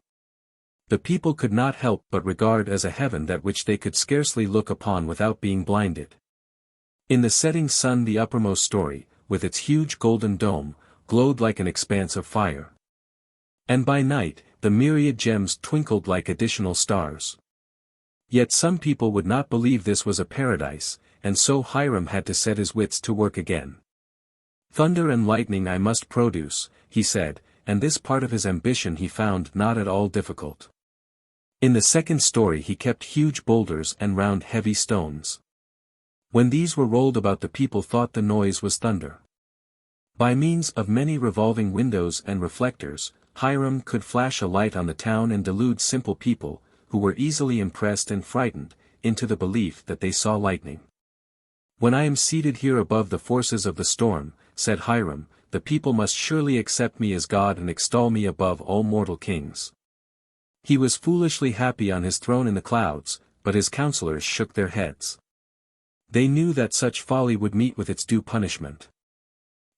The people could not help but regard as a heaven that which they could scarcely look upon without being blinded. In the setting sun the uppermost story, with its huge golden dome, glowed like an expanse of fire. And by night, the myriad gems twinkled like additional stars. Yet some people would not believe this was a paradise, and so Hiram had to set his wits to work again. Thunder and lightning I must produce, he said, and this part of his ambition he found not at all difficult. In the second story he kept huge boulders and round heavy stones. When these were rolled about the people thought the noise was thunder. By means of many revolving windows and reflectors, Hiram could flash a light on the town and delude simple people, who were easily impressed and frightened, into the belief that they saw lightning. When I am seated here above the forces of the storm, said Hiram, the people must surely accept me as God and extol me above all mortal kings. He was foolishly happy on his throne in the clouds, but his counselors shook their heads. They knew that such folly would meet with its due punishment.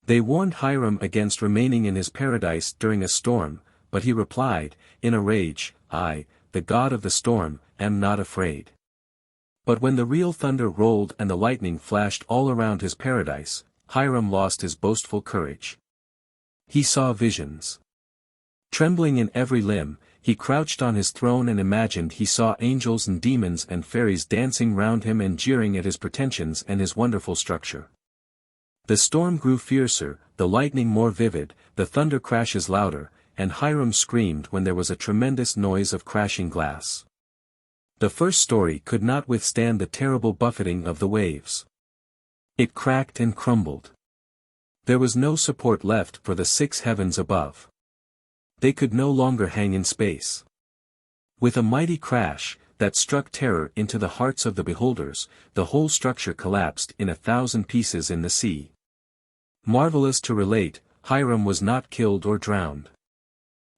They warned Hiram against remaining in his paradise during a storm, but he replied, in a rage, I, the God of the storm, am not afraid. But when the real thunder rolled and the lightning flashed all around his paradise, Hiram lost his boastful courage. He saw visions. Trembling in every limb, he crouched on his throne and imagined he saw angels and demons and fairies dancing round him and jeering at his pretensions and his wonderful structure. The storm grew fiercer, the lightning more vivid, the thunder crashes louder, and Hiram screamed when there was a tremendous noise of crashing glass. The first story could not withstand the terrible buffeting of the waves. It cracked and crumbled. There was no support left for the 6 heavens above. They could no longer hang in space. With a mighty crash, that struck terror into the hearts of the beholders, the whole structure collapsed in 1,000 pieces in the sea. Marvelous to relate, Hiram was not killed or drowned.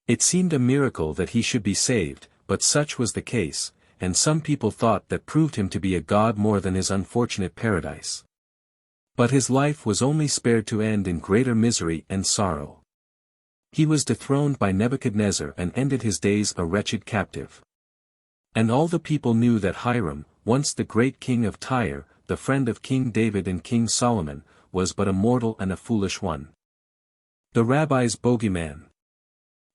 It seemed a miracle that he should be saved, but such was the case, and some people thought that proved him to be a god more than his unfortunate paradise. But his life was only spared to end in greater misery and sorrow. He was dethroned by Nebuchadnezzar and ended his days a wretched captive. And all the people knew that Hiram, once the great king of Tyre, the friend of King David and King Solomon, was but a mortal and a foolish one. The Rabbi's Bogey-Man.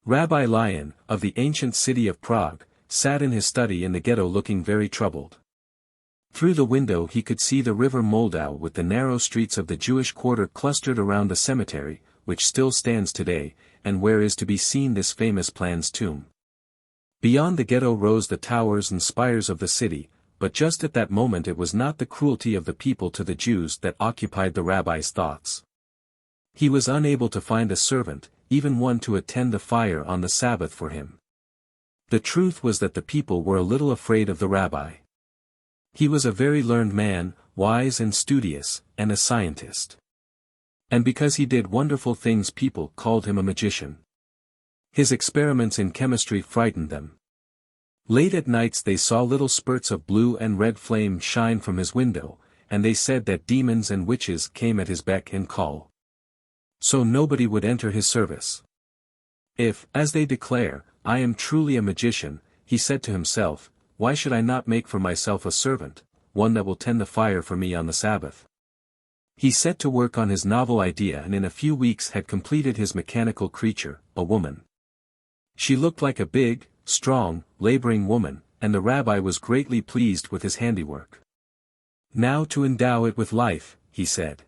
Rabbi Lion, of the ancient city of Prague, sat in his study in the ghetto looking very troubled. Through the window he could see the river Moldau with the narrow streets of the Jewish quarter clustered around the cemetery, which still stands today, and where is to be seen this famous Plan's tomb. Beyond the ghetto rose the towers and spires of the city, but just at that moment it was not the cruelty of the people to the Jews that occupied the rabbi's thoughts. He was unable to find a servant, even one to attend the fire on the Sabbath for him. The truth was that the people were a little afraid of the rabbi. He was a very learned man, wise and studious, and a scientist. And because he did wonderful things people called him a magician. His experiments in chemistry frightened them. Late at nights they saw little spurts of blue and red flame shine from his window, and they said that demons and witches came at his beck and call. So nobody would enter his service. If, as they declare, I am truly a magician, he said to himself, why should I not make for myself a servant, one that will tend the fire for me on the Sabbath? He set to work on his novel idea and in a few weeks had completed his mechanical creature, a woman. She looked like a big, strong, laboring woman, and the rabbi was greatly pleased with his handiwork. Now to endow it with life, he said.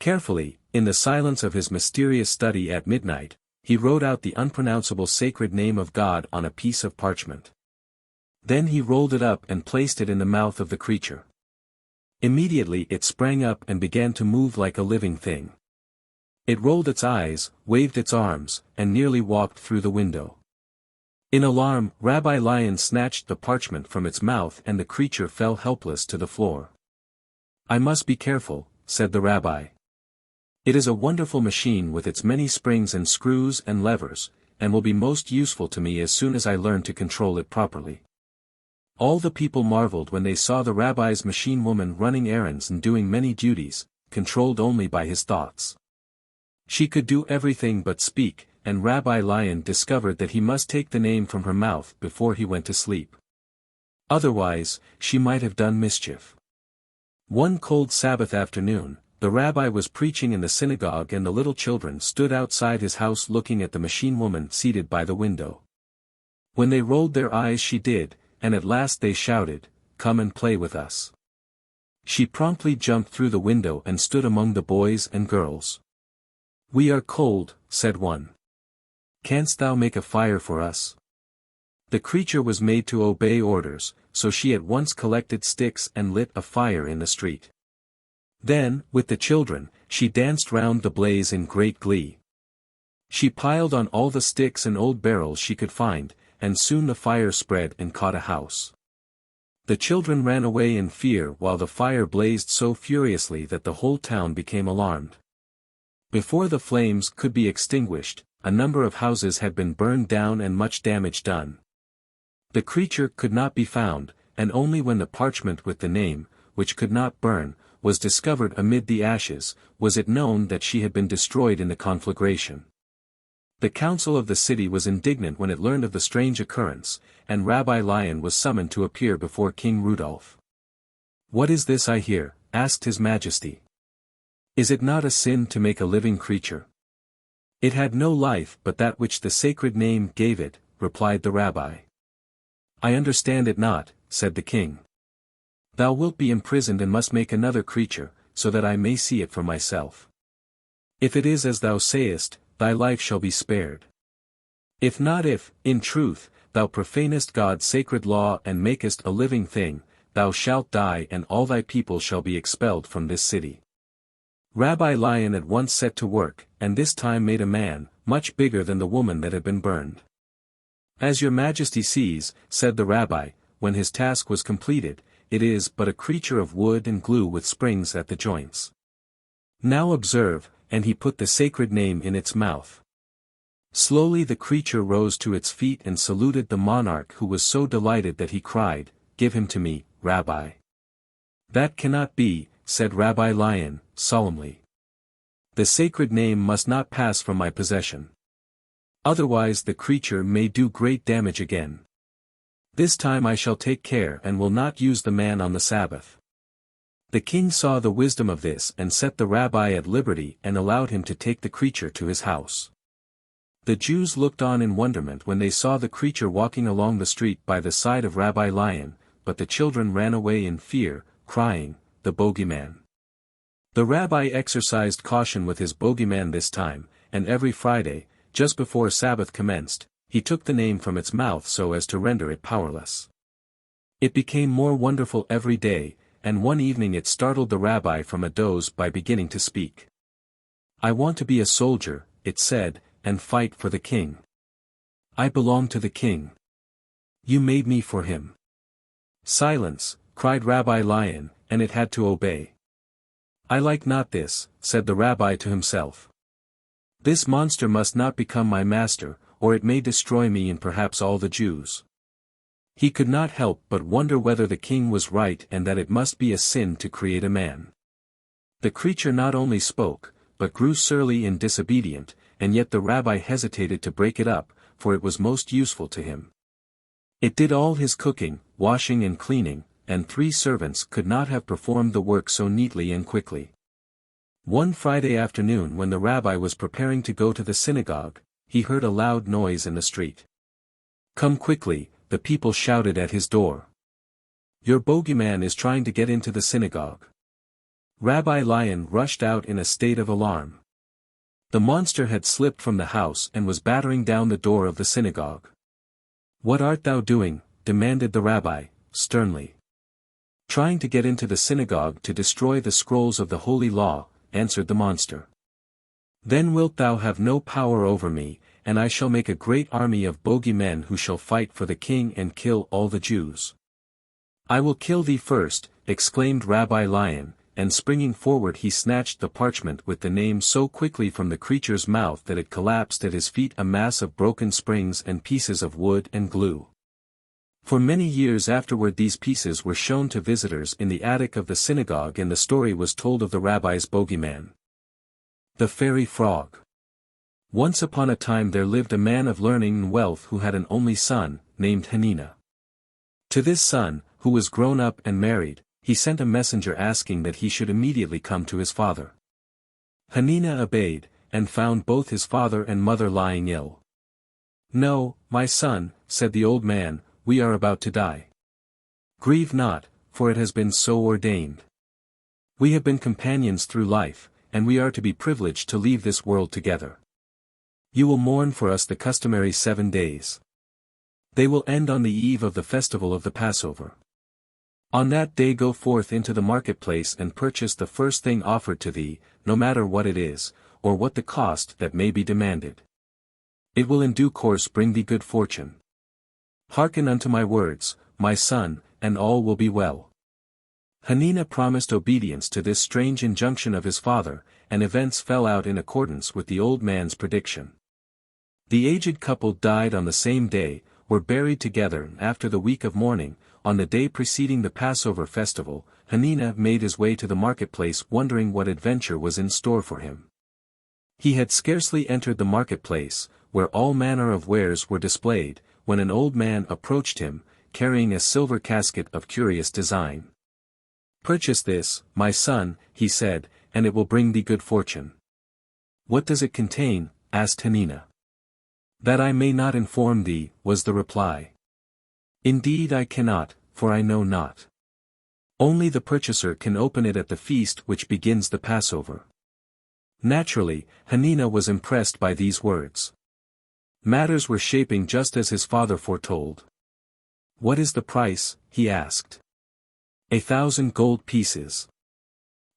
Carefully, in the silence of his mysterious study at midnight, he wrote out the unpronounceable sacred name of God on a piece of parchment. Then he rolled it up and placed it in the mouth of the creature. Immediately it sprang up and began to move like a living thing. It rolled its eyes, waved its arms, and nearly walked through the window. In alarm, Rabbi Lion snatched the parchment from its mouth and the creature fell helpless to the floor. "I must be careful," said the rabbi. "It is a wonderful machine with its many springs and screws and levers, and will be most useful to me as soon as I learn to control it properly." All the people marveled when they saw the rabbi's machine woman running errands and doing many duties, controlled only by his thoughts. She could do everything but speak, and Rabbi Lion discovered that he must take the name from her mouth before he went to sleep. Otherwise, she might have done mischief. One cold Sabbath afternoon, the rabbi was preaching in the synagogue and the little children stood outside his house looking at the machine woman seated by the window. When they rolled their eyes she did, and at last they shouted, "Come and play with us." She promptly jumped through the window and stood among the boys and girls. "We are cold," said one. "Canst thou make a fire for us?" The creature was made to obey orders, so she at once collected sticks and lit a fire in the street. Then, with the children, she danced round the blaze in great glee. She piled on all the sticks and old barrels she could find, and soon the fire spread and caught a house. The children ran away in fear while the fire blazed so furiously that the whole town became alarmed. Before the flames could be extinguished, a number of houses had been burned down and much damage done. The creature could not be found, and only when the parchment with the name, which could not burn, was discovered amid the ashes, was it known that she had been destroyed in the conflagration. The council of the city was indignant when it learned of the strange occurrence, and Rabbi Lion was summoned to appear before King Rudolph. "What is this I hear?" asked His Majesty. "Is it not a sin to make a living creature?" "It had no life but that which the sacred name gave it," replied the rabbi. "I understand it not," said the king. "Thou wilt be imprisoned and must make another creature, so that I may see it for myself. If it is as thou sayest, thy life shall be spared. If not, if, in truth, thou profanest God's sacred law and makest a living thing, thou shalt die and all thy people shall be expelled from this city." Rabbi Lion at once set to work, and this time made a man, much bigger than the woman that had been burned. "As your Majesty sees," said the rabbi, when his task was completed, "it is but a creature of wood and glue with springs at the joints. Now observe," and he put the sacred name in its mouth. Slowly the creature rose to its feet and saluted the monarch, who was so delighted that he cried, "Give him to me, Rabbi." "That cannot be," said Rabbi Lion, solemnly. "The sacred name must not pass from my possession. Otherwise the creature may do great damage again. This time I shall take care and will not use the man on the Sabbath." The king saw the wisdom of this and set the rabbi at liberty and allowed him to take the creature to his house. The Jews looked on in wonderment when they saw the creature walking along the street by the side of Rabbi Lion, but the children ran away in fear, crying, "The Bogey-Man." The rabbi exercised caution with his Bogey-Man this time, and every Friday, just before Sabbath commenced, he took the name from its mouth so as to render it powerless. It became more wonderful every day, and one evening it startled the rabbi from a doze by beginning to speak. "I want to be a soldier," it said, "and fight for the king. I belong to the king. You made me for him." "Silence," cried Rabbi Lion, and it had to obey. "I like not this," said the rabbi to himself. "This monster must not become my master, or it may destroy me and perhaps all the Jews." He could not help but wonder whether the king was right and that it must be a sin to create a man. The creature not only spoke, but grew surly and disobedient, and yet the rabbi hesitated to break it up, for it was most useful to him. It did all his cooking, washing and cleaning, and 3 servants could not have performed the work so neatly and quickly. One Friday afternoon when the rabbi was preparing to go to the synagogue, he heard a loud noise in the street. "Come quickly," the people shouted at his door. "Your Bogey-Man is trying to get into the synagogue." Rabbi Lion rushed out in a state of alarm. The monster had slipped from the house and was battering down the door of the synagogue. "What art thou doing?" demanded the rabbi, sternly. "Trying to get into the synagogue to destroy the scrolls of the holy law," answered the monster. "Then wilt thou have no power over me, and I shall make a great army of Bogey-Men who shall fight for the king and kill all the Jews." "I will kill thee first," exclaimed Rabbi Lion, and springing forward he snatched the parchment with the name so quickly from the creature's mouth that it collapsed at his feet, a mass of broken springs and pieces of wood and glue. For many years afterward these pieces were shown to visitors in the attic of the synagogue, and the story was told of the rabbi's bogeyman. The Fairy Frog. Once upon a time there lived a man of learning and wealth who had an only son, named Hanina. To this son, who was grown up and married, he sent a messenger asking that he should immediately come to his father. Hanina obeyed, and found both his father and mother lying ill. "No, my son," said the old man, "we are about to die. Grieve not, for it has been so ordained. We have been companions through life, and we are to be privileged to leave this world together. You will mourn for us the customary 7 days. They will end on the eve of the festival of the Passover. On that day go forth into the marketplace and purchase the first thing offered to thee, no matter what it is, or what the cost that may be demanded. It will in due course bring thee good fortune. Hearken unto my words, my son, and all will be well." Hanina promised obedience to this strange injunction of his father, and events fell out in accordance with the old man's prediction. The aged couple died on the same day, were buried together, and after the week of mourning, on the day preceding the Passover festival, Hanina made his way to the marketplace wondering what adventure was in store for him. He had scarcely entered the marketplace, where all manner of wares were displayed, when an old man approached him, carrying a silver casket of curious design. "Purchase this, my son," he said, "and it will bring thee good fortune." "What does it contain?" asked Hanina. "That I may not inform thee," was the reply. "Indeed I cannot, for I know not. Only the purchaser can open it at the feast which begins the Passover." Naturally, Hanina was impressed by these words. Matters were shaping just as his father foretold. "What is the price?" he asked. 1,000 gold pieces.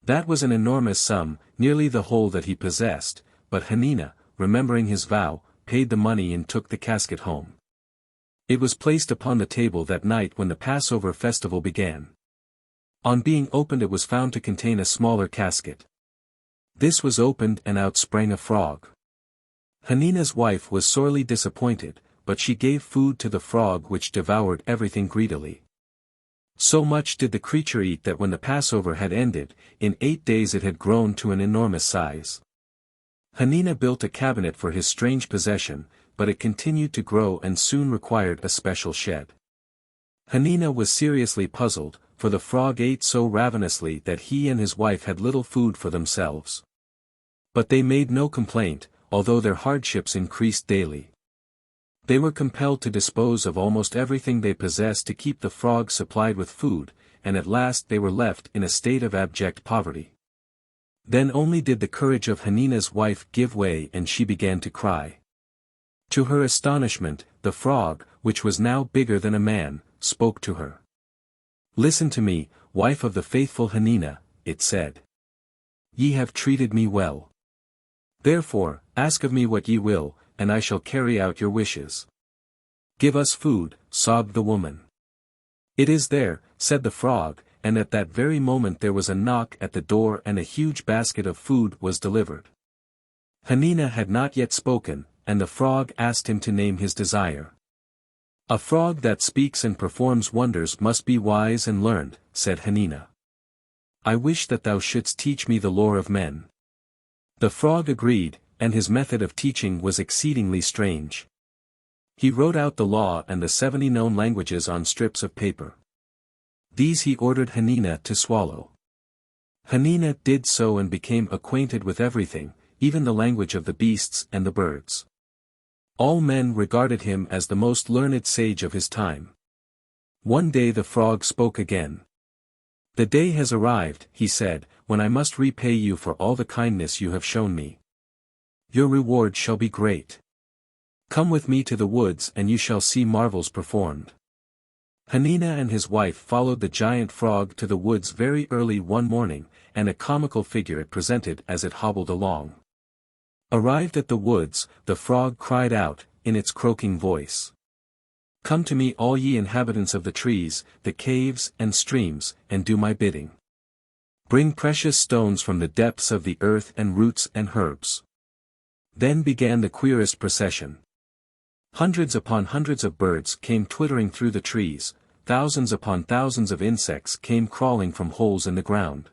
That was an enormous sum, nearly the whole that he possessed, but Hanina, remembering his vow, paid the money and took the casket home. It was placed upon the table that night when the Passover festival began. On being opened it was found to contain a smaller casket. This was opened and out sprang a frog. Hanina's wife was sorely disappointed, but she gave food to the frog which devoured everything greedily. So much did the creature eat that when the Passover had ended, in 8 days it had grown to an enormous size. Hanina built a cabinet for his strange possession, but it continued to grow and soon required a special shed. Hanina was seriously puzzled, for the frog ate so ravenously that he and his wife had little food for themselves. But they made no complaint, although their hardships increased daily. They were compelled to dispose of almost everything they possessed to keep the frog supplied with food, and at last they were left in a state of abject poverty. Then only did the courage of Hanina's wife give way and she began to cry. To her astonishment, the frog, which was now bigger than a man, spoke to her. "Listen to me, wife of the faithful Hanina," it said. "Ye have treated me well. Therefore, ask of me what ye will, and I shall carry out your wishes." "Give us food," sobbed the woman. "It is there," said the frog, and at that very moment there was a knock at the door and a huge basket of food was delivered. Hanina had not yet spoken, and the frog asked him to name his desire. "A frog that speaks and performs wonders must be wise and learned," said Hanina. "I wish that thou shouldst teach me the lore of men." The frog agreed, and his method of teaching was exceedingly strange. He wrote out the law and the 70 known languages on strips of paper. These he ordered Hanina to swallow. Hanina did so and became acquainted with everything, even the language of the beasts and the birds. All men regarded him as the most learned sage of his time. One day the frog spoke again. "The day has arrived," he said, "when I must repay you for all the kindness you have shown me. Your reward shall be great. Come with me to the woods and you shall see marvels performed. Hanina and his wife followed the giant frog to the woods very early one morning, and a comical figure it presented as it hobbled along. Arrived at the woods, the frog cried out, in its croaking voice. Come to me all ye inhabitants of the trees, the caves and streams, and do my bidding. Bring precious stones from the depths of the earth and roots and herbs. Then began the queerest procession. Hundreds upon hundreds of birds came twittering through the trees, thousands upon thousands of insects came crawling from holes in the ground.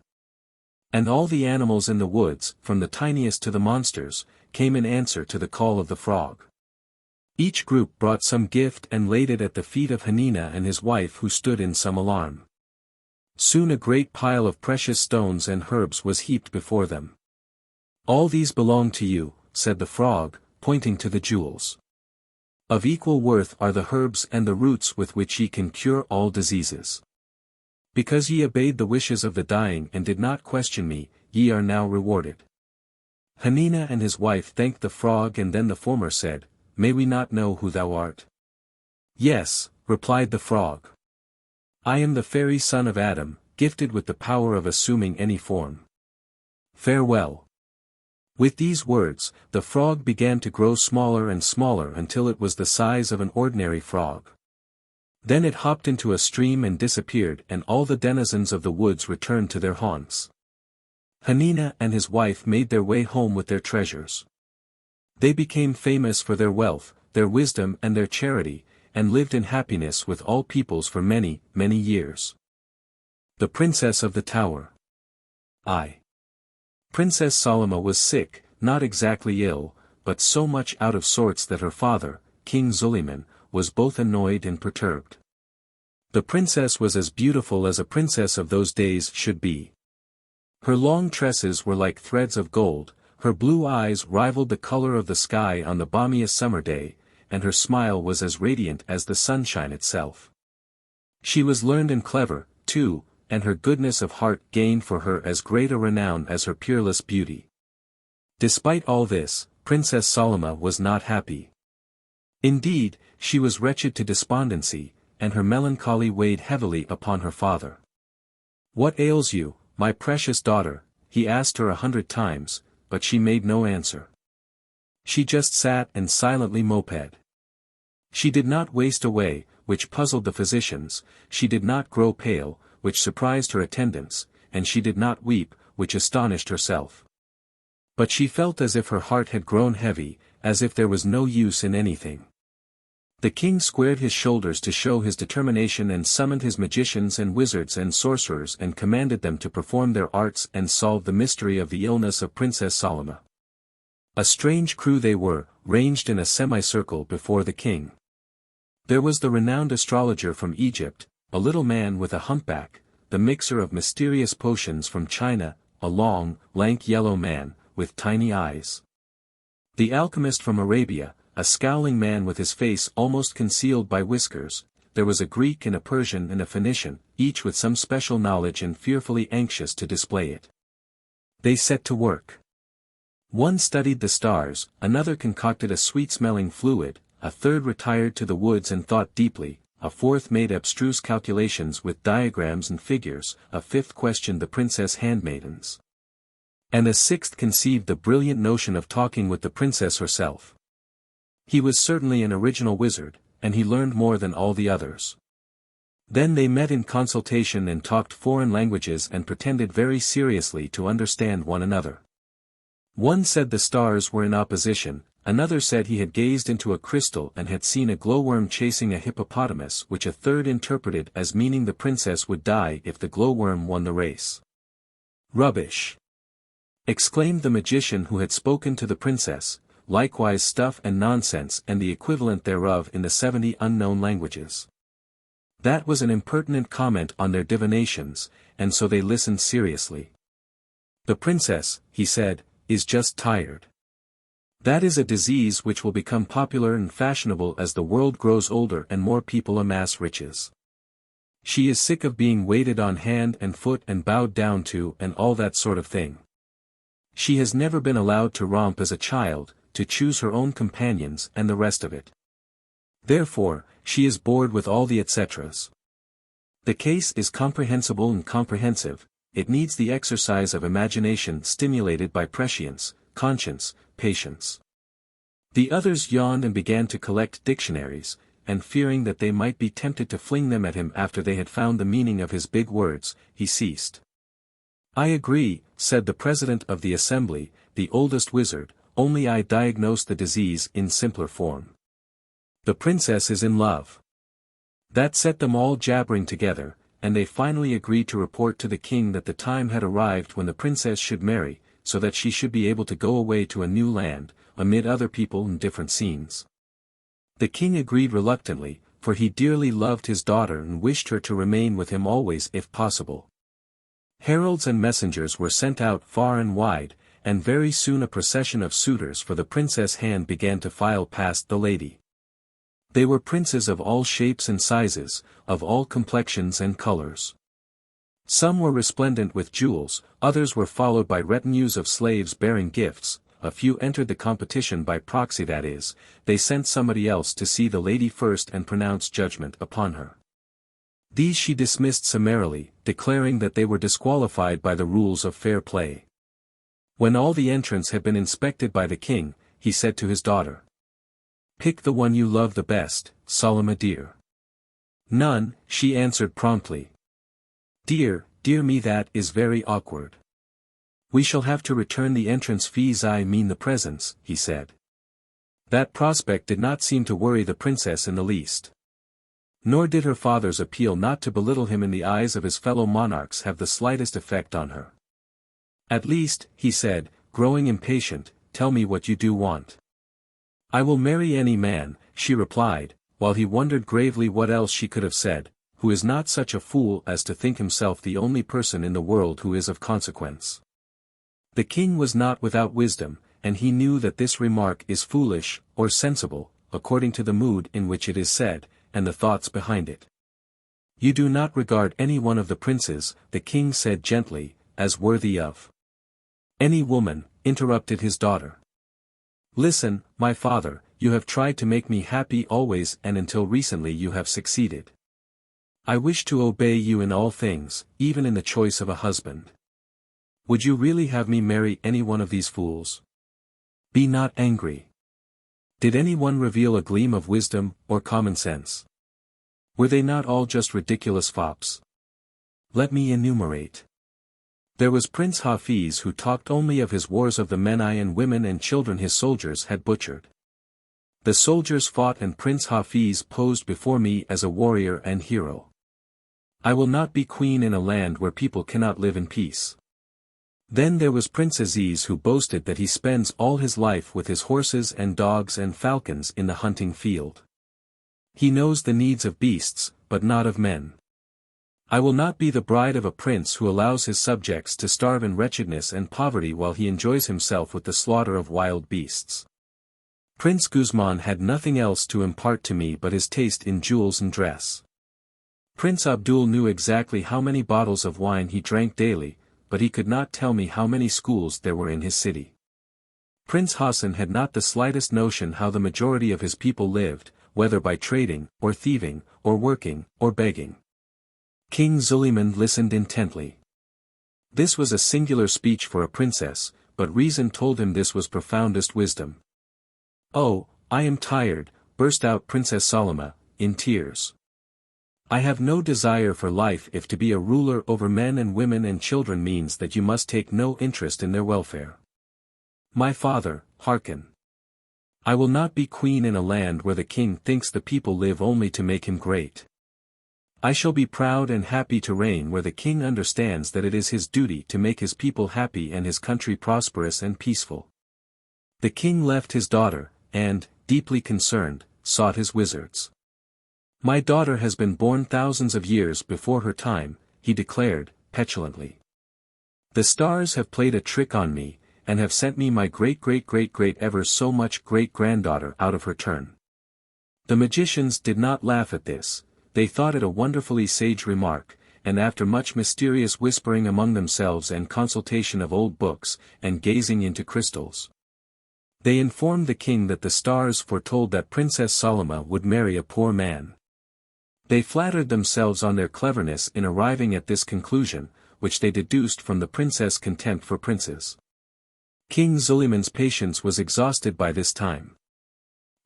And all the animals in the woods, from the tiniest to the monsters, came in answer to the call of the frog. Each group brought some gift and laid it at the feet of Hanina and his wife, who stood in some alarm. Soon a great pile of precious stones and herbs was heaped before them. All these belong to you, said the frog, pointing to the jewels. Of equal worth are the herbs and the roots with which ye can cure all diseases. Because ye obeyed the wishes of the dying and did not question me, ye are now rewarded. Hanina and his wife thanked the frog, and then the former said, May we not know who thou art? Yes, replied the frog. I am the fairy son of Adam, gifted with the power of assuming any form. Farewell. With these words, the frog began to grow smaller and smaller until it was the size of an ordinary frog. Then it hopped into a stream and disappeared, and all the denizens of the woods returned to their haunts. Hanina and his wife made their way home with their treasures. They became famous for their wealth, their wisdom and their charity, and lived in happiness with all peoples for many, many years. The Princess of the Tower. Princess Salama was sick, not exactly ill, but so much out of sorts that her father, King Suleiman, was both annoyed and perturbed. The princess was as beautiful as a princess of those days should be. Her long tresses were like threads of gold, her blue eyes rivaled the color of the sky on the balmiest summer day, and her smile was as radiant as the sunshine itself. She was learned and clever, too, and her goodness of heart gained for her as great a renown as her peerless beauty. Despite all this, Princess Salama was not happy. Indeed, she was wretched to despondency, and her melancholy weighed heavily upon her father. What ails you, my precious daughter? He asked her 100 times, but she made no answer. She just sat and silently moped. She did not waste away, which puzzled the physicians, she did not grow pale, which surprised her attendants, and she did not weep, which astonished herself. But she felt as if her heart had grown heavy, as if there was no use in anything. The king squared his shoulders to show his determination and summoned his magicians and wizards and sorcerers and commanded them to perform their arts and solve the mystery of the illness of Princess Salama. A strange crew they were, ranged in a semicircle before the king. There was the renowned astrologer from Egypt, a little man with a humpback, the mixer of mysterious potions from China, a long, lank yellow man, with tiny eyes. The alchemist from Arabia, a scowling man with his face almost concealed by whiskers. There was a Greek and a Persian and a Phoenician, each with some special knowledge and fearfully anxious to display it. They set to work. One studied the stars, another concocted a sweet-smelling fluid, a third retired to the woods and thought deeply, a fourth made abstruse calculations with diagrams and figures, a fifth questioned the princess handmaidens. And a sixth conceived the brilliant notion of talking with the princess herself. He was certainly an original wizard, and he learned more than all the others. Then they met in consultation and talked foreign languages and pretended very seriously to understand one another. One said the stars were in opposition, another said he had gazed into a crystal and had seen a glowworm chasing a hippopotamus, which a third interpreted as meaning the princess would die if the glowworm won the race. Rubbish! Exclaimed the magician who had spoken to the princess, likewise stuff and nonsense and the equivalent thereof in the 70 unknown languages. That was an impertinent comment on their divinations, and so they listened seriously. The princess, he said, is just tired. That is a disease which will become popular and fashionable as the world grows older and more people amass riches. She is sick of being waited on hand and foot and bowed down to and all that sort of thing. She has never been allowed to romp as a child, to choose her own companions and the rest of it. Therefore, she is bored with all the etceteras. The case is comprehensible and comprehensive, it needs the exercise of imagination stimulated by prescience, conscience, patience. The others yawned and began to collect dictionaries, and fearing that they might be tempted to fling them at him after they had found the meaning of his big words, he ceased. "I agree," said the president of the assembly, the oldest wizard, "only I diagnose the disease in simpler form. The princess is in love." That set them all jabbering together, and they finally agreed to report to the king that the time had arrived when the princess should marry, so that she should be able to go away to a new land, amid other people and different scenes. The king agreed reluctantly, for he dearly loved his daughter and wished her to remain with him always if possible. Heralds and messengers were sent out far and wide, and very soon a procession of suitors for the princess' hand began to file past the lady. They were princes of all shapes and sizes, of all complexions and colors. Some were resplendent with jewels, others were followed by retinues of slaves bearing gifts, a few entered the competition by proxy, that is, they sent somebody else to see the lady first and pronounce judgment upon her. These she dismissed summarily, declaring that they were disqualified by the rules of fair play. When all the entrants had been inspected by the king, he said to his daughter, "Pick the one you love the best, Salome dear." "None," she answered promptly. Dear me, that is very awkward. We shall have to return the entrance fees, I mean the presents," he said. That prospect did not seem to worry the princess in the least. Nor did her father's appeal not to belittle him in the eyes of his fellow monarchs have the slightest effect on her. "At least," he said, growing impatient, "tell me what you do want." "I will marry any man," she replied, while he wondered gravely what else she could have said, "who is not such a fool as to think himself the only person in the world who is of consequence." The king was not without wisdom, and he knew that this remark is foolish, or sensible, according to the mood in which it is said, and the thoughts behind it. "You do not regard any one of the princes," the king said gently, "as worthy of." "Any woman," interrupted his daughter. "Listen, my father, you have tried to make me happy always, and until recently you have succeeded. I wish to obey you in all things, even in the choice of a husband. Would you really have me marry any one of these fools? Be not angry. Did anyone reveal a gleam of wisdom, or common sense? Were they not all just ridiculous fops? Let me enumerate. There was Prince Hafiz, who talked only of his wars of the men and women and children his soldiers had butchered. The soldiers fought and Prince Hafiz posed before me as a warrior and hero. I will not be queen in a land where people cannot live in peace. Then there was Prince Aziz, who boasted that he spends all his life with his horses and dogs and falcons in the hunting field. He knows the needs of beasts, but not of men. I will not be the bride of a prince who allows his subjects to starve in wretchedness and poverty while he enjoys himself with the slaughter of wild beasts. Prince Guzman had nothing else to impart to me but his taste in jewels and dress. Prince Abdul knew exactly how many bottles of wine he drank daily, but he could not tell me how many schools there were in his city. Prince Hassan had not the slightest notion how the majority of his people lived, whether by trading, or thieving, or working, or begging. King Suleiman listened intently. This was a singular speech for a princess, but reason told him this was profoundest wisdom. "Oh, I am tired," burst out Princess Salome, in tears. "I have no desire for life if to be a ruler over men and women and children means that you must take no interest in their welfare. My father, hearken. I will not be queen in a land where the king thinks the people live only to make him great. I shall be proud and happy to reign where the king understands that it is his duty to make his people happy and his country prosperous and peaceful." The king left his daughter, and, deeply concerned, sought his wizards. "My daughter has been born thousands of years before her time," he declared, petulantly. "The stars have played a trick on me, and have sent me my great ever so much great-granddaughter out of her turn." The magicians did not laugh at this, they thought it a wonderfully sage remark, and after much mysterious whispering among themselves and consultation of old books, and gazing into crystals, they informed the king that the stars foretold that Princess Salome would marry a poor man. They flattered themselves on their cleverness in arriving at this conclusion, which they deduced from the princess' contempt for princes. King Suleiman's patience was exhausted by this time.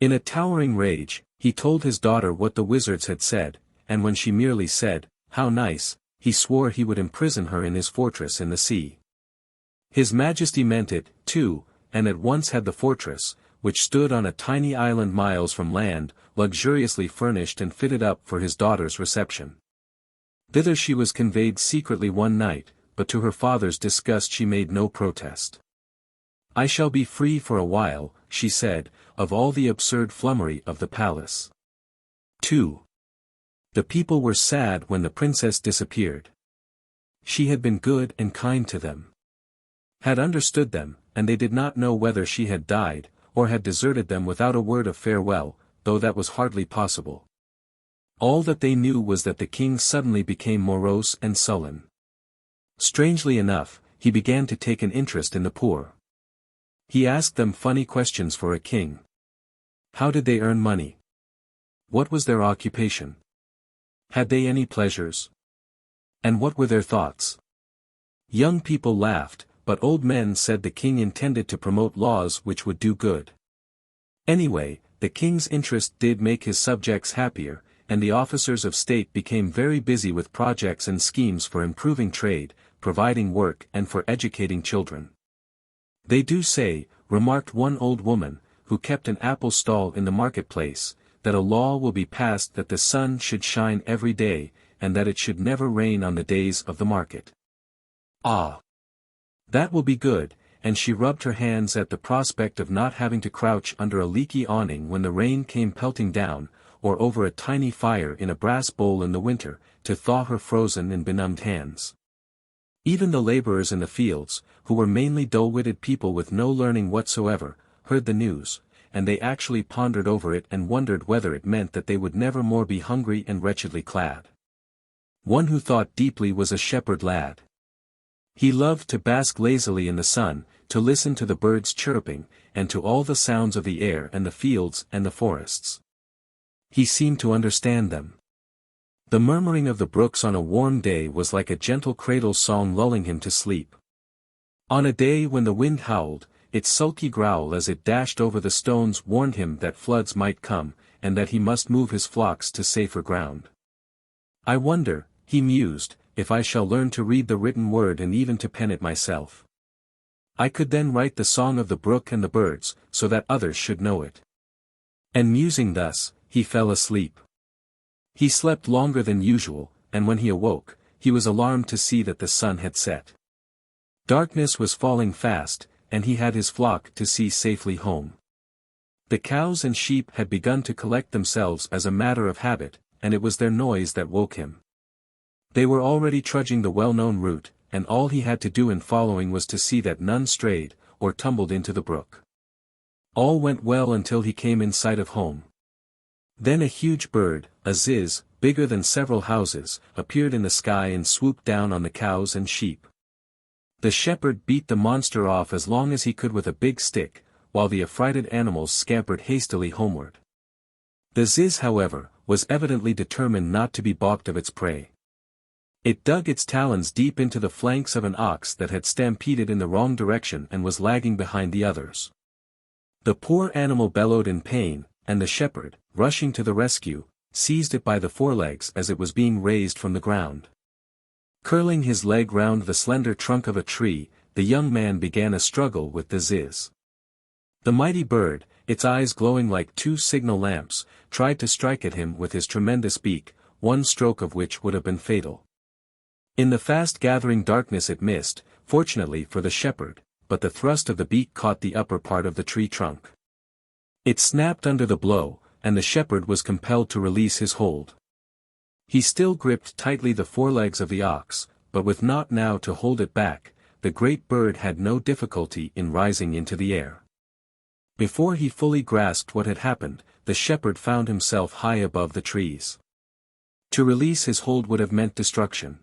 In a towering rage, he told his daughter what the wizards had said, and when she merely said, "How nice," he swore he would imprison her in his fortress in the sea. His Majesty meant it, too, and at once had the fortress, which stood on a tiny island miles from land, luxuriously furnished and fitted up for his daughter's reception. Thither she was conveyed secretly one night, but to her father's disgust she made no protest. "I shall be free for a while," she said, "of all the absurd flummery of the palace." 2. The people were sad when the princess disappeared. She had been good and kind to them, had understood them, and they did not know whether she had died, or had deserted them without a word of farewell, though that was hardly possible. All that they knew was that the king suddenly became morose and sullen. Strangely enough, he began to take an interest in the poor. He asked them funny questions for a king. How did they earn money? What was their occupation? Had they any pleasures? And what were their thoughts? Young people laughed, but old men said the king intended to promote laws which would do good. Anyway, the king's interest did make his subjects happier, and the officers of state became very busy with projects and schemes for improving trade, providing work and for educating children. "They do say," remarked one old woman, who kept an apple stall in the marketplace, "that a law will be passed that the sun should shine every day, and that it should never rain on the days of the market." "Ah! That will be good," and she rubbed her hands at the prospect of not having to crouch under a leaky awning when the rain came pelting down, or over a tiny fire in a brass bowl in the winter, to thaw her frozen and benumbed hands. Even the laborers in the fields, who were mainly dull-witted people with no learning whatsoever, heard the news, and they actually pondered over it and wondered whether it meant that they would never more be hungry and wretchedly clad. One who thought deeply was a shepherd lad. He loved to bask lazily in the sun, to listen to the birds chirping, and to all the sounds of the air and the fields and the forests. He seemed to understand them. The murmuring of the brooks on a warm day was like a gentle cradle song lulling him to sleep. On a day when the wind howled, its sulky growl as it dashed over the stones warned him that floods might come, and that he must move his flocks to safer ground. "I wonder," he mused, "if I shall learn to read the written word and even to pen it myself. I could then write the song of the brook and the birds, so that others should know it." And musing thus, he fell asleep. He slept longer than usual, and when he awoke, he was alarmed to see that the sun had set. Darkness was falling fast, and he had his flock to see safely home. The cows and sheep had begun to collect themselves as a matter of habit, and it was their noise that woke him. They were already trudging the well-known route, and all he had to do in following was to see that none strayed, or tumbled into the brook. All went well until he came in sight of home. Then a huge bird, a ziz, bigger than several houses, appeared in the sky and swooped down on the cows and sheep. The shepherd beat the monster off as long as he could with a big stick, while the affrighted animals scampered hastily homeward. The ziz, however, was evidently determined not to be balked of its prey. It dug its talons deep into the flanks of an ox that had stampeded in the wrong direction and was lagging behind the others. The poor animal bellowed in pain, and the shepherd, rushing to the rescue, seized it by the forelegs as it was being raised from the ground. Curling his leg round the slender trunk of a tree, the young man began a struggle with the ziz. The mighty bird, its eyes glowing like two signal lamps, tried to strike at him with his tremendous beak, one stroke of which would have been fatal. In the fast-gathering darkness it missed, fortunately for the shepherd, but the thrust of the beak caught the upper part of the tree trunk. It snapped under the blow, and the shepherd was compelled to release his hold. He still gripped tightly the forelegs of the ox, but with naught now to hold it back, the great bird had no difficulty in rising into the air. Before he fully grasped what had happened, the shepherd found himself high above the trees. To release his hold would have meant destruction.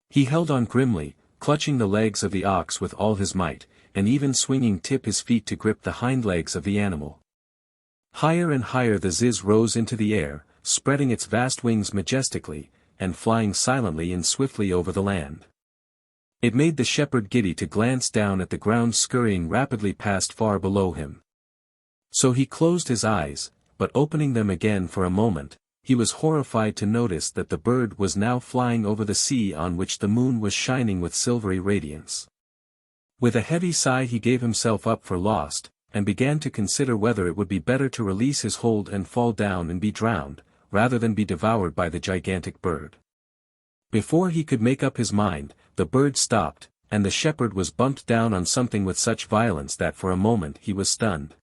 He held on grimly, clutching the legs of the ox with all his might, and even swinging his feet to grip the hind legs of the animal. Higher and higher the ziz rose into the air, spreading its vast wings majestically, and flying silently and swiftly over the land. It made the shepherd giddy to glance down at the ground scurrying rapidly past far below him. So he closed his eyes, but opening them again for a moment, he was horrified to notice that the bird was now flying over the sea on which the moon was shining with silvery radiance. With a heavy sigh he gave himself up for lost, and began to consider whether it would be better to release his hold and fall down and be drowned, rather than be devoured by the gigantic bird. Before he could make up his mind, the bird stopped, and the shepherd was bumped down on something with such violence that for a moment he was stunned.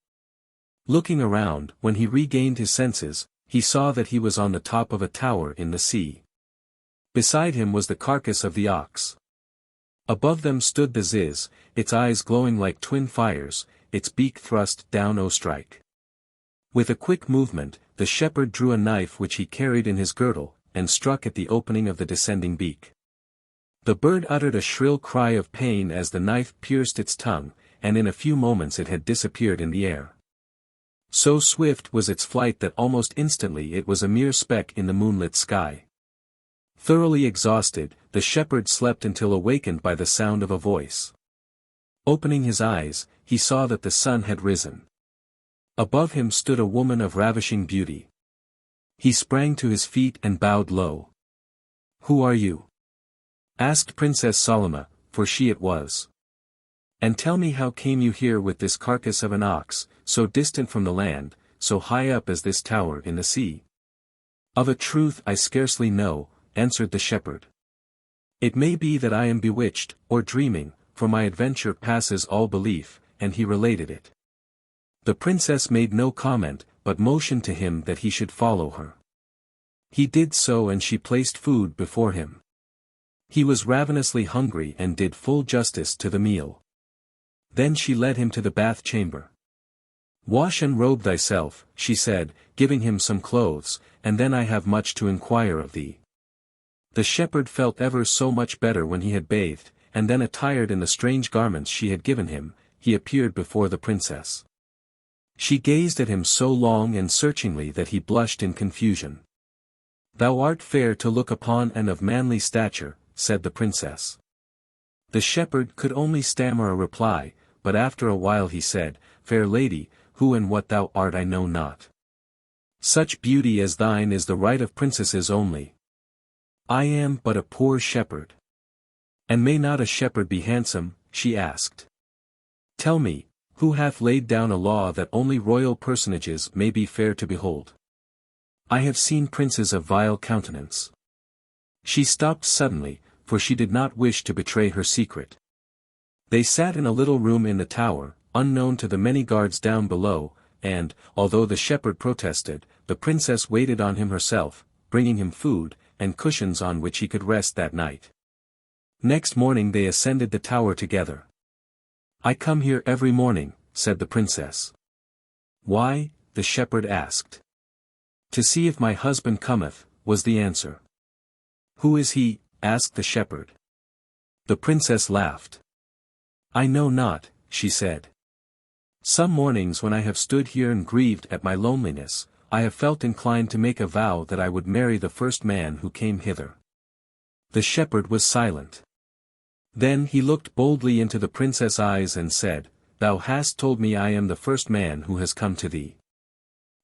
Looking around, when he regained his senses, he saw that he was on the top of a tower in the sea. Beside him was the carcass of the ox. Above them stood the ziz, its eyes glowing like twin fires, its beak thrust down ostrike. With a quick movement, the shepherd drew a knife which he carried in his girdle, and struck at the opening of the descending beak. The bird uttered a shrill cry of pain as the knife pierced its tongue, and in a few moments it had disappeared in the air. So swift was its flight that almost instantly it was a mere speck in the moonlit sky. Thoroughly exhausted, the shepherd slept until awakened by the sound of a voice. Opening his eyes, he saw that the sun had risen. Above him stood a woman of ravishing beauty. He sprang to his feet and bowed low. "Who are you?" asked Princess Salome, for she it was. "And tell me, how came you here with this carcass of an ox, so distant from the land, so high up as this tower in the sea?" "Of a truth I scarcely know," answered the shepherd. "It may be that I am bewitched, or dreaming, for my adventure passes all belief," and he related it. The princess made no comment, but motioned to him that he should follow her. He did so, and she placed food before him. He was ravenously hungry and did full justice to the meal. Then she led him to the bath chamber. "Wash and robe thyself," she said, giving him some clothes, "and then I have much to inquire of thee." The shepherd felt ever so much better when he had bathed, and then attired in the strange garments she had given him, he appeared before the princess. She gazed at him so long and searchingly that he blushed in confusion. "Thou art fair to look upon and of manly stature," said the princess. The shepherd could only stammer a reply, but after a while he said, "Fair lady, who and what thou art I know not. Such beauty as thine is the right of princesses only. I am but a poor shepherd." "And may not a shepherd be handsome?" she asked. "Tell me, who hath laid down a law that only royal personages may be fair to behold? I have seen princes of vile countenance." She stopped suddenly, for she did not wish to betray her secret. They sat in a little room in the tower, unknown to the many guards down below, and, although the shepherd protested, the princess waited on him herself, bringing him food, and cushions on which he could rest that night. Next morning they ascended the tower together. "I come here every morning," said the princess. "Why?" the shepherd asked. "To see if my husband cometh," was the answer. "Who is he?" asked the shepherd. The princess laughed. "I know not," she said. "Some mornings when I have stood here and grieved at my loneliness, I have felt inclined to make a vow that I would marry the first man who came hither." The shepherd was silent. Then he looked boldly into the princess' eyes and said, "Thou hast told me I am the first man who has come to thee.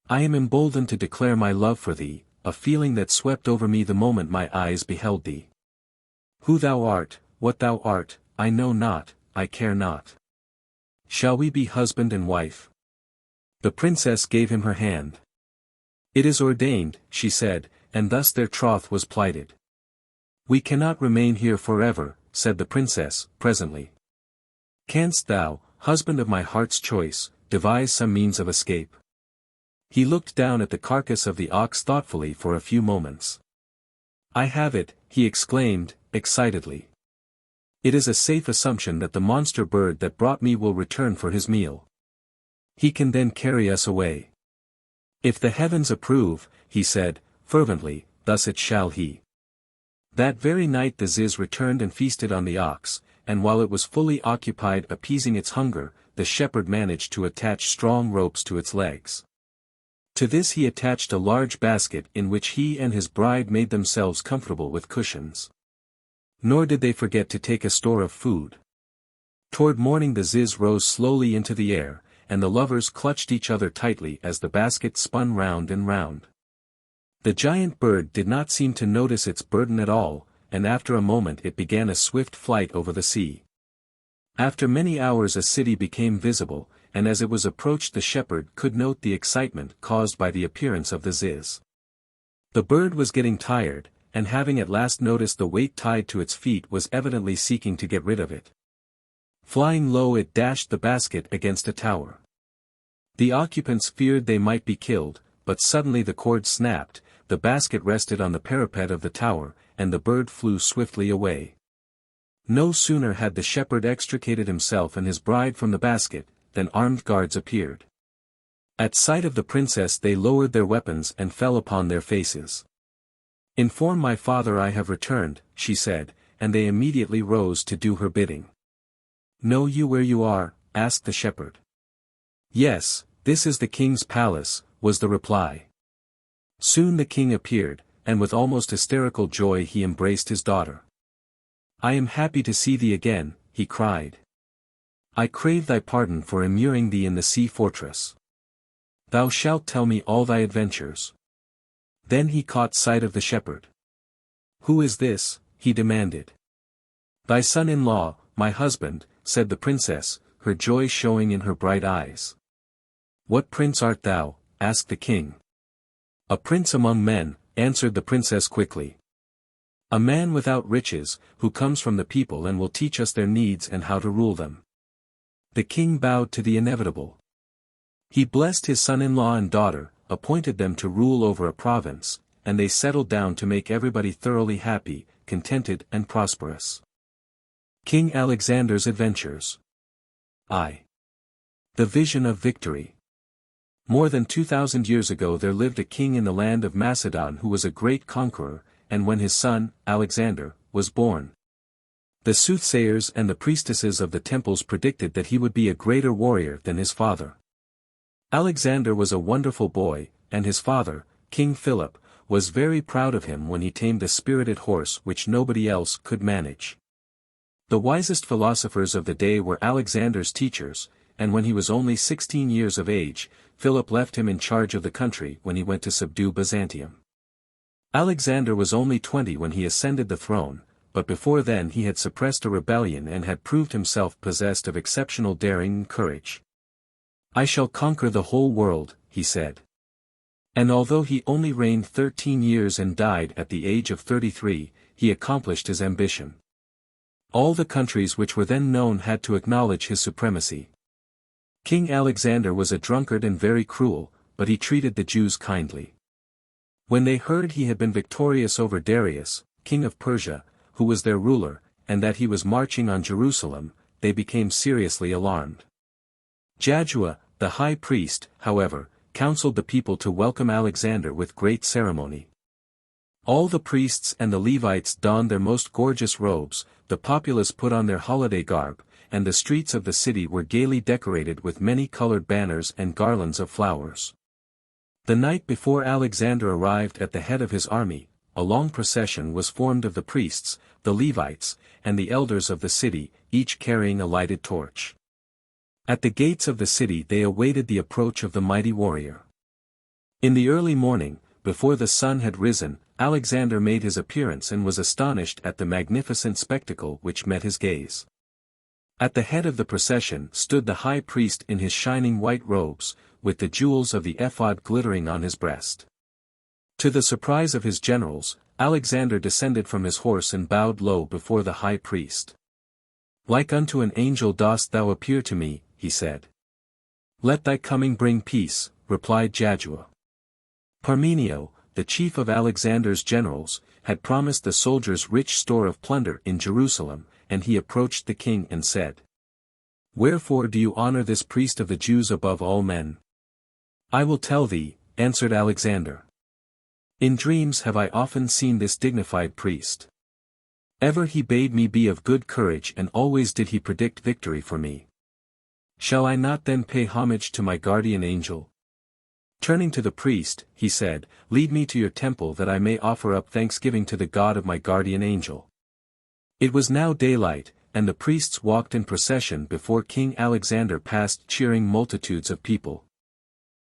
I am emboldened to declare my love for thee, a feeling that swept over me the moment my eyes beheld thee. Who thou art, what thou art, I know not, I care not. Shall we be husband and wife?" The princess gave him her hand. "It is ordained," she said, and thus their troth was plighted. "We cannot remain here forever," said the princess, presently. "Canst thou, husband of my heart's choice, devise some means of escape?" He looked down at the carcass of the ox thoughtfully for a few moments. "I have it," he exclaimed, excitedly. "It is a safe assumption that the monster bird that brought me will return for his meal. He can then carry us away. If the heavens approve," he said, fervently, "thus it shall he. That very night the Ziz returned and feasted on the ox, and while it was fully occupied appeasing its hunger, the shepherd managed to attach strong ropes to its legs. To this he attached a large basket in which he and his bride made themselves comfortable with cushions. Nor did they forget to take a store of food. Toward morning the Ziz rose slowly into the air, and the lovers clutched each other tightly as the basket spun round and round. The giant bird did not seem to notice its burden at all, and after a moment it began a swift flight over the sea. After many hours a city became visible, and as it was approached the shepherd could note the excitement caused by the appearance of the Ziz. The bird was getting tired, and having at last noticed the weight tied to its feet was evidently seeking to get rid of it. Flying low it dashed the basket against a tower. The occupants feared they might be killed, but suddenly the cord snapped, the basket rested on the parapet of the tower, and the bird flew swiftly away. No sooner had the shepherd extricated himself and his bride from the basket, than armed guards appeared. At sight of the princess they lowered their weapons and fell upon their faces. "Inform my father I have returned," she said, and they immediately rose to do her bidding. "Know you where you are?" asked the shepherd. "Yes, this is the king's palace," was the reply. Soon the king appeared, and with almost hysterical joy he embraced his daughter. "I am happy to see thee again," he cried. "I crave thy pardon for immuring thee in the sea fortress. Thou shalt tell me all thy adventures." Then he caught sight of the shepherd. "Who is this?" he demanded. "Thy son-in-law, my husband," said the princess, her joy showing in her bright eyes. "What prince art thou?" asked the king. "A prince among men," answered the princess quickly. "A man without riches, who comes from the people and will teach us their needs and how to rule them." The king bowed to the inevitable. He blessed his son-in-law and daughter, appointed them to rule over a province, and they settled down to make everybody thoroughly happy, contented and prosperous. King Alexander's Adventures. I. The Vision of Victory. More than 2,000 years ago there lived a king in the land of Macedon who was a great conqueror, and when his son, Alexander, was born, the soothsayers and the priestesses of the temples predicted that he would be a greater warrior than his father. Alexander was a wonderful boy, and his father, King Philip, was very proud of him when he tamed a spirited horse which nobody else could manage. The wisest philosophers of the day were Alexander's teachers, and when he was only 16 years of age, Philip left him in charge of the country when he went to subdue Byzantium. Alexander was only 20 when he ascended the throne, but before then he had suppressed a rebellion and had proved himself possessed of exceptional daring and courage. "I shall conquer the whole world," he said. And although he only reigned 13 years and died at the age of 33, he accomplished his ambition. All the countries which were then known had to acknowledge his supremacy. King Alexander was a drunkard and very cruel, but he treated the Jews kindly. When they heard he had been victorious over Darius, king of Persia, who was their ruler, and that he was marching on Jerusalem, they became seriously alarmed. Jaddua, the high priest, however, counseled the people to welcome Alexander with great ceremony. All the priests and the Levites donned their most gorgeous robes, the populace put on their holiday garb, and the streets of the city were gaily decorated with many-colored banners and garlands of flowers. The night before Alexander arrived at the head of his army, a long procession was formed of the priests, the Levites, and the elders of the city, each carrying a lighted torch. At the gates of the city they awaited the approach of the mighty warrior. In the early morning, before the sun had risen, Alexander made his appearance and was astonished at the magnificent spectacle which met his gaze. At the head of the procession stood the high priest in his shining white robes, with the jewels of the ephod glittering on his breast. To the surprise of his generals, Alexander descended from his horse and bowed low before the high priest. "Like unto an angel dost thou appear to me," he said. "Let thy coming bring peace," replied Jaddua. Parmenio, the chief of Alexander's generals, had promised the soldiers rich store of plunder in Jerusalem, and he approached the king and said, "Wherefore do you honor this priest of the Jews above all men?" "I will tell thee," answered Alexander. "In dreams have I often seen this dignified priest. Ever he bade me be of good courage and always did he predict victory for me. Shall I not then pay homage to my guardian angel? Turning to the priest, he said, Lead me to your temple that I may offer up thanksgiving to the God of my guardian angel. It was now daylight, and the priests walked in procession before King Alexander past cheering multitudes of people.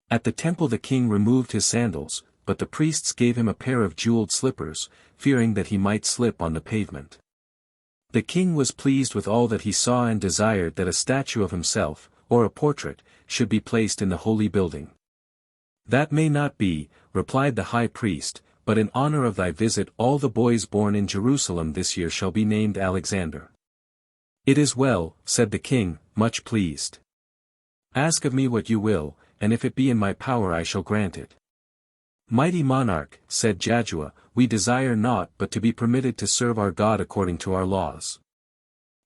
At the temple the king removed his sandals, but the priests gave him a pair of jeweled slippers, fearing that he might slip on the pavement. The king was pleased with all that he saw and desired that a statue of himself, or a portrait, should be placed in the holy building. That may not be, replied the high priest, but in honor of thy visit all the boys born in Jerusalem this year shall be named Alexander. It is well, said the king, much pleased. Ask of me what you will, and if it be in my power I shall grant it. Mighty monarch, said Jaddua, we desire naught but to be permitted to serve our God according to our laws.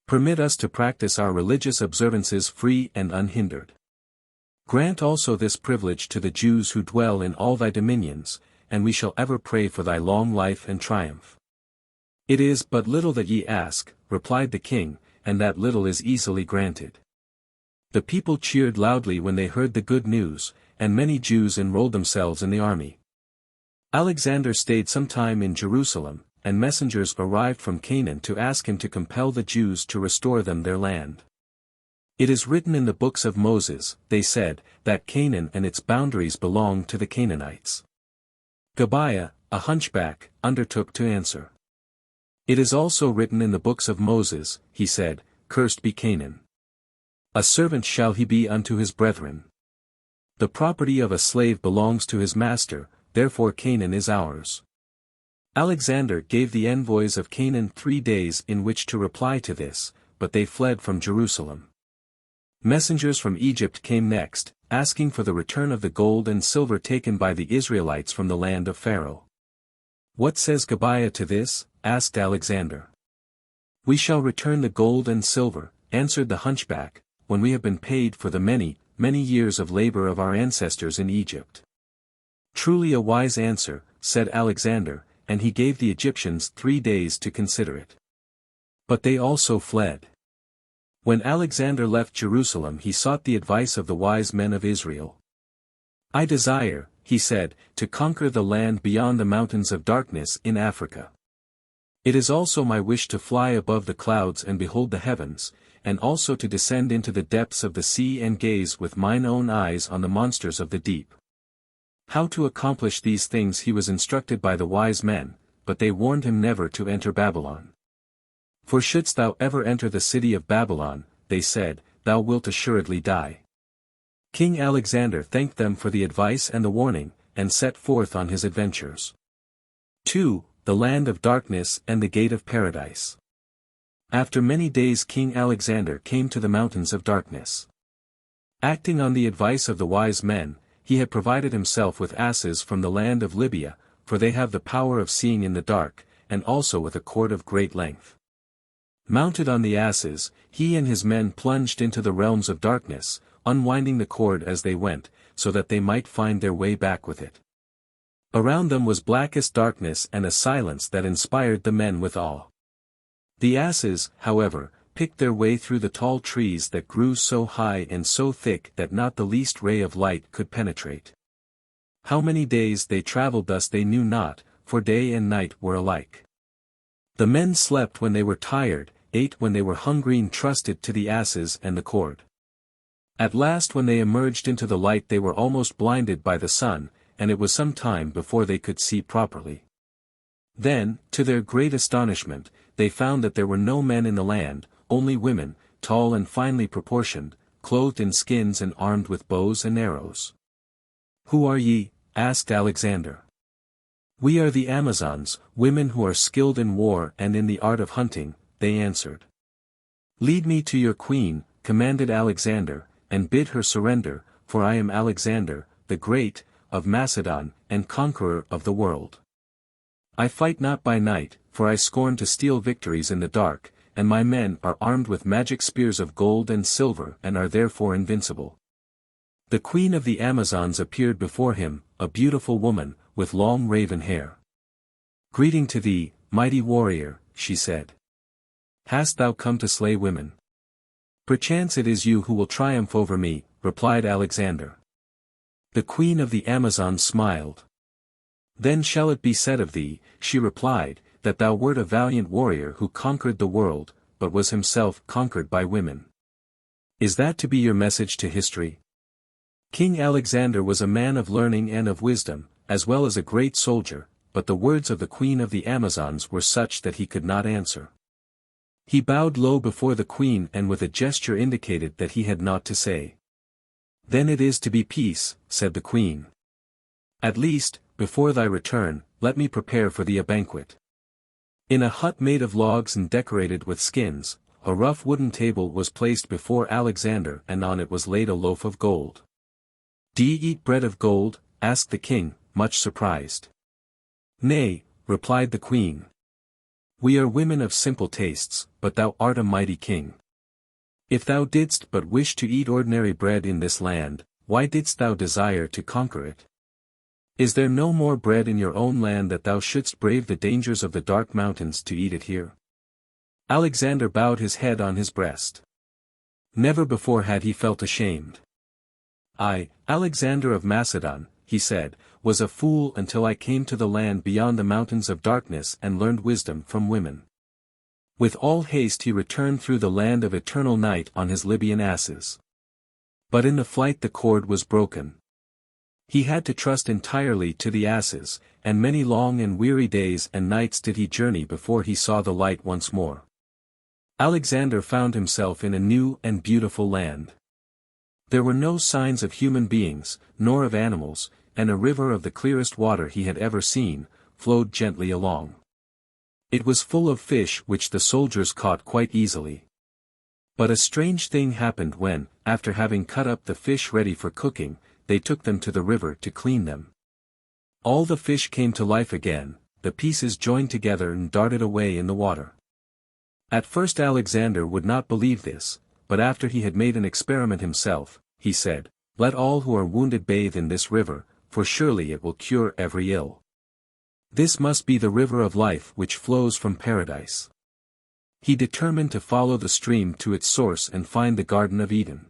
Permit us to practice our religious observances free and unhindered. Grant also this privilege to the Jews who dwell in all thy dominions, and we shall ever pray for thy long life and triumph. It is but little that ye ask, replied the king, and that little is easily granted. The people cheered loudly when they heard the good news, and many Jews enrolled themselves in the army. Alexander stayed some time in Jerusalem, and messengers arrived from Canaan to ask him to compel the Jews to restore them their land. It is written in the books of Moses, they said, that Canaan and its boundaries belonged to the Canaanites. Gabaiah, a hunchback, undertook to answer. It is also written in the books of Moses, he said, Cursed be Canaan. A servant shall he be unto his brethren. The property of a slave belongs to his master, therefore Canaan is ours. Alexander gave the envoys of Canaan 3 days in which to reply to this, but they fled from Jerusalem. Messengers from Egypt came next, asking for the return of the gold and silver taken by the Israelites from the land of Pharaoh. What says Gabaiah to this? Asked Alexander. We shall return the gold and silver, answered the hunchback, when we have been paid for the many, many years of labor of our ancestors in Egypt. Truly a wise answer, said Alexander, and he gave the Egyptians 3 days to consider it. But they also fled. When Alexander left Jerusalem he sought the advice of the wise men of Israel. I desire, he said, to conquer the land beyond the mountains of darkness in Africa. It is also my wish to fly above the clouds and behold the heavens, and also to descend into the depths of the sea and gaze with mine own eyes on the monsters of the deep. How to accomplish these things he was instructed by the wise men, but they warned him never to enter Babylon. For shouldst thou ever enter the city of Babylon, they said, thou wilt assuredly die. King Alexander thanked them for the advice and the warning, and set forth on his adventures. 2. The Land of Darkness and the Gate of Paradise. After many days King Alexander came to the mountains of darkness. Acting on the advice of the wise men, he had provided himself with asses from the land of Libya, for they have the power of seeing in the dark, and also with a cord of great length. Mounted on the asses, he and his men plunged into the realms of darkness, unwinding the cord as they went, so that they might find their way back with it. Around them was blackest darkness and a silence that inspired the men with awe. The asses, however, picked their way through the tall trees that grew so high and so thick that not the least ray of light could penetrate. How many days they traveled thus they knew not, for day and night were alike. The men slept when they were tired, ate when they were hungry and trusted to the asses and the cord. At last when they emerged into the light they were almost blinded by the sun, and it was some time before they could see properly. Then, to their great astonishment, they found that there were no men in the land, only women, tall and finely proportioned, clothed in skins and armed with bows and arrows. Who are ye? Asked Alexander. We are the Amazons, women who are skilled in war and in the art of hunting, they answered. Lead me to your queen, commanded Alexander, and bid her surrender, for I am Alexander, the Great, of Macedon, and conqueror of the world. I fight not by night, for I scorn to steal victories in the dark, and my men are armed with magic spears of gold and silver and are therefore invincible. The queen of the Amazons appeared before him, a beautiful woman, with long raven hair. Greeting to thee, mighty warrior, she said. Hast thou come to slay women? Perchance it is you who will triumph over me, replied Alexander. The queen of the Amazons smiled. Then shall it be said of thee, she replied, that thou wert a valiant warrior who conquered the world, but was himself conquered by women. Is that to be your message to history? King Alexander was a man of learning and of wisdom, as well as a great soldier, but the words of the queen of the Amazons were such that he could not answer. He bowed low before the queen and with a gesture indicated that he had naught to say. Then it is to be peace, said the queen. At least, before thy return, let me prepare for thee a banquet. In a hut made of logs and decorated with skins, a rough wooden table was placed before Alexander and on it was laid a loaf of gold. Do ye eat bread of gold? Asked the king, much surprised. Nay, replied the queen. We are women of simple tastes, but thou art a mighty king. If thou didst but wish to eat ordinary bread in this land, why didst thou desire to conquer it? Is there no more bread in your own land that thou shouldst brave the dangers of the dark mountains to eat it here? Alexander bowed his head on his breast. Never before had he felt ashamed. I, Alexander of Macedon, he said, was a fool until I came to the land beyond the mountains of darkness and learned wisdom from women. With all haste he returned through the land of eternal night on his Libyan asses. But in the flight the cord was broken. He had to trust entirely to the asses, and many long and weary days and nights did he journey before he saw the light once more. Alexander found himself in a new and beautiful land. There were no signs of human beings, nor of animals, and a river of the clearest water he had ever seen, flowed gently along. It was full of fish which the soldiers caught quite easily. But a strange thing happened when, after having cut up the fish ready for cooking, they took them to the river to clean them. All the fish came to life again, the pieces joined together and darted away in the water. At first Alexander would not believe this, but after he had made an experiment himself, he said, Let all who are wounded bathe in this river, for surely it will cure every ill. This must be the river of life which flows from paradise. He determined to follow the stream to its source and find the Garden of Eden.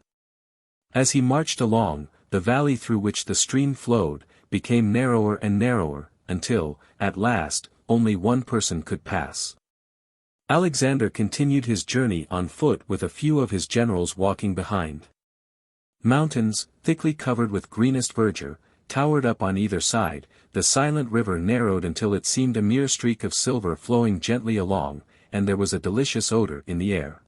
As he marched along, the valley through which the stream flowed, became narrower and narrower, until, at last, only one person could pass. Alexander continued his journey on foot with a few of his generals walking behind. Mountains, thickly covered with greenest verdure, towered up on either side, the silent river narrowed until it seemed a mere streak of silver flowing gently along, and there was a delicious odor in the air.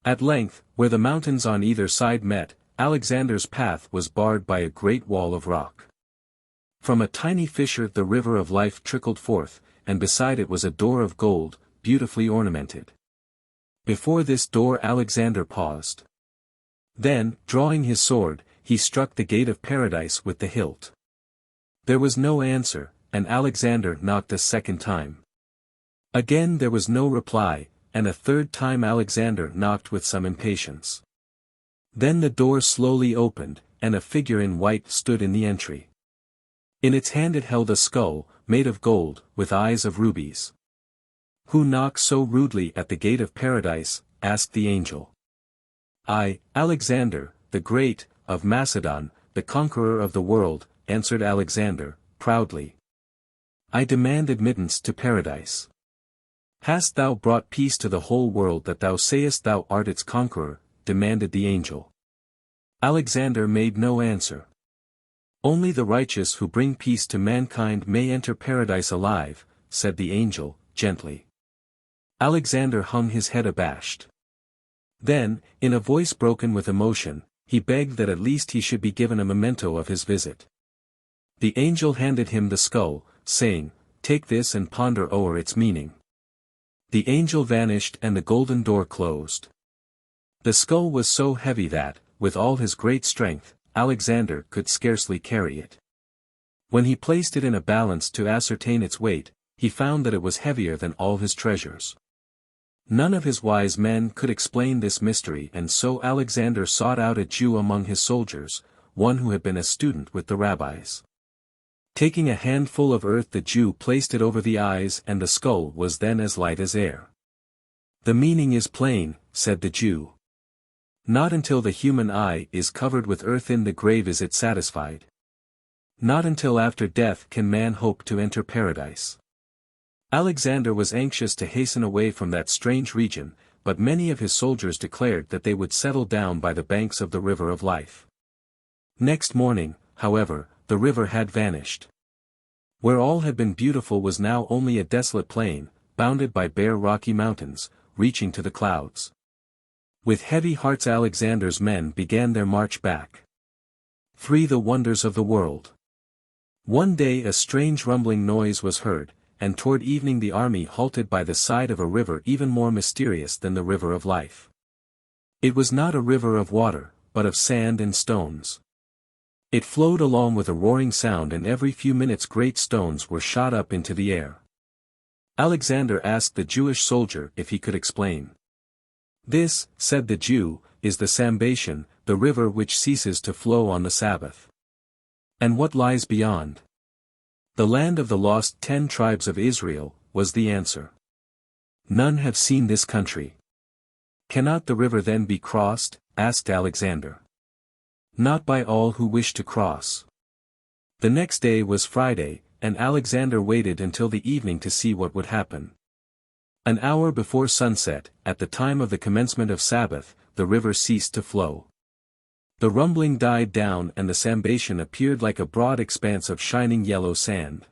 At length, where the mountains on either side met, Alexander's path was barred by a great wall of rock. From a tiny fissure the river of life trickled forth, and beside it was a door of gold, beautifully ornamented. Before this door Alexander paused. Then, drawing his sword, he struck the gate of paradise with the hilt. There was no answer, and Alexander knocked a second time. Again there was no reply, and a third time Alexander knocked with some impatience. Then the door slowly opened, and a figure in white stood in the entry. In its hand it held a skull, made of gold, with eyes of rubies. Who knocks so rudely at the gate of paradise? Asked the angel. I, Alexander, the Great, of Macedon, the conqueror of the world, answered Alexander, proudly. I demand admittance to paradise. Hast thou brought peace to the whole world that thou sayest thou art its conqueror? Demanded the angel. Alexander made no answer. Only the righteous who bring peace to mankind may enter paradise alive, said the angel, gently. Alexander hung his head abashed. Then, in a voice broken with emotion, he begged that at least he should be given a memento of his visit. The angel handed him the skull, saying, Take this and ponder o'er its meaning. The angel vanished and the golden door closed. The skull was so heavy that, with all his great strength, Alexander could scarcely carry it. When he placed it in a balance to ascertain its weight, he found that it was heavier than all his treasures. None of his wise men could explain this mystery, and so Alexander sought out a Jew among his soldiers, one who had been a student with the rabbis. Taking a handful of earth, the Jew placed it over the eyes, and the skull was then as light as air. "The meaning is plain," said the Jew. "Not until the human eye is covered with earth in the grave is it satisfied. Not until after death can man hope to enter paradise." Alexander was anxious to hasten away from that strange region, but many of his soldiers declared that they would settle down by the banks of the river of life. Next morning, however, the river had vanished. Where all had been beautiful was now only a desolate plain, bounded by bare rocky mountains, reaching to the clouds. With heavy hearts Alexander's men began their march back. 3. The wonders of the world. One day a strange rumbling noise was heard, and toward evening the army halted by the side of a river even more mysterious than the river of life. It was not a river of water, but of sand and stones. It flowed along with a roaring sound, and every few minutes great stones were shot up into the air. Alexander asked the Jewish soldier if he could explain. "This," said the Jew, "is the Sambation, the river which ceases to flow on the Sabbath." "And what lies beyond?" "The land of the lost 10 tribes of Israel," was the answer. "None have seen this country." "Cannot the river then be crossed?" asked Alexander. "Not by all who wish to cross." The next day was Friday, and Alexander waited until the evening to see what would happen. An hour before sunset, at the time of the commencement of Sabbath, the river ceased to flow. The rumbling died down and the Sambation appeared like a broad expanse of shining yellow sand.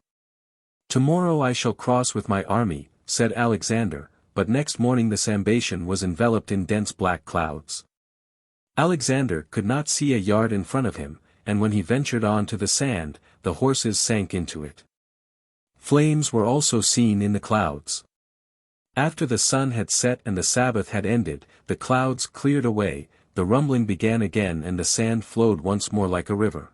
"Tomorrow I shall cross with my army," said Alexander, but next morning the Sambation was enveloped in dense black clouds. Alexander could not see a yard in front of him, and when he ventured on to the sand, the horses sank into it. Flames were also seen in the clouds. After the sun had set and the Sabbath had ended, the clouds cleared away, the rumbling began again and the sand flowed once more like a river.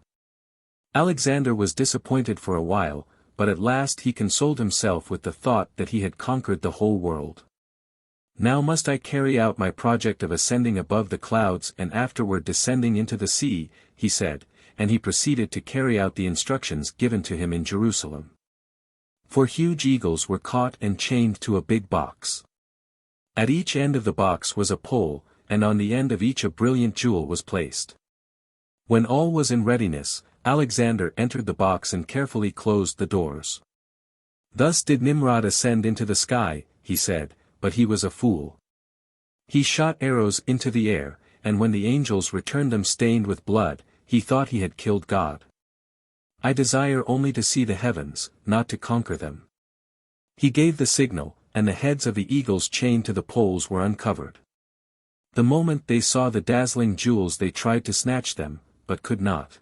Alexander was disappointed for a while, but at last he consoled himself with the thought that he had conquered the whole world. "Now must I carry out my project of ascending above the clouds and afterward descending into the sea," he said, and he proceeded to carry out the instructions given to him in Jerusalem. 4 huge eagles were caught and chained to a big box. At each end of the box was a pole, and on the end of each a brilliant jewel was placed. When all was in readiness, Alexander entered the box and carefully closed the doors. "Thus did Nimrod ascend into the sky," he said, "but he was a fool. He shot arrows into the air, and when the angels returned them stained with blood, he thought he had killed God. I desire only to see the heavens, not to conquer them." He gave the signal, and the heads of the eagles chained to the poles were uncovered. The moment they saw the dazzling jewels they tried to snatch them, but could not.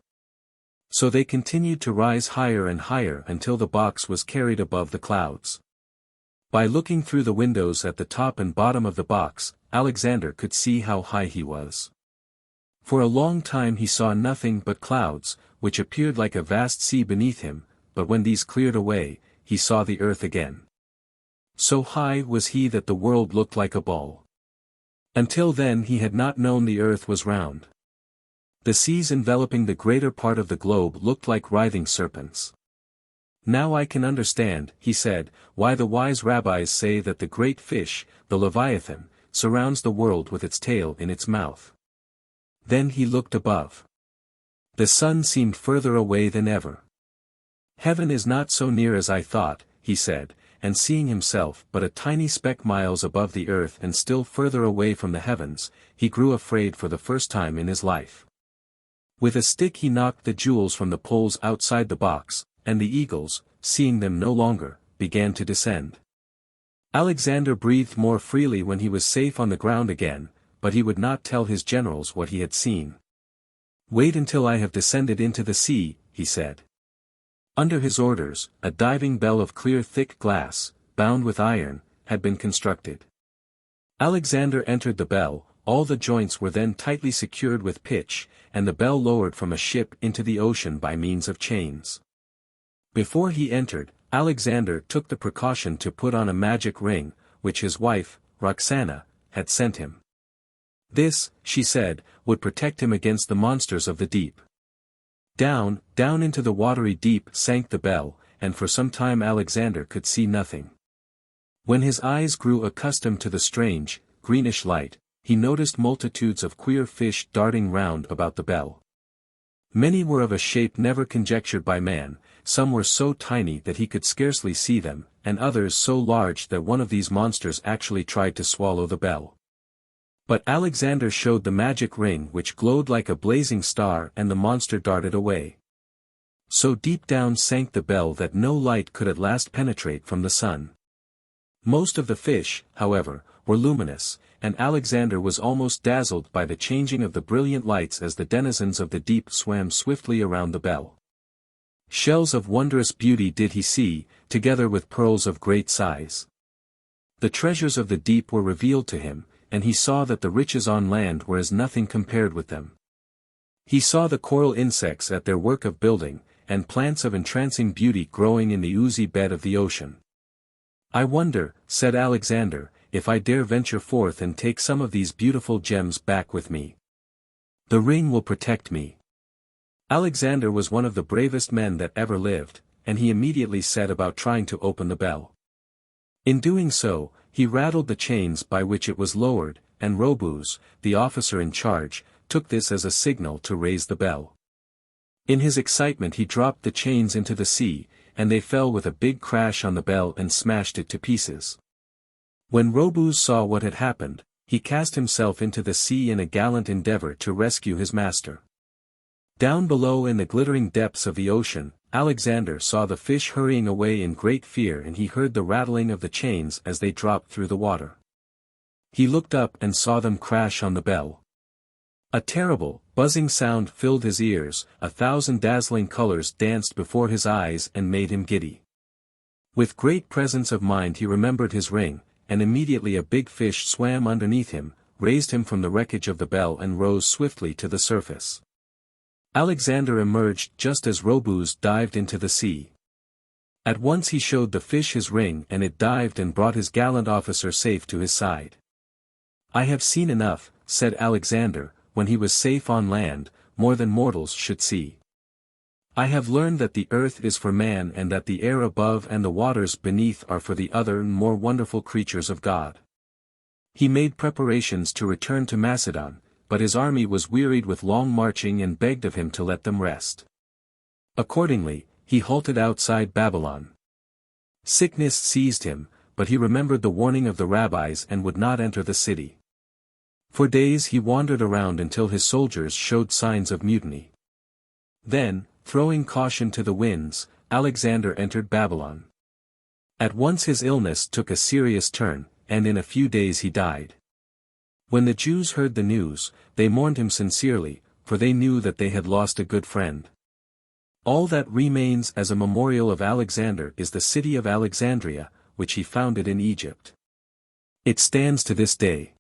So they continued to rise higher and higher until the box was carried above the clouds. By looking through the windows at the top and bottom of the box, Alexander could see how high he was. For a long time he saw nothing but clouds, which appeared like a vast sea beneath him, but when these cleared away, he saw the earth again. So high was he that the world looked like a ball. Until then he had not known the earth was round. The seas enveloping the greater part of the globe looked like writhing serpents. "Now I can understand," he said, "why the wise rabbis say that the great fish, the Leviathan, surrounds the world with its tail in its mouth." Then he looked above. The sun seemed further away than ever. "Heaven is not so near as I thought," he said, and seeing himself but a tiny speck miles above the earth and still further away from the heavens, he grew afraid for the first time in his life. With a stick he knocked the jewels from the poles outside the box, and the eagles, seeing them no longer, began to descend. Alexander breathed more freely when he was safe on the ground again, but he would not tell his generals what he had seen. "Wait until I have descended into the sea," he said. Under his orders, a diving bell of clear thick glass, bound with iron, had been constructed. Alexander entered the bell, all the joints were then tightly secured with pitch, and the bell lowered from a ship into the ocean by means of chains. Before he entered, Alexander took the precaution to put on a magic ring, which his wife, Roxana, had sent him. This, she said, would protect him against the monsters of the deep. Down, down into the watery deep sank the bell, and for some time Alexander could see nothing. When his eyes grew accustomed to the strange, greenish light, he noticed multitudes of queer fish darting round about the bell. Many were of a shape never conjectured by man, some were so tiny that he could scarcely see them, and others so large that one of these monsters actually tried to swallow the bell. But Alexander showed the magic ring which glowed like a blazing star, and the monster darted away. So deep down sank the bell that no light could at last penetrate from the sun. Most of the fish, however, were luminous, and Alexander was almost dazzled by the changing of the brilliant lights as the denizens of the deep swam swiftly around the bell. Shells of wondrous beauty did he see, together with pearls of great size. The treasures of the deep were revealed to him, and he saw that the riches on land were as nothing compared with them. He saw the coral insects at their work of building, and plants of entrancing beauty growing in the oozy bed of the ocean. "I wonder," said Alexander, "if I dare venture forth and take some of these beautiful gems back with me. The ring will protect me." Alexander was one of the bravest men that ever lived, and he immediately set about trying to open the bell. In doing so, he rattled the chains by which it was lowered, and Robuz, the officer in charge, took this as a signal to raise the bell. In his excitement he dropped the chains into the sea, and they fell with a big crash on the bell and smashed it to pieces. When Robuz saw what had happened, he cast himself into the sea in a gallant endeavor to rescue his master. Down below in the glittering depths of the ocean, Alexander saw the fish hurrying away in great fear, and he heard the rattling of the chains as they dropped through the water. He looked up and saw them crash on the bell. A terrible, buzzing sound filled his ears, 1,000 dazzling colors danced before his eyes and made him giddy. With great presence of mind he remembered his ring, and immediately a big fish swam underneath him, raised him from the wreckage of the bell and rose swiftly to the surface. Alexander emerged just as Robuz dived into the sea. At once he showed the fish his ring, and it dived and brought his gallant officer safe to his side. "I have seen enough," said Alexander, when he was safe on land, "more than mortals should see. I have learned that the earth is for man, and that the air above and the waters beneath are for the other and more wonderful creatures of God." He made preparations to return to Macedon, but his army was wearied with long marching and begged of him to let them rest. Accordingly, he halted outside Babylon. Sickness seized him, but he remembered the warning of the rabbis and would not enter the city. For days he wandered around until his soldiers showed signs of mutiny. Then, throwing caution to the winds, Alexander entered Babylon. At once his illness took a serious turn, and in a few days he died. When the Jews heard the news, they mourned him sincerely, for they knew that they had lost a good friend. All that remains as a memorial of Alexander is the city of Alexandria, which he founded in Egypt. It stands to this day.